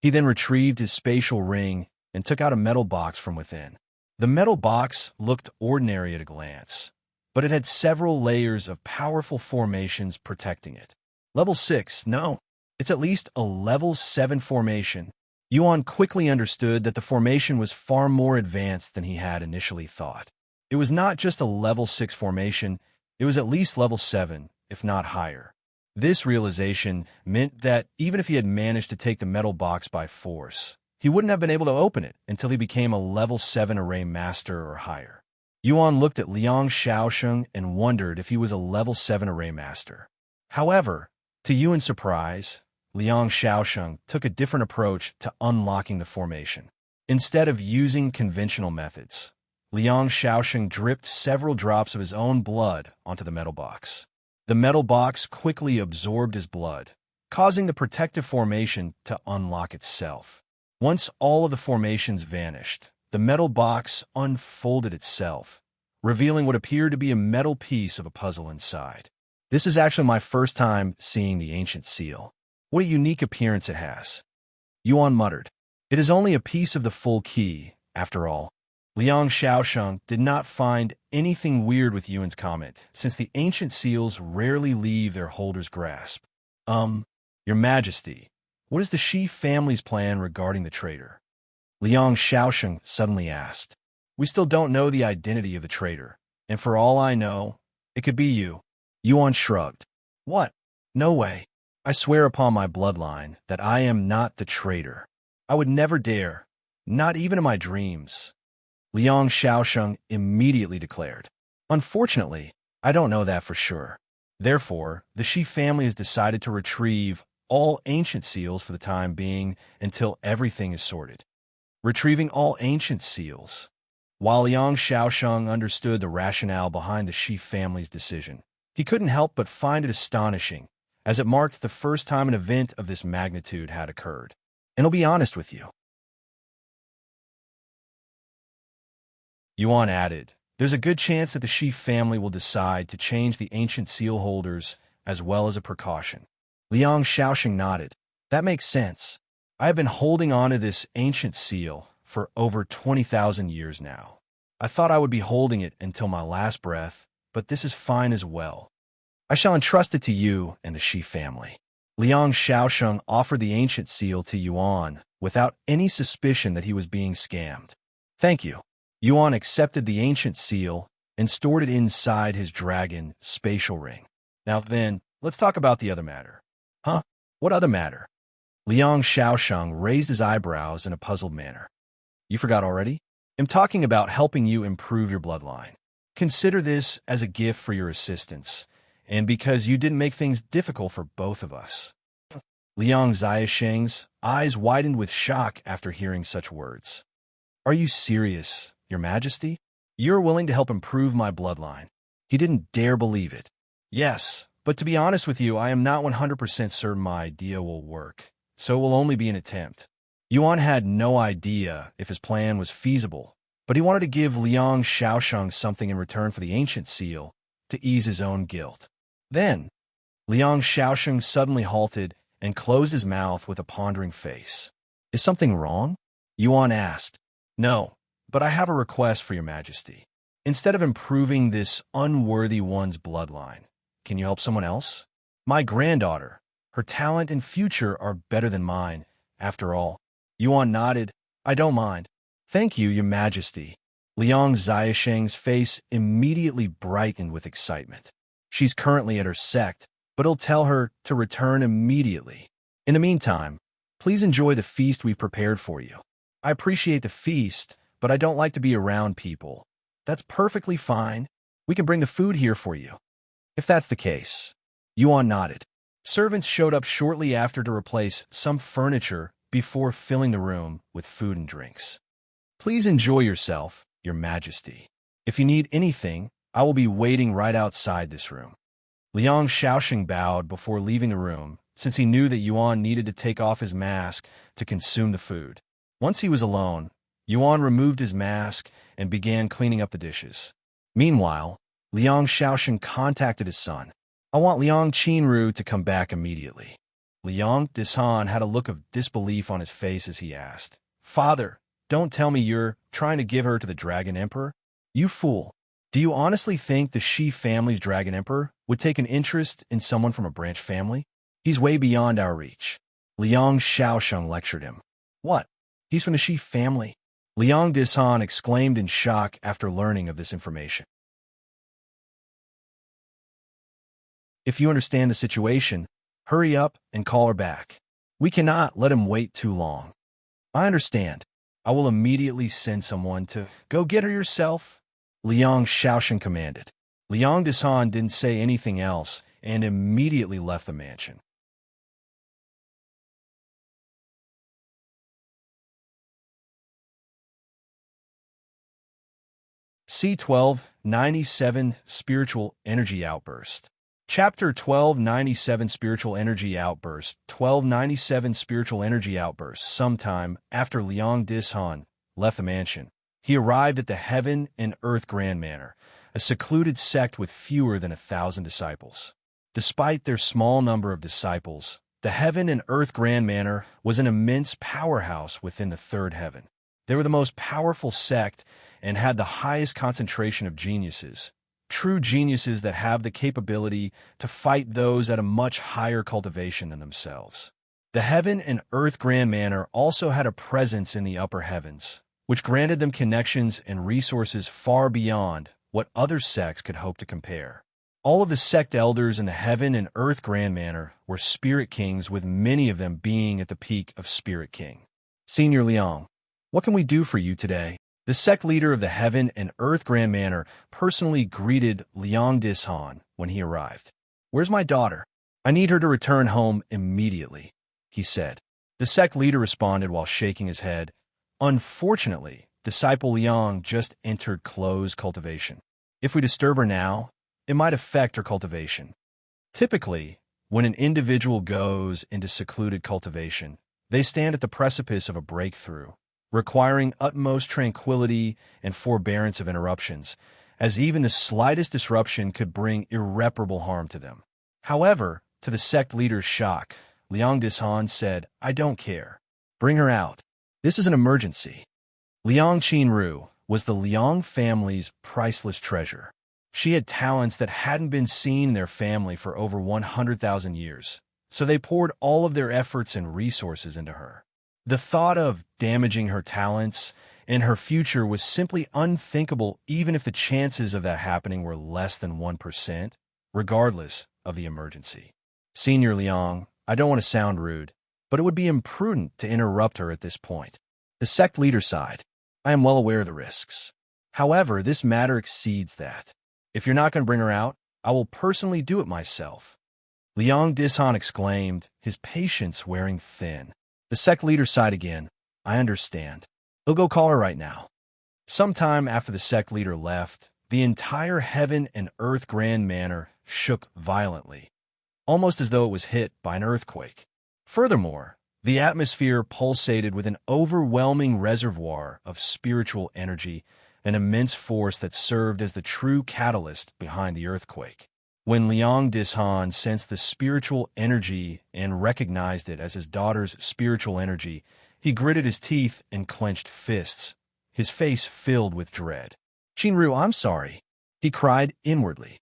He then retrieved his spatial ring and took out a metal box from within. The metal box looked ordinary at a glance, but it had several layers of powerful formations protecting it. Level 6, no. It's at least a level 7 formation. Yuan quickly understood that the formation was far more advanced than he had initially thought. It was not just a level 6 formation, it was at least level 7, if not higher. This realization meant that even if he had managed to take the metal box by force, he wouldn't have been able to open it until he became a level 7 array master or higher. Yuan looked at Liang Xiaosheng and wondered if he was a level 7 array master. However, to Yuan's surprise, Liang Xiaosheng took a different approach to unlocking the formation. Instead of using conventional methods, Liang Xiaosheng dripped several drops of his own blood onto the metal box. The metal box quickly absorbed his blood, causing the protective formation to unlock itself. Once all of the formations vanished, the metal box unfolded itself, revealing what appeared to be a metal piece of a puzzle inside. This is actually my first time seeing the ancient seal. What a unique appearance it has. Yuan muttered. It is only a piece of the full key, after all. Liang Xiaosheng did not find anything weird with Yuan's comment, since the ancient seals rarely leave their holder's grasp. Your Majesty, what is the Shi family's plan regarding the traitor? Liang Xiaosheng suddenly asked. We still don't know the identity of the traitor, and for all I know, it could be you. Yuan shrugged. What? No way. I swear upon my bloodline that I am not the traitor. I would never dare, not even in my dreams. Liang Xiaosheng immediately declared. Unfortunately, I don't know that for sure. Therefore, the Shi family has decided to retrieve all ancient seals for the time being until everything is sorted. Retrieving all ancient seals. While Liang Xiaosheng understood the rationale behind the Shi family's decision, he couldn't help but find it astonishing, as it marked the first time an event of this magnitude had occurred. And I'll be honest with you. Yuan added, there's a good chance that the Shi family will decide to change the ancient seal holders as well as a precaution. Liang Xiaosheng nodded. That makes sense. I have been holding on to this ancient seal for over 20,000 years now. I thought I would be holding it until my last breath, but this is fine as well. I shall entrust it to you and the Shi family. Liang Xiaosheng offered the ancient seal to Yuan without any suspicion that he was being scammed. Thank you. Yuan accepted the ancient seal and stored it inside his dragon spatial ring. Now then, let's talk about the other matter. Huh? What other matter? Liang Xiaosheng raised his eyebrows in a puzzled manner. You forgot already? I'm talking about helping you improve your bloodline. Consider this as a gift for your assistance, and because you didn't make things difficult for both of us. Liang Xiaosheng's eyes widened with shock after hearing such words. Are you serious, Your Majesty? You're willing to help improve my bloodline. He didn't dare believe it. Yes, but to be honest with you, I am not 100% certain my idea will work, so it will only be an attempt. Yuan had no idea if his plan was feasible, but he wanted to give Liang Xiaosheng something in return for the ancient seal to ease his own guilt. Then, Liang Xiaosheng suddenly halted and closed his mouth with a pondering face. Is something wrong? Yuan asked. No, but I have a request for Your Majesty. Instead of improving this unworthy one's bloodline, can you help someone else? My granddaughter. Her talent and future are better than mine, after all. Yuan nodded. I don't mind. Thank you, Your Majesty. Liang Xiaosheng's face immediately brightened with excitement. She's currently at her sect, but it'll tell her to return immediately. In the meantime, please enjoy the feast we've prepared for you. I appreciate the feast, but I don't like to be around people. That's perfectly fine. We can bring the food here for you. If that's the case. Yuan nodded. Servants showed up shortly after to replace some furniture before filling the room with food and drinks. Please enjoy yourself, Your Majesty. If you need anything, I will be waiting right outside this room. Liang Xiaosheng bowed before leaving the room, since he knew that Yuan needed to take off his mask to consume the food. Once he was alone, Yuan removed his mask and began cleaning up the dishes. Meanwhile, Liang Xiaosheng contacted his son. I want Liang Qinru to come back immediately. Liang Dishan had a look of disbelief on his face as he asked, Father, don't tell me you're trying to give her to the Dragon Emperor? You fool. Do you honestly think the Shi family's Dragon Emperor would take an interest in someone from a branch family? He's way beyond our reach. Liang Xiaosheng lectured him. What? He's from the Shi family? Liang Dishan exclaimed in shock after learning of this information. If you understand the situation, hurry up and call her back. We cannot let him wait too long. I understand. I will immediately send someone to go get her yourself, Liang Xiaosheng commanded. Liang Dishan didn't say anything else and immediately left the mansion. C1297 Spiritual Energy Outburst. Chapter 1297 Spiritual Energy Outburst. 1297 Spiritual Energy Outburst. Sometime after Liang Dishan left the mansion, he arrived at the Heaven and Earth Grand Manor, a secluded sect with fewer than 1,000 disciples. Despite their small number of disciples, the Heaven and Earth Grand Manor was an immense powerhouse within the third heaven. They were the most powerful sect and had the highest concentration of geniuses, true geniuses that have the capability to fight those at a much higher cultivation than themselves. The Heaven and Earth Grand Manor also had a presence in the upper heavens, which granted them connections and resources far beyond what other sects could hope to compare. All of the sect elders in the Heaven and Earth Grand Manor were Spirit Kings, with many of them being at the peak of Spirit King. Senior Liang, what can we do for you today? The sect leader of the Heaven and Earth Grand Manor personally greeted Liang Dishan when he arrived. Where's my daughter? I need her to return home immediately, he said. The sect leader responded while shaking his head. Unfortunately, disciple Liang just entered closed cultivation. If we disturb her now, it might affect her cultivation. Typically, when an individual goes into secluded cultivation, they stand at the precipice of a breakthrough, requiring utmost tranquility and forbearance of interruptions, as even the slightest disruption could bring irreparable harm to them. However, to the sect leader's shock, Liang Dishan said, I don't care. Bring her out. This is an emergency. Liang Qinru was the Liang family's priceless treasure. She had talents that hadn't been seen in their family for over 100,000 years, so they poured all of their efforts and resources into her. The thought of damaging her talents and her future was simply unthinkable, even if the chances of that happening were less than 1%, regardless of the emergency. Senior Liang, I don't want to sound rude, but it would be imprudent to interrupt her at this point. The sect leader sighed. I am well aware of the risks. However, this matter exceeds that. If you're not going to bring her out, I will personally do it myself. Liang Dishan exclaimed, his patience wearing thin. The sect leader sighed again. I understand. He'll go call her right now. Sometime after the sect leader left, the entire Heaven and Earth Grand Manor shook violently, almost as though it was hit by an earthquake. Furthermore, the atmosphere pulsated with an overwhelming reservoir of spiritual energy, an immense force that served as the true catalyst behind the earthquake. When Liang Dishan sensed the spiritual energy and recognized it as his daughter's spiritual energy, he gritted his teeth and clenched fists, his face filled with dread. Qinru, I'm sorry, he cried inwardly.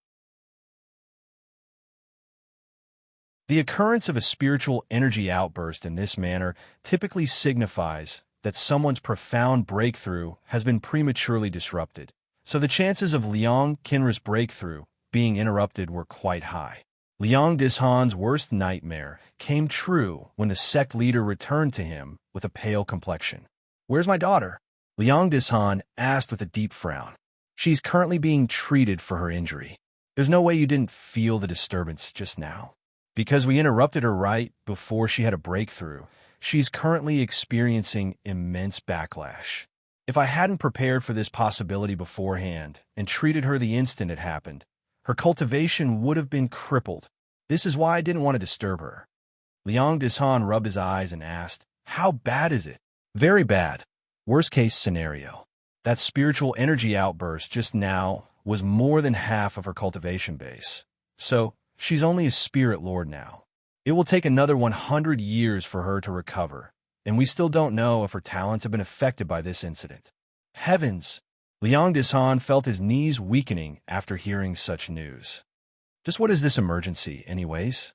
The occurrence of a spiritual energy outburst in this manner typically signifies that someone's profound breakthrough has been prematurely disrupted, so the chances of Liang Qinru's breakthrough being interrupted were quite high. Liang Dishan's worst nightmare came true when the sect leader returned to him with a pale complexion. Where's my daughter? Liang Dishan asked with a deep frown. She's currently being treated for her injury. There's no way you didn't feel the disturbance just now. Because we interrupted her right before she had a breakthrough, she's currently experiencing immense backlash. If I hadn't prepared for this possibility beforehand and treated her the instant it happened, her cultivation would have been crippled. This is why I didn't want to disturb her. Liang Dishan rubbed his eyes and asked, how bad is it? Very bad. Worst case scenario. That spiritual energy outburst just now was more than half of her cultivation base. So, she's only a spirit lord now. It will take another 100 years for her to recover, and we still don't know if her talents have been affected by this incident. Heavens! Liang Dishan felt his knees weakening after hearing such news. Just what is this emergency, anyways?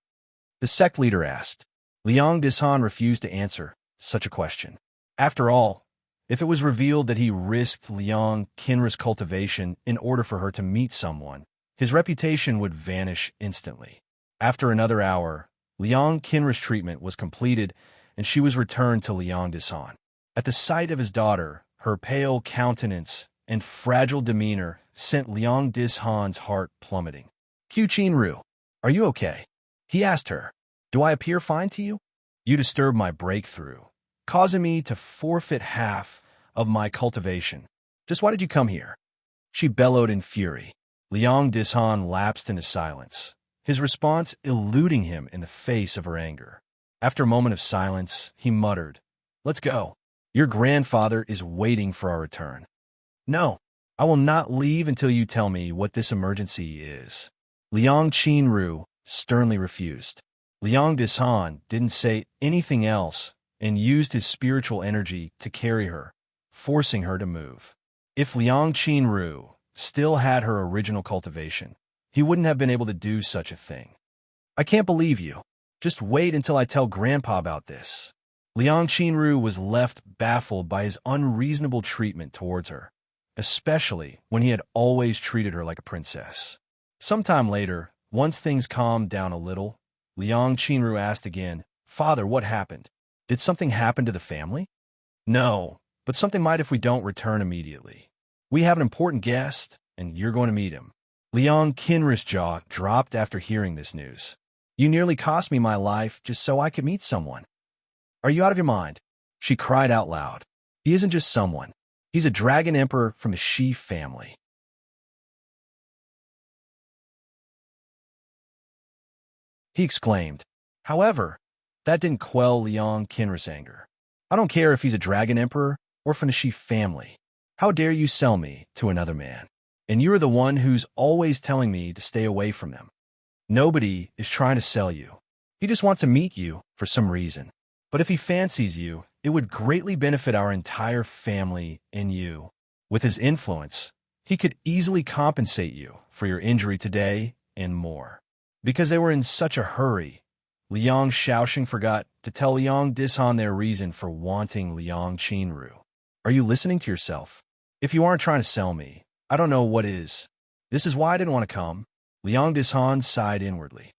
The sect leader asked. Liang Dishan refused to answer such a question. After all, if it was revealed that he risked Liang Qinru's cultivation in order for her to meet someone, his reputation would vanish instantly. After another hour, Liang Qinru's treatment was completed, and she was returned to Liang Dishan. At the sight of his daughter, her pale countenance and fragile demeanor sent Liang Dishan's heart plummeting. Qinru, are you okay? He asked her. Do I appear fine to you? You disturbed my breakthrough, causing me to forfeit half of my cultivation. Just why did you come here? She bellowed in fury. Liang Dishan lapsed into silence, his response eluding him in the face of her anger. After a moment of silence, he muttered, "Let's go. Your grandfather is waiting for our return." "No, I will not leave until you tell me what this emergency is." Liang Qinru sternly refused. Liang Dishan didn't say anything else and used his spiritual energy to carry her, forcing her to move. If Liang Qinru still had her original cultivation, he wouldn't have been able to do such a thing. "I can't believe you. Just wait until I tell Grandpa about this." Liang Qinru was left baffled by his unreasonable treatment towards her, especially when he had always treated her like a princess. Sometime later, once things calmed down a little, Liang Qinru asked again, "Father, what happened? Did something happen to the family?" "No, but something might if we don't return immediately. We have an important guest, and you're going to meet him." Liang Qinru's jaw dropped after hearing this news. "You nearly cost me my life just so I could meet someone. Are you out of your mind?" She cried out loud. "He isn't just someone. He's a dragon emperor from the Shi family." He exclaimed. However, that didn't quell Liang Qinru's anger. "I don't care if he's a dragon emperor or from the Shi family. How dare you sell me to another man? And you are the one who's always telling me to stay away from them. Nobody is trying to sell you. He just wants to meet you for some reason. But if he fancies you, it would greatly benefit our entire family and you. With his influence, he could easily compensate you for your injury today and more." Because they were in such a hurry, Liang Xiaosheng forgot to tell Liang Dishan their reason for wanting Liang Qinru. "Are you listening to yourself? If you aren't trying to sell me, I don't know what is. This is why I didn't want to come." Liang Dishan sighed inwardly.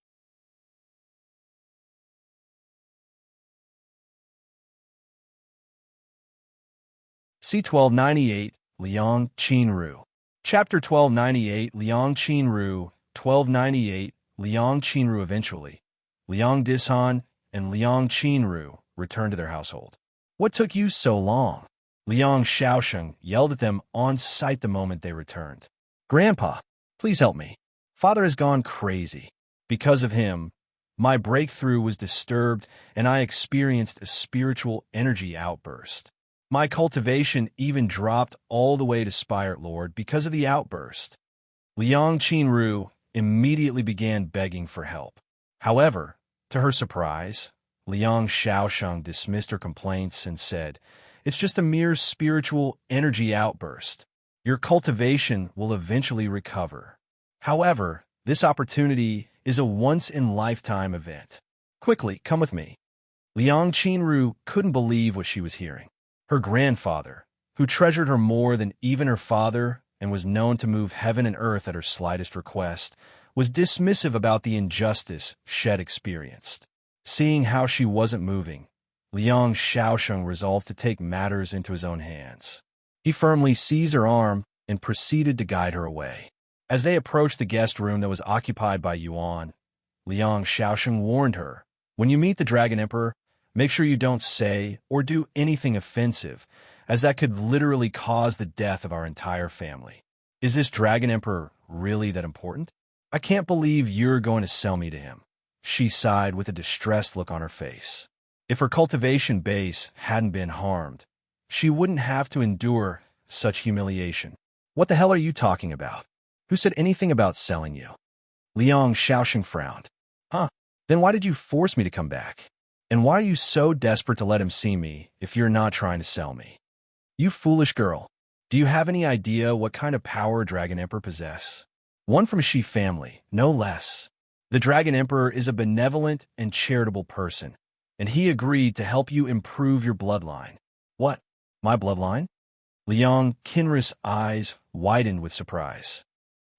C1298 Liang Qinru. Chapter 1298 Liang Qinru 1298 Liang Qinru. Eventually, Liang Dishan and Liang Qinru returned to their household. "What took you so long?" Liang Xiaosheng yelled at them on sight the moment they returned. "Grandpa, please help me. Father has gone crazy. Because of him, my breakthrough was disturbed and I experienced a spiritual energy outburst. My cultivation even dropped all the way to Spirit Lord because of the outburst." Liang Qinru immediately began begging for help. However, to her surprise, Liang Xiaosheng dismissed her complaints and said, "It's just a mere spiritual energy outburst. Your cultivation will eventually recover. However, this opportunity is a once-in-lifetime event. Quickly, come with me." Liang Qinru couldn't believe what she was hearing. Her grandfather, who treasured her more than even her father and was known to move heaven and earth at her slightest request, was dismissive about the injustice Shed experienced. Seeing how she wasn't moving, Liang Xiaosheng resolved to take matters into his own hands. He firmly seized her arm and proceeded to guide her away. As they approached the guest room that was occupied by Yuan, Liang Xiaosheng warned her, "When you meet the Dragon Emperor, make sure you don't say or do anything offensive, as that could literally cause the death of our entire family. Is this Dragon Emperor really that important? I can't believe you're going to sell me to him." She sighed with a distressed look on her face. If her cultivation base hadn't been harmed, she wouldn't have to endure such humiliation. "What the hell are you talking about? Who said anything about selling you?" Liang Xiaosheng frowned. "Huh? Then why did you force me to come back? And why are you so desperate to let him see me if you're not trying to sell me? You foolish girl. Do you have any idea what kind of power Dragon Emperor possess? One from a Shi family, no less. The Dragon Emperor is a benevolent and charitable person, and he agreed to help you improve your bloodline." "What? My bloodline?" Liang Qinru's eyes widened with surprise.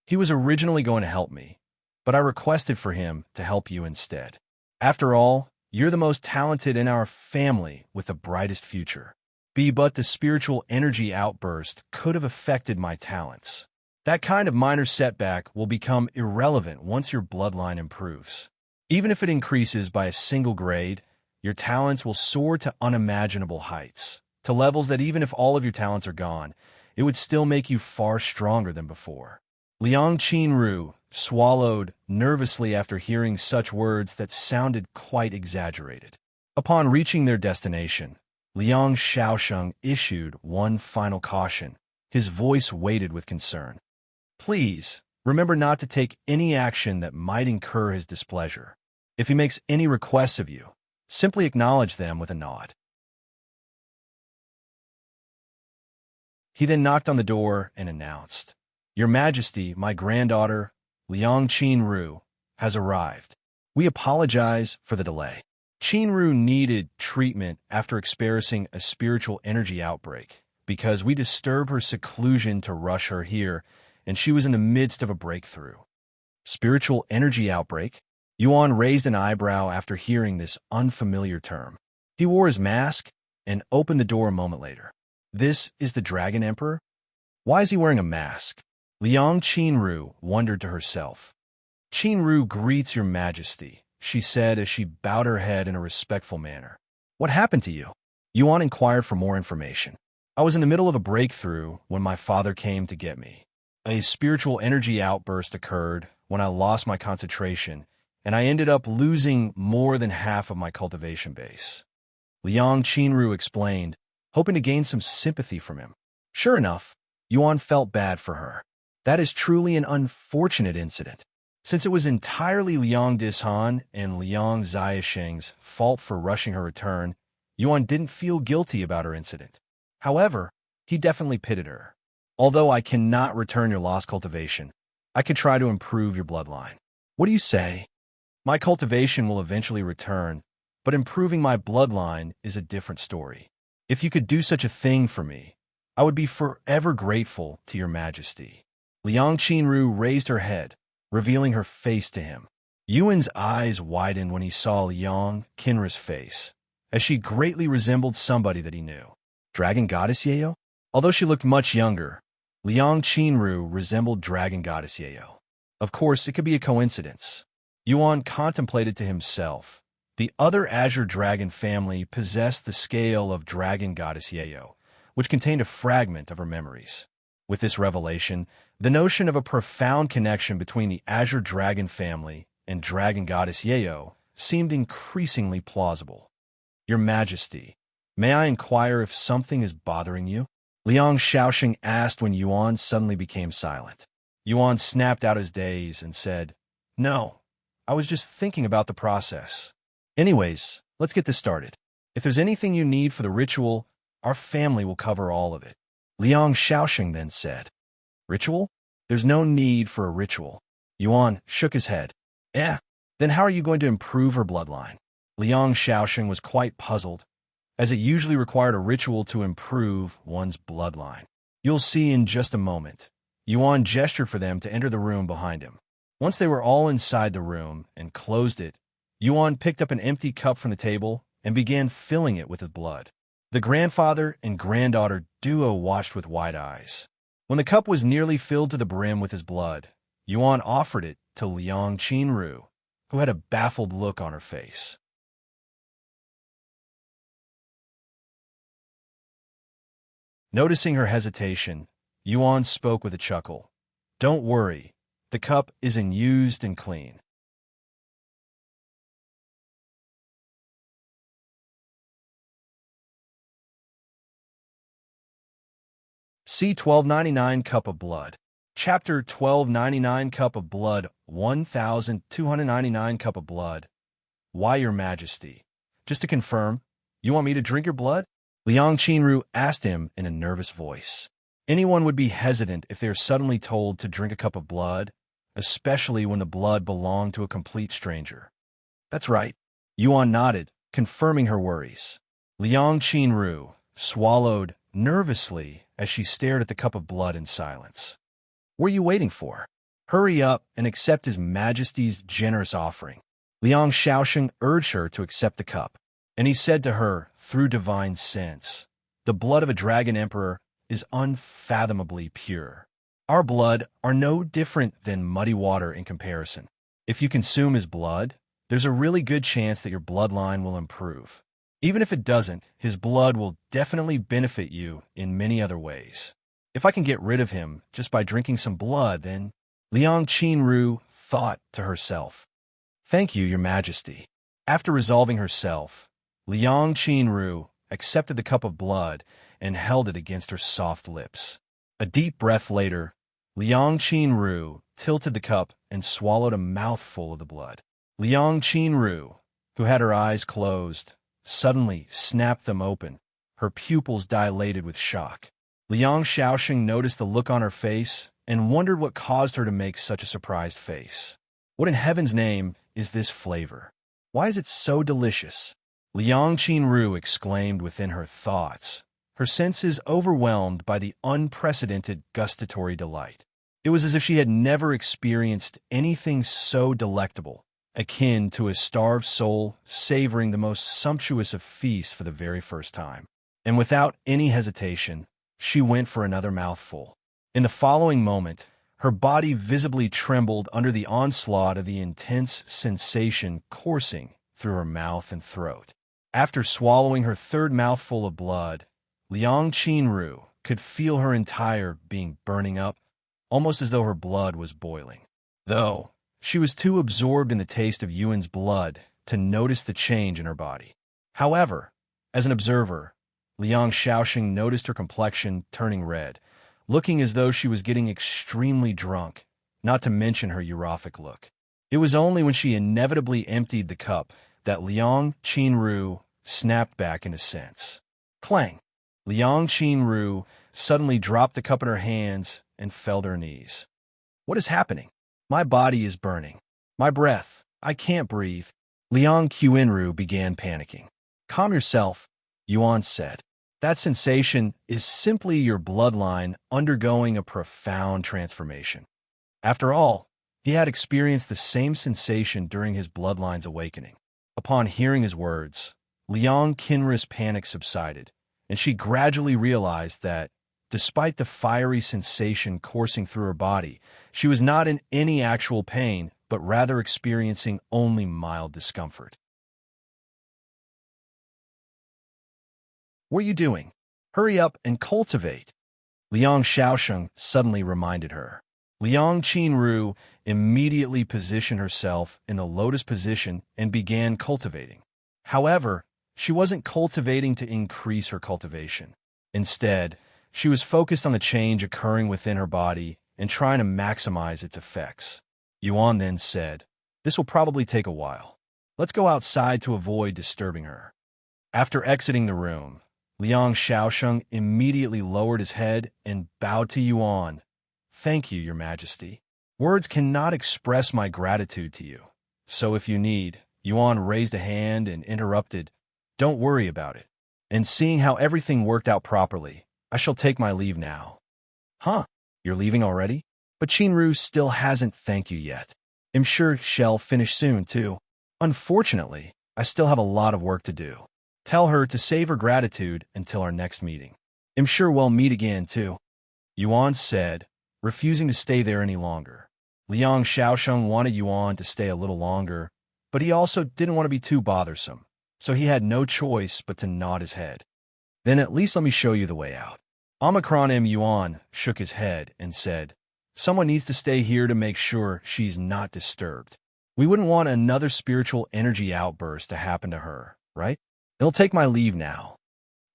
"He was originally going to help me, but I requested for him to help you instead. After all, you're the most talented in our family with the brightest future. But the spiritual energy outburst could have affected my talents. That kind of minor setback will become irrelevant once your bloodline improves. Even if it increases by a single grade, your talents will soar to unimaginable heights, to levels that even if all of your talents are gone, it would still make you far stronger than before. Liang Qinru swallowed nervously after hearing such words that sounded quite exaggerated. Upon reaching their destination, Liang Xiaosheng issued one final caution. His voice weighted with concern. Please, remember not to take any action that might incur his displeasure. If he makes any requests of you, simply acknowledge them with a nod. He then knocked on the door and announced, Your Majesty, my granddaughter, Liang Qinru, has arrived. We apologize for the delay. Qinru needed treatment after experiencing a spiritual energy outbreak because we disturbed her seclusion to rush her here, and she was in the midst of a breakthrough. Spiritual energy outbreak? Yuan raised an eyebrow after hearing this unfamiliar term. He wore his mask and opened the door a moment later. This is the Dragon Emperor? Why is he wearing a mask? Liang Qinru wondered to herself. Qinru greets your majesty, she said as she bowed her head in a respectful manner. What happened to you? Yuan inquired for more information. I was in the middle of a breakthrough when my father came to get me. A spiritual energy outburst occurred when I lost my concentration, and I ended up losing more than half of my cultivation base. Liang Qinru explained, hoping to gain some sympathy from him. Sure enough, Yuan felt bad for her. That is truly an unfortunate incident. Since it was entirely Liang Dishan and Liang Xiaosheng's fault for rushing her return, Yuan didn't feel guilty about her incident. However, he definitely pitied her. Although I cannot return your lost cultivation, I can try to improve your bloodline. What do you say? My cultivation will eventually return, but improving my bloodline is a different story. If you could do such a thing for me, I would be forever grateful to your majesty. Liang Qinru raised her head, revealing her face to him. Yuan's eyes widened when he saw Liang Qinru's face, as she greatly resembled somebody that he knew. Dragon Goddess Yayo? Although she looked much younger, Liang Qinru resembled Dragon Goddess Yayo. Of course, it could be a coincidence. Yuan contemplated to himself. The other Azure Dragon family possessed the scale of Dragon Goddess Yayo, which contained a fragment of her memories. With this revelation, the notion of a profound connection between the Azure Dragon family and Dragon Goddess Yayo seemed increasingly plausible. Your Majesty, may I inquire if something is bothering you? Liang Xiaosheng asked when Yuan suddenly became silent. Yuan snapped out his daze and said, No, I was just thinking about the process. Anyways, let's get this started. If there's anything you need for the ritual, our family will cover all of it. Liang Xiaosheng then said, Ritual? There's no need for a ritual. Yuan shook his head. Then how are you going to improve her bloodline? Liang Xiaosheng was quite puzzled, as it usually required a ritual to improve one's bloodline. You'll see in just a moment. Yuan gestured for them to enter the room behind him. Once they were all inside the room and closed it, Yuan picked up an empty cup from the table and began filling it with his blood. The grandfather and granddaughter duo watched with wide eyes. When the cup was nearly filled to the brim with his blood, Yuan offered it to Liang Qinru, who had a baffled look on her face. Noticing her hesitation, Yuan spoke with a chuckle. Don't worry, the cup isn't used and clean. C1299 Cup of Blood. Chapter 1299 Cup of Blood, 1299 Cup of Blood. Why, Your Majesty? Just to confirm, you want me to drink your blood? Liang Qinru asked him in a nervous voice. Anyone would be hesitant if they are suddenly told to drink a cup of blood, especially when the blood belonged to a complete stranger. That's right. Yuan nodded, confirming her worries. Liang Qinru swallowed nervously as she stared at the cup of blood in silence. What are you waiting for? Hurry up and accept His Majesty's generous offering. Liang Xiaosheng urged her to accept the cup, and he said to her, through divine sense, the blood of a dragon emperor is unfathomably pure. Our blood are no different than muddy water in comparison. If you consume his blood, there's a really good chance that your bloodline will improve. Even if it doesn't, his blood will definitely benefit you in many other ways. If I can get rid of him just by drinking some blood, then Liang Qinru thought to herself. Thank you, Your Majesty. After resolving herself, Liang Qinru accepted the cup of blood and held it against her soft lips. A deep breath later, Liang Qinru tilted the cup and swallowed a mouthful of the blood. Liang Qinru, who had her eyes closed, suddenly snapped them open, her pupils dilated with shock. Liang Xiaosheng noticed the look on her face and wondered what caused her to make such a surprised face. What in heaven's name is this flavor? Why is it so delicious? Liang Qinru exclaimed within her thoughts, her senses overwhelmed by the unprecedented gustatory delight. It was as if she had never experienced anything so delectable, akin to a starved soul savoring the most sumptuous of feasts for the very first time. And without any hesitation, she went for another mouthful. In the following moment, her body visibly trembled under the onslaught of the intense sensation coursing through her mouth and throat. After swallowing her third mouthful of blood, Liang Qinru could feel her entire being burning up, almost as though her blood was boiling. Though she was too absorbed in the taste of Yuan's blood to notice the change in her body. However, as an observer, Liang Xiaosheng noticed her complexion turning red, looking as though she was getting extremely drunk, not to mention her erotic look. It was only when she inevitably emptied the cup that Liang Qinru snapped back into sense. Clang! Liang Qinru suddenly dropped the cup in her hands and fell to her knees. What is happening? My body is burning. My breath. I can't breathe. Liang Qinru began panicking. Calm yourself, Yuan said. That sensation is simply your bloodline undergoing a profound transformation. After all, he had experienced the same sensation during his bloodline's awakening. Upon hearing his words, Liang Qinru's panic subsided, and she gradually realized that, despite the fiery sensation coursing through her body, she was not in any actual pain, but rather experiencing only mild discomfort. What are you doing? Hurry up and cultivate, Liang Xiaosheng suddenly reminded her. Liang Qinru immediately positioned herself in the lotus position and began cultivating. However, she wasn't cultivating to increase her cultivation. Instead, she was focused on the change occurring within her body and trying to maximize its effects. Yuan then said, "This will probably take a while. Let's go outside to avoid disturbing her." After exiting the room, Liang Xiaosheng immediately lowered his head and bowed to Yuan. "Thank you, Your Majesty. Words cannot express my gratitude to you. So if you need," Yuan raised a hand and interrupted, "don't worry about it. And seeing how everything worked out properly, I shall take my leave now." "Huh? You're leaving already? But Qinru still hasn't thanked you yet. I'm sure she'll finish soon, too. Unfortunately, I still have a lot of work to do. Tell her to save her gratitude until our next meeting. I'm sure we'll meet again, too," Yuan said, refusing to stay there any longer. Liang Xiaosheng wanted Yuan to stay a little longer, but he also didn't want to be too bothersome, so he had no choice but to nod his head. "Then at least let me show you the way out." Omicron M. Yuan shook his head and said, "Someone needs to stay here to make sure she's not disturbed. We wouldn't want another spiritual energy outburst to happen to her, right? I'll take my leave now."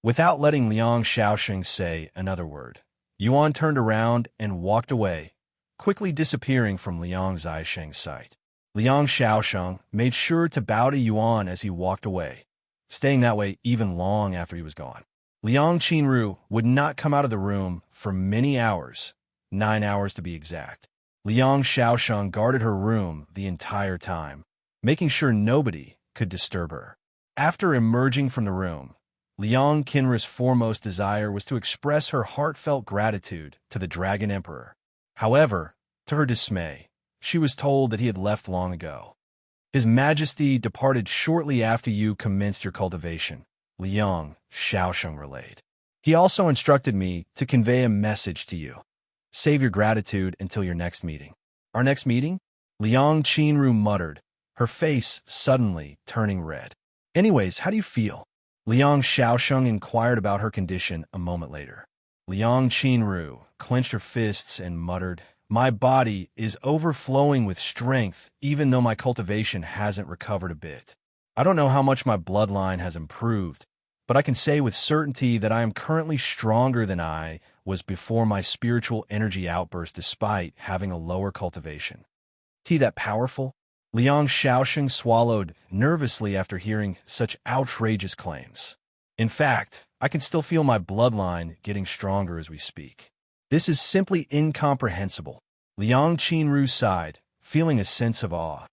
Without letting Liang Xiaosheng say another word, Yuan turned around and walked away, quickly disappearing from Liang Xiaosheng's sight. Liang Xiaosheng made sure to bow to Yuan as he walked away, staying that way even long after he was gone. Liang Qinru would not come out of the room for many hours, 9 hours to be exact. Liang Xiaosheng guarded her room the entire time, making sure nobody could disturb her. After emerging from the room, Liang Qinru's foremost desire was to express her heartfelt gratitude to the Dragon Emperor. However, To her dismay, she was told that he had left long ago. His Majesty departed shortly after you commenced your cultivation, Liang, Xiaosheng relayed. He also instructed me to convey a message to you. Save your gratitude until your next meeting. Our next meeting? Liang Qinru muttered, her face suddenly turning red. Anyways, how do you feel? Liang Xiaosheng inquired about her condition a moment later. Liang Qinru clenched her fists and muttered, my body is overflowing with strength, even though my cultivation hasn't recovered a bit. I don't know how much my bloodline has improved, but I can say with certainty that I am currently stronger than I was before my spiritual energy outburst despite having a lower cultivation. That powerful? Liang Xiaosheng swallowed nervously after hearing such outrageous claims. In fact, I can still feel my bloodline getting stronger as we speak. This is simply incomprehensible. Liang Qinru sighed, feeling a sense of awe.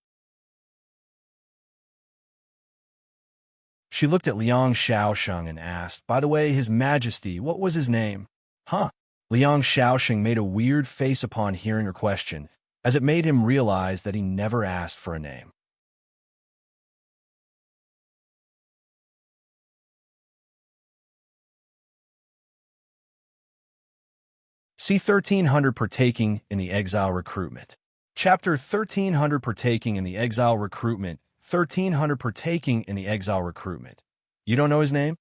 She looked at Liang Xiaosheng and asked, by the way, His Majesty, what was his name? Huh? Liang Xiaosheng made a weird face upon hearing her question, as it made him realize that he never asked for a name. C1300 Partaking in the Exile Recruitment. Chapter 1300 Partaking in the Exile Recruitment. 1300 Partaking in the Exile Recruitment. You don't know his name?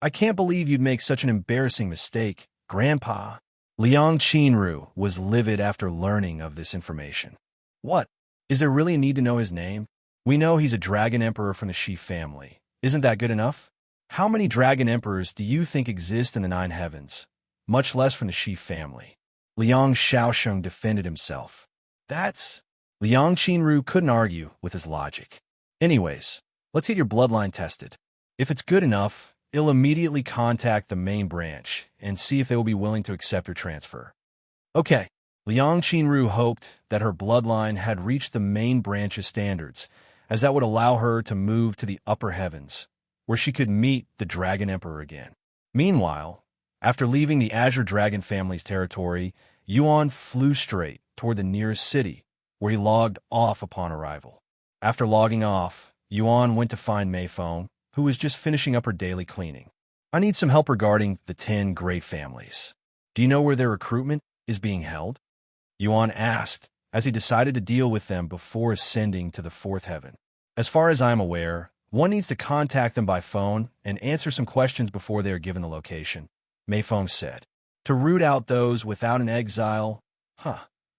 I can't believe you'd make such an embarrassing mistake, Grandpa. Liang Qinru was livid after learning of this information. What? Is there really a need to know his name? We know he's a dragon emperor from the Shi family. Isn't that good enough? How many dragon emperors do you think exist in the nine heavens? Much less from the Shi family. Liang Xiaosheng defended himself. That's... Liang Qinru couldn't argue with his logic. Anyways, let's get your bloodline tested. If it's good enough, it'll immediately contact the main branch and see if they will be willing to accept your transfer. Okay, Liang Qinru hoped that her bloodline had reached the main branch's standards, as that would allow her to move to the upper heavens, where she could meet the Dragon Emperor again. Meanwhile, after leaving the Azure Dragon family's territory, Yuan flew straight toward the nearest city, where he logged off upon arrival. After logging off, Yuan went to find Feng, who was just finishing up her daily cleaning. I need some help regarding the 10 great families. Do you know where their recruitment is being held? Yuan asked, as he decided to deal with them before ascending to the fourth heaven. As far as I am aware, one needs to contact them by phone and answer some questions before they are given the location, Feng said. To root out those without an exile,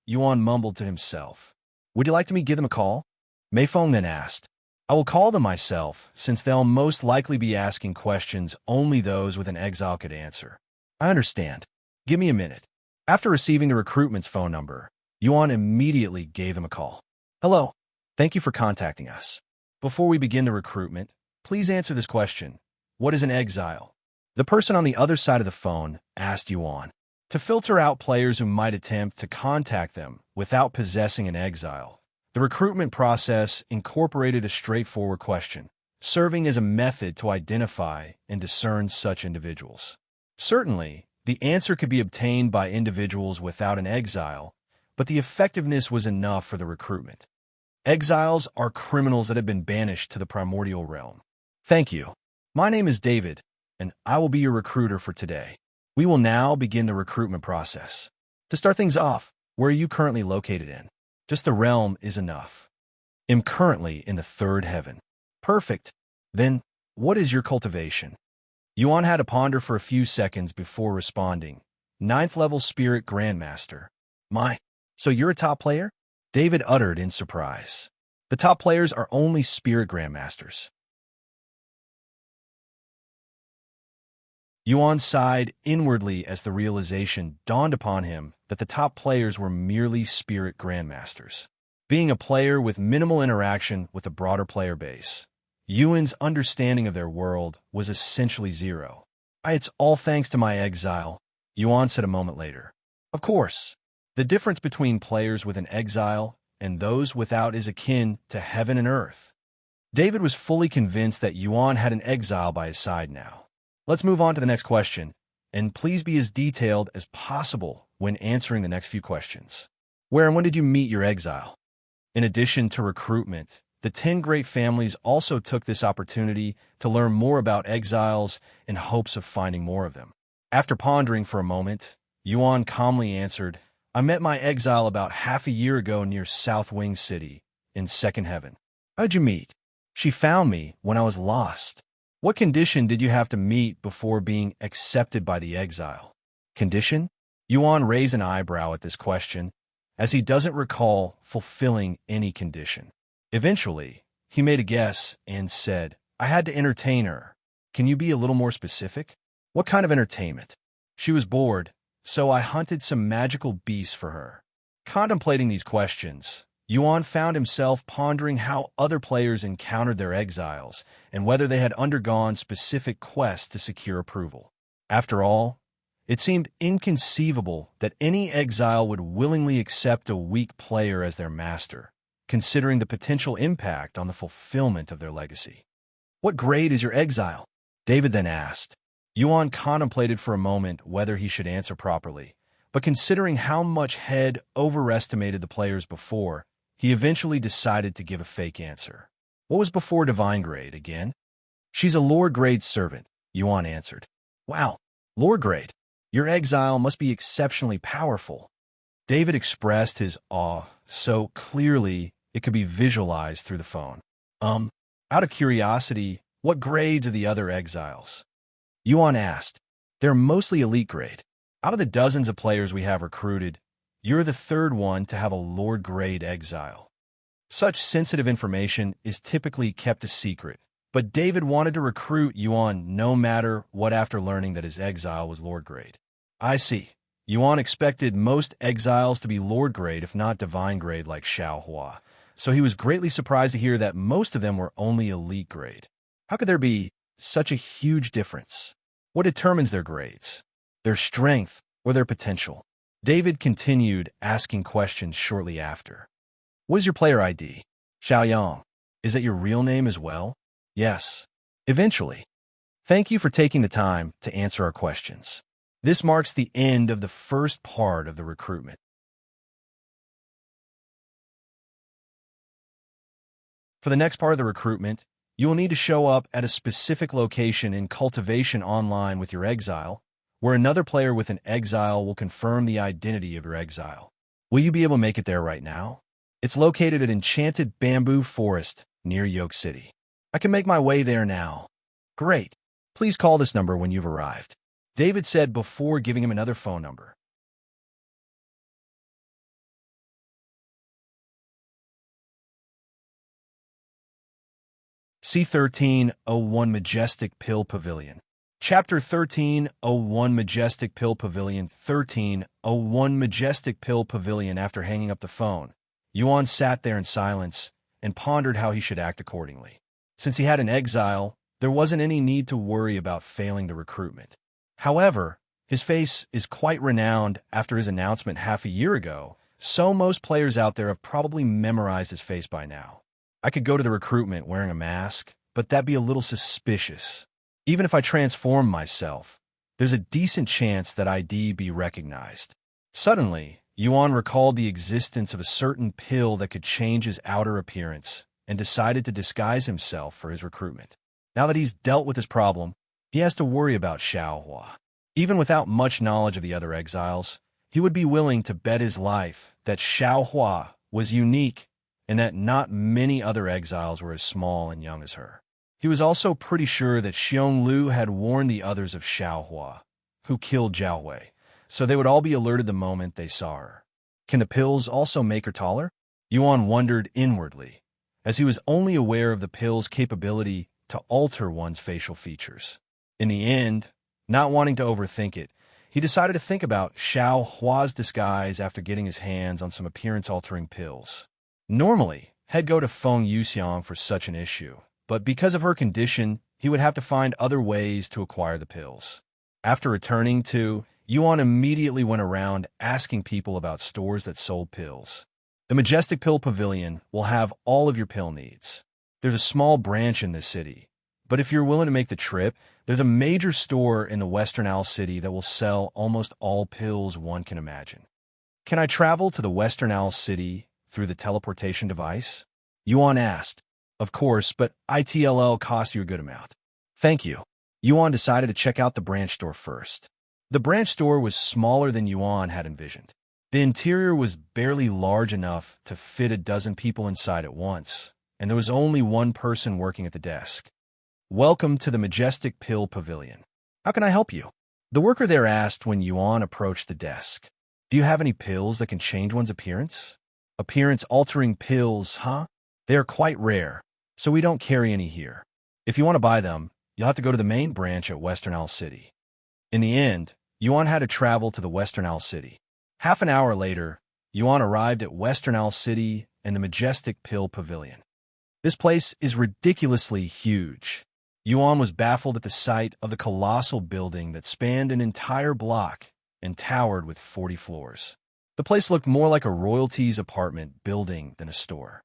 Yuan mumbled to himself. Would you like me to give them a call? Feng then asked. I will call them myself, since they'll most likely be asking questions only those with an exile could answer. I understand. Give me a minute. After receiving the recruitment's phone number, Yuan immediately gave them a call. Hello. Thank you for contacting us. Before we begin the recruitment, please answer this question. What is an exile? The person on the other side of the phone asked Yuan. To filter out players who might attempt to contact them without possessing an exile, the recruitment process incorporated a straightforward question, serving as a method to identify and discern such individuals. Certainly, the answer could be obtained by individuals without an exile, but the effectiveness was enough for the recruitment. Exiles are criminals that have been banished to the primordial realm. Thank you. My name is David, and I will be your recruiter for today. We will now begin the recruitment process. To start things off, where are you currently located in? Just the realm is enough. I'm currently in the third heaven. Perfect. Then, what is your cultivation? Yuan had to ponder for a few seconds before responding. 9th level Spirit Grandmaster. So you're a top player? David uttered in surprise. The top players are only Spirit Grandmasters. Yuan sighed inwardly as the realization dawned upon him that the top players were merely Spirit Grandmasters. Being a player with minimal interaction with a broader player base, Yuan's understanding of their world was essentially zero. It's all thanks to my exile, Yuan said a moment later. Of course, the difference between players with an exile and those without is akin to heaven and earth. David was fully convinced that Yuan had an exile by his side now. Let's move on to the next question, and please be as detailed as possible when answering the next few questions. Where and when did you meet your exile? In addition to recruitment, the 10 great families also took this opportunity to learn more about exiles in hopes of finding more of them. After pondering for a moment, Yuan calmly answered, I met my exile about half a year ago near South Wing City, in Second Heaven. How'd you meet? She found me when I was lost. What condition did you have to meet before being accepted by the exile? Condition? Yuan raised an eyebrow at this question, as he doesn't recall fulfilling any condition. Eventually, he made a guess and said, I had to entertain her. Can you be a little more specific? What kind of entertainment? She was bored, so I hunted some magical beasts for her. Contemplating these questions, Yuan found himself pondering how other players encountered their exiles and whether they had undergone specific quests to secure approval. After all, it seemed inconceivable that any exile would willingly accept a weak player as their master, considering the potential impact on the fulfillment of their legacy. What grade is your exile? David then asked. Yuan contemplated for a moment whether he should answer properly, but considering how much Head overestimated the players before, he eventually decided to give a fake answer. What was before Divine Grade again? She's a Lord Grade servant, Yuan answered. Wow, Lord Grade. Your exile must be exceptionally powerful. David expressed his awe so clearly it could be visualized through the phone. Out of curiosity, what grades are the other exiles? Yuan asked. They're mostly elite grade. Out of the dozens of players we have recruited, you're the third one to have a Lord Grade exile. Such sensitive information is typically kept a secret, but David wanted to recruit Yuan no matter what after learning that his exile was Lord Grade. I see. Yuan expected most exiles to be Lord Grade if not Divine Grade like Xiaohua, so he was greatly surprised to hear that most of them were only Elite Grade. How could there be such a huge difference? What determines their grades? Their strength or their potential? David continued asking questions shortly after. What is your player ID? Xiaoyang. Is that your real name as well? Yes. Eventually. Thank you for taking the time to answer our questions. This marks the end of the first part of the recruitment. For the next part of the recruitment, you will need to show up at a specific location in Cultivation Online with your exile, where another player with an exile will confirm the identity of your exile. Will you be able to make it there right now? It's located at Enchanted Bamboo Forest near Yoke City. I can make my way there now. Great. Please call this number when you've arrived, David said before giving him another phone number. C1301 Majestic Pill Pavilion. Chapter 1301 Majestic Pill Pavilion. 1301 Majestic Pill Pavilion. After hanging up the phone, Yuan sat there in silence and pondered how he should act accordingly. Since he had an exile, there wasn't any need to worry about failing the recruitment. However, his face is quite renowned after his announcement half a year ago, so most players out there have probably memorized his face by now. I could go to the recruitment wearing a mask, but that'd be a little suspicious. Even if I transform myself, there's a decent chance that I'd be recognized. Suddenly, Yuan recalled the existence of a certain pill that could change his outer appearance and decided to disguise himself for his recruitment. Now that he's dealt with his problem, he has to worry about Xiaohua. Even without much knowledge of the other exiles, he would be willing to bet his life that Xiaohua was unique and that not many other exiles were as small and young as her. He was also pretty sure that Xionglu had warned the others of Xiaohua, who killed Jiaowei, so they would all be alerted the moment they saw her. Can the pills also make her taller? Yuan wondered inwardly, as he was only aware of the pill's capability to alter one's facial features. In the end, not wanting to overthink it, he decided to think about Xiaohua's disguise after getting his hands on some appearance-altering pills. Normally, he'd go to Feng Yuxiang for such an issue, but because of her condition, he would have to find other ways to acquire the pills. After returning to, Yuan immediately went around asking people about stores that sold pills. The Majestic Pill Pavilion will have all of your pill needs. There's a small branch in this city, but if you're willing to make the trip, there's a major store in the Western Owl City that will sell almost all pills one can imagine. Can I travel to the Western Owl City through the teleportation device? Yuan asked. Of course, but ITLL costs you a good amount. Thank you. Yuan decided to check out the branch store first. The branch store was smaller than Yuan had envisioned. The interior was barely large enough to fit a dozen people inside at once, and there was only one person working at the desk. Welcome to the Majestic Pill Pavilion. How can I help you? The worker there asked when Yuan approached the desk. Do you have any pills that can change one's appearance? Appearance-altering pills, huh? They are quite rare, so we don't carry any here. If you want to buy them, you'll have to go to the main branch at Western Owl City. In the end, Yuan had to travel to the Western Owl City. Half an hour later, Yuan arrived at Western Owl City and the Majestic Pill Pavilion. This place is ridiculously huge. Yuan was baffled at the sight of the colossal building that spanned an entire block and towered with 40 floors. The place looked more like a royalty's apartment building than a store.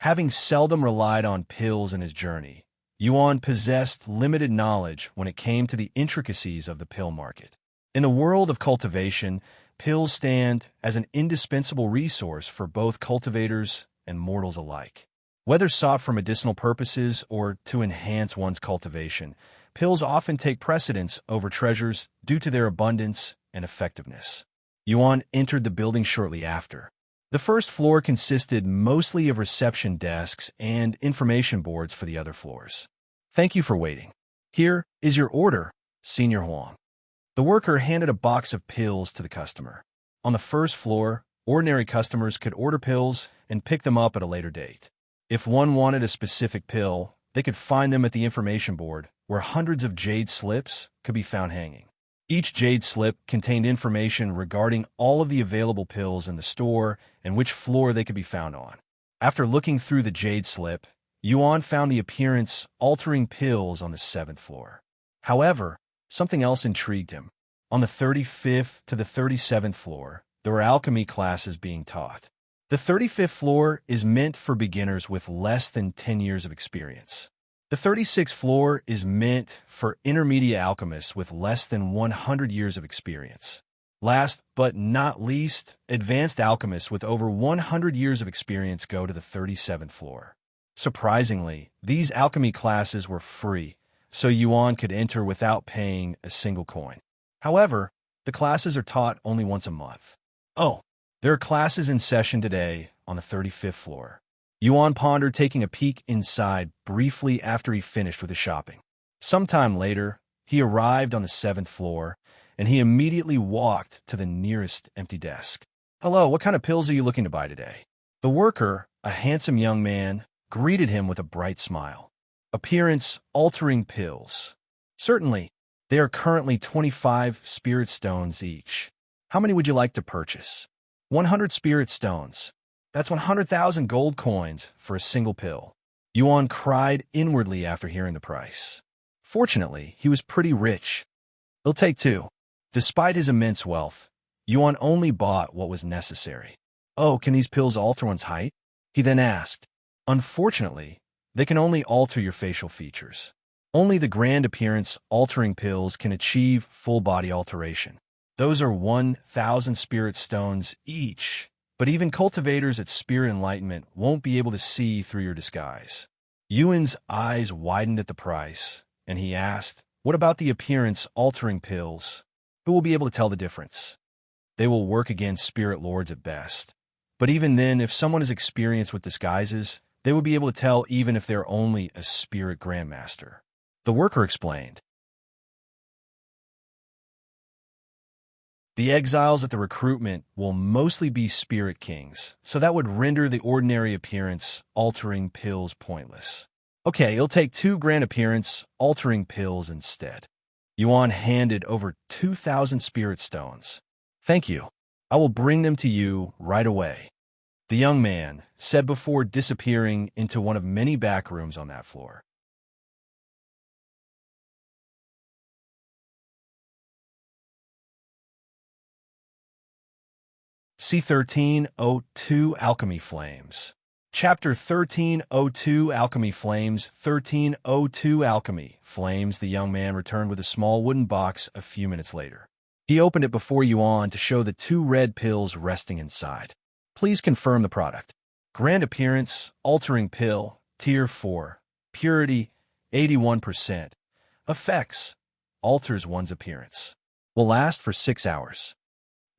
Having seldom relied on pills in his journey, Yuan possessed limited knowledge when it came to the intricacies of the pill market. In the world of cultivation, pills stand as an indispensable resource for both cultivators and mortals alike. Whether sought for medicinal purposes or to enhance one's cultivation, pills often take precedence over treasures due to their abundance and effectiveness. Yuan entered the building shortly after. The first floor consisted mostly of reception desks and information boards for the other floors. Thank you for waiting. Here is your order, Senior Huang. The worker handed a box of pills to the customer. On the first floor, ordinary customers could order pills and pick them up at a later date. If one wanted a specific pill, they could find them at the information board, where hundreds of jade slips could be found hanging. Each jade slip contained information regarding all of the available pills in the store and which floor they could be found on. After looking through the jade slip, Yuan found the appearance-altering pills on the 7th floor. However, something else intrigued him. On the 35th to the 37th floor, there were alchemy classes being taught. The 35th floor is meant for beginners with less than 10 years of experience. The 36th floor is meant for intermediate alchemists with less than 100 years of experience. Last but not least, advanced alchemists with over 100 years of experience go to the 37th floor. Surprisingly, these alchemy classes were free, so Yuan could enter without paying a single coin. However, the classes are taught only once a month. Oh, there are classes in session today on the 35th floor. Yuan pondered, taking a peek inside briefly after he finished with his shopping. Sometime later, he arrived on the 7th floor, and he immediately walked to the nearest empty desk. Hello, what kind of pills are you looking to buy today? The worker, a handsome young man, greeted him with a bright smile. Appearance-altering pills. Certainly, they are currently 25 spirit stones each. How many would you like to purchase? 100 spirit stones. That's 100,000 gold coins for a single pill. Yuan cried inwardly after hearing the price. Fortunately, he was pretty rich. It'll take two. Despite his immense wealth, Yuan only bought what was necessary. Oh, can these pills alter one's height? He then asked. Unfortunately, they can only alter your facial features. Only the grand appearance-altering pills can achieve full-body alteration. Those are 1,000 spirit stones each. But even cultivators at Spirit Enlightenment won't be able to see through your disguise. Yuan's eyes widened at the price, and he asked, what about the appearance-altering pills? Who will be able to tell the difference? They will work against spirit lords at best. But even then, if someone is experienced with disguises, they will be able to tell even if they're only a spirit grandmaster. The worker explained. The exiles at the recruitment will mostly be spirit kings, so that would render the ordinary appearance-altering pills pointless. Okay, it'll take 2 grand appearance-altering pills instead. Yuan handed over 2,000 spirit stones. Thank you. I will bring them to you right away. The young man said before disappearing into one of many back rooms on that floor. C1302 Alchemy Flames. Chapter 1302 Alchemy Flames 1302 Alchemy Flames. The young man returned with a small wooden box a few minutes later. He opened it before Yuan to show the 2 red pills resting inside. Please confirm the product. Grand appearance, altering pill, tier 4, purity, 81%. Effects, alters one's appearance. Will last for 6 hours.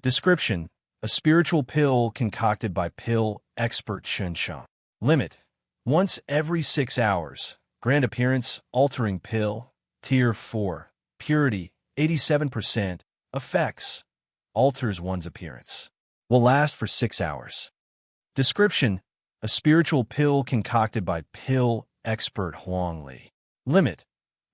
Description, a spiritual pill concocted by pill expert Xiaosheng. Limit, once every 6 hours. Grand appearance, altering pill, tier 4, purity, 87%. Effects, alters one's appearance. Will last for 6 hours. Description, a spiritual pill concocted by pill expert Huang Li. Limit,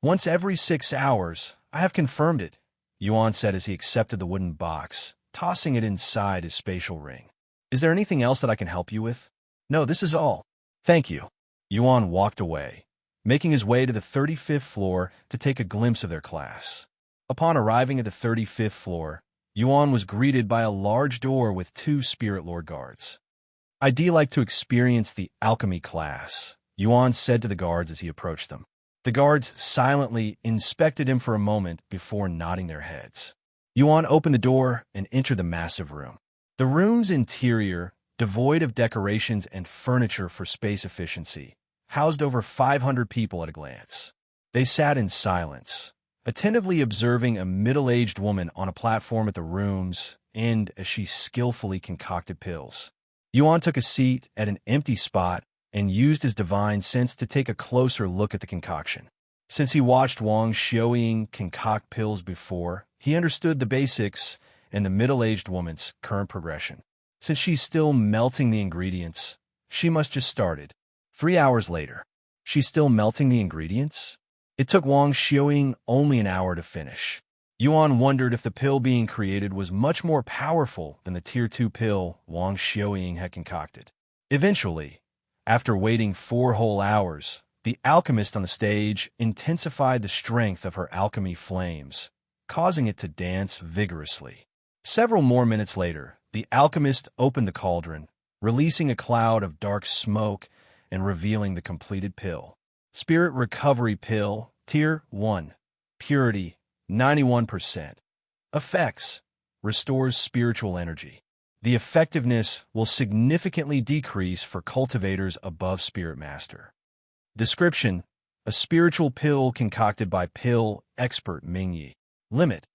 once every 6 hours. I have confirmed it, Yuan said as he accepted the wooden box, tossing it inside his spatial ring. Is there anything else that I can help you with? No, this is all. Thank you. Yuan walked away, making his way to the 35th floor to take a glimpse of their class. Upon arriving at the 35th floor, Yuan was greeted by a large door with 2 Spirit Lord guards. I'd like to experience the alchemy class, Yuan said to the guards as he approached them. The guards silently inspected him for a moment before nodding their heads. Yuan opened the door and entered the massive room. The room's interior, devoid of decorations and furniture for space efficiency, housed over 500 people at a glance. They sat in silence, attentively observing a middle-aged woman on a platform at the room's end as she skillfully concocted pills. Yuan took a seat at an empty spot and used his divine sense to take a closer look at the concoction. Since he watched Wang Xiaoying concoct pills before, he understood the basics and the middle-aged woman's current progression. Since she's still melting the ingredients, she must just started. 3 hours later, she's still melting the ingredients? It took Wang Xiaoying only an hour to finish. Yuan wondered if the pill being created was much more powerful than the Tier 2 pill Wang Xiaoying had concocted. Eventually, after waiting 4 whole hours, the alchemist on the stage intensified the strength of her alchemy flames, causing it to dance vigorously. Several more minutes later, the alchemist opened the cauldron, releasing a cloud of dark smoke and revealing the completed pill. Spirit Recovery Pill, Tier 1, Purity, 91%. Effects, restores spiritual energy. The effectiveness will significantly decrease for cultivators above Spirit Master. Description, a spiritual pill concocted by pill expert Mingyi. Limit,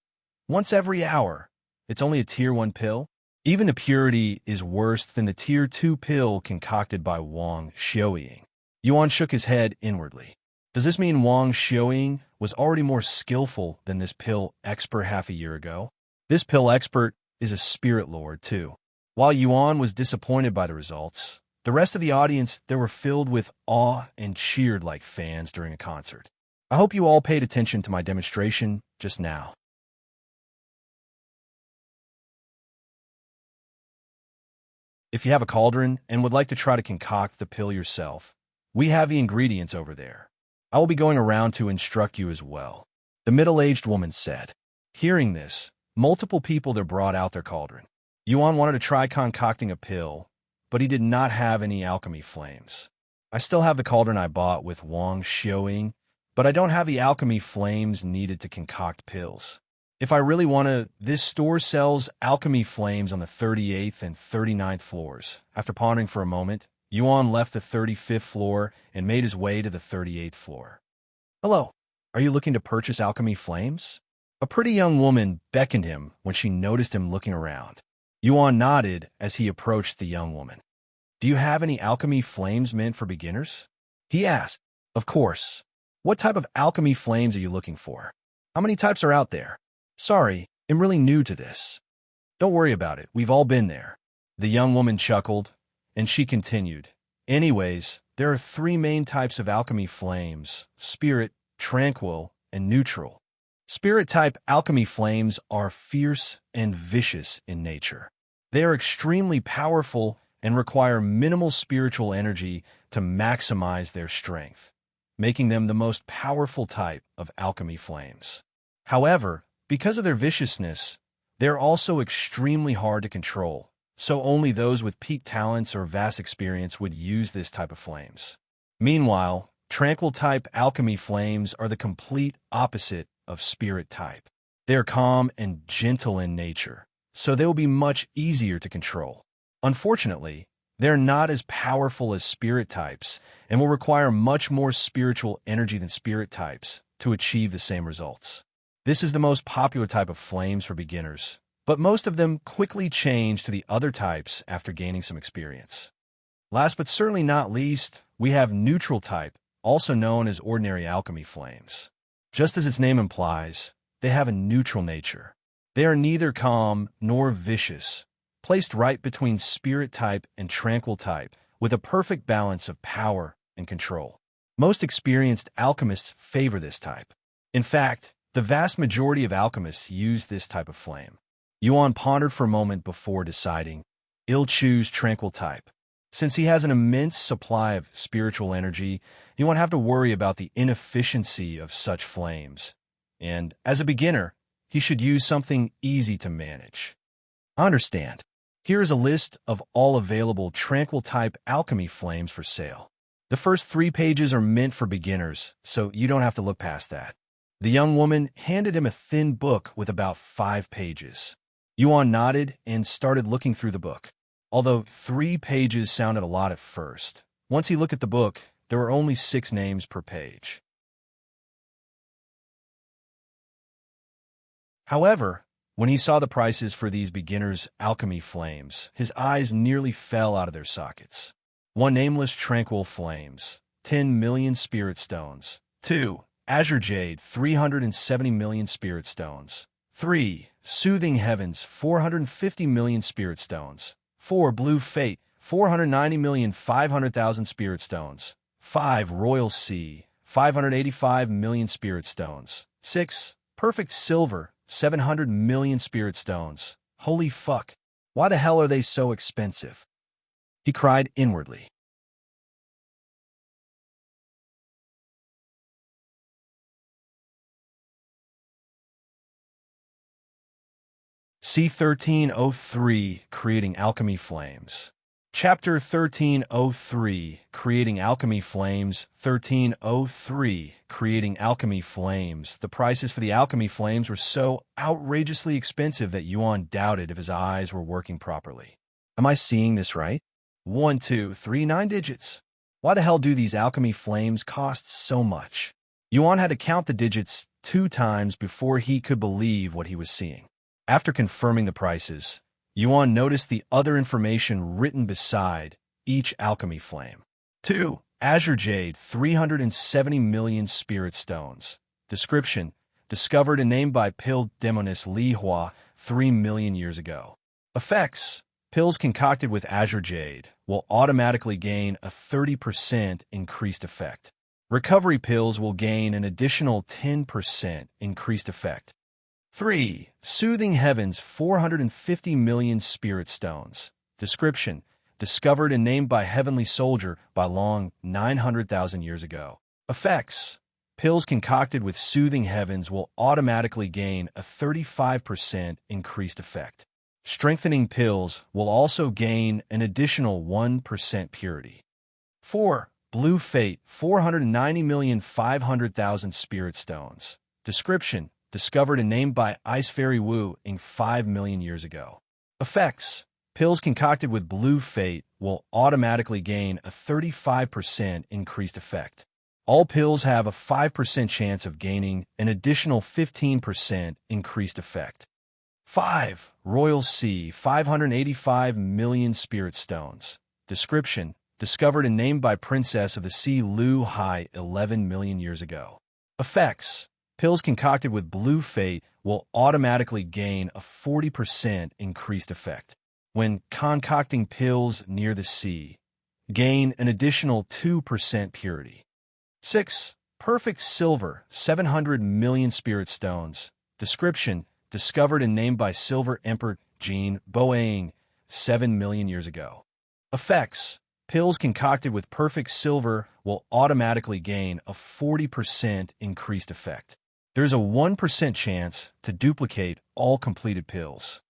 once every hour. It's only a Tier 1 pill. Even the purity is worse than the Tier 2 pill concocted by Wang Xiaoying. Yuan shook his head inwardly. Does this mean Wang Xiaoying was already more skillful than this pill expert half a year ago? This pill expert is a spirit lord, too. While Yuan was disappointed by the results, the rest of the audience they were filled with awe and cheered like fans during a concert. I hope you all paid attention to my demonstration just now. If you have a cauldron and would like to try to concoct the pill yourself, we have the ingredients over there. I will be going around to instruct you as well, the middle-aged woman said. Hearing this, multiple people there brought out their cauldron. Yuan wanted to try concocting a pill, but he did not have any alchemy flames. I still have the cauldron I bought with Wang Xiaoying, but I don't have the alchemy flames needed to concoct pills. If I really want to, this store sells alchemy flames on the 38th and 39th floors. After pondering for a moment, Yuan left the 35th floor and made his way to the 38th floor. Hello, are you looking to purchase alchemy flames? A pretty young woman beckoned him when she noticed him looking around. Yuan nodded as he approached the young woman. Do you have any alchemy flames meant for beginners? He asked. Of course. What type of alchemy flames are you looking for? How many types are out there? Sorry, I'm really new to this. Don't worry about it, we've all been there. The young woman chuckled, and she continued. Anyways, there are 3 main types of alchemy flames: spirit, tranquil, and neutral. Spirit-type alchemy flames are fierce and vicious in nature. They are extremely powerful and require minimal spiritual energy to maximize their strength, making them the most powerful type of alchemy flames. However, because of their viciousness, they're also extremely hard to control, so only those with peak talents or vast experience would use this type of flames. Meanwhile, Tranquil-type alchemy flames are the complete opposite of Spirit-type. They are calm and gentle in nature, so they will be much easier to control. Unfortunately, they're not as powerful as Spirit types and will require much more spiritual energy than Spirit types to achieve the same results. This is the most popular type of flames for beginners, but most of them quickly change to the other types after gaining some experience. Last but certainly not least, we have Neutral type, also known as ordinary alchemy flames. Just as its name implies, they have a neutral nature. They are neither calm nor vicious, placed right between Spirit type and Tranquil type, with a perfect balance of power and control. Most experienced alchemists favor this type. In fact, the vast majority of alchemists use this type of flame. Yuan pondered for a moment before deciding, he'll choose Tranquil type. Since he has an immense supply of spiritual energy, he won't have to worry about the inefficiency of such flames. And as a beginner, he should use something easy to manage. I understand. Here is a list of all available Tranquil-type alchemy flames for sale. The first 3 pages are meant for beginners, so you don't have to look past that. The young woman handed him a thin book with about 5 pages. Yuan nodded and started looking through the book. Although 3 pages sounded a lot at first, once he looked at the book, there were only 6 names per page. However, when he saw the prices for these beginners' alchemy flames, his eyes nearly fell out of their sockets. 1 Nameless Tranquil Flames, 10 million Spirit Stones. 2. Azure Jade, 370 million Spirit Stones. 3. Soothing Heavens, 450 million Spirit Stones. 4. Blue Fate, 490,500,000 Spirit Stones. 5. Royal Sea, 585 million Spirit Stones. 6. Perfect Silver, 700 million Spirit Stones. Holy fuck. Why the hell are they so expensive? He cried inwardly. C1303 Creating Alchemy Flames. Chapter 1303 Creating Alchemy Flames. 1303 Creating Alchemy Flames. The prices for the alchemy flames were so outrageously expensive that Yuan doubted if his eyes were working properly. Am I seeing this right? 1, 2, 3, 9 digits. Why the hell do these alchemy flames cost so much? Yuan had to count the digits 2 times before he could believe what he was seeing. After confirming the prices, Yuan noticed the other information written beside each alchemy flame. 2. Azure Jade, 370 million Spirit Stones. Description: discovered and named by pill demoness Li Hua 3 million years ago. Effects: pills concocted with Azure Jade will automatically gain a 30% increased effect. Recovery pills will gain an additional 10% increased effect. 3. Soothing Heavens, 450 million Spirit Stones. Description: discovered and named by Heavenly Soldier by Long 900,000 years ago. Effects: pills concocted with Soothing Heavens will automatically gain a 35% increased effect. Strengthening pills will also gain an additional 1% purity. 4. Blue Fate, 490,500,000 Spirit Stones. Description: discovered and named by Ice Fairy Wu Ing 5 million years ago. Effects: pills concocted with Blue Fate will automatically gain a 35% increased effect. All pills have a 5% chance of gaining an additional 15% increased effect. 5. Royal Sea, 585 million Spirit Stones. Description: discovered and named by Princess of the Sea Lu Hai 11 million years ago. Effects: pills concocted with Blue Fate will automatically gain a 40% increased effect. When concocting pills near the sea, gain an additional 2% purity. 6. Perfect Silver, 700 million Spirit Stones. Description: discovered and named by Silver Emperor Jin Boeing 7 million years ago. Effects: pills concocted with Perfect Silver will automatically gain a 40% increased effect. There's a 1% chance to duplicate all completed pills.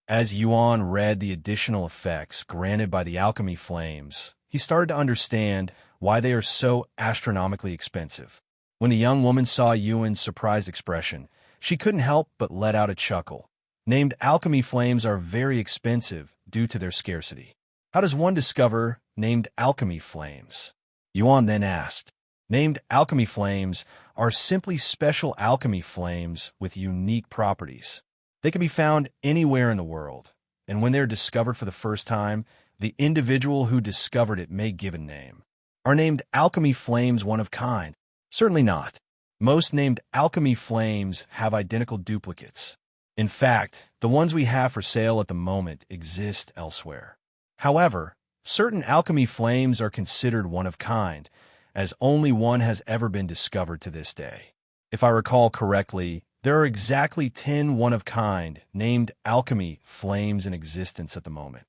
As Yuan read the additional effects granted by the alchemy flames, he started to understand why they are so astronomically expensive. When the young woman saw Yuan's surprised expression, she couldn't help but let out a chuckle. Named alchemy flames are very expensive due to their scarcity. How does one discover named alchemy flames? Yuan then asked. Named alchemy flames are simply special alchemy flames with unique properties. They can be found anywhere in the world, and when they're discovered for the first time, the individual who discovered it may give a name. Are named alchemy flames one of kind? Certainly not. Most named alchemy flames have identical duplicates. In fact, the ones we have for sale at the moment exist elsewhere. However, certain alchemy flames are considered one of kind, as only one has ever been discovered to this day. If I recall correctly, there are exactly 10 one-of-kind named alchemy flames in existence at the moment.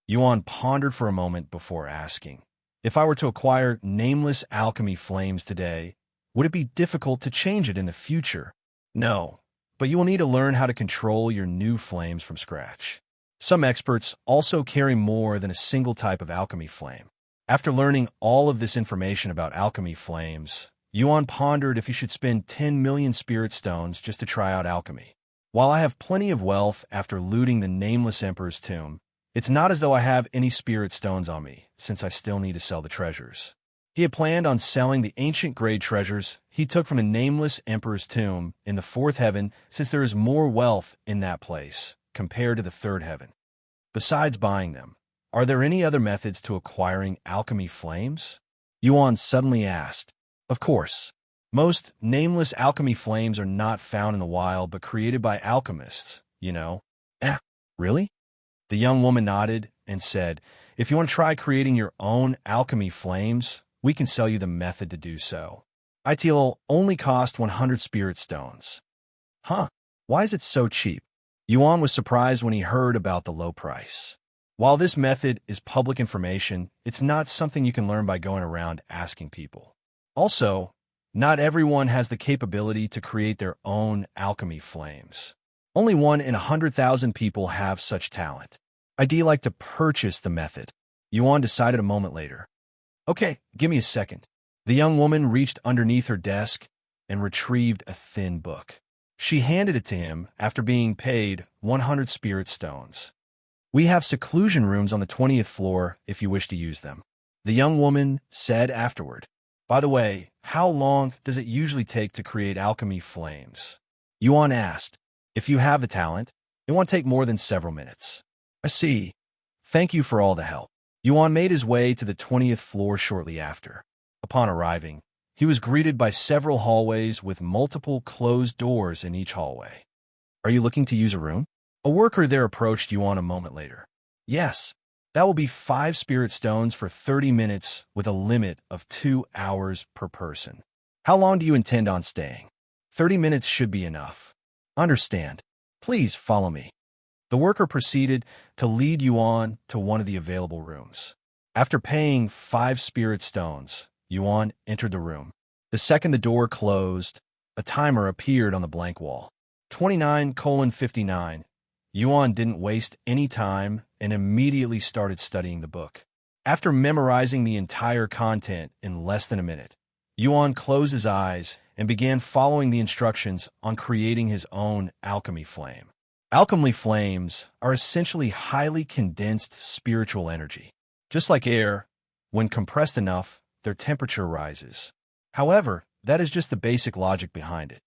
Yuan pondered for a moment before asking, if I were to acquire nameless alchemy flames today, would it be difficult to change it in the future? No, but you will need to learn how to control your new flames from scratch. Some experts also carry more than a single type of alchemy flame. After learning all of this information about alchemy flames, Yuan pondered if he should spend 10 million spirit stones just to try out alchemy. While I have plenty of wealth after looting the Nameless Emperor's tomb, it's not as though I have any spirit stones on me, since I still need to sell the treasures. He had planned on selling the ancient grade treasures he took from the Nameless Emperor's tomb in the fourth heaven, since there is more wealth in that place compared to the third heaven. Besides buying them, are there any other methods to acquiring alchemy flames? Yuan suddenly asked. Of course. Most nameless alchemy flames are not found in the wild but created by alchemists, you know. Really? The young woman nodded and said, if you want to try creating your own alchemy flames, we can sell you the method to do so. It'll only cost 100 spirit stones. Huh? Why is it so cheap? Yuan was surprised when he heard about the low price. While this method is public information, it's not something you can learn by going around asking people. Also, not everyone has the capability to create their own alchemy flames. Only 1 in 100,000 people have such talent. I'd like to purchase the method. Yuan decided a moment later. Okay, give me a second. The young woman reached underneath her desk and retrieved a thin book. She handed it to him after being paid 100 spirit stones. We have seclusion rooms on the 20th floor if you wish to use them. The young woman said afterward. By the way, how long does it usually take to create alchemy flames? Yuan asked. If you have the talent, it won't take more than several minutes. I see. Thank you for all the help. Yuan made his way to the 20th floor shortly after. Upon arriving, he was greeted by several hallways with multiple closed doors in each hallway. Are you looking to use a room? A worker there approached Yuan a moment later. Yes, that will be 5 spirit stones for 30 minutes with a limit of 2 hours per person. How long do you intend on staying? 30 minutes should be enough. Understand. Please follow me. The worker proceeded to lead Yuan to one of the available rooms. After paying 5 spirit stones, Yuan entered the room. The second the door closed, a timer appeared on the blank wall. 29:59. Yuan didn't waste any time and immediately started studying the book. After memorizing the entire content in less than a minute, Yuan closed his eyes and began following the instructions on creating his own alchemy flame. Alchemy flames are essentially highly condensed spiritual energy. Just like air, when compressed enough, their temperature rises. However, that is just the basic logic behind it.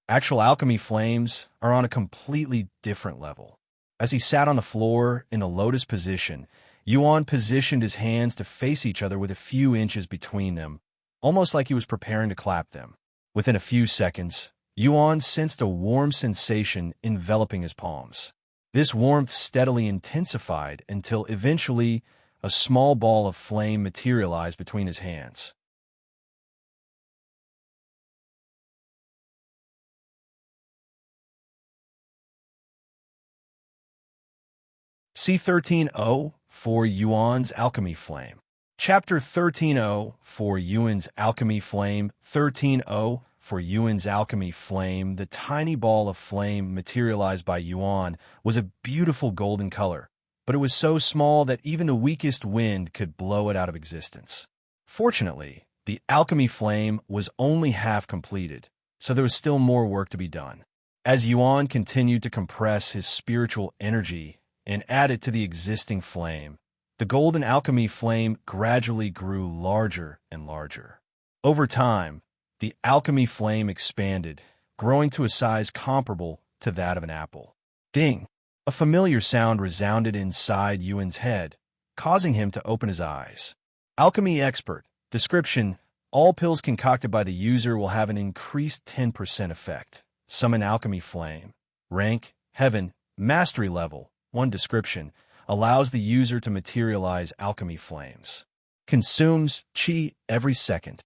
Actual alchemy flames are on a completely different level. As he sat on the floor in the lotus position, Yuan positioned his hands to face each other with a few inches between them, almost like he was preparing to clap them. Within a few seconds, Yuan sensed a warm sensation enveloping his palms. This warmth steadily intensified until eventually a small ball of flame materialized between his hands. C1304 Yuan's alchemy flame. Chapter 13.0 for Yuan's Alchemy Flame. 13.0 for Yuan's Alchemy Flame. The tiny ball of flame materialized by Yuan was a beautiful golden color, but it was so small that even the weakest wind could blow it out of existence. Fortunately, the alchemy flame was only half completed, so there was still more work to be done. As Yuan continued to compress his spiritual energy and add it to the existing flame, the golden alchemy flame gradually grew larger and larger. Over time, the alchemy flame expanded, growing to a size comparable to that of an apple. Ding! A familiar sound resounded inside Yuan's head, causing him to open his eyes. Alchemy Expert. Description: all pills concocted by the user will have an increased 10% effect. Summon Alchemy Flame. Rank: Heaven. Mastery Level 1. Description: allows the user to materialize alchemy flames. Consumes Qi every second.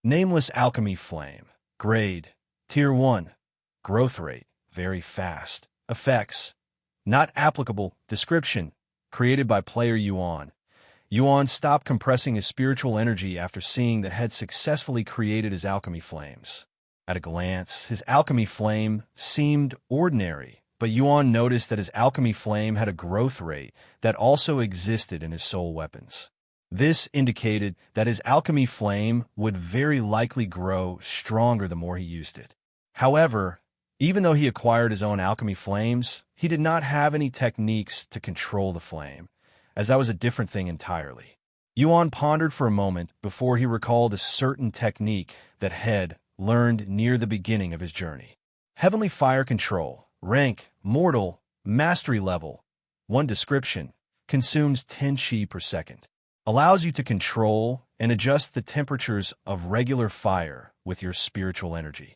Nameless Alchemy Flame. Grade: Tier 1. Growth rate: very fast. Effects: not applicable. Description: created by player Yuan. Yuan stopped compressing his spiritual energy after seeing that had successfully created his alchemy flames. At a glance, his alchemy flame seemed ordinary, but Yuan noticed that his alchemy flame had a growth rate that also existed in his soul weapons. This indicated that his alchemy flame would very likely grow stronger the more he used it. However, even though he acquired his own alchemy flames, he did not have any techniques to control the flame, as that was a different thing entirely. Yuan pondered for a moment before he recalled a certain technique that had learned near the beginning of his journey. Heavenly Fire Control. Rank: Mortal. Mastery Level 1. Description: consumes 10 Qi per second. Allows you to control and adjust the temperatures of regular fire with your spiritual energy.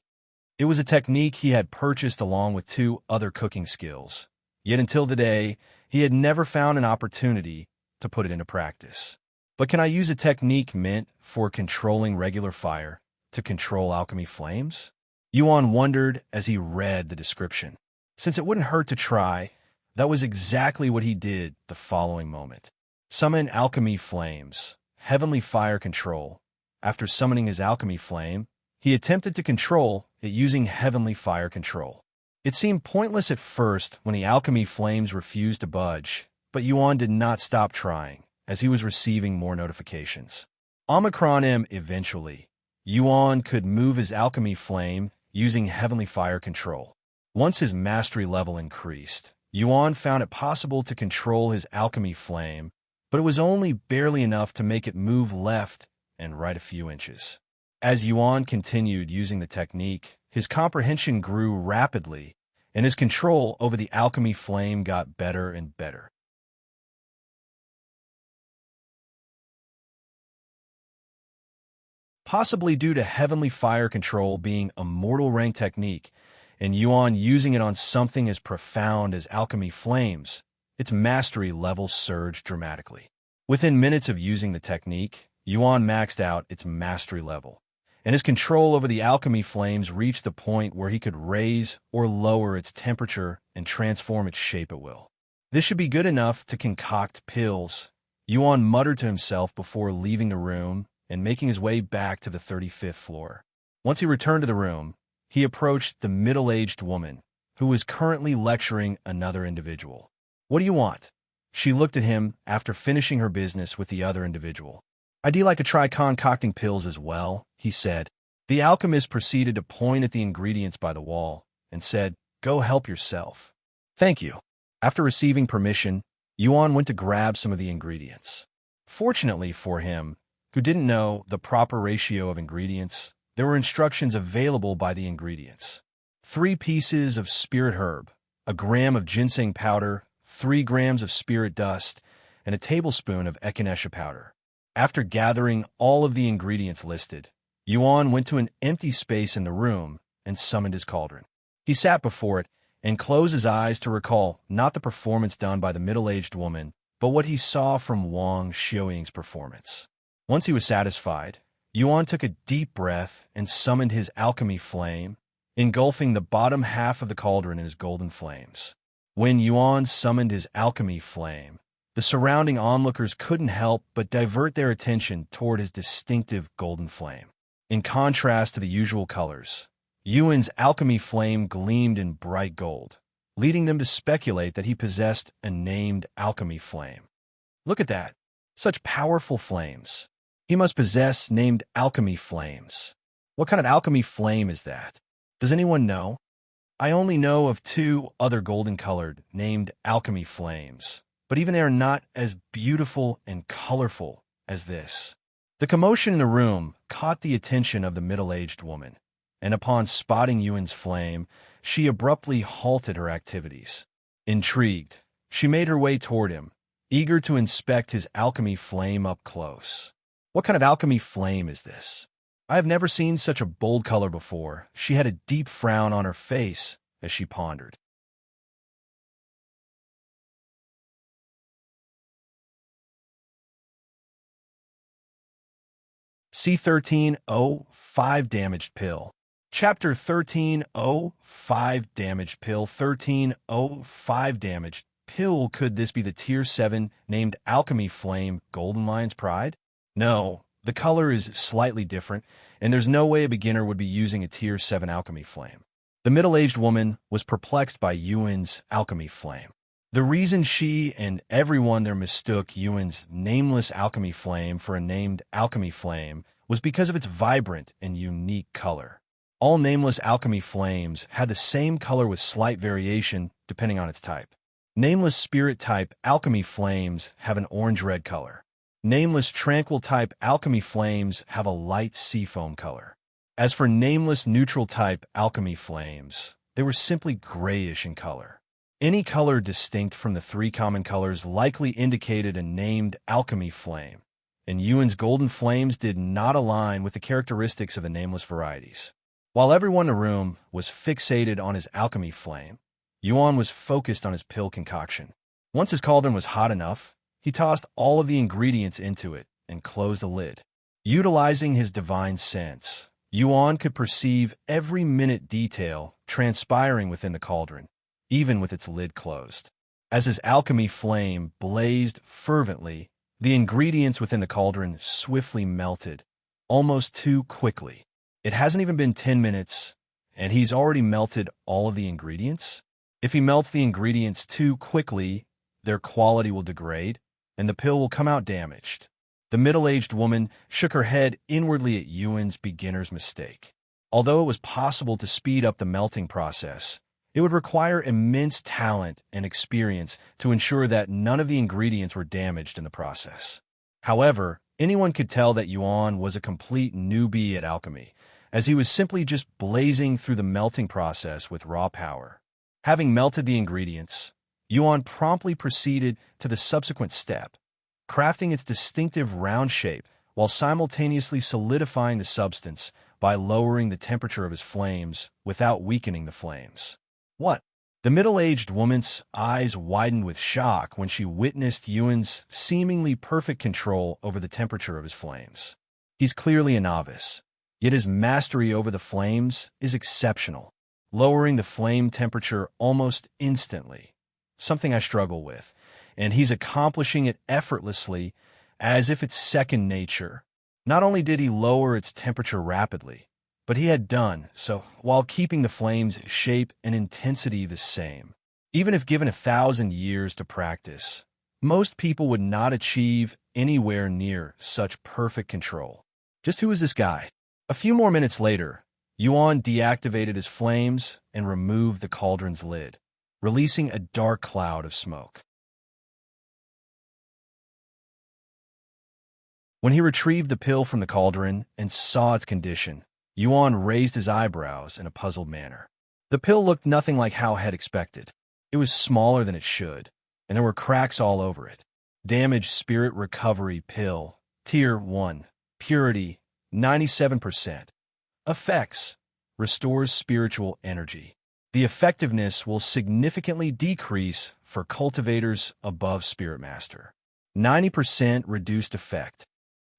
It was a technique he had purchased along with 2 other cooking skills, yet until today, he had never found an opportunity to put it into practice. But can I use a technique meant for controlling regular fire to control alchemy flames? Yuan wondered as he read the description. Since it wouldn't hurt to try, that was exactly what he did the following moment. Summon Alchemy Flames. Heavenly Fire Control. After summoning his alchemy flame, he attempted to control it using Heavenly Fire Control. It seemed pointless at first when the alchemy flames refused to budge, but Yuan did not stop trying, as he was receiving more notifications. Omicron M. Eventually, Yuan could move his alchemy flame using Heavenly Fire Control. Once his mastery level increased, Yuan found it possible to control his alchemy flame, but it was only barely enough to make it move left and right a few inches. As Yuan continued using the technique, his comprehension grew rapidly, and his control over the alchemy flame got better and better. Possibly due to Heavenly Fire Control being a mortal rank technique, and Yuan using it on something as profound as alchemy flames, its mastery level surged dramatically. Within minutes of using the technique, Yuan maxed out its mastery level, and his control over the alchemy flames reached the point where he could raise or lower its temperature and transform its shape at will. This should be good enough to concoct pills, Yuan muttered to himself before leaving the room and making his way back to the 35th floor. Once he returned to the room, he approached the middle-aged woman, who was currently lecturing another individual. "What do you want?" She looked at him after finishing her business with the other individual. "I'd like to try concocting pills as well," he said. The alchemist proceeded to point at the ingredients by the wall and said, "Go help yourself." "Thank you." After receiving permission, Yuan went to grab some of the ingredients. Fortunately for him, who didn't know the proper ratio of ingredients, there were instructions available by the ingredients. 3 pieces of spirit herb, a gram of ginseng powder, 3 grams of spirit dust, and a tablespoon of echinacea powder. After gathering all of the ingredients listed, Yuan went to an empty space in the room and summoned his cauldron. He sat before it and closed his eyes to recall not the performance done by the middle-aged woman, but what he saw from Wang Xiaoying's performance. Once he was satisfied, Yuan took a deep breath and summoned his alchemy flame, engulfing the bottom half of the cauldron in his golden flames. When Yuan summoned his alchemy flame, The surrounding onlookers couldn't help but divert their attention toward his distinctive golden flame. In contrast to the usual colors, Yuan's alchemy flame gleamed in bright gold, leading them to speculate that he possessed a named alchemy flame. Look at that. Such powerful flames. He must possess named alchemy flames. What kind of alchemy flame is that? Does anyone know? I only know of 2 other golden-colored named alchemy flames, but even they are not as beautiful and colorful as this. The commotion in the room caught the attention of the middle-aged woman, and upon spotting Yuan's flame, she abruptly halted her activities. Intrigued, she made her way toward him, eager to inspect his alchemy flame up close. What kind of alchemy flame is this? I have never seen such a bold color before. She had a deep frown on her face as she pondered. C1305 Damaged Pill. Chapter 1305 Damaged Pill. 1305 Damaged Pill. Could this be the Tier 7 named Alchemy Flame Golden Lion's Pride? No, the color is slightly different, and there's no way a beginner would be using a Tier 7 Alchemy Flame. The middle-aged woman was perplexed by Yuan's alchemy flame. The reason she and everyone there mistook Yuan's nameless alchemy flame for a named alchemy flame was because of its vibrant and unique color. All nameless alchemy flames had the same color with slight variation depending on its type. Nameless spirit-type alchemy flames have an orange-red color. Nameless tranquil-type alchemy flames have a light seafoam color. As for nameless neutral-type alchemy flames, they were simply grayish in color. Any color distinct from the 3 common colors likely indicated a named alchemy flame, and Yuan's golden flames did not align with the characteristics of the nameless varieties. While everyone in the room was fixated on his alchemy flame, Yuan was focused on his pill concoction. Once his cauldron was hot enough, he tossed all of the ingredients into it and closed the lid. Utilizing his divine sense, Yuan could perceive every minute detail transpiring within the cauldron, even with its lid closed. As his alchemy flame blazed fervently, the ingredients within the cauldron swiftly melted, almost too quickly. It hasn't even been 10 minutes, and he's already melted all of the ingredients? If he melts the ingredients too quickly, their quality will degrade, and the pill will come out damaged. The middle-aged woman shook her head inwardly at Yuan's beginner's mistake. Although it was possible to speed up the melting process, it would require immense talent and experience to ensure that none of the ingredients were damaged in the process. However, anyone could tell that Yuan was a complete newbie at alchemy, as he was simply just blazing through the melting process with raw power. Having melted the ingredients, Yuan promptly proceeded to the subsequent step, crafting its distinctive round shape while simultaneously solidifying the substance by lowering the temperature of his flames without weakening the flames. What? The middle-aged woman's eyes widened with shock when she witnessed Yuan's seemingly perfect control over the temperature of his flames. He's clearly a novice, yet his mastery over the flames is exceptional, lowering the flame temperature almost instantly, something I struggle with, and he's accomplishing it effortlessly as if it's second nature. Not only did he lower its temperature rapidly, but he had done so while keeping the flame's shape and intensity the same. Even if given 1,000 years to practice, most people would not achieve anywhere near such perfect control. Just who is this guy? A few more minutes later, Yuan deactivated his flames and removed the cauldron's lid, releasing a dark cloud of smoke. When he retrieved the pill from the cauldron and saw its condition, Yuan raised his eyebrows in a puzzled manner. The pill looked nothing like how he had expected. It was smaller than it should, and there were cracks all over it. Damaged Spirit Recovery Pill, Tier 1, Purity, 97%. Effects: restores spiritual energy. The effectiveness will significantly decrease for cultivators above Spirit Master. 90% reduced effect.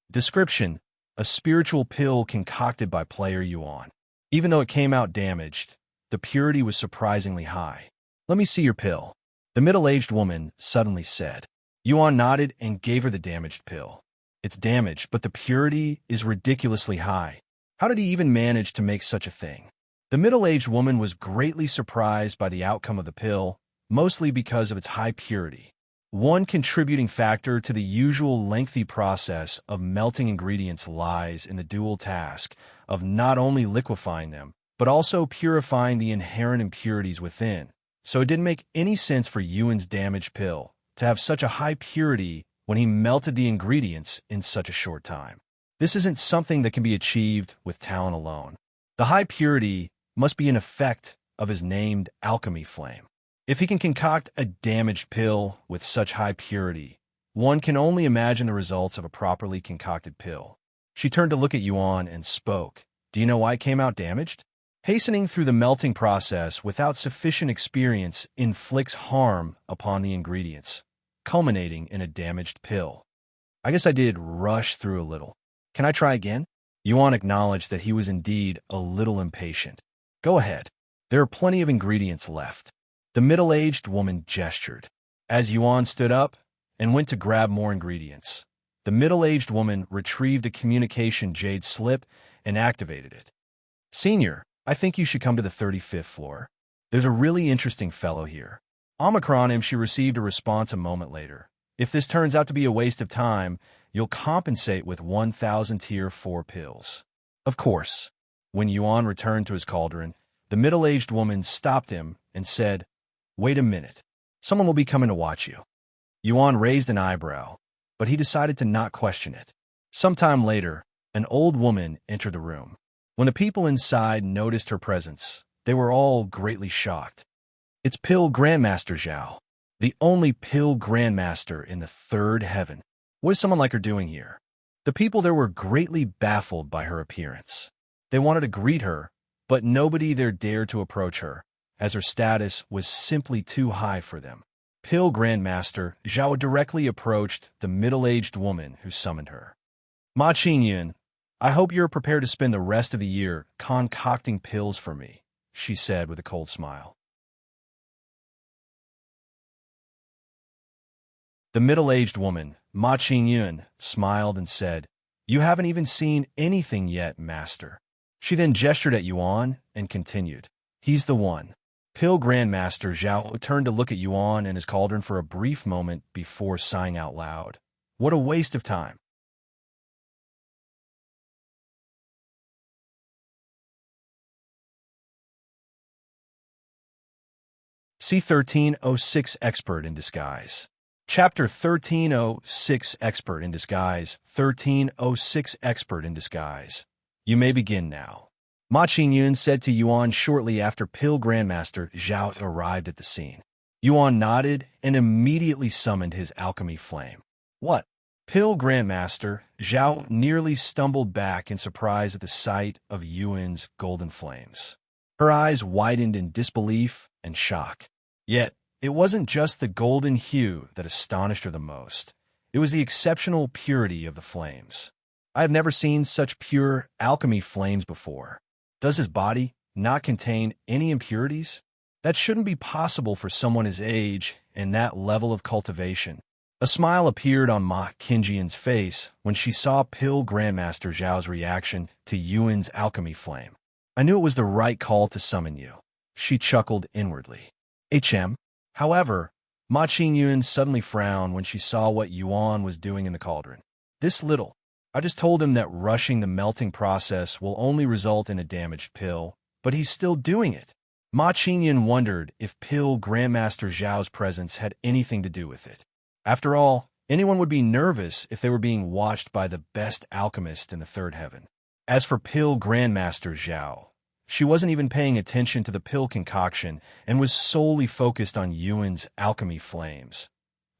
Description: a spiritual pill concocted by player Yuan. Even though it came out damaged, the purity was surprisingly high. Let me see your pill, the middle-aged woman suddenly said. Yuan nodded and gave her the damaged pill. It's damaged, but the purity is ridiculously high. How did he even manage to make such a thing? The middle-aged woman was greatly surprised by the outcome of the pill, mostly because of its high purity. One contributing factor to the usual lengthy process of melting ingredients lies in the dual task of not only liquefying them, but also purifying the inherent impurities within. So it didn't make any sense for Yuan's damaged pill to have such a high purity when he melted the ingredients in such a short time. This isn't something that can be achieved with talent alone. The high purity must be an effect of his named alchemy flame. If he can concoct a damaged pill with such high purity, one can only imagine the results of a properly concocted pill. She turned to look at Yuan and spoke. Do you know why it came out damaged? Hastening through the melting process without sufficient experience inflicts harm upon the ingredients, culminating in a damaged pill. I guess I did rush through a little. Can I try again? Yuan acknowledged that he was indeed a little impatient. Go ahead. There are plenty of ingredients left. The middle-aged woman gestured. As Yuan stood up and went to grab more ingredients, the middle-aged woman retrieved a communication jade slip and activated it. Senior, I think you should come to the 35th floor. There's a really interesting fellow here. Omicron him, she received a response a moment later. If this turns out to be a waste of time, you'll compensate with 1,000 tier 4 pills. Of course. When Yuan returned to his cauldron, the middle-aged woman stopped him and said, Wait a minute. Someone will be coming to watch you. Yuan raised an eyebrow, but he decided to not question it. Sometime later, an old woman entered the room. When the people inside noticed her presence, they were all greatly shocked. It's Pill Grandmaster Xiao, the only Pill Grandmaster in the third heaven. What is someone like her doing here? The people there were greatly baffled by her appearance. They wanted to greet her, but nobody there dared to approach her, as her status was simply too high for them. Pill Grandmaster Xiao directly approached the middle-aged woman who summoned her. Ma Qingyun, I hope you're prepared to spend the rest of the year concocting pills for me, she said with a cold smile. The middle-aged woman, Ma Qingyun, smiled and said, You haven't even seen anything yet, master. She then gestured at Yuan and continued, He's the one. Pill Grandmaster Xiao turned to look at Yuan and his cauldron for a brief moment before sighing out loud. What a waste of time. C1306 Expert in Disguise. Chapter 1306 Expert in Disguise. 1306 Expert in Disguise. You may begin now. Ma Qingyun said to Yuan shortly after Pill Grandmaster Xiao arrived at the scene. Yuan nodded and immediately summoned his alchemy flame. What? Pill Grandmaster Xiao nearly stumbled back in surprise at the sight of Yuan's golden flames. Her eyes widened in disbelief and shock. Yet, it wasn't just the golden hue that astonished her the most. It was the exceptional purity of the flames. I have never seen such pure alchemy flames before. Does his body not contain any impurities? That shouldn't be possible for someone his age and that level of cultivation. A smile appeared on Ma Qingyun's face when she saw Pill Grandmaster Zhao's reaction to Yuan's alchemy flame. I knew it was the right call to summon you. She chuckled inwardly. However, Ma Qingyun suddenly frowned when she saw what Yuan was doing in the cauldron. This little. I just told him that rushing the melting process will only result in a damaged pill, but he's still doing it. Ma Qingyun wondered if Pill Grandmaster Zhao's presence had anything to do with it. After all, anyone would be nervous if they were being watched by the best alchemist in the third heaven. As for Pill Grandmaster Xiao, she wasn't even paying attention to the pill concoction and was solely focused on Yuan's alchemy flames,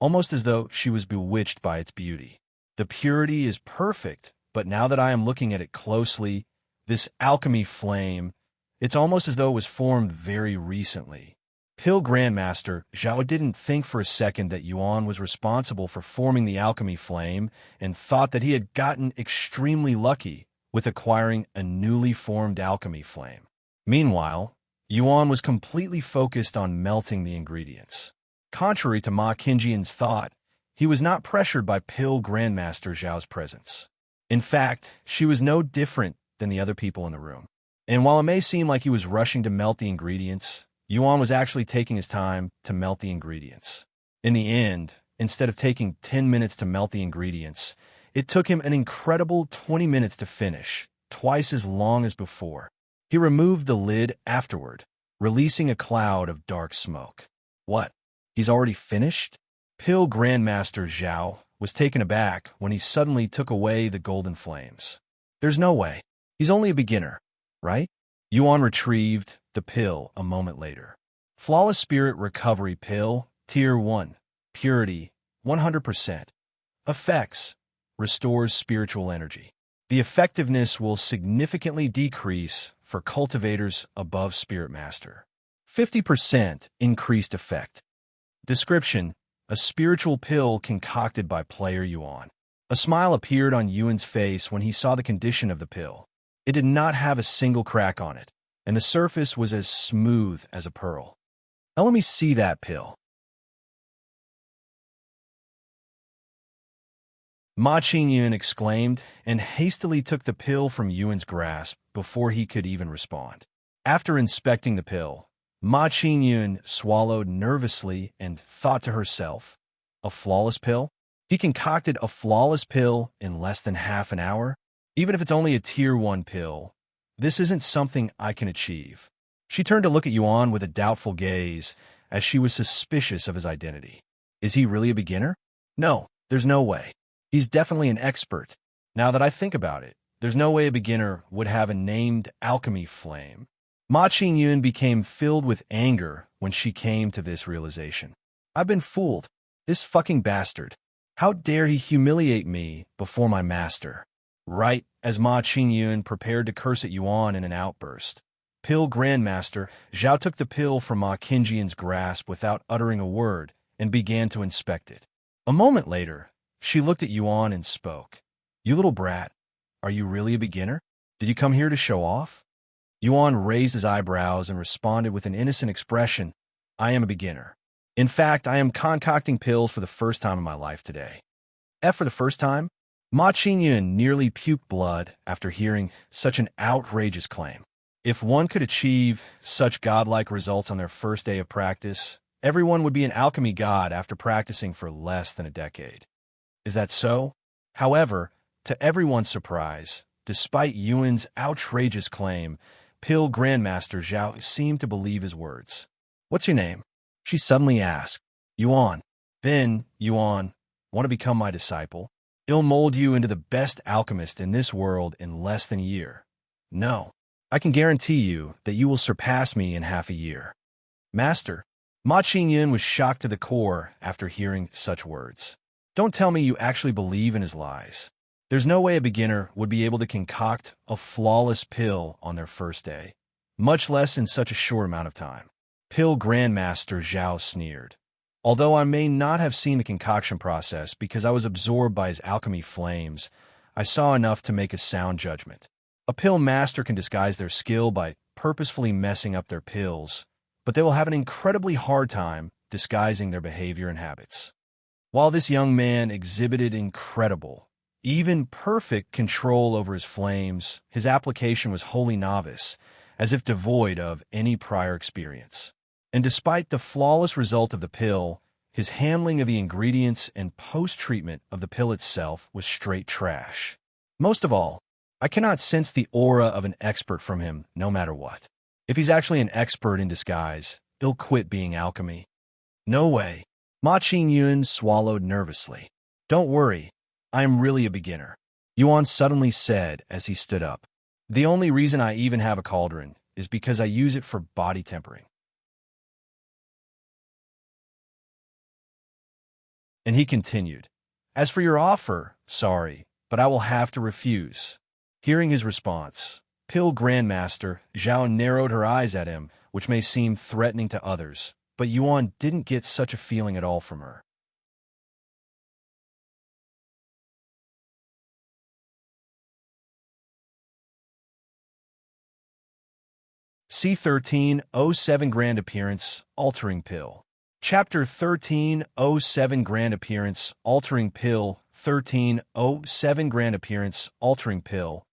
almost as though she was bewitched by its beauty. The purity is perfect, but now that I am looking at it closely, this alchemy flame, it's almost as though it was formed very recently. Pill Grandmaster Xiao didn't think for a second that Yuan was responsible for forming the alchemy flame and thought that he had gotten extremely lucky with acquiring a newly formed alchemy flame. Meanwhile, Yuan was completely focused on melting the ingredients. Contrary to Ma Qingyun's thought, he was not pressured by Pill Grandmaster Zhao's presence. In fact, she was no different than the other people in the room. And while it may seem like he was rushing to melt the ingredients, Yuan was actually taking his time to melt the ingredients. In the end, instead of taking 10 minutes to melt the ingredients, it took him an incredible 20 minutes to finish, twice as long as before. He removed the lid afterward, releasing a cloud of dark smoke. What? He's already finished? Pill Grandmaster Zhao was taken aback when he suddenly took away the golden flames. There's no way. He's only a beginner, right? Yuan retrieved the pill a moment later. Flawless Spirit Recovery Pill, Tier 1, Purity, 100%. Effects: restores spiritual energy. The effectiveness will significantly decrease for cultivators above Spirit Master. 50% increased effect. Description: a spiritual pill concocted by player Yuan. A smile appeared on Yuan's face when he saw the condition of the pill. It did not have a single crack on it, and the surface was as smooth as a pearl. Now let me see that pill. Ma Qingyun exclaimed and hastily took the pill from Yuan's grasp before he could even respond. After inspecting the pill, Ma Qingyun swallowed nervously and thought to herself, a flawless pill? He concocted a flawless pill in less than half an hour? Even if it's only a Tier 1 pill, this isn't something I can achieve. She turned to look at Yuan with a doubtful gaze, as she was suspicious of his identity. Is he really a beginner? No, there's no way. He's definitely an expert. Now that I think about it, there's no way a beginner would have a named alchemy flame. Ma Qingyun became filled with anger when she came to this realization. I've been fooled. This fucking bastard. How dare he humiliate me before my master? Right as Ma Qingyun prepared to curse at Yuan in an outburst, Pill Grandmaster Zhao took the pill from Ma Qingyun's grasp without uttering a word and began to inspect it. A moment later, she looked at Yuan and spoke. You little brat, are you really a beginner? Did you come here to show off? Yuan raised his eyebrows and responded with an innocent expression. I am a beginner. In fact, I am concocting pills for the first time in my life today. For the first time? Ma Qingyun nearly puked blood after hearing such an outrageous claim. If one could achieve such godlike results on their first day of practice, everyone would be an alchemy god after practicing for less than a decade. Is that so? However, to everyone's surprise, despite Yuan's outrageous claim, Pill Grandmaster Zhao seemed to believe his words. What's your name? She suddenly asked. Yuan. Then, Yuan, want to become my disciple? I'll mold you into the best alchemist in this world in less than a year. No, I can guarantee you that you will surpass me in half a year. Master, Ma Qingyun was shocked to the core after hearing such words. Don't tell me you actually believe in his lies. There's no way a beginner would be able to concoct a flawless pill on their first day, much less in such a short amount of time. Pill Grandmaster Zhao sneered. Although I may not have seen the concoction process because I was absorbed by his alchemy flames, I saw enough to make a sound judgment. A pill master can disguise their skill by purposefully messing up their pills, but they will have an incredibly hard time disguising their behavior and habits. While this young man exhibited incredible, even perfect control over his flames, his application was wholly novice, as if devoid of any prior experience. And despite the flawless result of the pill, his handling of the ingredients and post-treatment of the pill itself was straight trash. Most of all, I cannot sense the aura of an expert from him no matter what. If he's actually an expert in disguise, he'll quit being alchemy. No way. Ma Qingyun swallowed nervously. Don't worry, I am really a beginner, Yuan suddenly said as he stood up. The only reason I even have a cauldron is because I use it for body tempering. And he continued, as for your offer, sorry, but I will have to refuse. Hearing his response, Pill Grandmaster Zhao narrowed her eyes at him, which may seem threatening to others, but Yuan didn't get such a feeling at all from her. C1307 Grand Appearance Altering Pill. Chapter 1307 Grand Appearance Altering Pill 1307 Grand Appearance Altering Pill.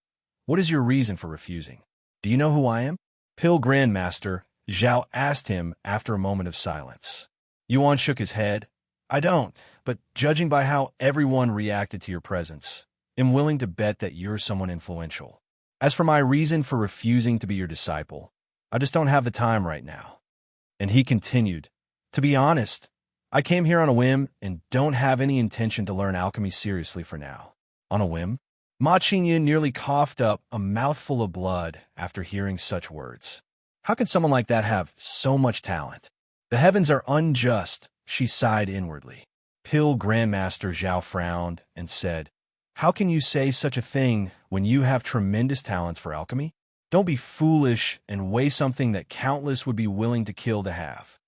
What is your reason for refusing? Do you know who I am? Pill Grandmaster Xiao asked him after a moment of silence. Yuan shook his head. I don't, but judging by how everyone reacted to your presence, I'm willing to bet that you're someone influential. As for my reason for refusing to be your disciple, I just don't have the time right now. And he continued, to be honest, I came here on a whim and don't have any intention to learn alchemy seriously for now. On a whim? Ma Qinru nearly coughed up a mouthful of blood after hearing such words. How can someone like that have so much talent? The heavens are unjust, she sighed inwardly. Pill Grandmaster Xiao frowned and said, how can you say such a thing when you have tremendous talents for alchemy? Don't be foolish and weigh something that countless would be willing to kill to have.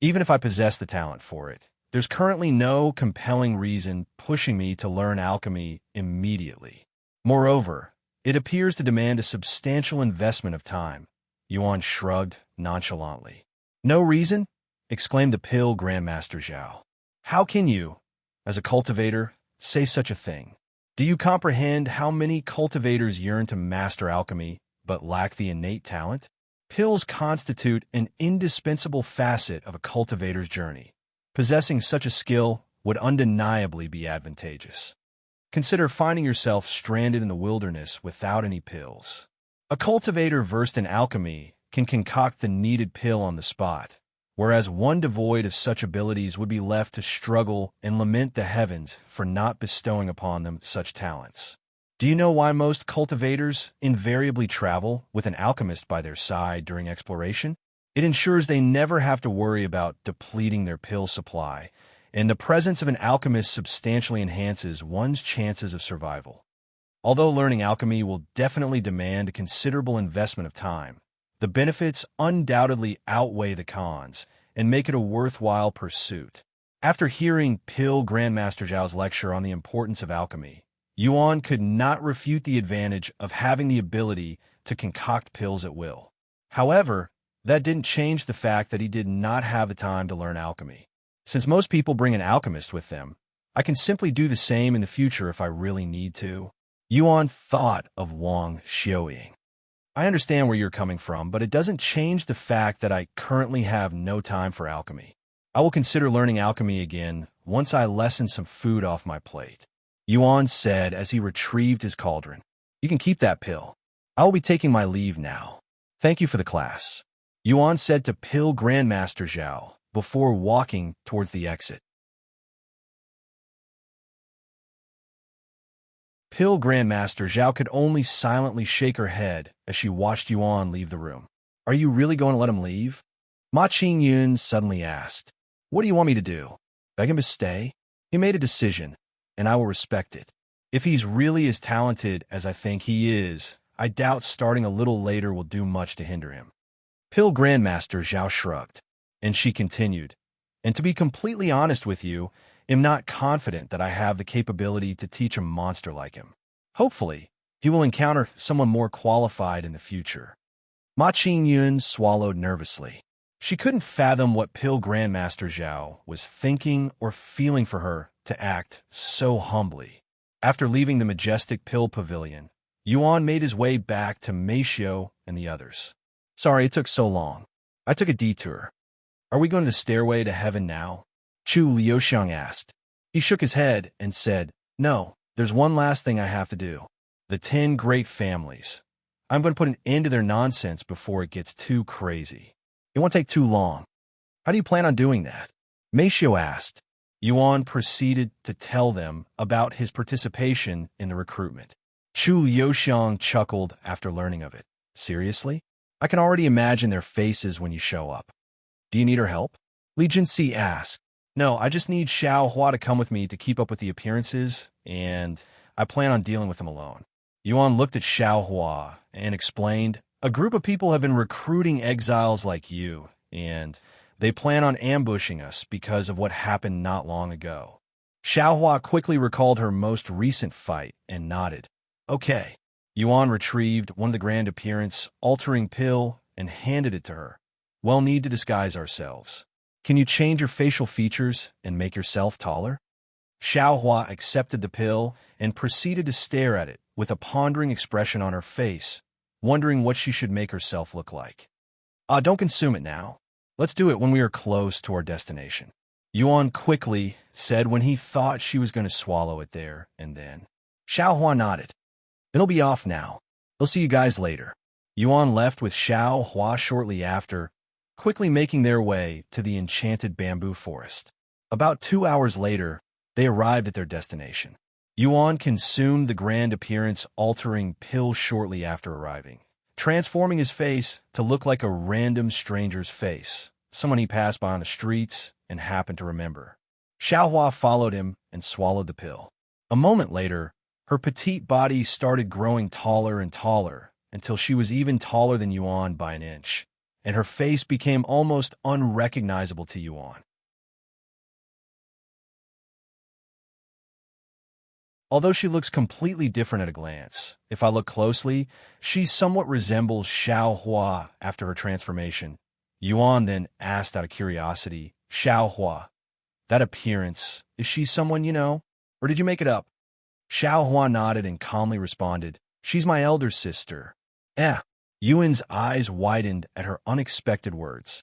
Even if I possess the talent for it, there's currently no compelling reason pushing me to learn alchemy immediately. Moreover, it appears to demand a substantial investment of time. Yuan shrugged nonchalantly. No reason? Exclaimed the Pill Grandmaster Xiao. How can you, as a cultivator, say such a thing? Do you comprehend how many cultivators yearn to master alchemy but lack the innate talent? Pills constitute an indispensable facet of a cultivator's journey. Possessing such a skill would undeniably be advantageous. Consider finding yourself stranded in the wilderness without any pills. A cultivator versed in alchemy can concoct the needed pill on the spot, whereas one devoid of such abilities would be left to struggle and lament the heavens for not bestowing upon them such talents. Do you know why most cultivators invariably travel with an alchemist by their side during exploration? It ensures they never have to worry about depleting their pill supply, and the presence of an alchemist substantially enhances one's chances of survival. Although learning alchemy will definitely demand a considerable investment of time, the benefits undoubtedly outweigh the cons and make it a worthwhile pursuit. After hearing Pill Grandmaster Zhao's lecture on the importance of alchemy, Yuan could not refute the advantage of having the ability to concoct pills at will. However, that didn't change the fact that he did not have the time to learn alchemy. Since most people bring an alchemist with them, I can simply do the same in the future if I really need to. Yuan thought of Wang Xiaoying. I understand where you're coming from, but it doesn't change the fact that I currently have no time for alchemy. I will consider learning alchemy again once I lessen some food off my plate. Yuan said as he retrieved his cauldron. You can keep that pill. I will be taking my leave now. Thank you for the class. Yuan said to Pill Grandmaster Zhao before walking towards the exit. Pill Grandmaster Zhao could only silently shake her head as she watched Yuan leave the room. Are you really going to let him leave? Ma Qinru suddenly asked. What do you want me to do? Beg him to stay? He made a decision, and I will respect it. If he's really as talented as I think he is, I doubt starting a little later will do much to hinder him. Pill Grandmaster Zhao shrugged, and she continued, and to be completely honest with you, I'm not confident that I have the capability to teach a monster like him. Hopefully, he will encounter someone more qualified in the future. Ma Qinru swallowed nervously. She couldn't fathom what Pill Grandmaster Zhao was thinking or feeling for her to act so humbly. After leaving the Majestic Pill Pavilion, Yuan made his way back to Meishio and the others. Sorry it took so long. I took a detour. Are we going to the stairway to heaven now? Xiaosheng asked. He shook his head and said, no, there's one last thing I have to do. The 10 great families. I'm going to put an end to their nonsense before it gets too crazy. It won't take too long. How do you plan on doing that? Meishio asked. Yuan proceeded to tell them about his participation in the recruitment. Xiaosheng chuckled after learning of it. Seriously? I can already imagine their faces when you show up. Do you need her help? Legion C asked. No, I just need Xiao Hua to come with me to keep up with the appearances, and I plan on dealing with them alone. Yuan looked at Xiao Hua and explained, a group of people have been recruiting exiles like you, and they plan on ambushing us because of what happened not long ago. Xiao Hua quickly recalled her most recent fight and nodded. Okay. Yuan retrieved one of the grand appearance altering pill and handed it to her. We'll need to disguise ourselves. Can you change your facial features and make yourself taller? Xiaohua accepted the pill and proceeded to stare at it with a pondering expression on her face, wondering what she should make herself look like. Don't consume it now. Let's do it when we are close to our destination. Yuan quickly said when he thought she was going to swallow it there and then. Xiaohua nodded. It'll be off now. I'll see you guys later. Yuan left with Xiaohua shortly after, quickly making their way to the enchanted bamboo forest. About 2 hours later, they arrived at their destination. Yuan consumed the grand appearance-altering pill shortly after arriving, transforming his face to look like a random stranger's face, someone he passed by on the streets and happened to remember. Xiaohua followed him and swallowed the pill. A moment later, her petite body started growing taller and taller until she was even taller than Yuan by an inch, and her face became almost unrecognizable to Yuan. Although she looks completely different at a glance, if I look closely, she somewhat resembles Xiaohua after her transformation. Yuan then asked out of curiosity, Xiaohua, that appearance, is she someone you know? Or did you make it up? Xiaohua nodded and calmly responded, she's my elder sister. Yuan's eyes widened at her unexpected words.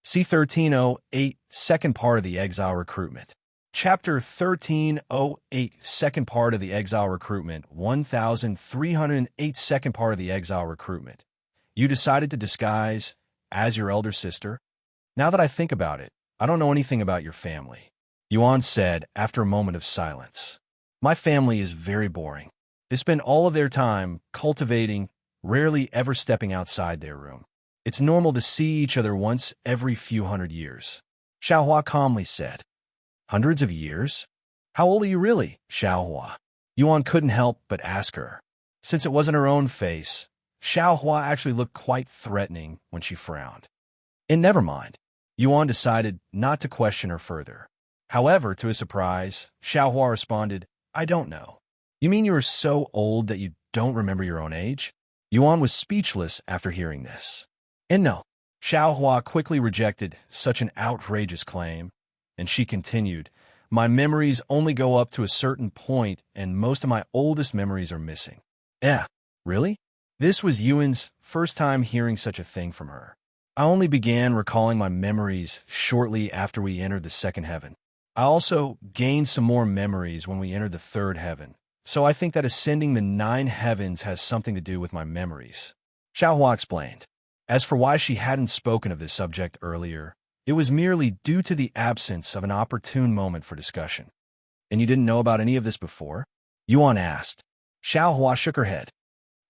C1308, second part of the Exile Recruitment. Chapter 1308, second part of the Exile Recruitment, 1308, second part of the Exile Recruitment. You decided to disguise as your elder sister? Now that I think about it, I don't know anything about your family. Yuan said after a moment of silence. My family is very boring. They spend all of their time cultivating, rarely ever stepping outside their room. It's normal to see each other once every few hundred years. Xiaohua calmly said. Hundreds of years? How old are you really, Xiaohua? Yuan couldn't help but ask her. Since it wasn't her own face, Xiaohua actually looked quite threatening when she frowned. And never mind. Yuan decided not to question her further. However, to his surprise, Xiaohua responded, I don't know. You mean you are so old that you don't remember your own age? Yuan was speechless after hearing this. And no, Xiaohua quickly rejected such an outrageous claim, and she continued, my memories only go up to a certain point, and most of my oldest memories are missing. Really? This was Yuan's first time hearing such a thing from her. I only began recalling my memories shortly after we entered the second heaven. I also gained some more memories when we entered the third heaven, so I think that ascending the 9 heavens has something to do with my memories. Xiaohua explained. As for why she hadn't spoken of this subject earlier, it was merely due to the absence of an opportune moment for discussion. And you didn't know about any of this before? Yuan asked. Xiaohua shook her head.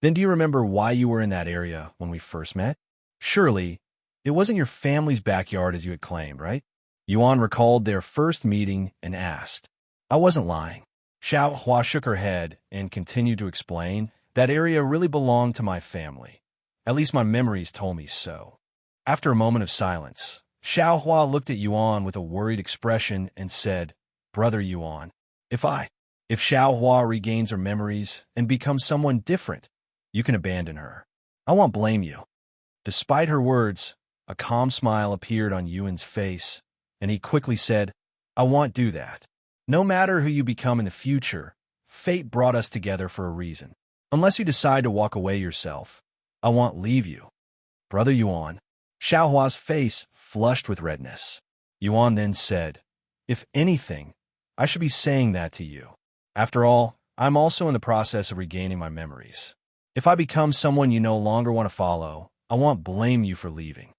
Then do you remember why you were in that area when we first met? Surely, it wasn't your family's backyard as you had claimed, right? Yuan recalled their first meeting and asked. I wasn't lying. Xiaohua shook her head and continued to explain that area really belonged to my family. At least my memories told me so. After a moment of silence, Xiaohua looked at Yuan with a worried expression and said, Brother Yuan, if Xiaohua regains her memories and becomes someone different, you can abandon her. I won't blame you. Despite her words, a calm smile appeared on Yuan's face, and he quickly said, I won't do that. No matter who you become in the future, fate brought us together for a reason. Unless you decide to walk away yourself, I won't leave you. Brother Yuan. Xiaohua's face flushed with redness. Yuan then said, If anything, I should be saying that to you. After all, I'm also in the process of regaining my memories. If I become someone you no longer want to follow, I won't blame you for leaving.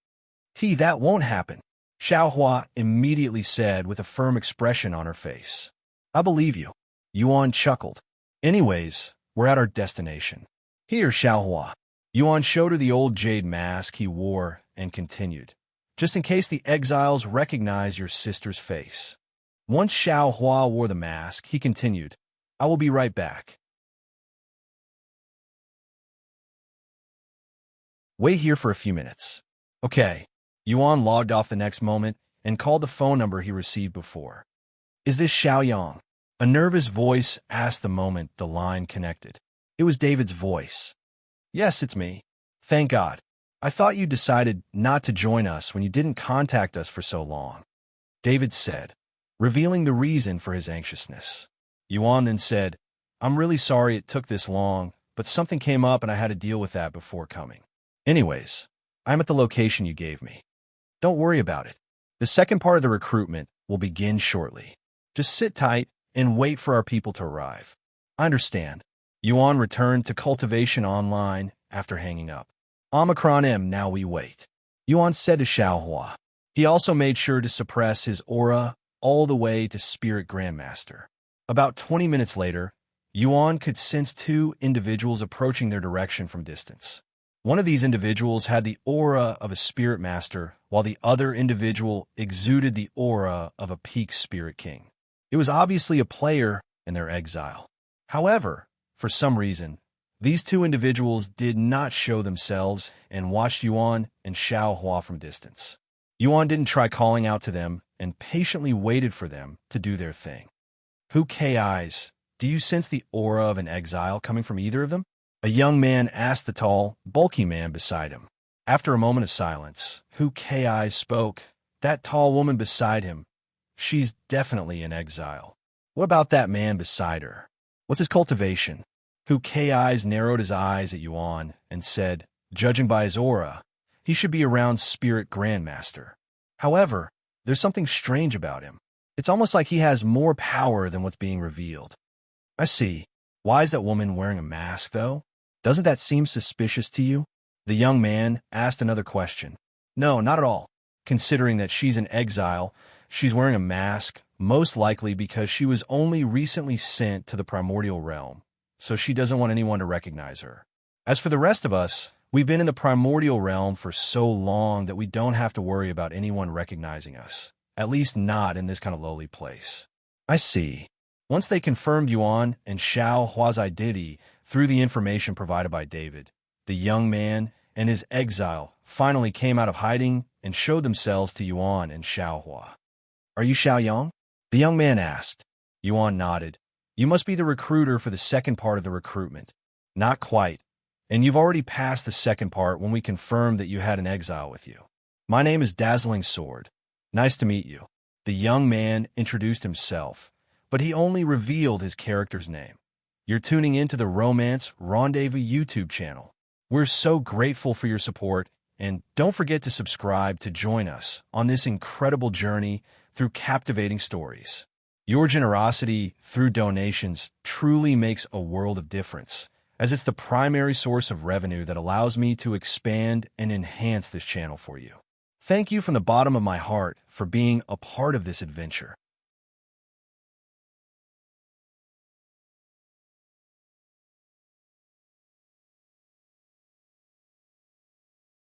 That won't happen, Xiaohua immediately said with a firm expression on her face. I believe you. Yuan chuckled. Anyways, we're at our destination. Here, Xiaohua. Yuan showed her the old jade mask he wore and continued. Just in case the exiles recognize your sister's face. Once Xiaohua wore the mask, he continued, I will be right back. Wait here for a few minutes. Okay. Yuan logged off the next moment and called the phone number he received before. Is this Xiaoyang? A nervous voice asked the moment the line connected. It was David's voice. Yes, it's me. Thank God. I thought you decided not to join us when you didn't contact us for so long, David said, revealing the reason for his anxiousness. Yuan then said, I'm really sorry it took this long, but something came up and I had to deal with that before coming. Anyways, I'm at the location you gave me. Don't worry about it. The second part of the recruitment will begin shortly. Just sit tight and wait for our people to arrive. I understand. Yuan returned to Cultivation Online after hanging up. Omicron M, now we wait, Yuan said to Xiaohua. He also made sure to suppress his aura all the way to Spirit Grandmaster. About 20 minutes later, Yuan could sense two individuals approaching their direction from distance. One of these individuals had the aura of a Spirit Master, while the other individual exuded the aura of a peak Spirit King. It was obviously a player in their exile. However, for some reason, these two individuals did not show themselves and watched Yuan and Xiaohua from distance. Yuan didn't try calling out to them and patiently waited for them to do their thing. Who KIs? Do you sense the aura of an exile coming from either of them? A young man asked the tall, bulky man beside him. After a moment of silence, Who KIs spoke. That tall woman beside him. She's definitely in exile. What about that man beside her? What's his cultivation? Who KIs narrowed his eyes at Yuan and said, judging by his aura, he should be around Spirit Grandmaster. However, there's something strange about him. It's almost like he has more power than what's being revealed. I see. Why is that woman wearing a mask, though? Doesn't that seem suspicious to you? The young man asked another question. No, not at all. Considering that she's in exile, she's wearing a mask, most likely because she was only recently sent to the primordial realm, so she doesn't want anyone to recognize her. As for the rest of us, we've been in the primordial realm for so long that we don't have to worry about anyone recognizing us, at least not in this kind of lowly place. I see. Once they confirmed Yuan and Xiaohua's identity through the information provided by David, the young man and his exile finally came out of hiding and showed themselves to Yuan and Xiaohua. Are you Xiaoyang? The young man asked. Yuan nodded. You must be the recruiter for the second part of the recruitment. Not quite. And you've already passed the second part when we confirmed that you had an exile with you. My name is Dazzling Sword. Nice to meet you. The young man introduced himself, but he only revealed his character's name. You're tuning into the Romance Rendezvous YouTube channel. We're so grateful for your support, and don't forget to subscribe to join us on this incredible journey through captivating stories. Your generosity through donations truly makes a world of difference, as it's the primary source of revenue that allows me to expand and enhance this channel for you. Thank you from the bottom of my heart for being a part of this adventure.